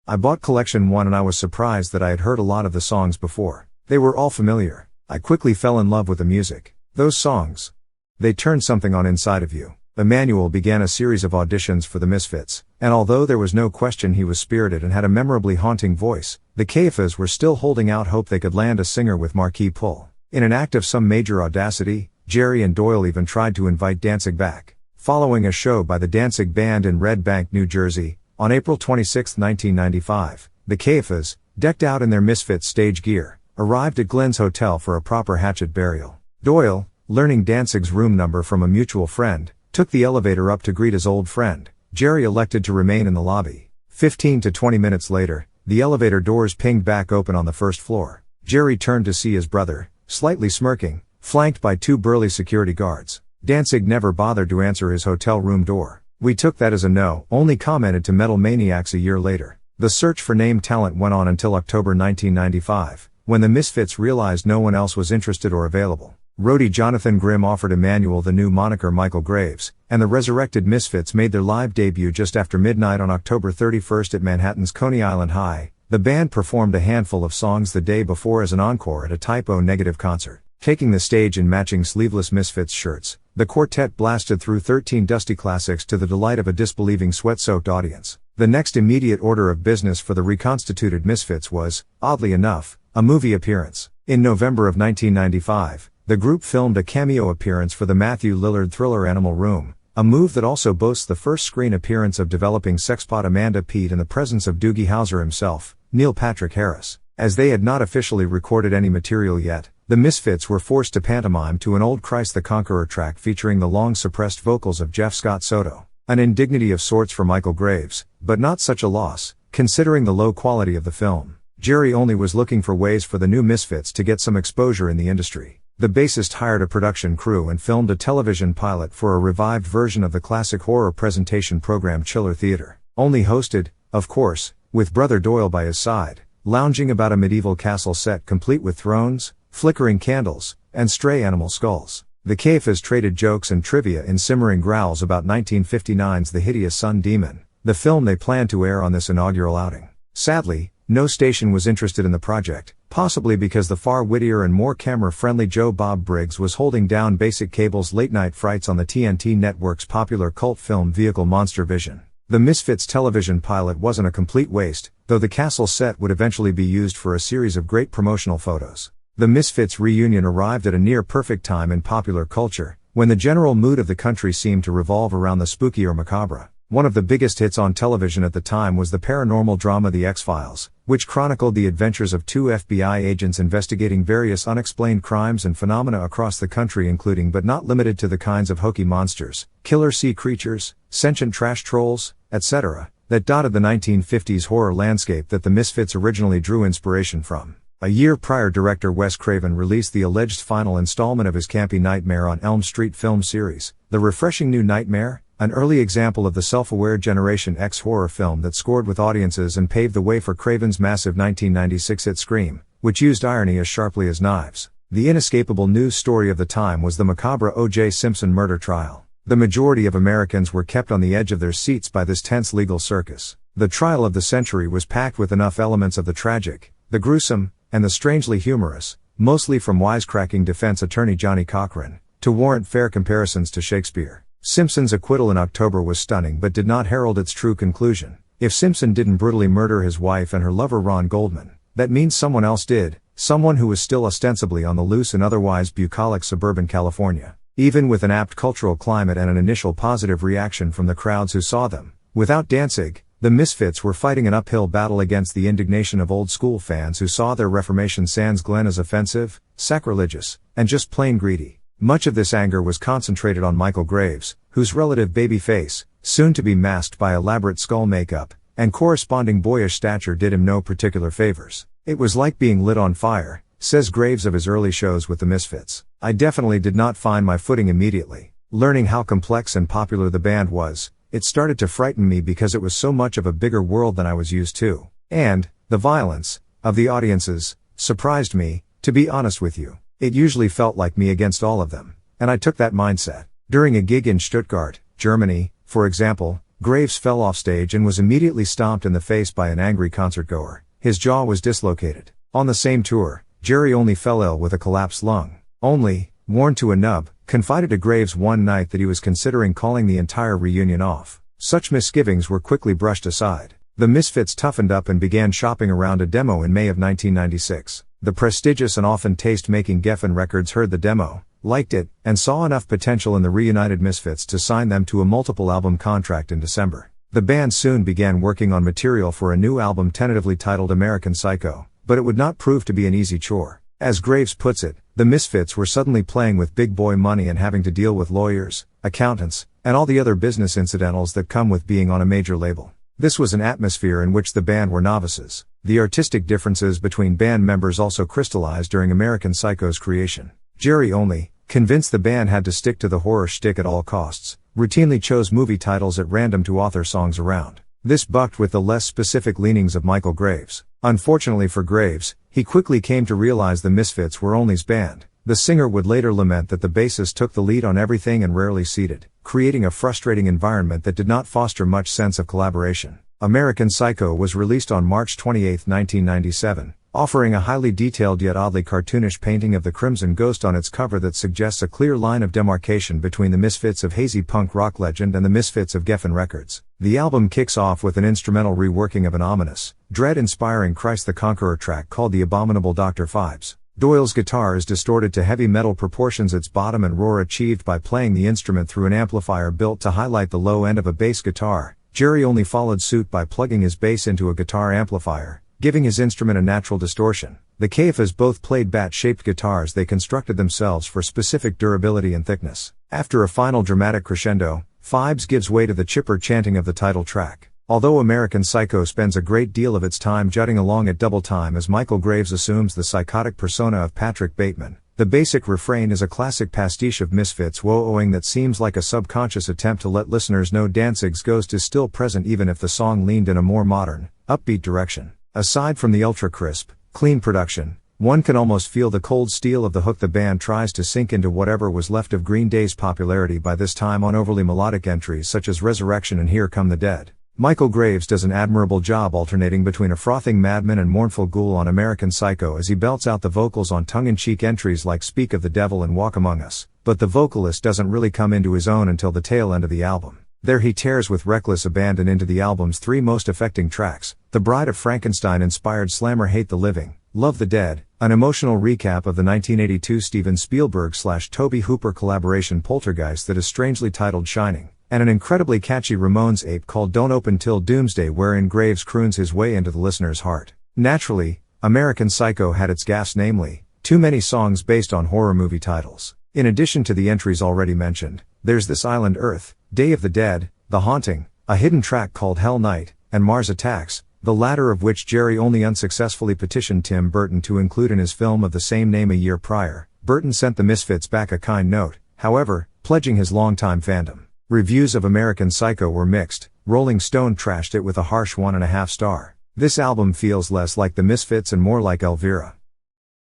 I bought Collection 1 and I was surprised that I had heard a lot of the songs before. They were all familiar. I quickly fell in love with the music. Those songs. They turned something on inside of you. Emanuel began a series of auditions for the Misfits, and although there was no question he was spirited and had a memorably haunting voice, the Caifas were still holding out hope they could land a singer with marquee pull. In an act of some major audacity, Jerry and Doyle even tried to invite Danzig back. Following a show by the Danzig Band in Red Bank, New Jersey, on April 26, 1995, the Caifas, decked out in their Misfits stage gear, arrived at Glenn's hotel for a proper hatchet burial. Doyle, learning Danzig's room number from a mutual friend, took the elevator up to greet his old friend. Jerry elected to remain in the lobby. 15 to 20 minutes later, the elevator doors pinged back open on the first floor. Jerry turned to see his brother, slightly smirking, flanked by 2 burly security guards. Danzig never bothered to answer his hotel room door. We took that as a no, only commented to Metal Maniacs a year later. The search for name talent went on until October 1995, when the Misfits realized no one else was interested or available. Roadie Jonathan Grimm offered Emmanuel the new moniker Michael Graves, and the resurrected Misfits made their live debut just after midnight on October 31st at Manhattan's Coney Island High. The band performed a handful of songs the day before as an encore at a Type O Negative concert. Taking the stage in matching sleeveless Misfits shirts, the quartet blasted through 13 dusty classics to the delight of a disbelieving sweat-soaked audience. The next immediate order of business for the reconstituted Misfits was, oddly enough, a movie appearance. In November of 1995, the group filmed a cameo appearance for the Matthew Lillard thriller Animal Room, a move that also boasts the first screen appearance of developing sexpot Amanda Peet in the presence of Doogie Howser himself, Neil Patrick Harris. As they had not officially recorded any material yet, the Misfits were forced to pantomime to an old Christ the Conqueror track featuring the long-suppressed vocals of Jeff Scott Soto. An indignity of sorts for Michael Graves, but not such a loss, considering the low quality of the film. Jerry only was looking for ways for the new Misfits to get some exposure in the industry. The bassist hired a production crew and filmed a television pilot for a revived version of the classic horror presentation program Chiller Theater. Only hosted, of course, with Brother Doyle by his side, lounging about a medieval castle set complete with thrones, flickering candles, and stray animal skulls. The Caifas traded jokes and trivia in simmering growls about 1959's The Hideous Sun Demon, the film they planned to air on this inaugural outing. Sadly, no station was interested in the project, possibly because the far wittier and more camera-friendly Joe Bob Briggs was holding down Basic Cable's late-night frights on the TNT network's popular cult film vehicle Monster Vision. The Misfits television pilot wasn't a complete waste, though the castle set would eventually be used for a series of great promotional photos. The Misfits reunion arrived at a near-perfect time in popular culture, when the general mood of the country seemed to revolve around the spooky or macabre. One of the biggest hits on television at the time was the paranormal drama The X-Files, which chronicled the adventures of two FBI agents investigating various unexplained crimes and phenomena across the country, including but not limited to the kinds of hokey monsters, killer sea creatures, sentient trash trolls, etc., that dotted the 1950s horror landscape that the Misfits originally drew inspiration from. A year prior, director Wes Craven released the alleged final installment of his campy Nightmare on Elm Street film series, The Refreshing New Nightmare, an early example of the self-aware Generation X horror film that scored with audiences and paved the way for Craven's massive 1996 hit Scream, which used irony as sharply as knives. The inescapable news story of the time was the macabre O.J. Simpson murder trial. The majority of Americans were kept on the edge of their seats by this tense legal circus. The trial of the century was packed with enough elements of the tragic, the gruesome, and the strangely humorous, mostly from wisecracking defense attorney Johnny Cochran, to warrant fair comparisons to Shakespeare. Simpson's acquittal in October was stunning but did not herald its true conclusion. If Simpson didn't brutally murder his wife and her lover Ron Goldman, that means someone else did, someone who was still ostensibly on the loose in otherwise bucolic suburban California. Even with an apt cultural climate and an initial positive reaction from the crowds who saw them, without Danzig, the Misfits were fighting an uphill battle against the indignation of old-school fans who saw their Reformation sans Glenn as offensive, sacrilegious, and just plain greedy. Much of this anger was concentrated on Michael Graves, whose relative baby face, soon to be masked by elaborate skull makeup, and corresponding boyish stature did him no particular favors. It was like being lit on fire, says Graves of his early shows with the Misfits. I definitely did not find my footing immediately. Learning how complex and popular the band was, it started to frighten me because it was so much of a bigger world than I was used to. And, the violence, of the audiences, surprised me, to be honest with you. It usually felt like me against all of them, and I took that mindset. During a gig in Stuttgart, Germany, for example, Graves fell off stage and was immediately stomped in the face by an angry concertgoer. His jaw was dislocated. On the same tour, Jerry only fell ill with a collapsed lung. Only, worn to a nub, confided to Graves one night that he was considering calling the entire reunion off. Such misgivings were quickly brushed aside. The Misfits toughened up and began shopping around a demo in May of 1996. The prestigious and often taste-making Geffen Records heard the demo, liked it, and saw enough potential in the reunited Misfits to sign them to a multiple-album contract in December. The band soon began working on material for a new album tentatively titled American Psycho, but it would not prove to be an easy chore. As Graves puts it, the Misfits were suddenly playing with big boy money and having to deal with lawyers, accountants, and all the other business incidentals that come with being on a major label. This was an atmosphere in which the band were novices. The artistic differences between band members also crystallized during American Psycho's creation. Jerry only, convinced the band had to stick to the horror shtick at all costs, routinely chose movie titles at random to author songs around. This bucked with the less specific leanings of Michael Graves. Unfortunately for Graves, he quickly came to realize the Misfits were only his band, The singer would later lament that the bassist took the lead on everything and rarely ceded, creating a frustrating environment that did not foster much sense of collaboration. American Psycho was released on March 28, 1997, offering a highly detailed yet oddly cartoonish painting of the Crimson Ghost on its cover that suggests a clear line of demarcation between the Misfits of hazy punk rock legend and the Misfits of Geffen Records. The album kicks off with an instrumental reworking of an ominous, dread-inspiring Christ the Conqueror track called The Abominable Dr. Phibes. Doyle's guitar is distorted to heavy metal proportions, its bottom and roar achieved by playing the instrument through an amplifier built to highlight the low end of a bass guitar. Jerry only followed suit by plugging his bass into a guitar amplifier, giving his instrument a natural distortion. The Caiaphas both played bat-shaped guitars they constructed themselves for specific durability and thickness. After a final dramatic crescendo, Phibes gives way to the chipper chanting of the title track. Although American Psycho spends a great deal of its time jutting along at double time as Michael Graves assumes the psychotic persona of Patrick Bateman, the basic refrain is a classic pastiche of Misfits woe-ohing that seems like a subconscious attempt to let listeners know Danzig's ghost is still present even if the song leaned in a more modern, upbeat direction. Aside from the ultra-crisp, clean production, one can almost feel the cold steel of the hook the band tries to sink into whatever was left of Green Day's popularity by this time on overly melodic entries such as Resurrection and Here Come the Dead. Michael Graves does an admirable job alternating between a frothing madman and mournful ghoul on American Psycho as he belts out the vocals on tongue-in-cheek entries like Speak of the Devil and Walk Among Us, but the vocalist doesn't really come into his own until the tail end of the album. There he tears with reckless abandon into the album's three most affecting tracks: The Bride of Frankenstein-inspired slammer Hate the Living, Love the Dead, an emotional recap of the 1982 Steven Spielberg/Tobe Hooper collaboration Poltergeist that is strangely titled Shining, and an incredibly catchy Ramones ape called Don't Open Till Doomsday wherein Graves croons his way into the listener's heart. Naturally, American Psycho had its gaffes, namely, too many songs based on horror movie titles. In addition to the entries already mentioned, there's This Island Earth, Day of the Dead, The Haunting, a hidden track called Hell Night, and Mars Attacks, the latter of which Jerry only unsuccessfully petitioned Tim Burton to include in his film of the same name a year prior. Burton sent the Misfits back a kind note, however, pledging his longtime fandom. Reviews of American Psycho were mixed. Rolling Stone trashed it with a harsh 1.5 star. This album feels less like the Misfits and more like Elvira.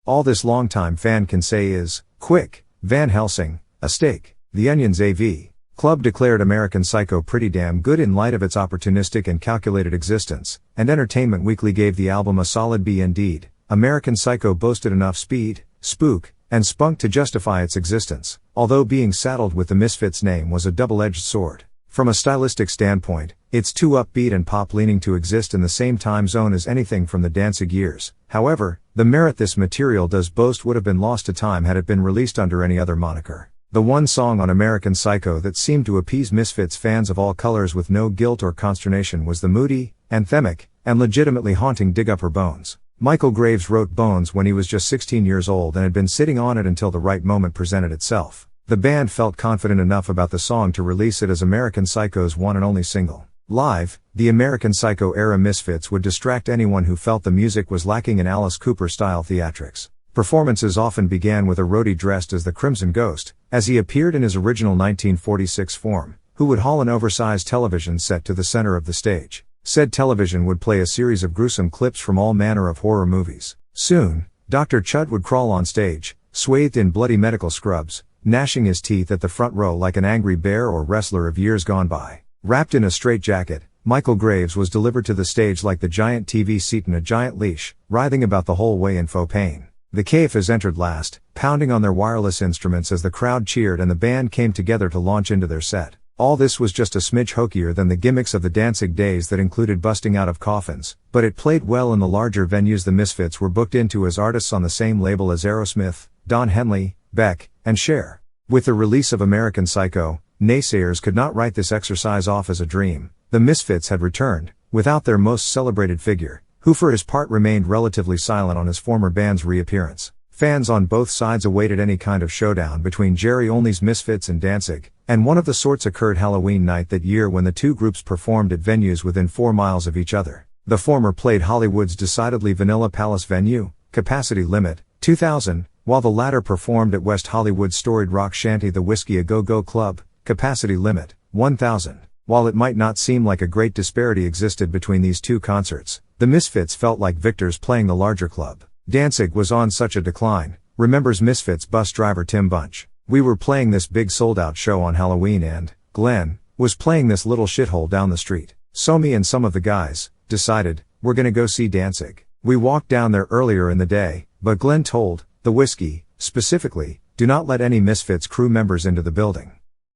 All this longtime fan can say is, quick, Van Helsing, a steak. The Onion's AV Club declared American Psycho pretty damn good in light of its opportunistic and calculated existence, and Entertainment Weekly gave the album a solid B indeed. American Psycho boasted enough speed, spook, and spunk to justify its existence, although being saddled with the Misfits name was a double-edged sword. From a stylistic standpoint, it's too upbeat and pop-leaning to exist in the same time zone as anything from the Danzig years. However, the merit this material does boast would have been lost to time had it been released under any other moniker. The one song on American Psycho that seemed to appease Misfits fans of all colors with no guilt or consternation was the moody, anthemic, and legitimately haunting Dig Up Her Bones. Michael Graves wrote Bones when he was just 16 years old and had been sitting on it until the right moment presented itself. The band felt confident enough about the song to release it as American Psycho's one and only single. Live, the American Psycho era Misfits would distract anyone who felt the music was lacking in Alice Cooper-style theatrics. Performances often began with a roadie dressed as the Crimson Ghost, as he appeared in his original 1946 form, who would haul an oversized television set to the center of the stage. Said television would play a series of gruesome clips from all manner of horror movies. Soon, Dr. Chud would crawl on stage, swathed in bloody medical scrubs, gnashing his teeth at the front row like an angry bear or wrestler of years gone by. Wrapped in a straitjacket, Michael Graves was delivered to the stage like the giant TV seat in a giant leash, writhing about the whole way in faux pain. The Caiaphas entered last, pounding on their wireless instruments as the crowd cheered and the band came together to launch into their set. All this was just a smidge hokier than the gimmicks of the Danzig days that included busting out of coffins, but it played well in the larger venues the Misfits were booked into as artists on the same label as Aerosmith, Don Henley, Beck, and Cher. With the release of American Psycho, naysayers could not write this exercise off as a dream. The Misfits had returned, without their most celebrated figure, who for his part remained relatively silent on his former band's reappearance. Fans on both sides awaited any kind of showdown between Jerry Only's Misfits and Danzig, and one of the sorts occurred Halloween night that year when the two groups performed at venues within 4 miles of each other. The former played Hollywood's decidedly vanilla Palace venue, Capacity Limit, 2000, while the latter performed at West Hollywood's storied rock shanty the Whiskey A Go-Go Club, Capacity Limit, 1000. While it might not seem like a great disparity existed between these two concerts, the Misfits felt like victors playing the larger club. Danzig was on such a decline, remembers Misfits bus driver Tim Bunch. "We were playing this big sold-out show on Halloween and Glenn was playing this little shithole down the street. So me and some of the guys decided, we're gonna go see Danzig. We walked down there earlier in the day, but Glenn told the whiskey, specifically, do not let any Misfits crew members into the building.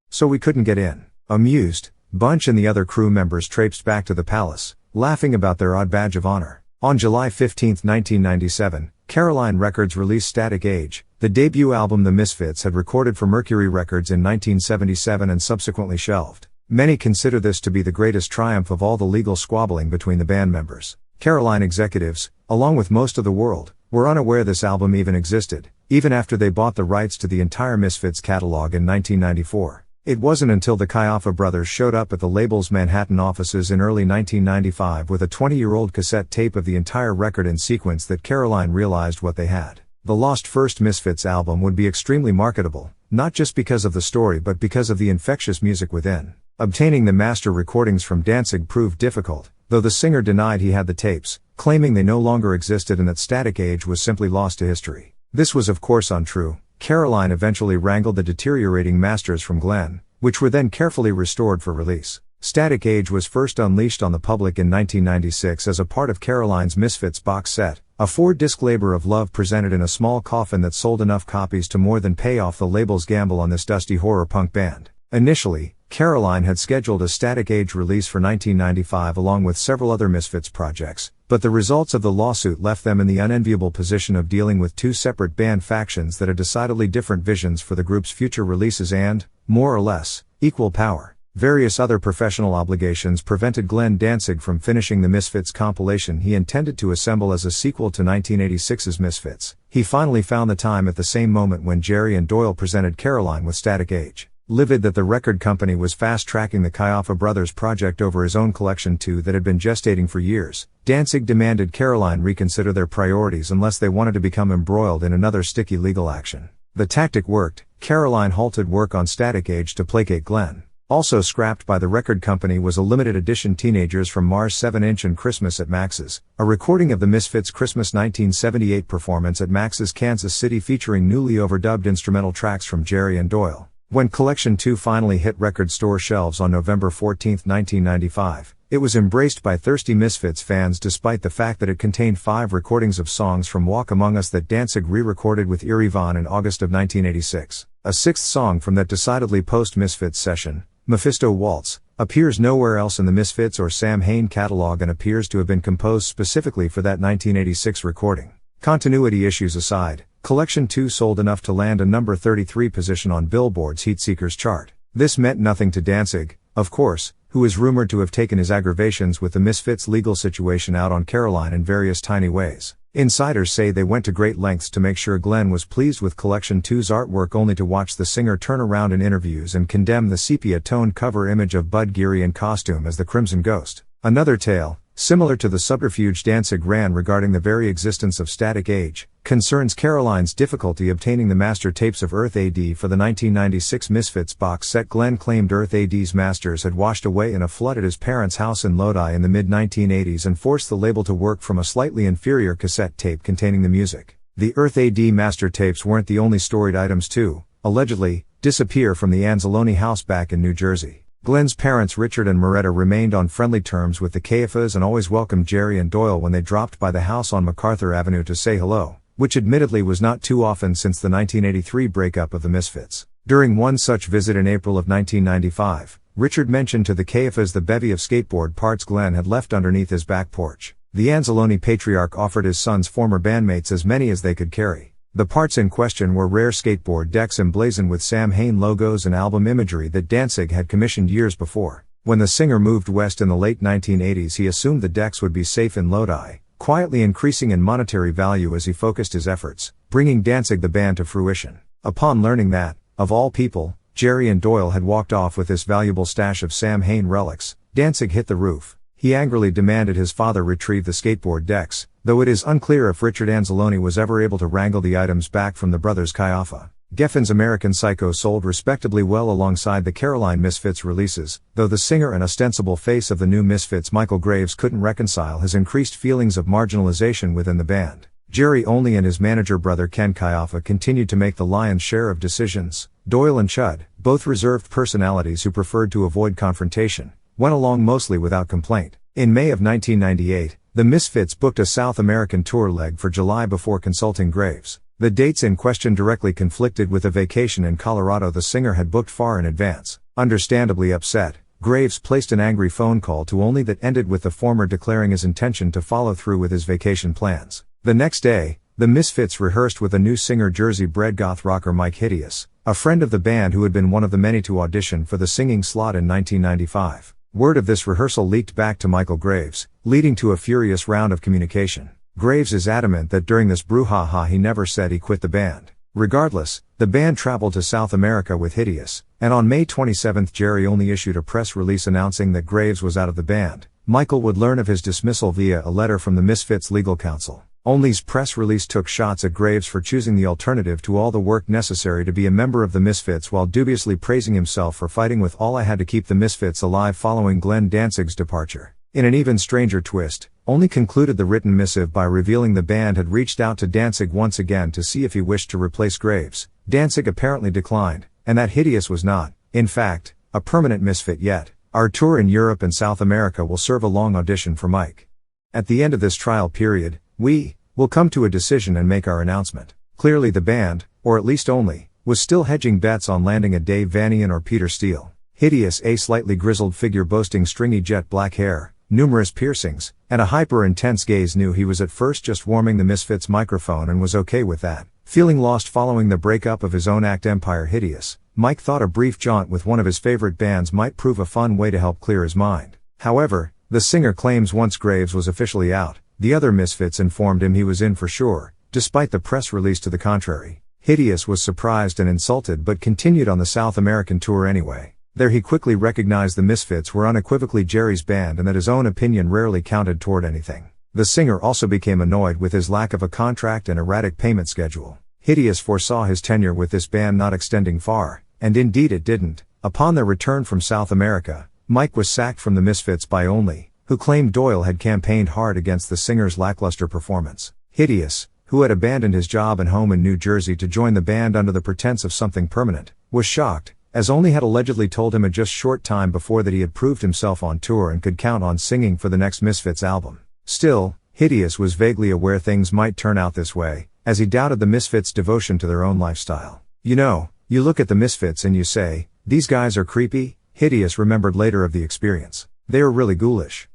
So we couldn't get in." Amused, Bunch and the other crew members traipsed back to the palace, laughing about their odd badge of honor. On July 15, 1997, Caroline Records released Static Age, the debut album the Misfits had recorded for Mercury Records in 1977 and subsequently shelved. Many consider this to be the greatest triumph of all the legal squabbling between the band members. Caroline executives, along with most of the world, were unaware this album even existed, even after they bought the rights to the entire Misfits catalog in 1994. It wasn't until the Kaiafa brothers showed up at the label's Manhattan offices in early 1995 with a 20-year-old cassette tape of the entire record in sequence that Caroline realized what they had. The lost first Misfits album would be extremely marketable, not just because of the story but because of the infectious music within. Obtaining the master recordings from Danzig proved difficult, though the singer denied he had the tapes, claiming they no longer existed and that Static Age was simply lost to history. This was of course untrue. Caroline eventually wrangled the deteriorating masters from Glenn, which were then carefully restored for release. Static Age was first unleashed on the public in 1996 as a part of Caroline's Misfits box set, a 4-disc labor of love presented in a small coffin that sold enough copies to more than pay off the label's gamble on this dusty horror punk band. Initially, Caroline had scheduled a Static Age release for 1995 along with several other Misfits projects, but the results of the lawsuit left them in the unenviable position of dealing with two separate band factions that had decidedly different visions for the group's future releases and, more or less, equal power. Various other professional obligations prevented Glenn Danzig from finishing the Misfits compilation he intended to assemble as a sequel to 1986's Misfits. He finally found the time at the same moment when Jerry and Doyle presented Caroline with Static Age. Livid that the record company was fast-tracking the Kaiafa brothers project over his own Collection 2 that had been gestating for years, Danzig demanded Caroline reconsider their priorities unless they wanted to become embroiled in another sticky legal action. The tactic worked. Caroline halted work on Static Age to placate Glenn. Also scrapped by the record company was a limited edition Teenagers from Mars 7-inch and Christmas at Max's, a recording of the Misfits' Christmas 1978 performance at Max's Kansas City featuring newly overdubbed instrumental tracks from Jerry and Doyle. When Collection 2 finally hit record store shelves on November 14, 1995, it was embraced by thirsty Misfits fans despite the fact that it contained 5 recordings of songs from Walk Among Us that Danzig re-recorded with Eerie Von in August of 1986. A 6th song from that decidedly post-Misfits session, Mephisto Waltz, appears nowhere else in the Misfits or Sam Hain catalog and appears to have been composed specifically for that 1986 recording. Continuity issues aside, Collection 2 sold enough to land a number 33 position on Billboard's Heatseekers chart. This meant nothing to Danzig, of course, who is rumored to have taken his aggravations with the Misfits' legal situation out on Caroline in various tiny ways. Insiders say they went to great lengths to make sure Glenn was pleased with Collection 2's artwork only to watch the singer turn around in interviews and condemn the sepia-toned cover image of Bud Geary in costume as the Crimson Ghost. Another tale, similar to the subterfuge Danzig ran regarding the very existence of Static Age, concerns Caroline's difficulty obtaining the master tapes of Earth AD for the 1996 Misfits box set. Glenn claimed Earth AD's masters had washed away in a flood at his parents' house in Lodi in the mid-1980s and forced the label to work from a slightly inferior cassette tape containing the music. The Earth AD master tapes weren't the only storied items to, allegedly, disappear from the Anzalone house back in New Jersey. Glenn's parents Richard and Moretta remained on friendly terms with the Kaiafas and always welcomed Jerry and Doyle when they dropped by the house on MacArthur Avenue to say hello, which admittedly was not too often since the 1983 breakup of the Misfits. During one such visit in April of 1995, Richard mentioned to the Kaiafas the bevy of skateboard parts Glenn had left underneath his back porch. The Anzalone patriarch offered his son's former bandmates as many as they could carry. The parts in question were rare skateboard decks emblazoned with Sam Hain logos and album imagery that Danzig had commissioned years before. When the singer moved west in the late 1980s, he assumed the decks would be safe in Lodi, quietly increasing in monetary value as he focused his efforts, bringing Danzig the band to fruition. Upon learning that, of all people, Jerry and Doyle had walked off with this valuable stash of Sam Hain relics, Danzig hit the roof. He angrily demanded his father retrieve the skateboard decks, though it is unclear if Richard Anzalone was ever able to wrangle the items back from the brothers Kaiafa. Geffen's American Psycho sold respectably well alongside the Caroline Misfits releases, though the singer and ostensible face of the new Misfits Michael Graves couldn't reconcile his increased feelings of marginalization within the band. Jerry Only and his manager brother Ken Kayaffa continued to make the lion's share of decisions. Doyle and Chud, both reserved personalities who preferred to avoid confrontation, went along mostly without complaint. In May of 1998, the Misfits booked a South American tour leg for July before consulting Graves. The dates in question directly conflicted with a vacation in Colorado the singer had booked far in advance. Understandably upset, Graves placed an angry phone call to Only that ended with the former declaring his intention to follow through with his vacation plans. The next day, the Misfits rehearsed with a new singer Jersey-bred goth rocker Mike Hideous, a friend of the band who had been one of the many to audition for the singing slot in 1995. Word of this rehearsal leaked back to Michael Graves, leading to a furious round of communication. Graves is adamant that during this brouhaha he never said he quit the band. Regardless, the band traveled to South America with Hideous, and on May 27 Jerry Only issued a press release announcing that Graves was out of the band. Michael would learn of his dismissal via a letter from the Misfits' legal counsel. Only's press release took shots at Graves for choosing the alternative to all the work necessary to be a member of the Misfits while dubiously praising himself for fighting with all I had to keep the Misfits alive following Glenn Danzig's departure. In an even stranger twist, Only concluded the written missive by revealing the band had reached out to Danzig once again to see if he wished to replace Graves. Danzig apparently declined, and that Hideous was not, in fact, a permanent Misfit yet. Our tour in Europe and South America will serve a long audition for Mike. At the end of this trial period, we will come to a decision and make our announcement. Clearly the band, or at least Only, was still hedging bets on landing a Dave Vanian or Peter Steele. Hideous, a slightly grizzled figure boasting stringy jet black hair, numerous piercings, and a hyper-intense gaze, knew he was at first just warming the Misfits microphone and was okay with that. Feeling lost following the breakup of his own act Empire Hideous, Mike thought a brief jaunt with one of his favorite bands might prove a fun way to help clear his mind. However, the singer claims once Graves was officially out, the other Misfits informed him he was in for sure, despite the press release to the contrary. Hideous was surprised and insulted but continued on the South American tour anyway. There he quickly recognized the Misfits were unequivocally Jerry's band and that his own opinion rarely counted toward anything. The singer also became annoyed with his lack of a contract and erratic payment schedule. Hideous foresaw his tenure with this band not extending far, and indeed it didn't. Upon their return from South America, Mike was sacked from the Misfits by Only, who claimed Doyle had campaigned hard against the singer's lackluster performance. Hideous, who had abandoned his job and home in New Jersey to join the band under the pretense of something permanent, was shocked, as Only had allegedly told him a just short time before that he had proved himself on tour and could count on singing for the next Misfits album. Still, Hideous was vaguely aware things might turn out this way, as he doubted the Misfits' devotion to their own lifestyle. You know, you look at the Misfits and you say, these guys are creepy. Hideous remembered later of the experience. They are really ghoulish.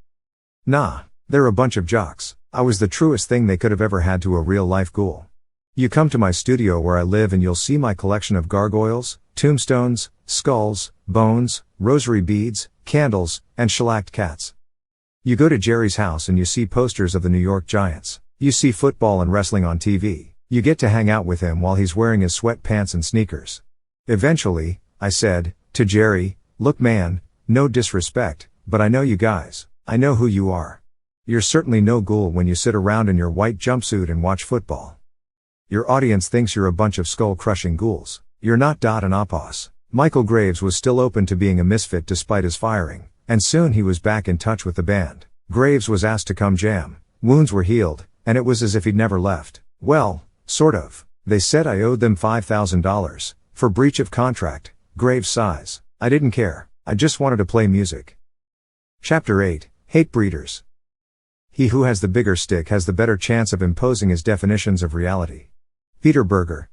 Nah, they're a bunch of jocks. I was the truest thing they could have ever had to a real-life ghoul. You come to my studio where I live and you'll see my collection of gargoyles, tombstones, skulls, bones, rosary beads, candles, and shellacked cats. You go to Jerry's house and you see posters of the New York Giants. You see football and wrestling on TV. You get to hang out with him while he's wearing his sweatpants and sneakers. Eventually, I said, to Jerry, look man, no disrespect, but I know you guys. I know who you are. You're certainly no ghoul when you sit around in your white jumpsuit and watch football. Your audience thinks you're a bunch of skull-crushing ghouls. You're not Dot and Opos. Michael Graves was still open to being a misfit despite his firing, and soon he was back in touch with the band. Graves was asked to come jam. Wounds were healed, and it was as if he'd never left. Well, sort of. They said I owed them $5,000 for breach of contract. Graves sighs. I didn't care. I just wanted to play music. Chapter 8. Hate Breeders. He who has the bigger stick has the better chance of imposing his definitions of reality. Peter Berger.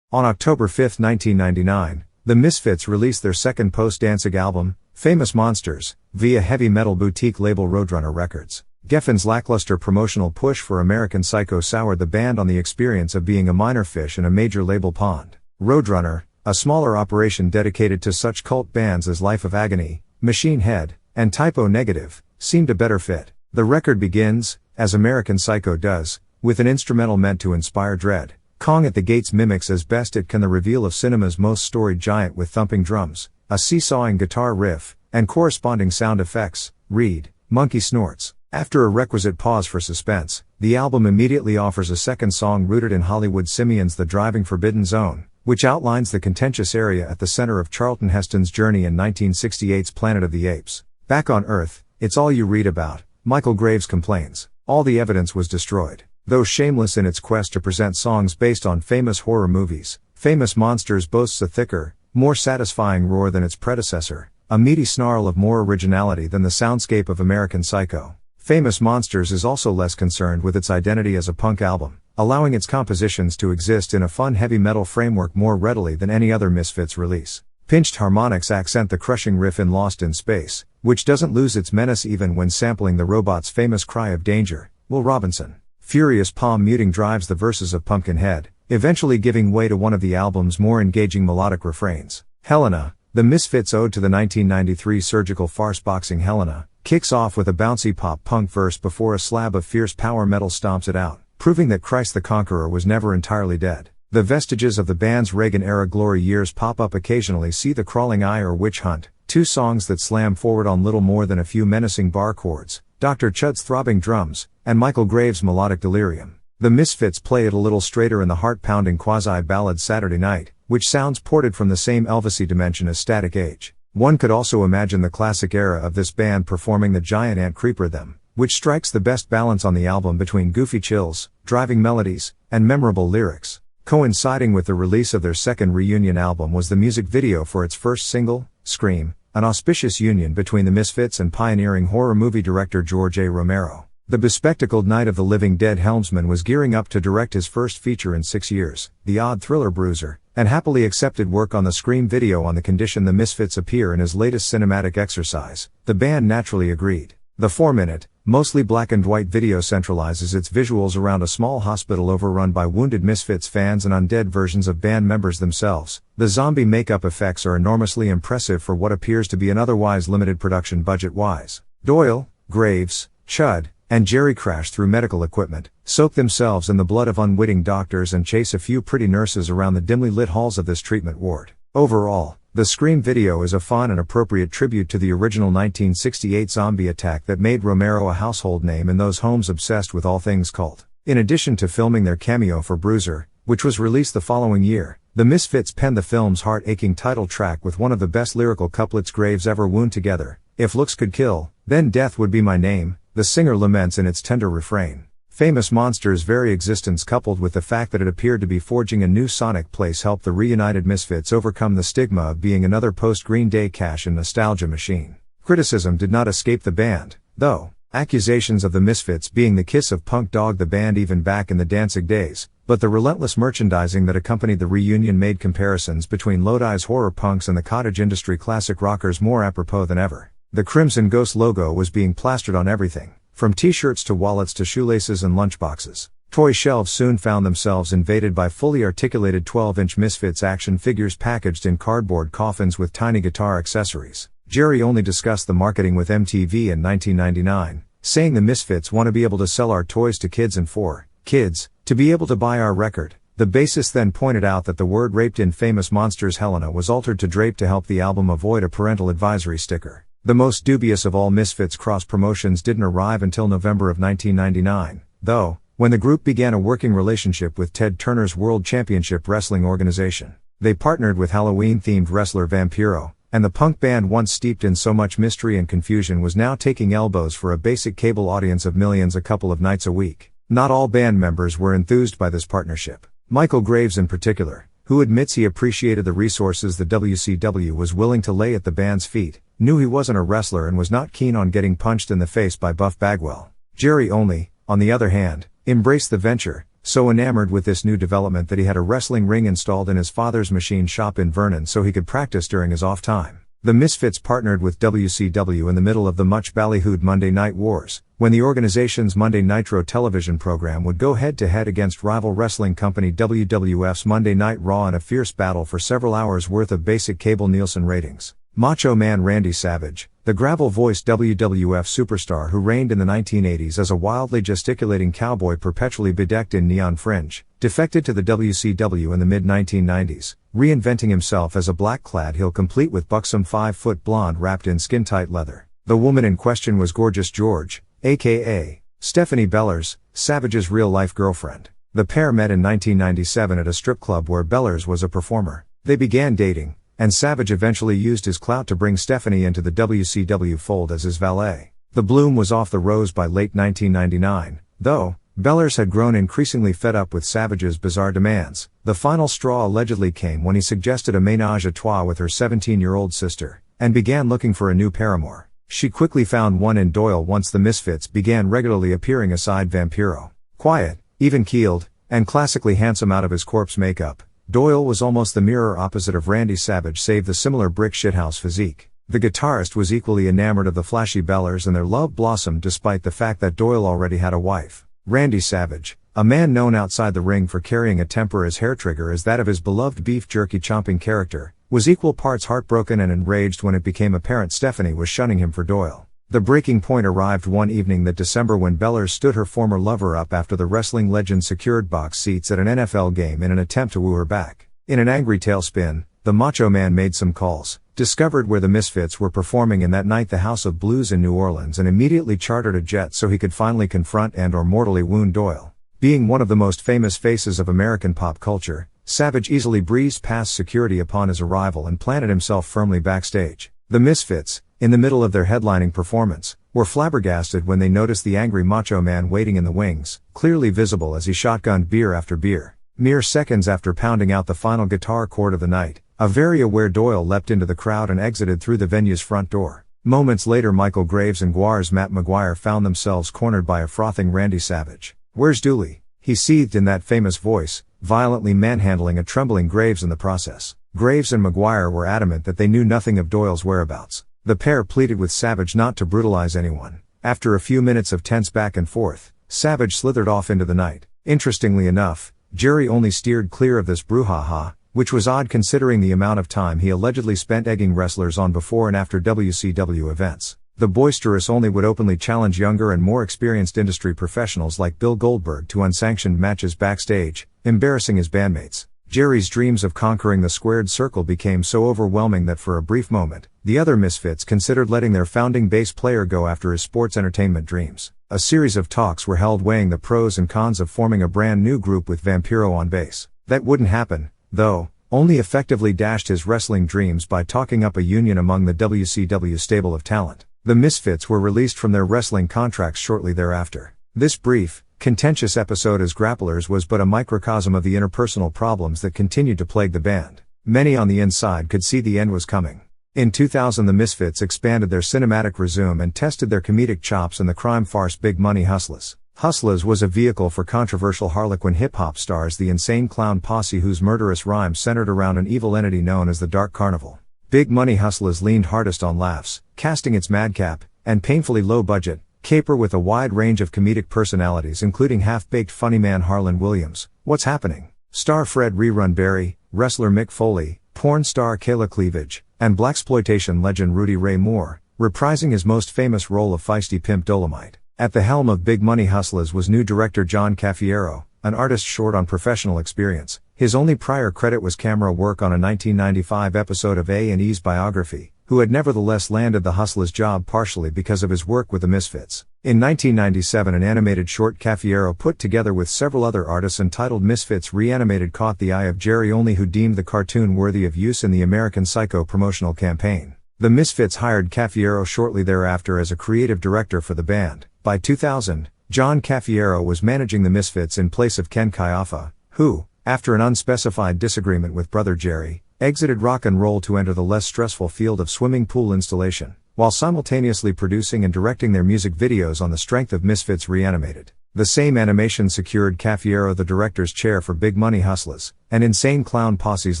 On October 5, 1999, the Misfits released their second post-Danzig album, Famous Monsters, via heavy metal boutique label Roadrunner Records. Geffen's lackluster promotional push for American Psycho soured the band on the experience of being a minor fish in a major label pond. Roadrunner, a smaller operation dedicated to such cult bands as Life of Agony, Machine Head, and Typo Negative, seemed a better fit. The record begins, as American Psycho does, with an instrumental meant to inspire dread. Kong at the Gates mimics as best it can the reveal of cinema's most storied giant with thumping drums, a seesawing guitar riff, and corresponding sound effects. Read, monkey snorts. After a requisite pause for suspense, the album immediately offers a second song rooted in Hollywood Simeon's The Driving Forbidden Zone, which outlines the contentious area at the center of Charlton Heston's journey in 1968's Planet of the Apes. Back on Earth, it's all you read about, Michael Graves complains. All the evidence was destroyed. Though shameless in its quest to present songs based on famous horror movies, Famous Monsters boasts a thicker, more satisfying roar than its predecessor, a meaty snarl of more originality than the soundscape of American Psycho. Famous Monsters is also less concerned with its identity as a punk album, allowing its compositions to exist in a fun heavy metal framework more readily than any other Misfits release. Pinched harmonics accent the crushing riff in Lost in Space, which doesn't lose its menace even when sampling the Robot's famous cry of danger, Will Robinson. Furious palm muting drives the verses of Pumpkinhead, eventually giving way to one of the album's more engaging melodic refrains. Helena, the Misfits' ode to the 1993 surgical farce boxing Helena, kicks off with a bouncy pop-punk verse before a slab of fierce power metal stomps it out, proving that Christ the Conqueror was never entirely dead. The vestiges of the band's Reagan-era glory years pop up occasionally. See The Crawling Eye or Witch Hunt, two songs that slam forward on little more than a few menacing bar chords, Dr. Chud's throbbing drums, and Michael Graves' melodic delirium. The Misfits play it a little straighter in the heart-pounding quasi-ballad Saturday Night, which sounds ported from the same Elvisy dimension as Static Age. One could also imagine the classic era of this band performing the Giant Ant Creeper Them, which strikes the best balance on the album between goofy chills, driving melodies, and memorable lyrics. Coinciding with the release of their second reunion album was the music video for its first single, Scream, an auspicious union between the Misfits and pioneering horror movie director George A. Romero. The bespectacled Night of the Living Dead helmsman was gearing up to direct his first feature in 6 years, the odd thriller Bruiser, and happily accepted work on the Scream video on the condition the Misfits appear in his latest cinematic exercise. The band naturally agreed. The 4-minute, mostly black and white video centralizes its visuals around a small hospital overrun by wounded Misfits fans and undead versions of band members themselves. The zombie makeup effects are enormously impressive for what appears to be an otherwise limited production budget-wise. Doyle, Graves, Chud, and Jerry crash through medical equipment, soak themselves in the blood of unwitting doctors and chase a few pretty nurses around the dimly lit halls of this treatment ward. Overall, the Scream video is a fun and appropriate tribute to the original 1968 zombie attack that made Romero a household name in those homes obsessed with all things cult. In addition to filming their cameo for Bruiser, which was released the following year, the Misfits penned the film's heart-aching title track with one of the best lyrical couplets Graves ever wound together. If looks could kill, then death would be my name, the singer laments in its tender refrain. Famous Monsters' very existence, coupled with the fact that it appeared to be forging a new sonic place, helped the reunited Misfits overcome the stigma of being another post-Green Day cash and nostalgia machine. Criticism did not escape the band, though. Accusations of the Misfits being the kiss of punk dogged the band even back in the Danzig days, but the relentless merchandising that accompanied the reunion made comparisons between Lodi's horror punks and the cottage industry classic rockers more apropos than ever. The Crimson Ghost logo was being plastered on everything, from t-shirts to wallets to shoelaces and lunchboxes. Toy shelves soon found themselves invaded by fully articulated 12-inch Misfits action figures packaged in cardboard coffins with tiny guitar accessories. Jerry only discussed the marketing with MTV in 1999, saying the Misfits want to be able to sell our toys to kids and for kids to be able to buy our record. The bassist then pointed out that the word raped in Famous Monsters' Helena was altered to drape to help the album avoid a parental advisory sticker. The most dubious of all Misfits cross-promotions didn't arrive until November of 1999, though, when the group began a working relationship with Ted Turner's World Championship Wrestling organization. They partnered with Halloween-themed wrestler Vampiro, and the punk band, once steeped in so much mystery and confusion, was now taking elbows for a basic cable audience of millions a couple of nights a week. Not all band members were enthused by this partnership. Michael Graves in particular, who admits he appreciated the resources the WCW was willing to lay at the band's feet, knew he wasn't a wrestler and was not keen on getting punched in the face by Buff Bagwell. Jerry only, on the other hand, embraced the venture, so enamored with this new development that he had a wrestling ring installed in his father's machine shop in Vernon so he could practice during his off time. The Misfits partnered with WCW in the middle of the much ballyhooed Monday Night Wars, when the organization's Monday Nitro television program would go head-to-head against rival wrestling company WWF's Monday Night Raw in a fierce battle for several hours' worth of basic cable Nielsen ratings. Macho Man Randy Savage, the gravel-voiced WWF superstar who reigned in the 1980s as a wildly gesticulating cowboy perpetually bedecked in neon fringe, defected to the WCW in the mid-1990s, reinventing himself as a black-clad heel complete with buxom 5-foot blonde wrapped in skin-tight leather. The woman in question was Gorgeous George, a.k.a. Stephanie Bellers, Savage's real-life girlfriend. The pair met in 1997 at a strip club where Bellers was a performer. They began dating, and Savage eventually used his clout to bring Stephanie into the WCW fold as his valet. The bloom was off the rose by late 1999, though, Bellers had grown increasingly fed up with Savage's bizarre demands. The final straw allegedly came when he suggested a ménage à trois with her 17-year-old sister, and began looking for a new paramour. She quickly found one in Doyle once the Misfits began regularly appearing aside Vampiro. Quiet, even-keeled, and classically handsome out of his corpse makeup, Doyle was almost the mirror opposite of Randy Savage save the similar brick shithouse physique. The guitarist was equally enamored of the flashy Bellers and their love blossomed despite the fact that Doyle already had a wife. Randy Savage, a man known outside the ring for carrying a temper as hair-trigger as that of his beloved beef jerky chomping character, was equal parts heartbroken and enraged when it became apparent Stephanie was shunning him for Doyle. The breaking point arrived one evening that December when Bellers stood her former lover up after the wrestling legend secured box seats at an NFL game in an attempt to woo her back. In an angry tailspin, the Macho Man made some calls, discovered where the Misfits were performing in that night the House of Blues in New Orleans and immediately chartered a jet so he could finally confront and/or mortally wound Doyle. Being one of the most famous faces of American pop culture, Savage easily breezed past security upon his arrival and planted himself firmly backstage. The Misfits, in the middle of their headlining performance, were flabbergasted when they noticed the angry Macho Man waiting in the wings, clearly visible as he shotgunned beer after beer. Mere seconds after pounding out the final guitar chord of the night, a very aware Doyle leapt into the crowd and exited through the venue's front door. Moments later Michael Graves and Guar's Matt Maguire found themselves cornered by a frothing Randy Savage. "Where's Dooley?" he seethed in that famous voice, violently manhandling a trembling Graves in the process. Graves and Maguire were adamant that they knew nothing of Doyle's whereabouts. The pair pleaded with Savage not to brutalize anyone. After a few minutes of tense back and forth, Savage slithered off into the night. Interestingly enough, Jerry only steered clear of this brouhaha, which was odd considering the amount of time he allegedly spent egging wrestlers on before and after WCW events. The boisterous only would openly challenge younger and more experienced industry professionals like Bill Goldberg to unsanctioned matches backstage, embarrassing his bandmates. Jerry's dreams of conquering the squared circle became so overwhelming that for a brief moment, the other Misfits considered letting their founding bass player go after his sports entertainment dreams. A series of talks were held weighing the pros and cons of forming a brand new group with Vampiro on bass. That wouldn't happen, though, only effectively dashed his wrestling dreams by talking up a union among the WCW stable of talent. The Misfits were released from their wrestling contracts shortly thereafter. This brief, contentious episode as grapplers was but a microcosm of the interpersonal problems that continued to plague the band. Many on the inside could see the end was coming. In 2000 the Misfits expanded their cinematic resume and tested their comedic chops in the crime farce Big Money Hustlers. Hustlers was a vehicle for controversial Harlequin hip-hop stars the Insane Clown Posse whose murderous rhymes centered around an evil entity known as the Dark Carnival. Big Money Hustlers leaned hardest on laughs, casting its madcap, and painfully low-budget, caper with a wide range of comedic personalities including half-baked funny man Harlan Williams, What's Happening? Star Fred Rerun Barry, wrestler Mick Foley, porn star Kayla Cleavage, and blaxploitation legend Rudy Ray Moore, reprising his most famous role of feisty pimp Dolomite. At the helm of Big Money Hustlers was new director John Cafiero, an artist short on professional experience. His only prior credit was camera work on a 1995 episode of A&E's Biography, who had nevertheless landed the Hustlers job partially because of his work with the Misfits. In 1997 an animated short Cafiero put together with several other artists entitled Misfits Reanimated caught the eye of Jerry Only, who deemed the cartoon worthy of use in the American Psycho promotional campaign. The Misfits hired Cafiero shortly thereafter as a creative director for the band. By 2000, John Cafiero was managing the Misfits in place of Ken Kaiafa, who, after an unspecified disagreement with brother Jerry, exited rock and roll to enter the less stressful field of swimming pool installation, while simultaneously producing and directing their music videos on the strength of Misfits Reanimated. The same animation secured Cafiero the director's chair for Big Money Hustlers, and Insane Clown Posse's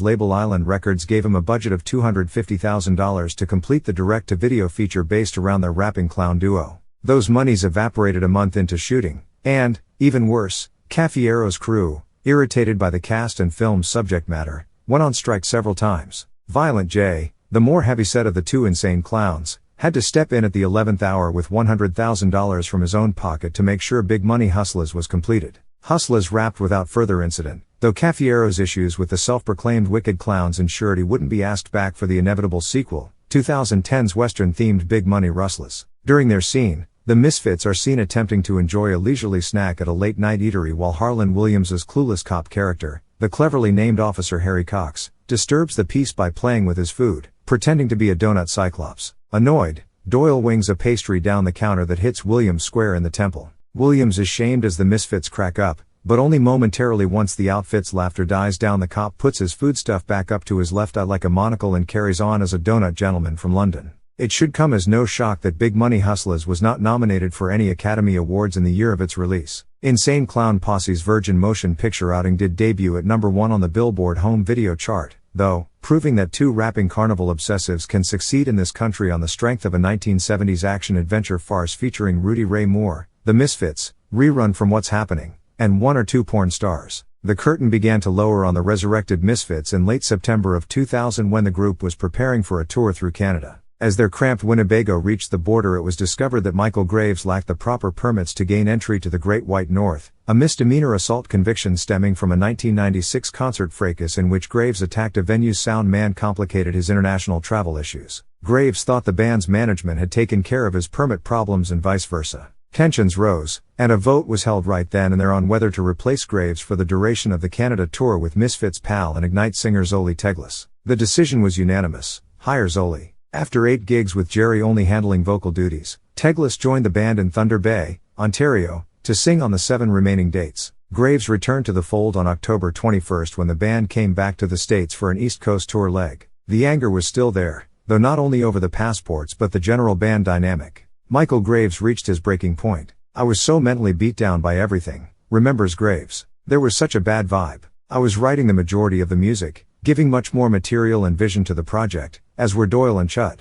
label Island Records gave him a budget of $250,000 to complete the direct-to-video feature based around their rapping clown duo. Those monies evaporated a month into shooting, and, even worse, Cafiero's crew, irritated by the cast and film's subject matter, went on strike several times. Violent J, the more heavyset of the two insane clowns, had to step in at the 11th hour with $100,000 from his own pocket to make sure Big Money Hustlers was completed. Hustlers wrapped without further incident, though Cafiero's issues with the self-proclaimed wicked clowns ensured he wouldn't be asked back for the inevitable sequel, 2010's Western-themed Big Money Rustlers. During their scene, the Misfits are seen attempting to enjoy a leisurely snack at a late-night eatery while Harlan Williams's clueless cop character, the cleverly named Officer Harry Cox, disturbs the peace by playing with his food, pretending to be a donut cyclops. Annoyed, Doyle wings a pastry down the counter that hits Williams square in the temple. Williams is shamed as the Misfits crack up, but only momentarily. Once the outfit's laughter dies down, the cop puts his foodstuff back up to his left eye like a monocle and carries on as a donut gentleman from London. It should come as no shock that Big Money Hustlers was not nominated for any Academy Awards in the year of its release. Insane Clown Posse's Virgin Motion Picture Outing did debut at number 1 on the Billboard Home Video chart, though, proving that 2 rapping carnival obsessives can succeed in this country on the strength of a 1970s action-adventure farce featuring Rudy Ray Moore, The Misfits, rerun from What's Happening, and 1 or 2 porn stars. The curtain began to lower on the resurrected Misfits in late September of 2000 when the group was preparing for a tour through Canada. As their cramped Winnebago reached the border, it was discovered that Michael Graves lacked the proper permits to gain entry to the Great White North, a misdemeanor assault conviction stemming from a 1996 concert fracas in which Graves attacked a venue's sound man complicated his international travel issues. Graves thought the band's management had taken care of his permit problems and vice versa. Tensions rose, and a vote was held right then and there on whether to replace Graves for the duration of the Canada tour with Misfits pal and Ignite singer Zoli Teglis. The decision was unanimous: hire Zoli. After 8 gigs with Jerry only handling vocal duties, Teglis joined the band in Thunder Bay, Ontario, to sing on the 7 remaining dates. Graves returned to the fold on October 21 when the band came back to the States for an East Coast tour leg. The anger was still there, though not only over the passports but the general band dynamic. Michael Graves reached his breaking point. "I was so mentally beat down by everything," remembers Graves. "There was such a bad vibe. I was writing the majority of the music, giving much more material and vision to the project, as were Doyle and Chud.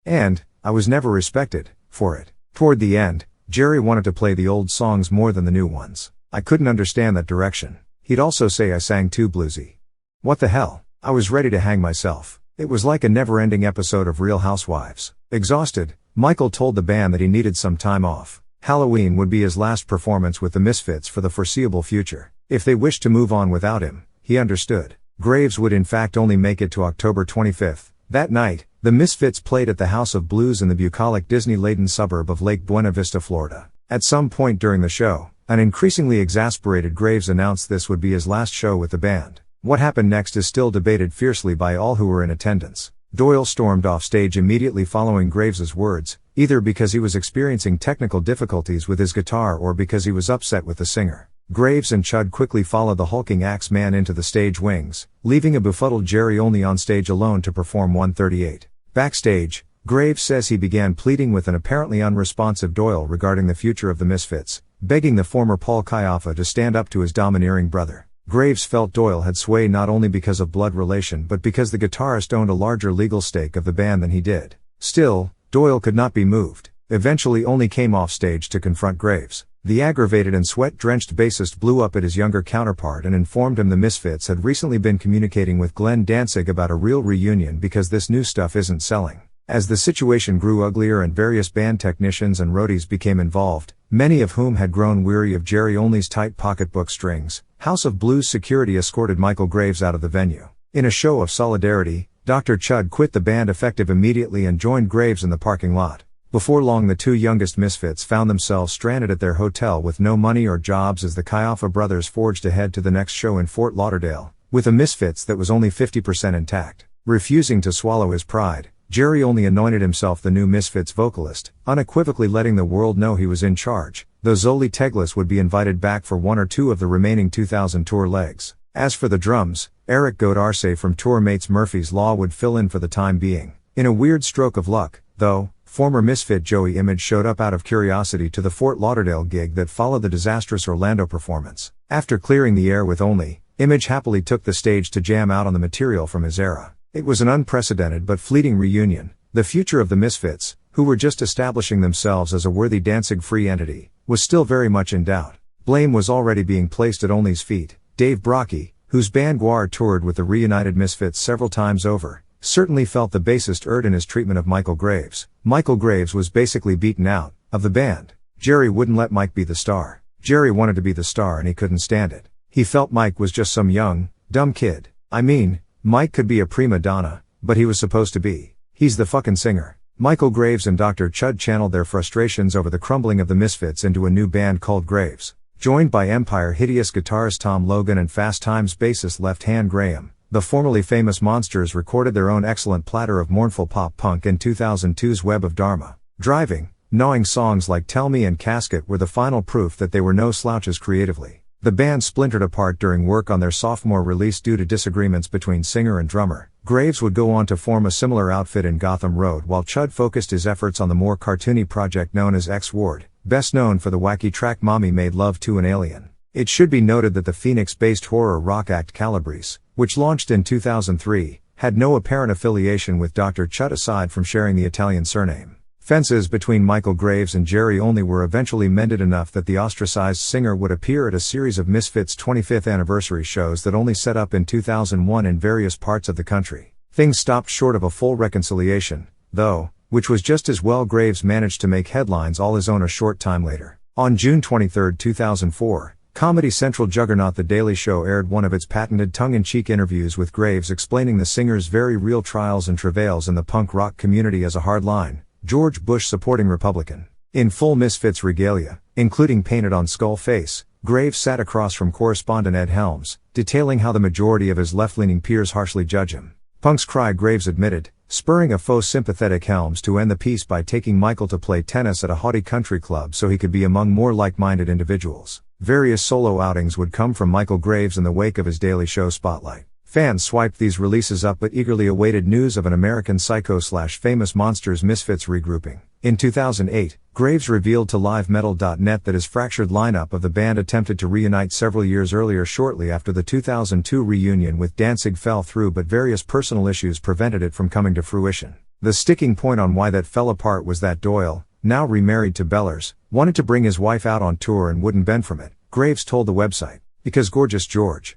And I was never respected for it. Toward the end, Jerry wanted to play the old songs more than the new ones. I couldn't understand that direction. He'd also say I sang too bluesy. What the hell? I was ready to hang myself. It was like a never-ending episode of Real Housewives." Exhausted, Michael told the band that he needed some time off. Halloween would be his last performance with the Misfits for the foreseeable future. If they wished to move on without him, he understood. Graves would in fact only make it to October 25. That night, the Misfits played at the House of Blues in the bucolic Disney-laden suburb of Lake Buena Vista, Florida. At some point during the show, an increasingly exasperated Graves announced this would be his last show with the band. What happened next is still debated fiercely by all who were in attendance. Doyle stormed off stage immediately following Graves's words, either because he was experiencing technical difficulties with his guitar or because he was upset with the singer. Graves and Chud quickly followed the hulking Axeman into the stage wings, leaving a befuddled Jerry only on stage alone to perform 138. Backstage, Graves says he began pleading with an apparently unresponsive Doyle regarding the future of the Misfits, begging the former Paul Kayaffa to stand up to his domineering brother. Graves felt Doyle had sway not only because of blood relation but because the guitarist owned a larger legal stake of the band than he did. Still, Doyle could not be moved, eventually only came off stage to confront Graves. The aggravated and sweat-drenched bassist blew up at his younger counterpart and informed him the Misfits had recently been communicating with Glenn Danzig about a real reunion because this new stuff isn't selling. As the situation grew uglier and various band technicians and roadies became involved, many of whom had grown weary of Jerry Only's tight pocketbook strings, House of Blues security escorted Michael Graves out of the venue. In a show of solidarity, Dr. Chud quit the band effective immediately and joined Graves in the parking lot. Before long, the 2 youngest Misfits found themselves stranded at their hotel with no money or jobs as the Kayaffa brothers forged ahead to the next show in Fort Lauderdale, with a Misfits that was only 50% intact. Refusing to swallow his pride, Jerry only anointed himself the new Misfits vocalist, unequivocally letting the world know he was in charge, though Zoli Teglis would be invited back for 1 or 2 of the remaining 2000 tour legs. As for the drums, Eric Godarse from tour mates Murphy's Law would fill in for the time being. In a weird stroke of luck, though, former Misfit Joey Image showed up out of curiosity to the Fort Lauderdale gig that followed the disastrous Orlando performance. After clearing the air with Only, Image happily took the stage to jam out on the material from his era. It was an unprecedented but fleeting reunion. The future of the Misfits, who were just establishing themselves as a worthy Danzig-free entity, was still very much in doubt. Blame was already being placed at Only's feet. Dave Brockie, whose band Guar toured with the reunited Misfits several times over, certainly felt the bassist erred in his treatment of Michael Graves. Michael Graves was basically beaten out of the band. Jerry wouldn't let Mike be the star. Jerry wanted to be the star and he couldn't stand it. He felt Mike was just some young, dumb kid. I mean, Mike could be a prima donna, but he was supposed to be. He's the fucking singer. Michael Graves and Dr. Chud channeled their frustrations over the crumbling of the Misfits into a new band called Graves. Joined by Empire Hideous guitarist Tom Logan and Fast Times bassist Left Hand Graham, the formerly famous Monsters recorded their own excellent platter of mournful pop punk in 2002's Web of Dharma. Driving, gnawing songs like Tell Me and Casket were the final proof that they were no slouches creatively. The band splintered apart during work on their sophomore release due to disagreements between singer and drummer. Graves would go on to form a similar outfit in Gotham Road, while Chud focused his efforts on the more cartoony project known as X Ward, best known for the wacky track Mommy Made Love to an Alien. It should be noted that the Phoenix-based horror rock act Calabrese, which launched in 2003, had no apparent affiliation with Dr. Chud aside from sharing the Italian surname. Fences between Michael Graves and Jerry Only were eventually mended enough that the ostracized singer would appear at a series of Misfits' 25th anniversary shows that only set up in 2001 in various parts of the country. Things stopped short of a full reconciliation, though, which was just as well. Graves managed to make headlines all his own a short time later. On June 23, 2004, Comedy Central juggernaut The Daily Show aired one of its patented tongue-in-cheek interviews with Graves explaining the singer's very real trials and travails in the punk rock community as a hardline, George Bush-supporting Republican. In full Misfits regalia, including painted-on skull face, Graves sat across from correspondent Ed Helms, detailing how the majority of his left-leaning peers harshly judge him. Punks cry, Graves admitted, spurring a faux sympathetic Helms to end the piece by taking Michael to play tennis at a haughty country club so he could be among more like-minded individuals. Various solo outings would come from Michael Graves in the wake of his Daily Show spotlight. Fans swiped these releases up but eagerly awaited news of an American Psycho/Famous Monsters Misfits regrouping. In 2008, Graves revealed to LiveMetal.net that his fractured lineup of the band attempted to reunite several years earlier shortly after the 2002 reunion with Danzig fell through, but various personal issues prevented it from coming to fruition. The sticking point on why that fell apart was that Doyle, now remarried to Bellers, wanted to bring his wife out on tour and wouldn't bend from it. Graves told the website, because Gorgeous George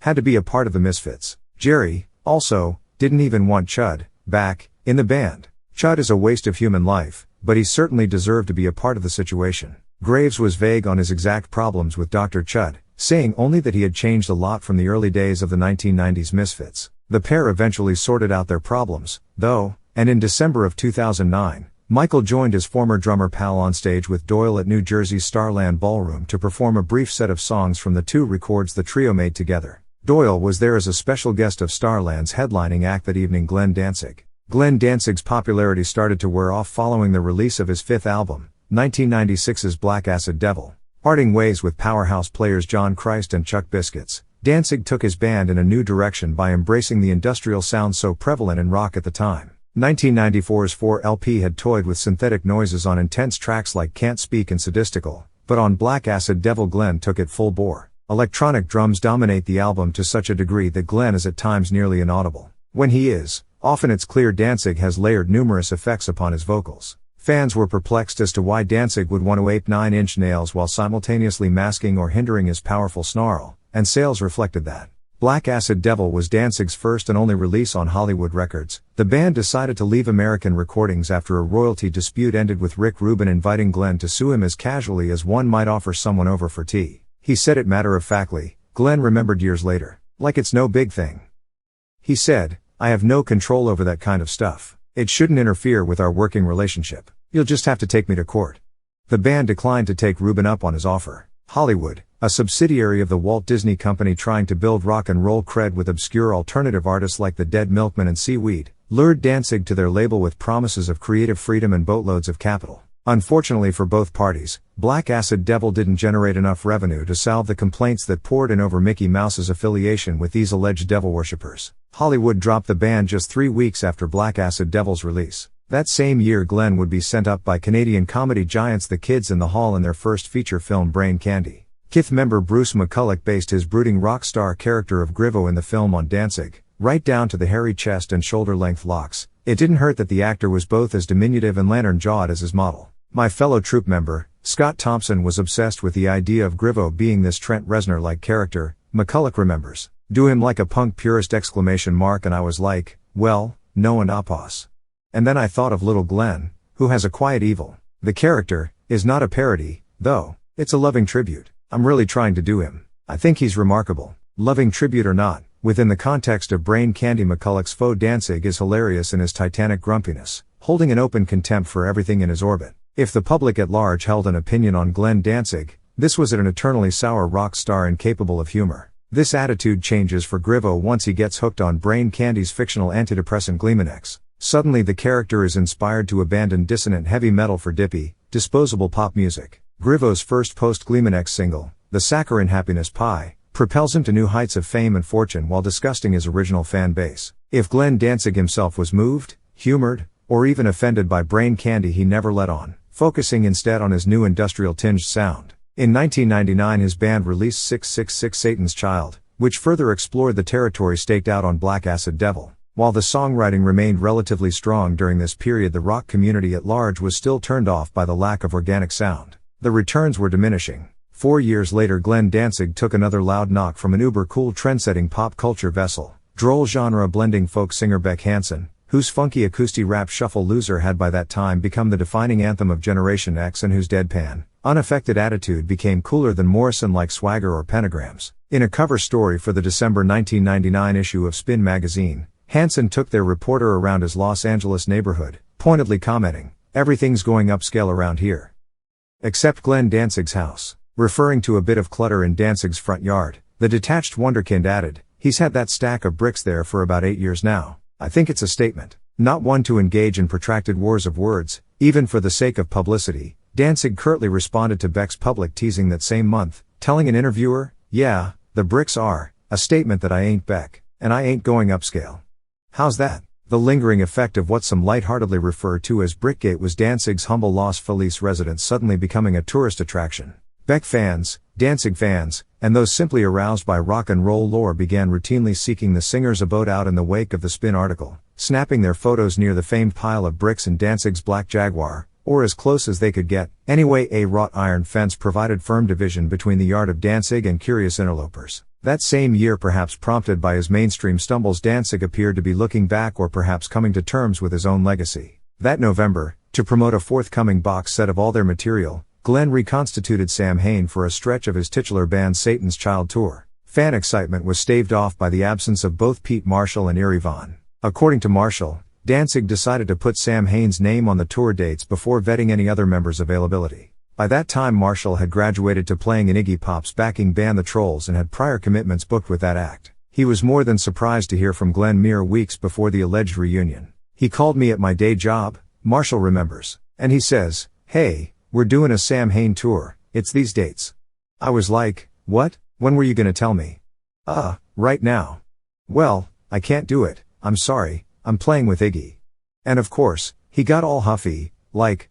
had to be a part of the Misfits. Jerry, also, didn't even want Chud back in the band. Chud is a waste of human life, but he certainly deserved to be a part of the situation. Graves was vague on his exact problems with Dr. Chud, saying only that he had changed a lot from the early days of the 1990s Misfits. The pair eventually sorted out their problems, though, and in December of 2009, Michael joined his former drummer pal on stage with Doyle at New Jersey's Starland Ballroom to perform a brief set of songs from the two records the trio made together. Doyle was there as a special guest of Starland's headlining act that evening, Glenn Danzig. Glenn Danzig's popularity started to wear off following the release of his fifth album, 1996's Black Acid Devil. Parting ways with powerhouse players John Christ and Chuck Biscuits, Danzig took his band in a new direction by embracing the industrial sound so prevalent in rock at the time. 1994's 4LP had toyed with synthetic noises on intense tracks like Can't Speak and Sadistical, but on Black Acid Devil Glenn took it full bore. Electronic drums dominate the album to such a degree that Glenn is at times nearly inaudible. When he is, often it's clear Danzig has layered numerous effects upon his vocals. Fans were perplexed as to why Danzig would want to ape 9-inch nails while simultaneously masking or hindering his powerful snarl, and sales reflected that. Black Acid Devil was Danzig's first and only release on Hollywood Records. The band decided to leave American Recordings after a royalty dispute ended with Rick Rubin inviting Glenn to sue him as casually as one might offer someone over for tea. He said it matter-of-factly, Glenn remembered years later. Like it's no big thing. He said, I have no control over that kind of stuff. It shouldn't interfere with our working relationship. You'll just have to take me to court. The band declined to take Rubin up on his offer. Hollywood, a subsidiary of the Walt Disney Company trying to build rock and roll cred with obscure alternative artists like the Dead Milkmen and Seaweed, lured Danzig to their label with promises of creative freedom and boatloads of capital. Unfortunately for both parties, Black Acid Devil didn't generate enough revenue to salve the complaints that poured in over Mickey Mouse's affiliation with these alleged devil worshippers. Hollywood dropped the band just 3 weeks after Black Acid Devil's release. That same year Glenn would be sent up by Canadian comedy giants The Kids in the Hall in their first feature film Brain Candy. Kith member Bruce McCulloch based his brooding rock star character of Grivo in the film on Danzig, right down to the hairy chest and shoulder-length locks. It didn't hurt that the actor was both as diminutive and lantern-jawed as his model. My fellow troupe member, Scott Thompson, was obsessed with the idea of Grivo being this Trent Reznor-like character, McCulloch remembers. Do him like a punk purist ! And I was like, well, no and apos. And then I thought of Little Glenn, who has a quiet evil. The character is not a parody, though. It's a loving tribute. I'm really trying to do him. I think he's remarkable. Loving tribute or not, within the context of Brain Candy, McCulloch's faux Danzig is hilarious in his titanic grumpiness, holding an open contempt for everything in his orbit. If the public at large held an opinion on Glenn Danzig, this was an eternally sour rock star incapable of humor. This attitude changes for Grivo once he gets hooked on Brain Candy's fictional antidepressant Gleemanex. Suddenly the character is inspired to abandon dissonant heavy metal for dippy, disposable pop music. Grivo's first post-Gleeman X single, The Saccharine Happiness Pie, propels him to new heights of fame and fortune while disgusting his original fan base. If Glenn Danzig himself was moved, humored, or even offended by Brain Candy, he never let on, focusing instead on his new industrial-tinged sound. In 1999 his band released 666 Satan's Child, which further explored the territory staked out on Black Acid Devil. While the songwriting remained relatively strong during this period, the rock community at large was still turned off by the lack of organic sound. The returns were diminishing. 4 years later Glenn Danzig took another loud knock from an uber-cool trendsetting pop culture vessel, droll genre-blending folk singer Beck Hansen, whose funky acoustic rap Shuffle Loser had by that time become the defining anthem of Generation X and whose deadpan, unaffected attitude became cooler than Morrison-like swagger or pentagrams. In a cover story for the December 1999 issue of Spin magazine, Hansen took their reporter around his Los Angeles neighborhood, pointedly commenting, "Everything's going upscale around here. Except Glenn Danzig's house." Referring to a bit of clutter in Danzig's front yard, the detached wonderkind added, "He's had that stack of bricks there for about 8 years now. I think it's a statement." Not one to engage in protracted wars of words, even for the sake of publicity, Danzig curtly responded to Beck's public teasing that same month, telling an interviewer, "Yeah, the bricks are a statement that I ain't Beck, and I ain't going upscale." How's that? The lingering effect of what some lightheartedly refer to as Brickgate was Danzig's humble Los Feliz residence suddenly becoming a tourist attraction. Beck fans, Danzig fans, and those simply aroused by rock and roll lore began routinely seeking the singer's abode out in the wake of the Spin article, snapping their photos near the famed pile of bricks in Danzig's black Jaguar, or as close as they could get. Anyway, a wrought iron fence provided firm division between the yard of Danzig and curious interlopers. That same year, perhaps prompted by his mainstream stumbles, Danzig appeared to be looking back or perhaps coming to terms with his own legacy. That November, to promote a forthcoming box set of all their material, Glenn reconstituted Sam Hain for a stretch of his titular band Satan's Child tour. Fan excitement was staved off by the absence of both Pete Marshall and Eerie Von. According to Marshall, Danzig decided to put Sam Hain's name on the tour dates before vetting any other members' availability. By that time Marshall had graduated to playing in Iggy Pop's backing band The Trolls and had prior commitments booked with that act. He was more than surprised to hear from Glenn mere weeks before the alleged reunion. "He called me at my day job," Marshall remembers, "and he says, 'Hey, we're doing a Sam Hain tour, it's these dates.' I was like, 'What? When were you gonna tell me?' Right now." "Well, I can't do it, I'm sorry, I'm playing with Iggy." And of course, he got all huffy, like,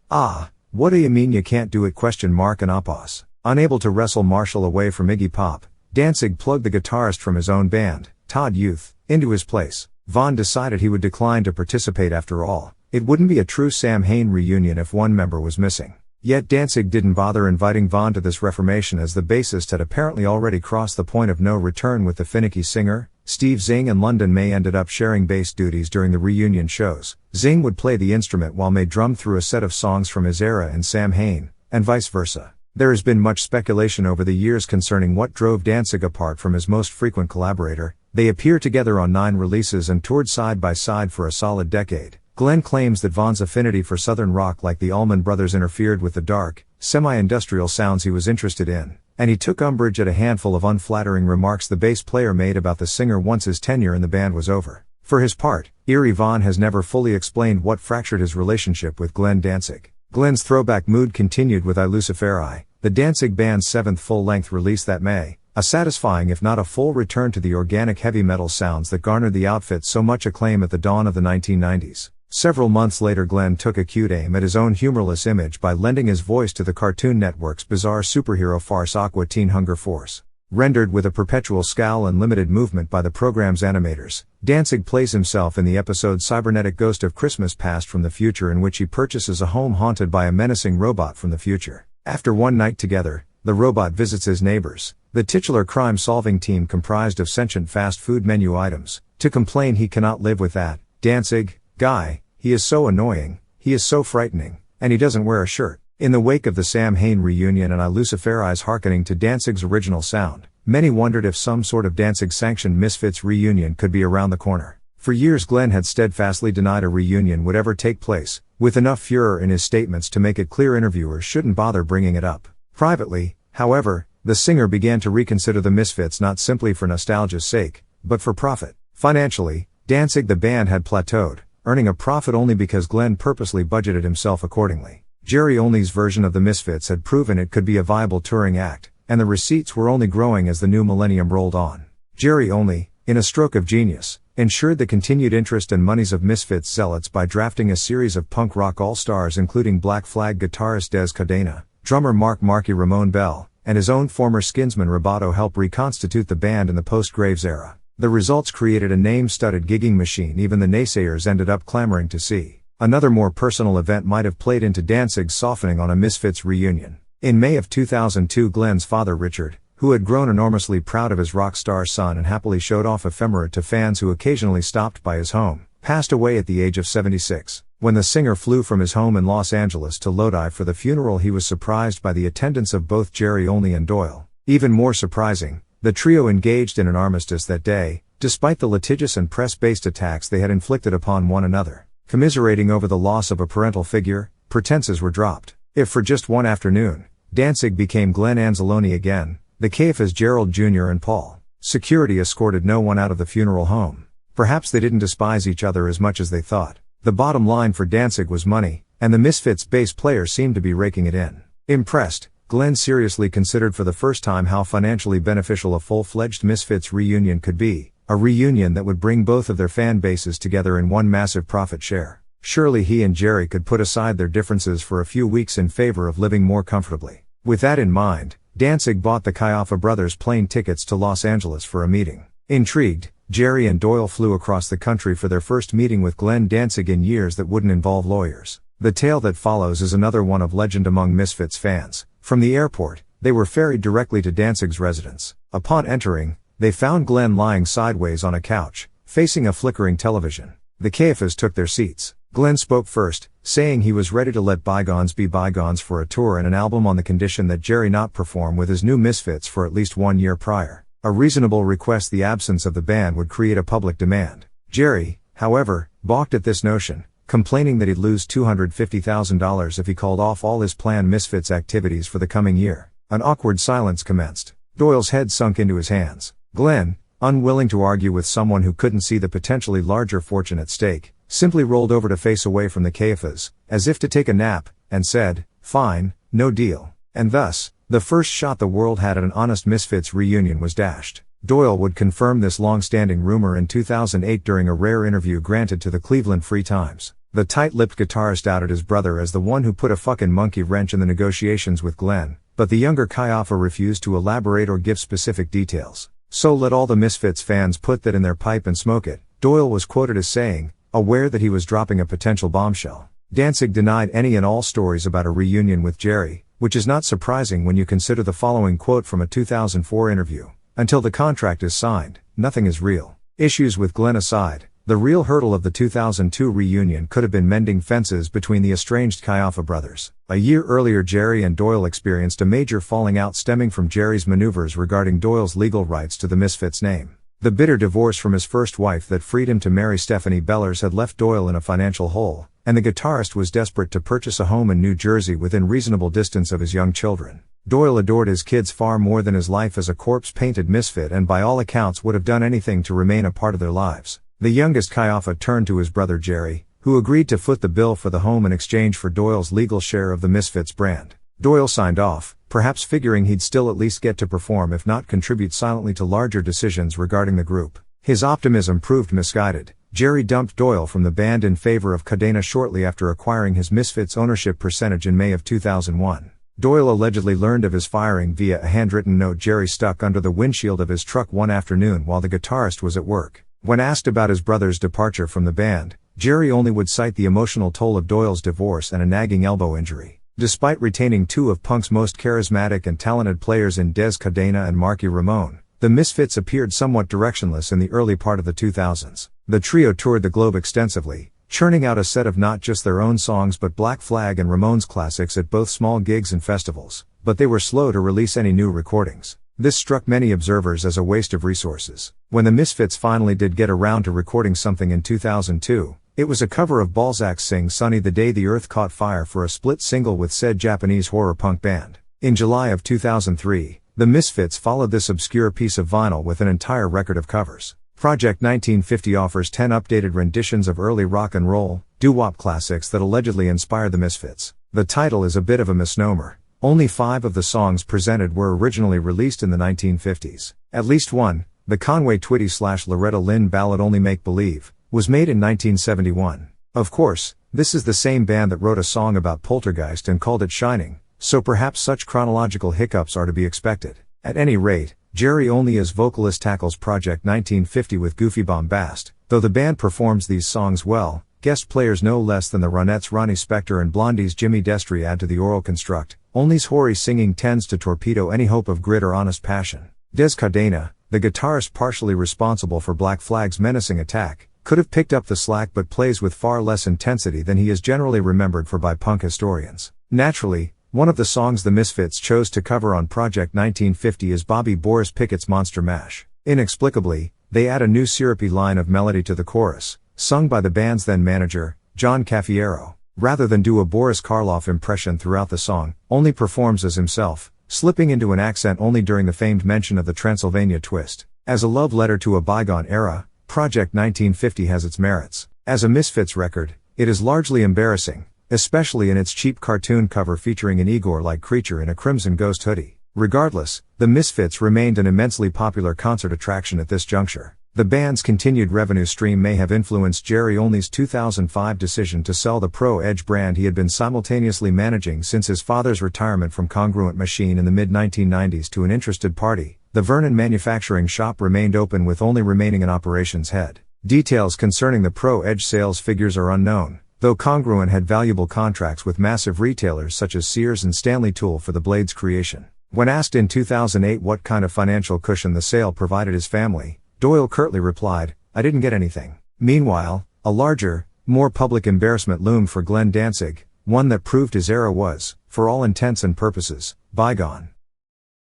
"What do you mean you can't do it?" And opos. Unable to wrestle Marshall away from Iggy Pop, Danzig plugged the guitarist from his own band, Todd Youth, into his place. Von decided he would decline to participate after all. It wouldn't be a true Sam Hain reunion if one member was missing. Yet Danzig didn't bother inviting Von to this reformation, as the bassist had apparently already crossed the point of no return with the finicky singer. Steve Zing and London May ended up sharing bass duties during the reunion shows. Zing would play the instrument while May drummed through a set of songs from his era in Sam Hain, and vice versa. There has been much speculation over the years concerning what drove Danzig apart from his most frequent collaborator. They appeared together on 9 releases and toured side by side for a solid decade. Glenn claims that Von's affinity for southern rock like the Allman Brothers interfered with the dark, semi-industrial sounds he was interested in, and he took umbrage at a handful of unflattering remarks the bass player made about the singer once his tenure in the band was over. For his part, Eerie Von has never fully explained what fractured his relationship with Glenn Danzig. Glenn's throwback mood continued with I Luciferi, the Danzig band's 7th full-length release that May, a satisfying if not a full return to the organic heavy metal sounds that garnered the outfit so much acclaim at the dawn of the 1990s. Several months later Glenn took acute aim at his own humorless image by lending his voice to the Cartoon Network's bizarre superhero farce Aqua Teen Hunger Force. Rendered with a perpetual scowl and limited movement by the program's animators, Danzig plays himself in the episode Cybernetic Ghost of Christmas Past from the Future, in which he purchases a home haunted by a menacing robot from the future. After one night together, the robot visits his neighbors, the titular crime-solving team comprised of sentient fast food menu items, to complain he cannot live with that Danzig guy. He is so annoying, he is so frightening, and he doesn't wear a shirt. In the wake of the Sam Hain reunion and I Luciferi's hearkening to Danzig's original sound, many wondered if some sort of Danzig-sanctioned Misfits reunion could be around the corner. For years Glenn had steadfastly denied a reunion would ever take place, with enough furor in his statements to make it clear interviewers shouldn't bother bringing it up. Privately, however, the singer began to reconsider the Misfits not simply for nostalgia's sake, but for profit. Financially, Danzig the band had plateaued, earning a profit only because Glenn purposely budgeted himself accordingly. Jerry Only's version of the Misfits had proven it could be a viable touring act, and the receipts were only growing as the new millennium rolled on. Jerry Only, in a stroke of genius, ensured the continued interest and monies of Misfits zealots by drafting a series of punk rock all-stars including Black Flag guitarist Des Cadena, drummer Marky Ramone Bell, and his own former skinsman Roboto help reconstitute the band in the post-Graves era. The results created a name-studded gigging machine even the naysayers ended up clamoring to see. Another more personal event might have played into Danzig's softening on a Misfits reunion. In May of 2002, Glenn's father Richard, who had grown enormously proud of his rock star son and happily showed off ephemera to fans who occasionally stopped by his home, passed away at the age of 76. When the singer flew from his home in Los Angeles to Lodi for the funeral, he was surprised by the attendance of both Jerry Only and Doyle. Even more surprising, the trio engaged in an armistice that day, despite the litigious and press-based attacks they had inflicted upon one another. Commiserating over the loss of a parental figure, pretenses were dropped. If for just one afternoon, Danzig became Glenn Anzalone again, the Caiaphas Gerald Jr. and Paul. Security escorted no one out of the funeral home. Perhaps they didn't despise each other as much as they thought. The bottom line for Danzig was money, and the Misfits' bass player seemed to be raking it in. Impressed, Glenn seriously considered for the first time how financially beneficial a full-fledged Misfits reunion could be, a reunion that would bring both of their fan bases together in one massive profit share. Surely he and Jerry could put aside their differences for a few weeks in favor of living more comfortably. With that in mind, Danzig bought the Caiafa brothers plane tickets to Los Angeles for a meeting. Intrigued, Jerry and Doyle flew across the country for their first meeting with Glenn Danzig in years that wouldn't involve lawyers. The tale that follows is another one of legend among Misfits fans. From the airport, they were ferried directly to Danzig's residence. Upon entering, they found Glenn lying sideways on a couch, facing a flickering television. The Caiaphas took their seats. Glenn spoke first, saying he was ready to let bygones be bygones for a tour and an album on the condition that Jerry not perform with his new Misfits for at least 1 year prior. A reasonable request. The absence of the band would create a public demand. Jerry, however, balked at this notion, complaining that he'd lose $250,000 if he called off all his planned Misfits activities for the coming year. An awkward silence commenced. Doyle's head sunk into his hands. Glenn, unwilling to argue with someone who couldn't see the potentially larger fortune at stake, simply rolled over to face away from the Caiaphas, as if to take a nap, and said, "Fine, no deal." And thus, the first shot the world had at an honest Misfits reunion was dashed. Doyle would confirm this long-standing rumor in 2008 during a rare interview granted to the Cleveland Free Times. The tight-lipped guitarist outed his brother as the one who put a fucking monkey wrench in the negotiations with Glenn, but the younger Caiafa refused to elaborate or give specific details. So let all the Misfits fans put that in their pipe and smoke it, Doyle was quoted as saying, aware that he was dropping a potential bombshell. Danzig denied any and all stories about a reunion with Jerry, which is not surprising when you consider the following quote from a 2004 interview. "Until the contract is signed, nothing is real." Issues with Glenn aside, the real hurdle of the 2002 reunion could have been mending fences between the estranged Caiafa brothers. A year earlier, Jerry and Doyle experienced a major falling out stemming from Jerry's maneuvers regarding Doyle's legal rights to the Misfits name. The bitter divorce from his first wife that freed him to marry Stephanie Bellers had left Doyle in a financial hole, and the guitarist was desperate to purchase a home in New Jersey within reasonable distance of his young children. Doyle adored his kids far more than his life as a corpse-painted misfit, and by all accounts would have done anything to remain a part of their lives. The youngest Caiafa turned to his brother Jerry, who agreed to foot the bill for the home in exchange for Doyle's legal share of the Misfits brand. Doyle signed off, perhaps figuring he'd still at least get to perform if not contribute silently to larger decisions regarding the group. His optimism proved misguided. Jerry dumped Doyle from the band in favor of Cadena shortly after acquiring his Misfits ownership percentage in May of 2001. Doyle allegedly learned of his firing via a handwritten note Jerry stuck under the windshield of his truck one afternoon while the guitarist was at work. When asked about his brother's departure from the band, Jerry only would cite the emotional toll of Doyle's divorce and a nagging elbow injury. Despite retaining two of punk's most charismatic and talented players in Des Cadena and Marky Ramone, the Misfits appeared somewhat directionless in the early part of the 2000s. The trio toured the globe extensively, churning out a set of not just their own songs but Black Flag and Ramones classics at both small gigs and festivals, but they were slow to release any new recordings. This struck many observers as a waste of resources. When the Misfits finally did get around to recording something in 2002, it was a cover of Balzac's Sing Sunny the Day the Earth Caught Fire for a split single with said Japanese horror punk band. In July of 2003, the Misfits followed this obscure piece of vinyl with an entire record of covers. Project 1950 offers 10 updated renditions of early rock and roll, doo-wop classics that allegedly inspired the Misfits. The title is a bit of a misnomer. Only 5 of the songs presented were originally released in the 1950s. At least one, the Conway Twitty/Loretta Lynn ballad Only Make Believe, was made in 1971. Of course, this is the same band that wrote a song about Poltergeist and called it Shining, so perhaps such chronological hiccups are to be expected. At any rate, Jerry Only as vocalist tackles Project 1950 with goofy bombast. Though the band performs these songs well, guest players no less than the Ronettes' Ronnie Spector and Blondie's Jimmy Destri add to the oral construct. Only's hoary singing tends to torpedo any hope of grit or honest passion. Des Cadena, the guitarist partially responsible for Black Flag's menacing attack, could have picked up the slack but plays with far less intensity than he is generally remembered for by punk historians. Naturally, one of the songs the Misfits chose to cover on Project 1950 is Bobby Boris Pickett's Monster Mash. Inexplicably, they add a new syrupy line of melody to the chorus, sung by the band's then manager, John Cafiero. Rather than do a Boris Karloff impression throughout the song, Only performs as himself, slipping into an accent only during the famed mention of the Transylvania twist. As a love letter to a bygone era, Project 1950 has its merits. As a Misfits record, it is largely embarrassing, especially in its cheap cartoon cover featuring an Igor-like creature in a crimson ghost hoodie. Regardless, the Misfits remained an immensely popular concert attraction at this juncture. The band's continued revenue stream may have influenced Jerry Only's 2005 decision to sell the Pro Edge brand he had been simultaneously managing since his father's retirement from Congruent Machine in the mid-1990s to an interested party. The Vernon manufacturing shop remained open with Only remaining an operations head. Details concerning the Pro Edge sales figures are unknown, though Congruent had valuable contracts with massive retailers such as Sears and Stanley Tool for the blade's creation. When asked in 2008 what kind of financial cushion the sale provided his family, Doyle curtly replied, "I didn't get anything." Meanwhile, a larger, more public embarrassment loomed for Glenn Danzig, one that proved his era was, for all intents and purposes, bygone.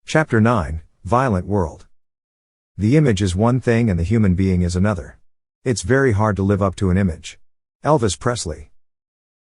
Chapter 9, Violent World. The image is one thing and the human being is another. It's very hard to live up to an image. Elvis Presley.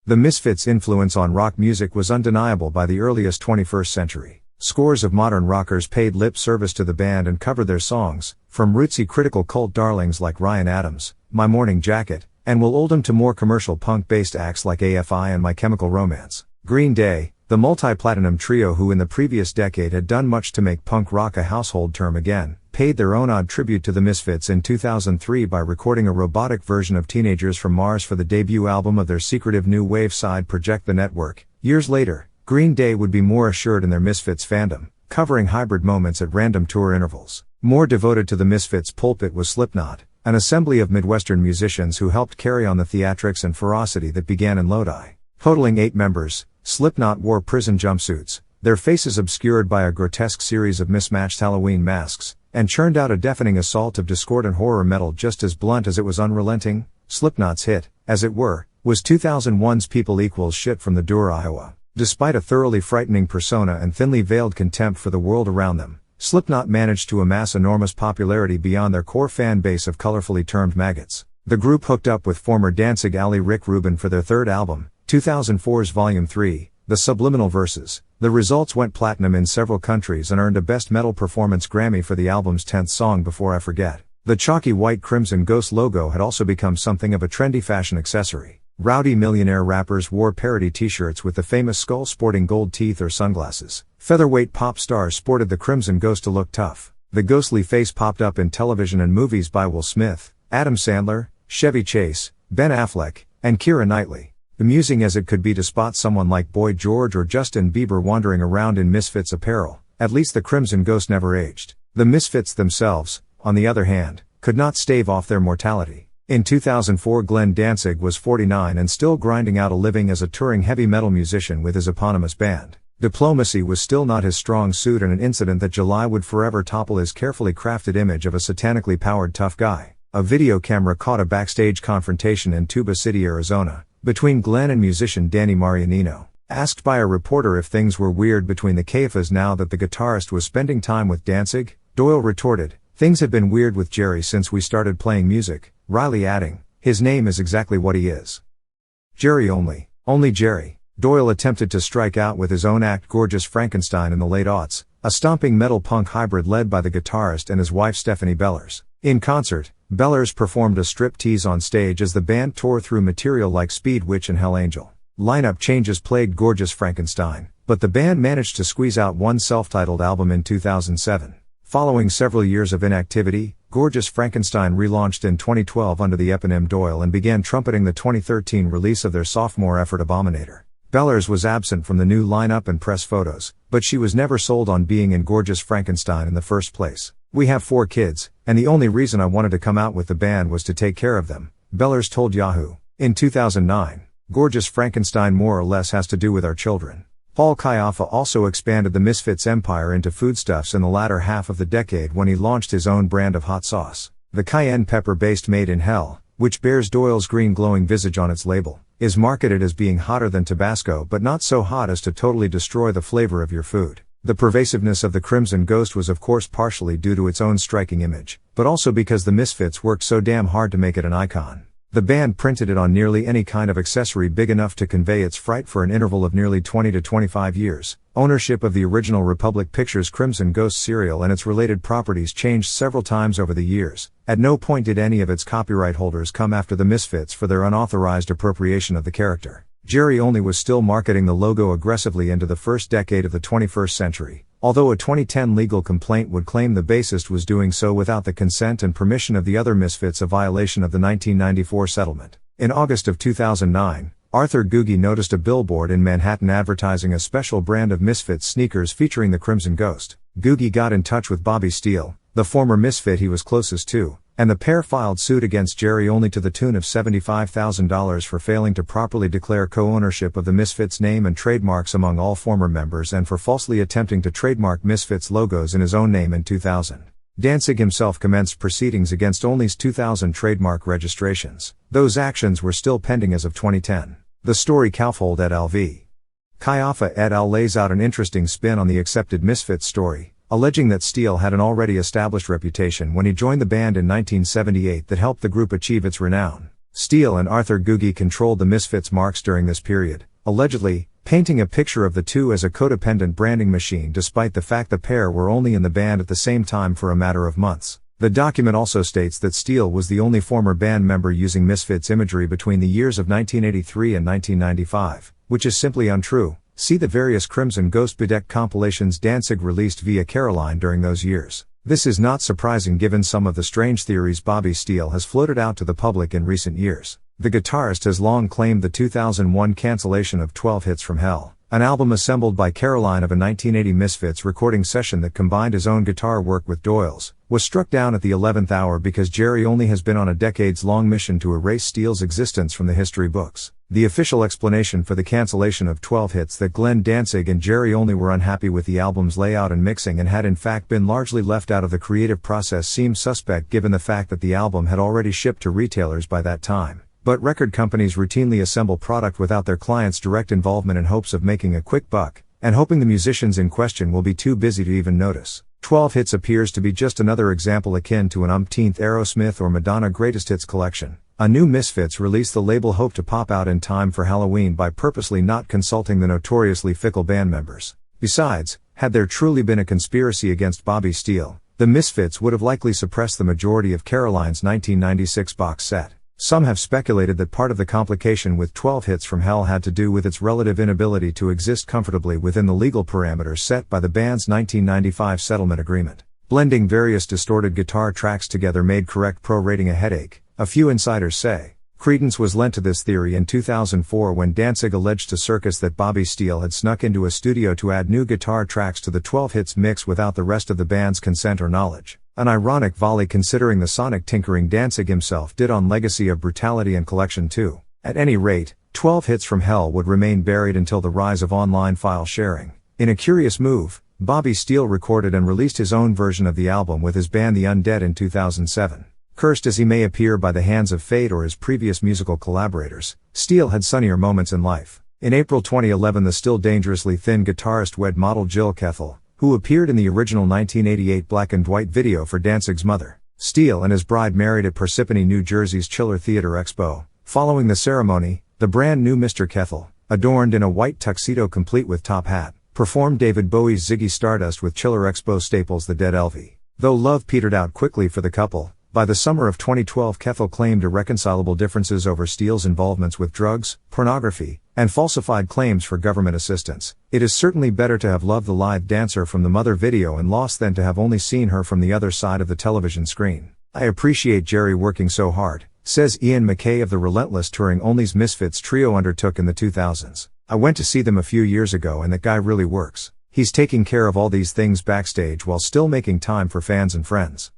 The Misfits' influence on rock music was undeniable by the earliest 21st century. Scores of modern rockers paid lip service to the band and covered their songs, from rootsy critical cult darlings like Ryan Adams, My Morning Jacket, and Will Oldham to more commercial punk-based acts like AFI and My Chemical Romance. Green Day, the multi-platinum trio who in the previous decade had done much to make punk rock a household term again, paid their own odd tribute to the Misfits in 2003 by recording a robotic version of Teenagers from Mars for the debut album of their secretive new wave side project The Network. Years later, Green Day would be more assured in their Misfits fandom, covering hybrid moments at random tour intervals. More devoted to the Misfits' pulpit was Slipknot, an assembly of Midwestern musicians who helped carry on the theatrics and ferocity that began in Lodi. Totaling 8 members, Slipknot wore prison jumpsuits, their faces obscured by a grotesque series of mismatched Halloween masks, and churned out a deafening assault of discordant horror metal just as blunt as it was unrelenting. Slipknot's hit, as it were, was 2001's People Equals Shit from the Door, Iowa. Despite a thoroughly frightening persona and thinly veiled contempt for the world around them, Slipknot managed to amass enormous popularity beyond their core fan base of colorfully termed maggots. The group hooked up with former Danzig ally Rick Rubin for their third album, 2004's Volume 3, The Subliminal Verses. The results went platinum in several countries and earned a Best Metal Performance Grammy for the album's 10th song Before I Forget. The chalky white Crimson Ghost logo had also become something of a trendy fashion accessory. Rowdy millionaire rappers wore parody t-shirts with the famous skull sporting gold teeth or sunglasses. Featherweight pop stars sported the Crimson Ghost to look tough. The ghostly face popped up in television and movies by Will Smith, Adam Sandler, Chevy Chase, Ben Affleck, and Keira Knightley. Amusing as it could be to spot someone like Boy George or Justin Bieber wandering around in Misfits apparel, at least the Crimson Ghost never aged. The Misfits themselves, on the other hand, could not stave off their mortality. In 2004 Glenn Danzig was 49 and still grinding out a living as a touring heavy metal musician with his eponymous band. Diplomacy was still not his strong suit, and an incident that July would forever topple his carefully crafted image of a satanically powered tough guy. A video camera caught a backstage confrontation in Tuba City, Arizona, between Glenn and musician Danny Marianino. Asked by a reporter if things were weird between the Caiaphas now that the guitarist was spending time with Danzig, Doyle retorted, "Things have been weird with Jerry since we started playing music," Riley adding, "His name is exactly what he is. Jerry only Jerry." Doyle attempted to strike out with his own act Gorgeous Frankenstein in the late aughts, a stomping metal punk hybrid led by the guitarist and his wife Stephanie Bellers. In concert, Bellers performed a striptease on stage as the band tore through material like Speed Witch and Hell Angel. Lineup changes plagued Gorgeous Frankenstein, but the band managed to squeeze out one self-titled album in 2007. Following several years of inactivity, Gorgeous Frankenstein relaunched in 2012 under the eponym Doyle and began trumpeting the 2013 release of their sophomore effort Abominator. Bellers was absent from the new lineup and press photos, but she was never sold on being in Gorgeous Frankenstein in the first place. "We have 4 kids, and the only reason I wanted to come out with the band was to take care of them," Bellers told Yahoo! In 2009. "Gorgeous Frankenstein more or less has to do with our children." Paul Kayaffa also expanded the Misfits empire into foodstuffs in the latter half of the decade when he launched his own brand of hot sauce. The cayenne pepper-based Made in Hell, which bears Doyle's green glowing visage on its label, is marketed as being hotter than Tabasco but not so hot as to totally destroy the flavor of your food. The pervasiveness of the Crimson Ghost was of course partially due to its own striking image, but also because the Misfits worked so damn hard to make it an icon. The band printed it on nearly any kind of accessory big enough to convey its fright for an interval of nearly 20 to 25 years. Ownership of the original Republic Pictures Crimson Ghost cereal and its related properties changed several times over the years. At no point did any of its copyright holders come after the Misfits for their unauthorized appropriation of the character. Jerry Only was still marketing the logo aggressively into the first decade of the 21st century, although a 2010 legal complaint would claim the bassist was doing so without the consent and permission of the other Misfits, a violation of the 1994 settlement. In August of 2009, Arthur Googie noticed a billboard in Manhattan advertising a special brand of Misfits sneakers featuring the Crimson Ghost. Googie got in touch with Bobby Steele, the former Misfit he was closest to, and the pair filed suit against Jerry Only to the tune of $75,000 for failing to properly declare co-ownership of the Misfits name and trademarks among all former members and for falsely attempting to trademark Misfits logos in his own name in 2000. Danzig himself commenced proceedings against Only's 2000 trademark registrations. Those actions were still pending as of 2010. The story Kaufhold et al. V. Kayaffa et al. Lays out an interesting spin on the accepted Misfits story, alleging that Steele had an already established reputation when he joined the band in 1978 that helped the group achieve its renown. Steele and Arthur Googie controlled the Misfits marks during this period, allegedly, painting a picture of the two as a codependent branding machine despite the fact the pair were only in the band at the same time for a matter of months. The document also states that Steele was the only former band member using Misfits imagery between the years of 1983 and 1995, which is simply untrue. See the various Crimson Ghost bedecked compilations Danzig released via Caroline during those years. This is not surprising given some of the strange theories Bobby Steele has floated out to the public in recent years. The guitarist has long claimed the 2001 cancellation of 12 Hits from Hell, an album assembled by Caroline of a 1980 Misfits recording session that combined his own guitar work with Doyle's, was struck down at the 11th hour because Jerry Only has been on a decades-long mission to erase Steele's existence from the history books. The official explanation for the cancellation of 12 Hits that Glenn Danzig and Jerry Only were unhappy with the album's layout and mixing and had in fact been largely left out of the creative process seems suspect given the fact that the album had already shipped to retailers by that time. But record companies routinely assemble product without their clients' direct involvement in hopes of making a quick buck, and hoping the musicians in question will be too busy to even notice. 12 Hits appears to be just another example akin to an umpteenth Aerosmith or Madonna Greatest Hits collection. A new Misfits release the label hoped to pop out in time for Halloween by purposely not consulting the notoriously fickle band members. Besides, had there truly been a conspiracy against Bobby Steele, the Misfits would have likely suppressed the majority of Caroline's 1996 box set. Some have speculated that part of the complication with 12 Hits from Hell had to do with its relative inability to exist comfortably within the legal parameters set by the band's 1995 settlement agreement. Blending various distorted guitar tracks together made correct pro-rating a headache, a few insiders say. Credence was lent to this theory in 2004 when Danzig alleged to Circus that Bobby Steele had snuck into a studio to add new guitar tracks to the 12 Hits mix without the rest of the band's consent or knowledge. An ironic volley considering the sonic tinkering Danzig himself did on Legacy of Brutality and Collection 2. At any rate, 12 Hits from Hell would remain buried until the rise of online file sharing. In a curious move, Bobby Steele recorded and released his own version of the album with his band The Undead in 2007. Cursed as he may appear by the hands of fate or his previous musical collaborators, Steele had sunnier moments in life. In April 2011 the still dangerously thin guitarist wed model Jill Kethel, who appeared in the original 1988 black and white video for Danzig's Mother. Steele and his bride married at Parsippany, New Jersey's Chiller Theater Expo. Following the ceremony, the brand new Mr. Kethel, adorned in a white tuxedo complete with top hat, performed David Bowie's Ziggy Stardust with Chiller Expo staples The Dead Elvie. Though love petered out quickly for the couple, By the summer of 2012, Kethel claimed irreconcilable differences over Steele's involvements with drugs, pornography, and falsified claims for government assistance. It is certainly better to have loved the live dancer from the Mother video and Lost than to have only seen her from the other side of the television screen. I appreciate Jerry working so hard, says Ian McKay of the relentless touring Only's Misfits trio undertook in the 2000s. I went to see them a few years ago and that guy really works. He's taking care of all these things backstage while still making time for fans and friends.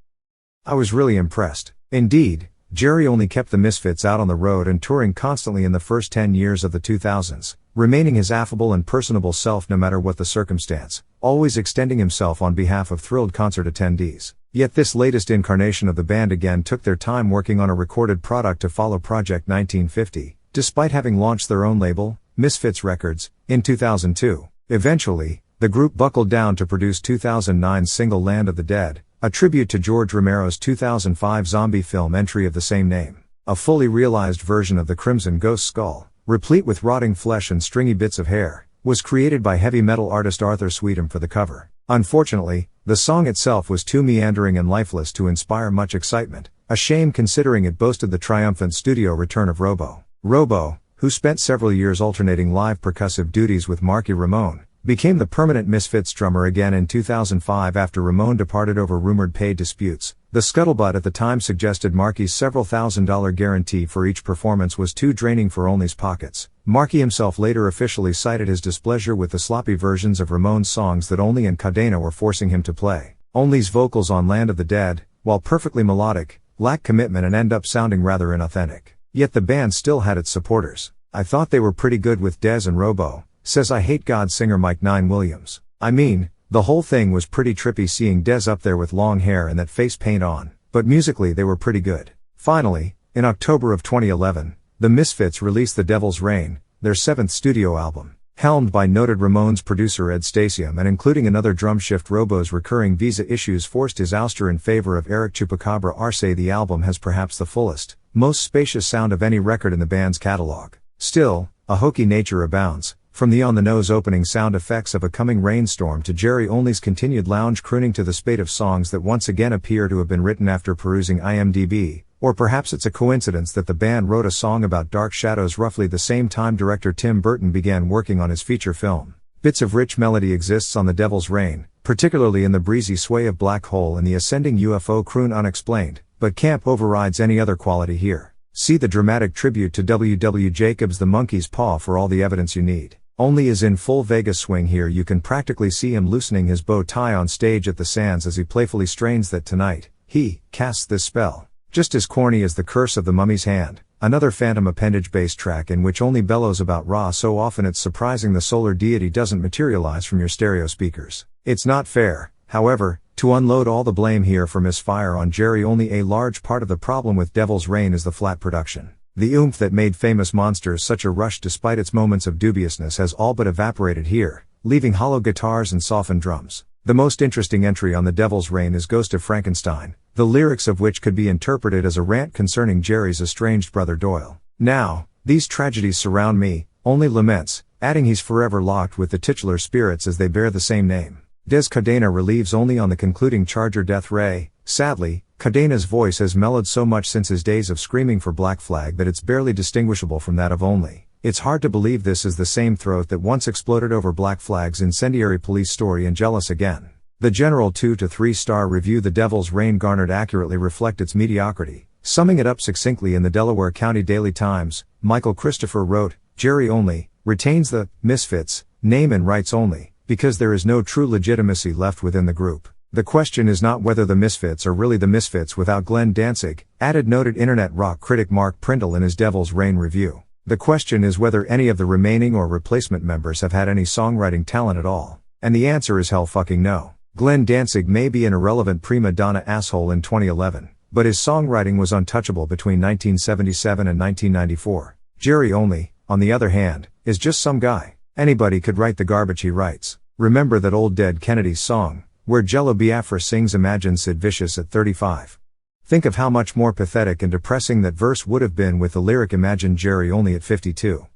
I was really impressed. Indeed, Jerry only kept the Misfits out on the road and touring constantly in the first 10 years of the 2000s, remaining his affable and personable self no matter what the circumstance, always extending himself on behalf of thrilled concert attendees. Yet this latest incarnation of the band again took their time working on a recorded product to follow Project 1950, despite having launched their own label, Misfits Records, in 2002. Eventually, the group buckled down to produce 2009's single Land of the Dead, a tribute to George Romero's 2005 zombie film entry of the same name. A fully realized version of the Crimson Ghost skull, replete with rotting flesh and stringy bits of hair, was created by heavy metal artist Arthur Sweetum for the cover. Unfortunately, the song itself was too meandering and lifeless to inspire much excitement, a shame considering it boasted the triumphant studio return of Robo. Robo, who spent several years alternating live percussive duties with Marky Ramone, became the permanent Misfits drummer again in 2005 after Ramone departed over rumored pay disputes. The scuttlebutt at the time suggested Marky's several $1,000 guarantee for each performance was too draining for Only's pockets. Marky himself later officially cited his displeasure with the sloppy versions of Ramone's songs that Only and Cadena were forcing him to play. Only's vocals on Land of the Dead, while perfectly melodic, lack commitment and end up sounding rather inauthentic. Yet the band still had its supporters. I thought they were pretty good with Dez and Robo, says I Hate God singer Mike Nine Williams. I mean, the whole thing was pretty trippy seeing Dez up there with long hair and that face paint on, but musically they were pretty good. Finally, in October of 2011, the Misfits released The Devil's Reign, their 7th studio album. Helmed by noted Ramones producer Ed Stasium and including another drum shift, Robo's recurring visa issues forced his ouster in favor of Eric Chupacabra Arce. The album has perhaps the fullest, most spacious sound of any record in the band's catalog. Still, a hokey nature abounds. From the on-the-nose opening sound effects of a coming rainstorm to Jerry Only's continued lounge crooning to the spate of songs that once again appear to have been written after perusing IMDb, or perhaps it's a coincidence that the band wrote a song about dark shadows roughly the same time director Tim Burton began working on his feature film. Bits of rich melody exists on The Devil's Reign, particularly in the breezy sway of Black Hole and the ascending UFO croon Unexplained, but camp overrides any other quality here. See the dramatic tribute to W. W. Jacobs' The Monkey's Paw for all the evidence you need. Only is in full Vegas swing here. You can practically see him loosening his bow tie on stage at the Sands as he playfully strains that tonight he casts this spell. Just as corny as The Curse of the Mummy's Hand, another Phantom Appendage bass track in which only bellows about Ra so often it's surprising the solar deity doesn't materialize from your stereo speakers. It's not fair, however, to unload all the blame here for misfire on Jerry Only. A large part of the problem with Devil's Reign is the flat production. The oomph that made Famous Monsters such a rush despite its moments of dubiousness has all but evaporated here, leaving hollow guitars and softened drums. The most interesting entry on The Devil's Reign is Ghost of Frankenstein, the lyrics of which could be interpreted as a rant concerning Jerry's estranged brother Doyle. Now, these tragedies surround me, Only laments, adding he's forever locked with the titular spirits as they bear the same name. Des Cadena relieves Only on the concluding Charger Death Ray. Sadly, Cadena's voice has mellowed so much since his days of screaming for Black Flag that it's barely distinguishable from that of Only. It's hard to believe this is the same throat that once exploded over Black Flag's incendiary Police story and Jealous Again. The general 2 to 3 star review The Devil's Reign garnered accurately reflect its mediocrity. Summing it up succinctly in the Delaware County Daily Times, Michael Christopher wrote, Jerry Only retains the Misfits name and rights only, because there is no true legitimacy left within the group. The question is not whether the Misfits are really the Misfits without Glenn Danzig, added noted internet rock critic Mark Prindle in his Devil's Reign review. The question is whether any of the remaining or replacement members have had any songwriting talent at all. And the answer is hell fucking no. Glenn Danzig may be an irrelevant prima donna asshole in 2011, but his songwriting was untouchable between 1977 and 1994. Jerry Only, on the other hand, is just some guy. Anybody could write the garbage he writes. Remember that old Dead Kennedy's song, where Jello Biafra sings Imagine Sid Vicious at 35. Think of how much more pathetic and depressing that verse would have been with the lyric Imagine Jerry Only at 52.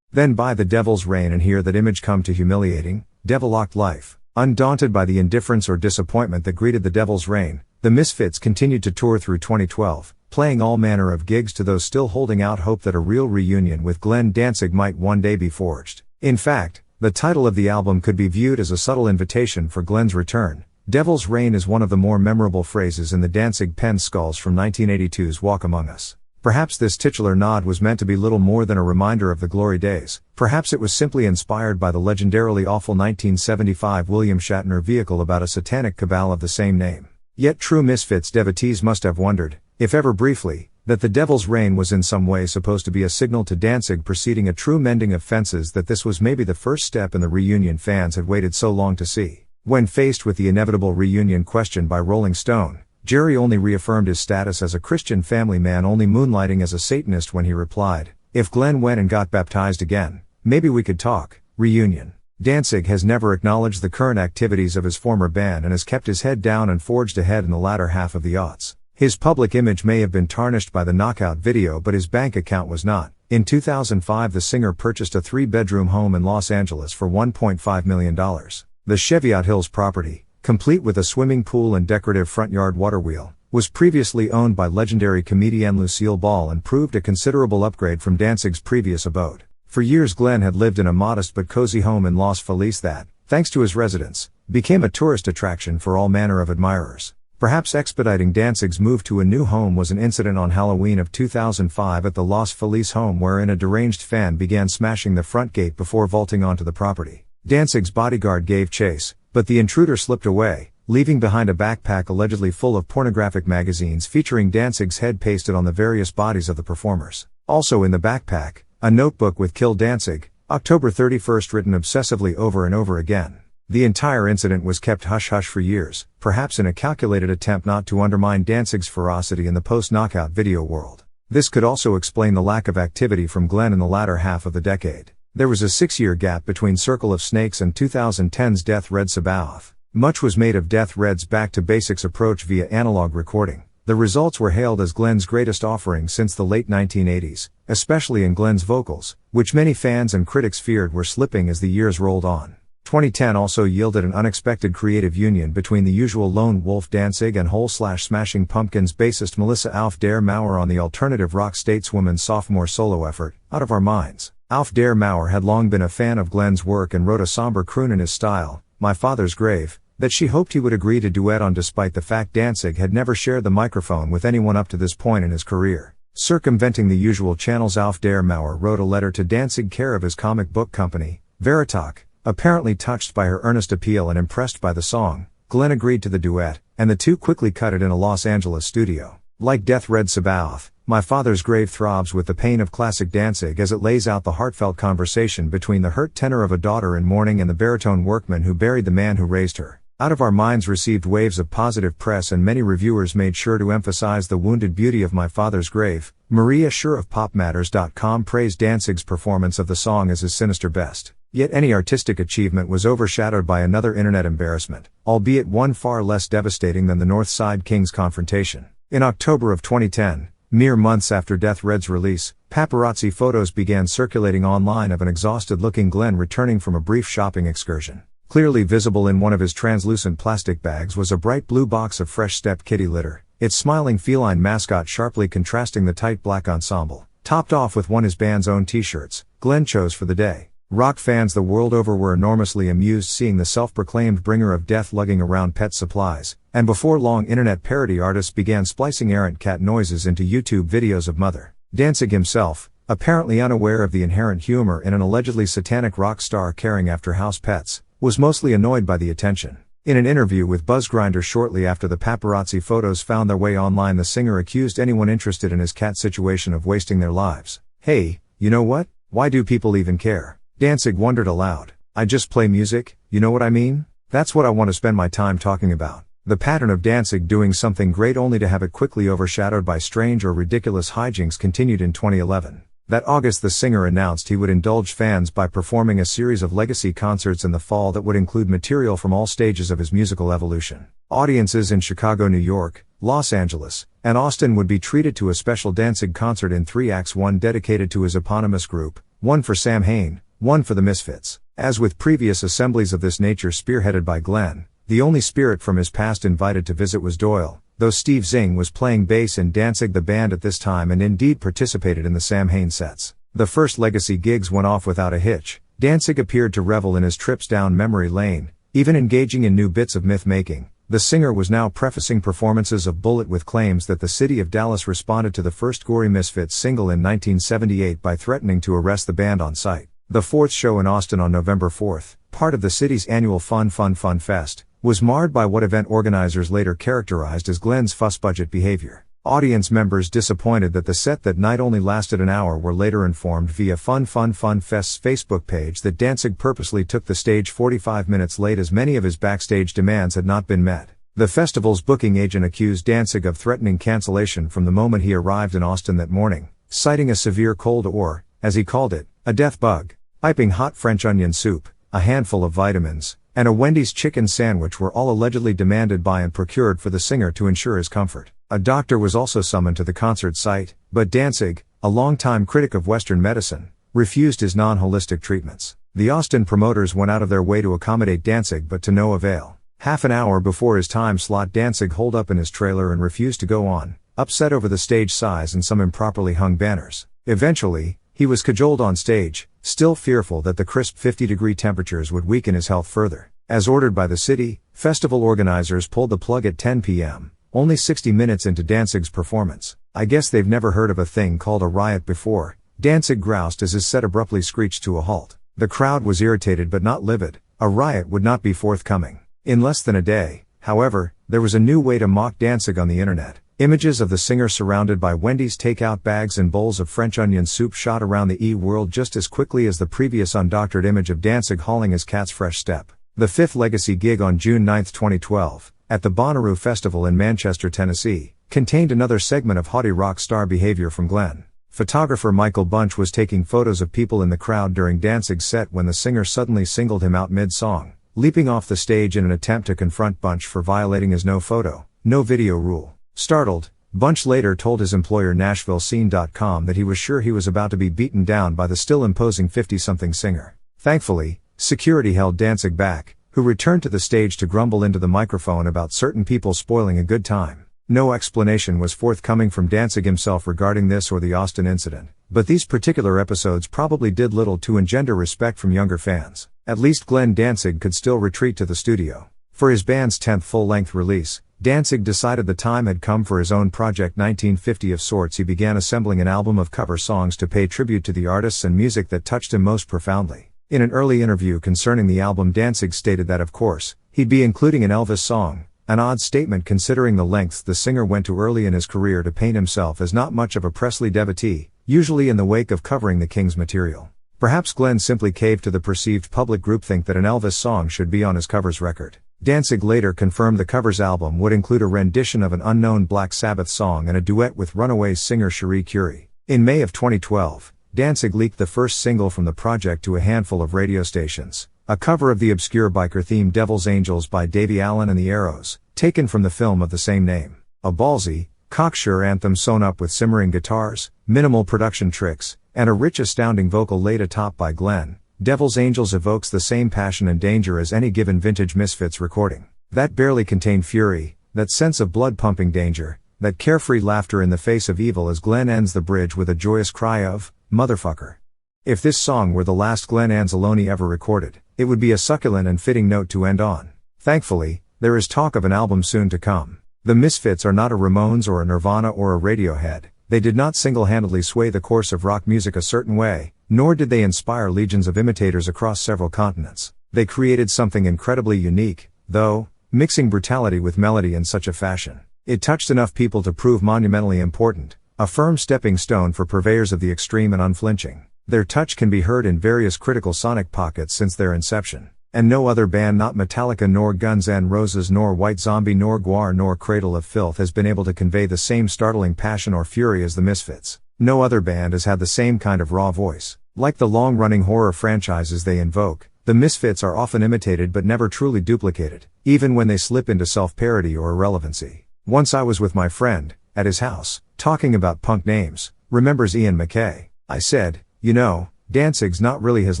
Then buy The Devil's Reign and hear that image come to humiliating, devil-locked life. Undaunted by the indifference or disappointment that greeted The Devil's Reign, The Misfits continued to tour through 2012, playing all manner of gigs to those still holding out hope that a real reunion with Glenn Danzig might one day be forged. In fact, the title of the album could be viewed as a subtle invitation for Glenn's return. Devil's Reign is one of the more memorable phrases in the Danzig pen skulls from 1982's Walk Among Us. Perhaps this titular nod was meant to be little more than a reminder of the glory days. Perhaps it was simply inspired by the legendarily awful 1975 William Shatner vehicle about a satanic cabal of the same name. Yet true Misfits devotees must have wondered, if ever briefly, that the Devil's Reign was in some way supposed to be a signal to Danzig preceding a true mending of fences, that this was maybe the first step in the reunion fans had waited so long to see. When faced with the inevitable reunion question by Rolling Stone, Jerry only reaffirmed his status as a Christian family man, only moonlighting as a Satanist when he replied, "If Glenn went and got baptized again, maybe we could talk." Reunion. Danzig has never acknowledged the current activities of his former band and has kept his head down and forged ahead in the latter half of the aughts. His public image may have been tarnished by the Knockout video, but his bank account was not. In 2005, the singer purchased a 3-bedroom home in Los Angeles for $1.5 million. The Cheviot Hills property, complete with a swimming pool and decorative front yard water wheel, was previously owned by legendary comedienne Lucille Ball and proved a considerable upgrade from Danzig's previous abode. For years Glenn had lived in a modest but cozy home in Los Feliz that, thanks to his residence, became a tourist attraction for all manner of admirers. Perhaps expediting Danzig's move to a new home was an incident on Halloween of 2005 at the Los Feliz home, wherein a deranged fan began smashing the front gate before vaulting onto the property. Danzig's bodyguard gave chase, but the intruder slipped away, leaving behind a backpack allegedly full of pornographic magazines featuring Danzig's head pasted on the various bodies of the performers. Also in the backpack, a notebook with "Kill Danzig, October 31st" written obsessively over and over again. The entire incident was kept hush-hush for years, perhaps in a calculated attempt not to undermine Danzig's ferocity in the post-knockout video world. This could also explain the lack of activity from Glenn in the latter half of the decade. There was a 6-year gap between Circle of Snakes and 2010's Death Red Sabaoth. Much was made of Death Red's back-to-basics approach via analog recording. The results were hailed as Glenn's greatest offering since the late 1980s, especially in Glenn's vocals, which many fans and critics feared were slipping as the years rolled on. 2010 also yielded an unexpected creative union between the usual lone wolf Danzig and Hole/Smashing Pumpkins bassist Melissa Auf der Mauer on the alternative rock stateswoman's sophomore solo effort, Out of Our Minds. Auf der Mauer had long been a fan of Glenn's work and wrote a somber croon in his style, My Father's Grave, that she hoped he would agree to duet on, despite the fact Danzig had never shared the microphone with anyone up to this point in his career. Circumventing the usual channels, Auf der Mauer wrote a letter to Danzig care of his comic book company, Veritak. Apparently touched by her earnest appeal and impressed by the song, Glenn agreed to the duet, and the two quickly cut it in a Los Angeles studio. Like Death Red Sabaoth, My Father's Grave throbs with the pain of classic Danzig as it lays out the heartfelt conversation between the hurt tenor of a daughter in mourning and the baritone workman who buried the man who raised her. Out of Our Minds received waves of positive press, and many reviewers made sure to emphasize the wounded beauty of My Father's Grave. Maria Schur of PopMatters.com praised Danzig's performance of the song as his sinister best. Yet any artistic achievement was overshadowed by another internet embarrassment, albeit one far less devastating than the North Side Kings confrontation. In October of 2010, mere months after Death Red's release, paparazzi photos began circulating online of an exhausted-looking Glenn returning from a brief shopping excursion. Clearly visible in one of his translucent plastic bags was a bright blue box of Fresh Step kitty litter, its smiling feline mascot sharply contrasting the tight black ensemble. Topped off with one of his band's own t-shirts, Glenn chose for the day. Rock fans the world over were enormously amused seeing the self-proclaimed bringer of death lugging around pet supplies, and before long internet parody artists began splicing errant cat noises into YouTube videos of Mother. Danzig himself, apparently unaware of the inherent humor in an allegedly satanic rock star caring after house pets, was mostly annoyed by the attention. In an interview with BuzzGrinder shortly after the paparazzi photos found their way online, the singer accused anyone interested in his cat situation of wasting their lives. "Hey, you know what? Why do people even care?" Danzig wondered aloud. "I just play music, you know what I mean? That's what I want to spend my time talking about." The pattern of Danzig doing something great only to have it quickly overshadowed by strange or ridiculous hijinks continued in 2011. That August the singer announced he would indulge fans by performing a series of legacy concerts in the fall that would include material from all stages of his musical evolution. Audiences in Chicago, New York, Los Angeles, and Austin would be treated to a special Danzig concert in 3 acts, one dedicated to his eponymous group, one for Sam Hain, one for the Misfits. As with previous assemblies of this nature spearheaded by Glenn, the only spirit from his past invited to visit was Doyle, though Steve Zing was playing bass in Danzig. The band at this time and indeed participated in the Samhain sets. The first Legacy gigs went off without a hitch. Danzig appeared to revel in his trips down memory lane, even engaging in new bits of myth-making. The singer was now prefacing performances of Bullet with claims that the city of Dallas responded to the first gory Misfits single in 1978 by threatening to arrest the band on site. The fourth show in Austin on November 4th, part of the city's annual Fun Fest, was marred by what event organizers later characterized as Glenn's fuss-budget behavior. Audience members disappointed that the set that night only lasted an hour were later informed via Fun Fest's Facebook page that Danzig purposely took the stage 45 minutes late as many of his backstage demands had not been met. The festival's booking agent accused Danzig of threatening cancellation from the moment he arrived in Austin that morning, citing a severe cold or, as he called it, a death bug. Piping hot French onion soup, a handful of vitamins, and a Wendy's chicken sandwich were all allegedly demanded by and procured for the singer to ensure his comfort. A doctor was also summoned to the concert site, but Danzig, a longtime critic of Western medicine, refused his non-holistic treatments. The Austin promoters went out of their way to accommodate Danzig but to no avail. Half an hour before his time slot, Danzig holed up in his trailer and refused to go on, upset over the stage size and some improperly hung banners. Eventually, he was cajoled on stage, still fearful that the crisp 50-degree temperatures would weaken his health further. As ordered by the city, festival organizers pulled the plug at 10 p.m., only 60 minutes into Danzig's performance. "I guess they've never heard of a thing called a riot before," Danzig groused as his set abruptly screeched to a halt. The crowd was irritated but not livid. A riot would not be forthcoming. In less than a day, however, there was a new way to mock Danzig on the internet. Images of the singer surrounded by Wendy's takeout bags and bowls of French onion soup shot around the e-world just as quickly as the previous undoctored image of Danzig hauling his cat's fresh step. The fifth Legacy gig on June 9, 2012, at the Bonnaroo Festival in Manchester, Tennessee, contained another segment of haughty rock star behavior from Glenn. Photographer Michael Bunch was taking photos of people in the crowd during Danzig's set when the singer suddenly singled him out mid-song, leaping off the stage in an attempt to confront Bunch for violating his no photo, no video rule. Startled, Bunch later told his employer NashvilleScene.com that he was sure he was about to be beaten down by the still imposing 50-something singer. Thankfully, security held Danzig back, who returned to the stage to grumble into the microphone about certain people spoiling a good time. No explanation was forthcoming from Danzig himself regarding this or the Austin incident, but these particular episodes probably did little to engender respect from younger fans. At least Glenn Danzig could still retreat to the studio. For his band's 10th full-length release, Danzig decided the time had come for his own project 1950 of sorts. He began assembling an album of cover songs to pay tribute to the artists and music that touched him most profoundly. In an early interview concerning the album, Danzig stated that of course, he'd be including an Elvis song, an odd statement considering the lengths the singer went to early in his career to paint himself as not much of a Presley devotee, usually in the wake of covering the King's material. Perhaps Glenn simply caved to the perceived public groupthink that an Elvis song should be on his covers record. Danzig later confirmed the covers album would include a rendition of an unknown Black Sabbath song and a duet with Runaways singer Cherie Currie. In May of 2012, Danzig leaked the first single from the project to a handful of radio stations, a cover of the obscure biker theme Devil's Angels by Davey Allen and the Arrows, taken from the film of the same name. A ballsy, cocksure anthem sewn up with simmering guitars, minimal production tricks, and a rich astounding vocal laid atop by Glenn, Devil's Angels evokes the same passion and danger as any given vintage Misfits recording. That barely contained fury, that sense of blood-pumping danger, that carefree laughter in the face of evil as Glenn ends the bridge with a joyous cry of, "Motherfucker." If this song were the last Glenn Anzalone ever recorded, it would be a succulent and fitting note to end on. Thankfully, there is talk of an album soon to come. The Misfits are not a Ramones or a Nirvana or a Radiohead. They did not single-handedly sway the course of rock music a certain way, nor did they inspire legions of imitators across several continents. They created something incredibly unique, though, mixing brutality with melody in such a fashion. It touched enough people to prove monumentally important, a firm stepping stone for purveyors of the extreme and unflinching. Their touch can be heard in various critical sonic pockets since their inception. And no other band, not Metallica nor Guns N' Roses nor White Zombie nor Gwar nor Cradle of Filth, has been able to convey the same startling passion or fury as the Misfits. No other band has had the same kind of raw voice. Like the long-running horror franchises they invoke, the Misfits are often imitated but never truly duplicated, even when they slip into self-parody or irrelevancy. Once I was with my friend, at his house, talking about punk names, remembers Ian MacKay. I said, "You know, Danzig's not really his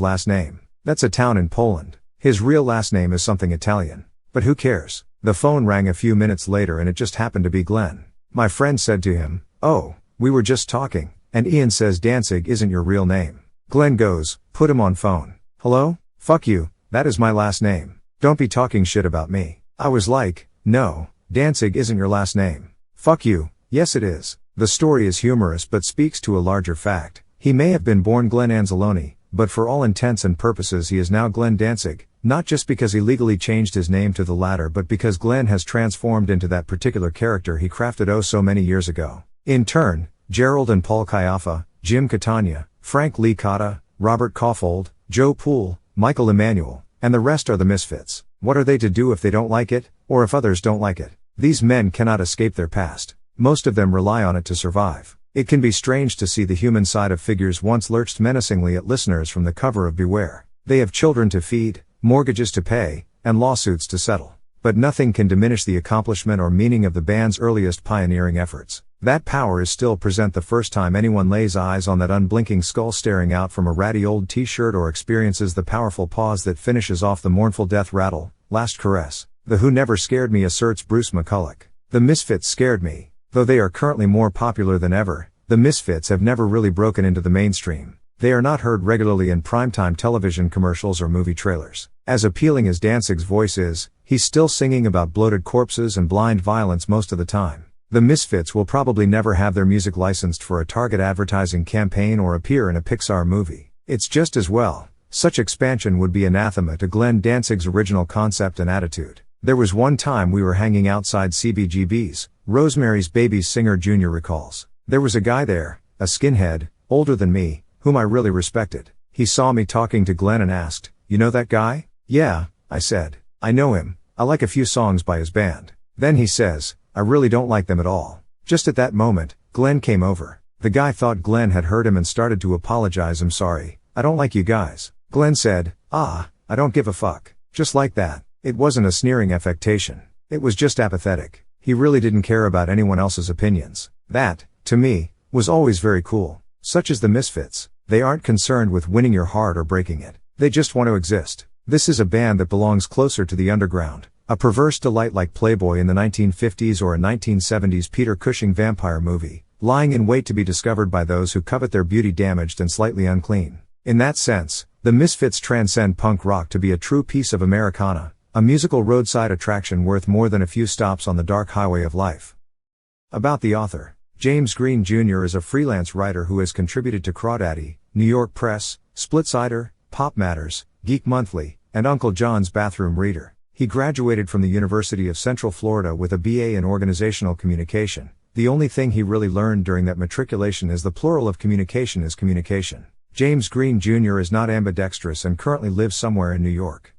last name. That's a town in Poland. His real last name is something Italian. But who cares? The phone rang a few minutes later and it just happened to be Glenn. My friend said to him, "Oh, we were just talking, and Ian says Danzig isn't your real name." Glenn goes, "Put him on phone." "Hello? Fuck you, that is my last name. Don't be talking shit about me." I was like, "No, Danzig isn't your last name." "Fuck you, yes it is." The story is humorous but speaks to a larger fact. He may have been born Glenn Anzalone, but for all intents and purposes he is now Glenn Danzig, not just because he legally changed his name to the latter but because Glenn has transformed into that particular character he crafted oh so many years ago. In turn, Gerald and Paul Caiafa, Jim Catania, Frank Lee Cotta, Robert Caulfield, Joe Poole, Michael Emanuel, and the rest are the Misfits. What are they to do if they don't like it, or if others don't like it? These men cannot escape their past. Most of them rely on it to survive. It can be strange to see the human side of figures once lurched menacingly at listeners from the cover of Beware. They have children to feed, mortgages to pay, and lawsuits to settle. But nothing can diminish the accomplishment or meaning of the band's earliest pioneering efforts. That power is still present the first time anyone lays eyes on that unblinking skull staring out from a ratty old t-shirt or experiences the powerful pause that finishes off the mournful death rattle, "Last Caress." The Who never scared me, asserts Bruce McCulloch. The Misfits scared me. Though they are currently more popular than ever, the Misfits have never really broken into the mainstream. They are not heard regularly in primetime television commercials or movie trailers. As appealing as Danzig's voice is, he's still singing about bloated corpses and blind violence most of the time. The Misfits will probably never have their music licensed for a Target advertising campaign or appear in a Pixar movie. It's just as well. Such expansion would be anathema to Glenn Danzig's original concept and attitude. "There was one time we were hanging outside CBGB's, Rosemary's Baby's singer Jr. recalls. There was a guy there, a skinhead, older than me, whom I really respected. He saw me talking to Glenn and asked, 'You know that guy?' 'Yeah,' I said. 'I know him, I like a few songs by his band.' Then he says, 'I really don't like them at all.' Just at that moment, Glenn came over. The guy thought Glenn had heard him and started to apologize. 'I'm sorry, I don't like you guys.' Glenn said, 'Ah, I don't give a fuck.' Just like that. It wasn't a sneering affectation. It was just apathetic. He really didn't care about anyone else's opinions. That, to me, was always very cool. Such as the Misfits. They aren't concerned with winning your heart or breaking it. They just want to exist. This is a band that belongs closer to the underground. A perverse delight like Playboy in the 1950s or a 1970s Peter Cushing vampire movie, lying in wait to be discovered by those who covet their beauty damaged and slightly unclean. In that sense, the Misfits transcend punk rock to be a true piece of Americana, a musical roadside attraction worth more than a few stops on the dark highway of life. About the author. James Greene Jr. is a freelance writer who has contributed to Crawdaddy, New York Press, Splitsider, Pop Matters, Geek Monthly, and Uncle John's Bathroom Reader. He graduated from the University of Central Florida with a BA in Organizational Communication. The only thing he really learned during that matriculation is the plural of communication is communication. James Greene Jr. is not ambidextrous and currently lives somewhere in New York.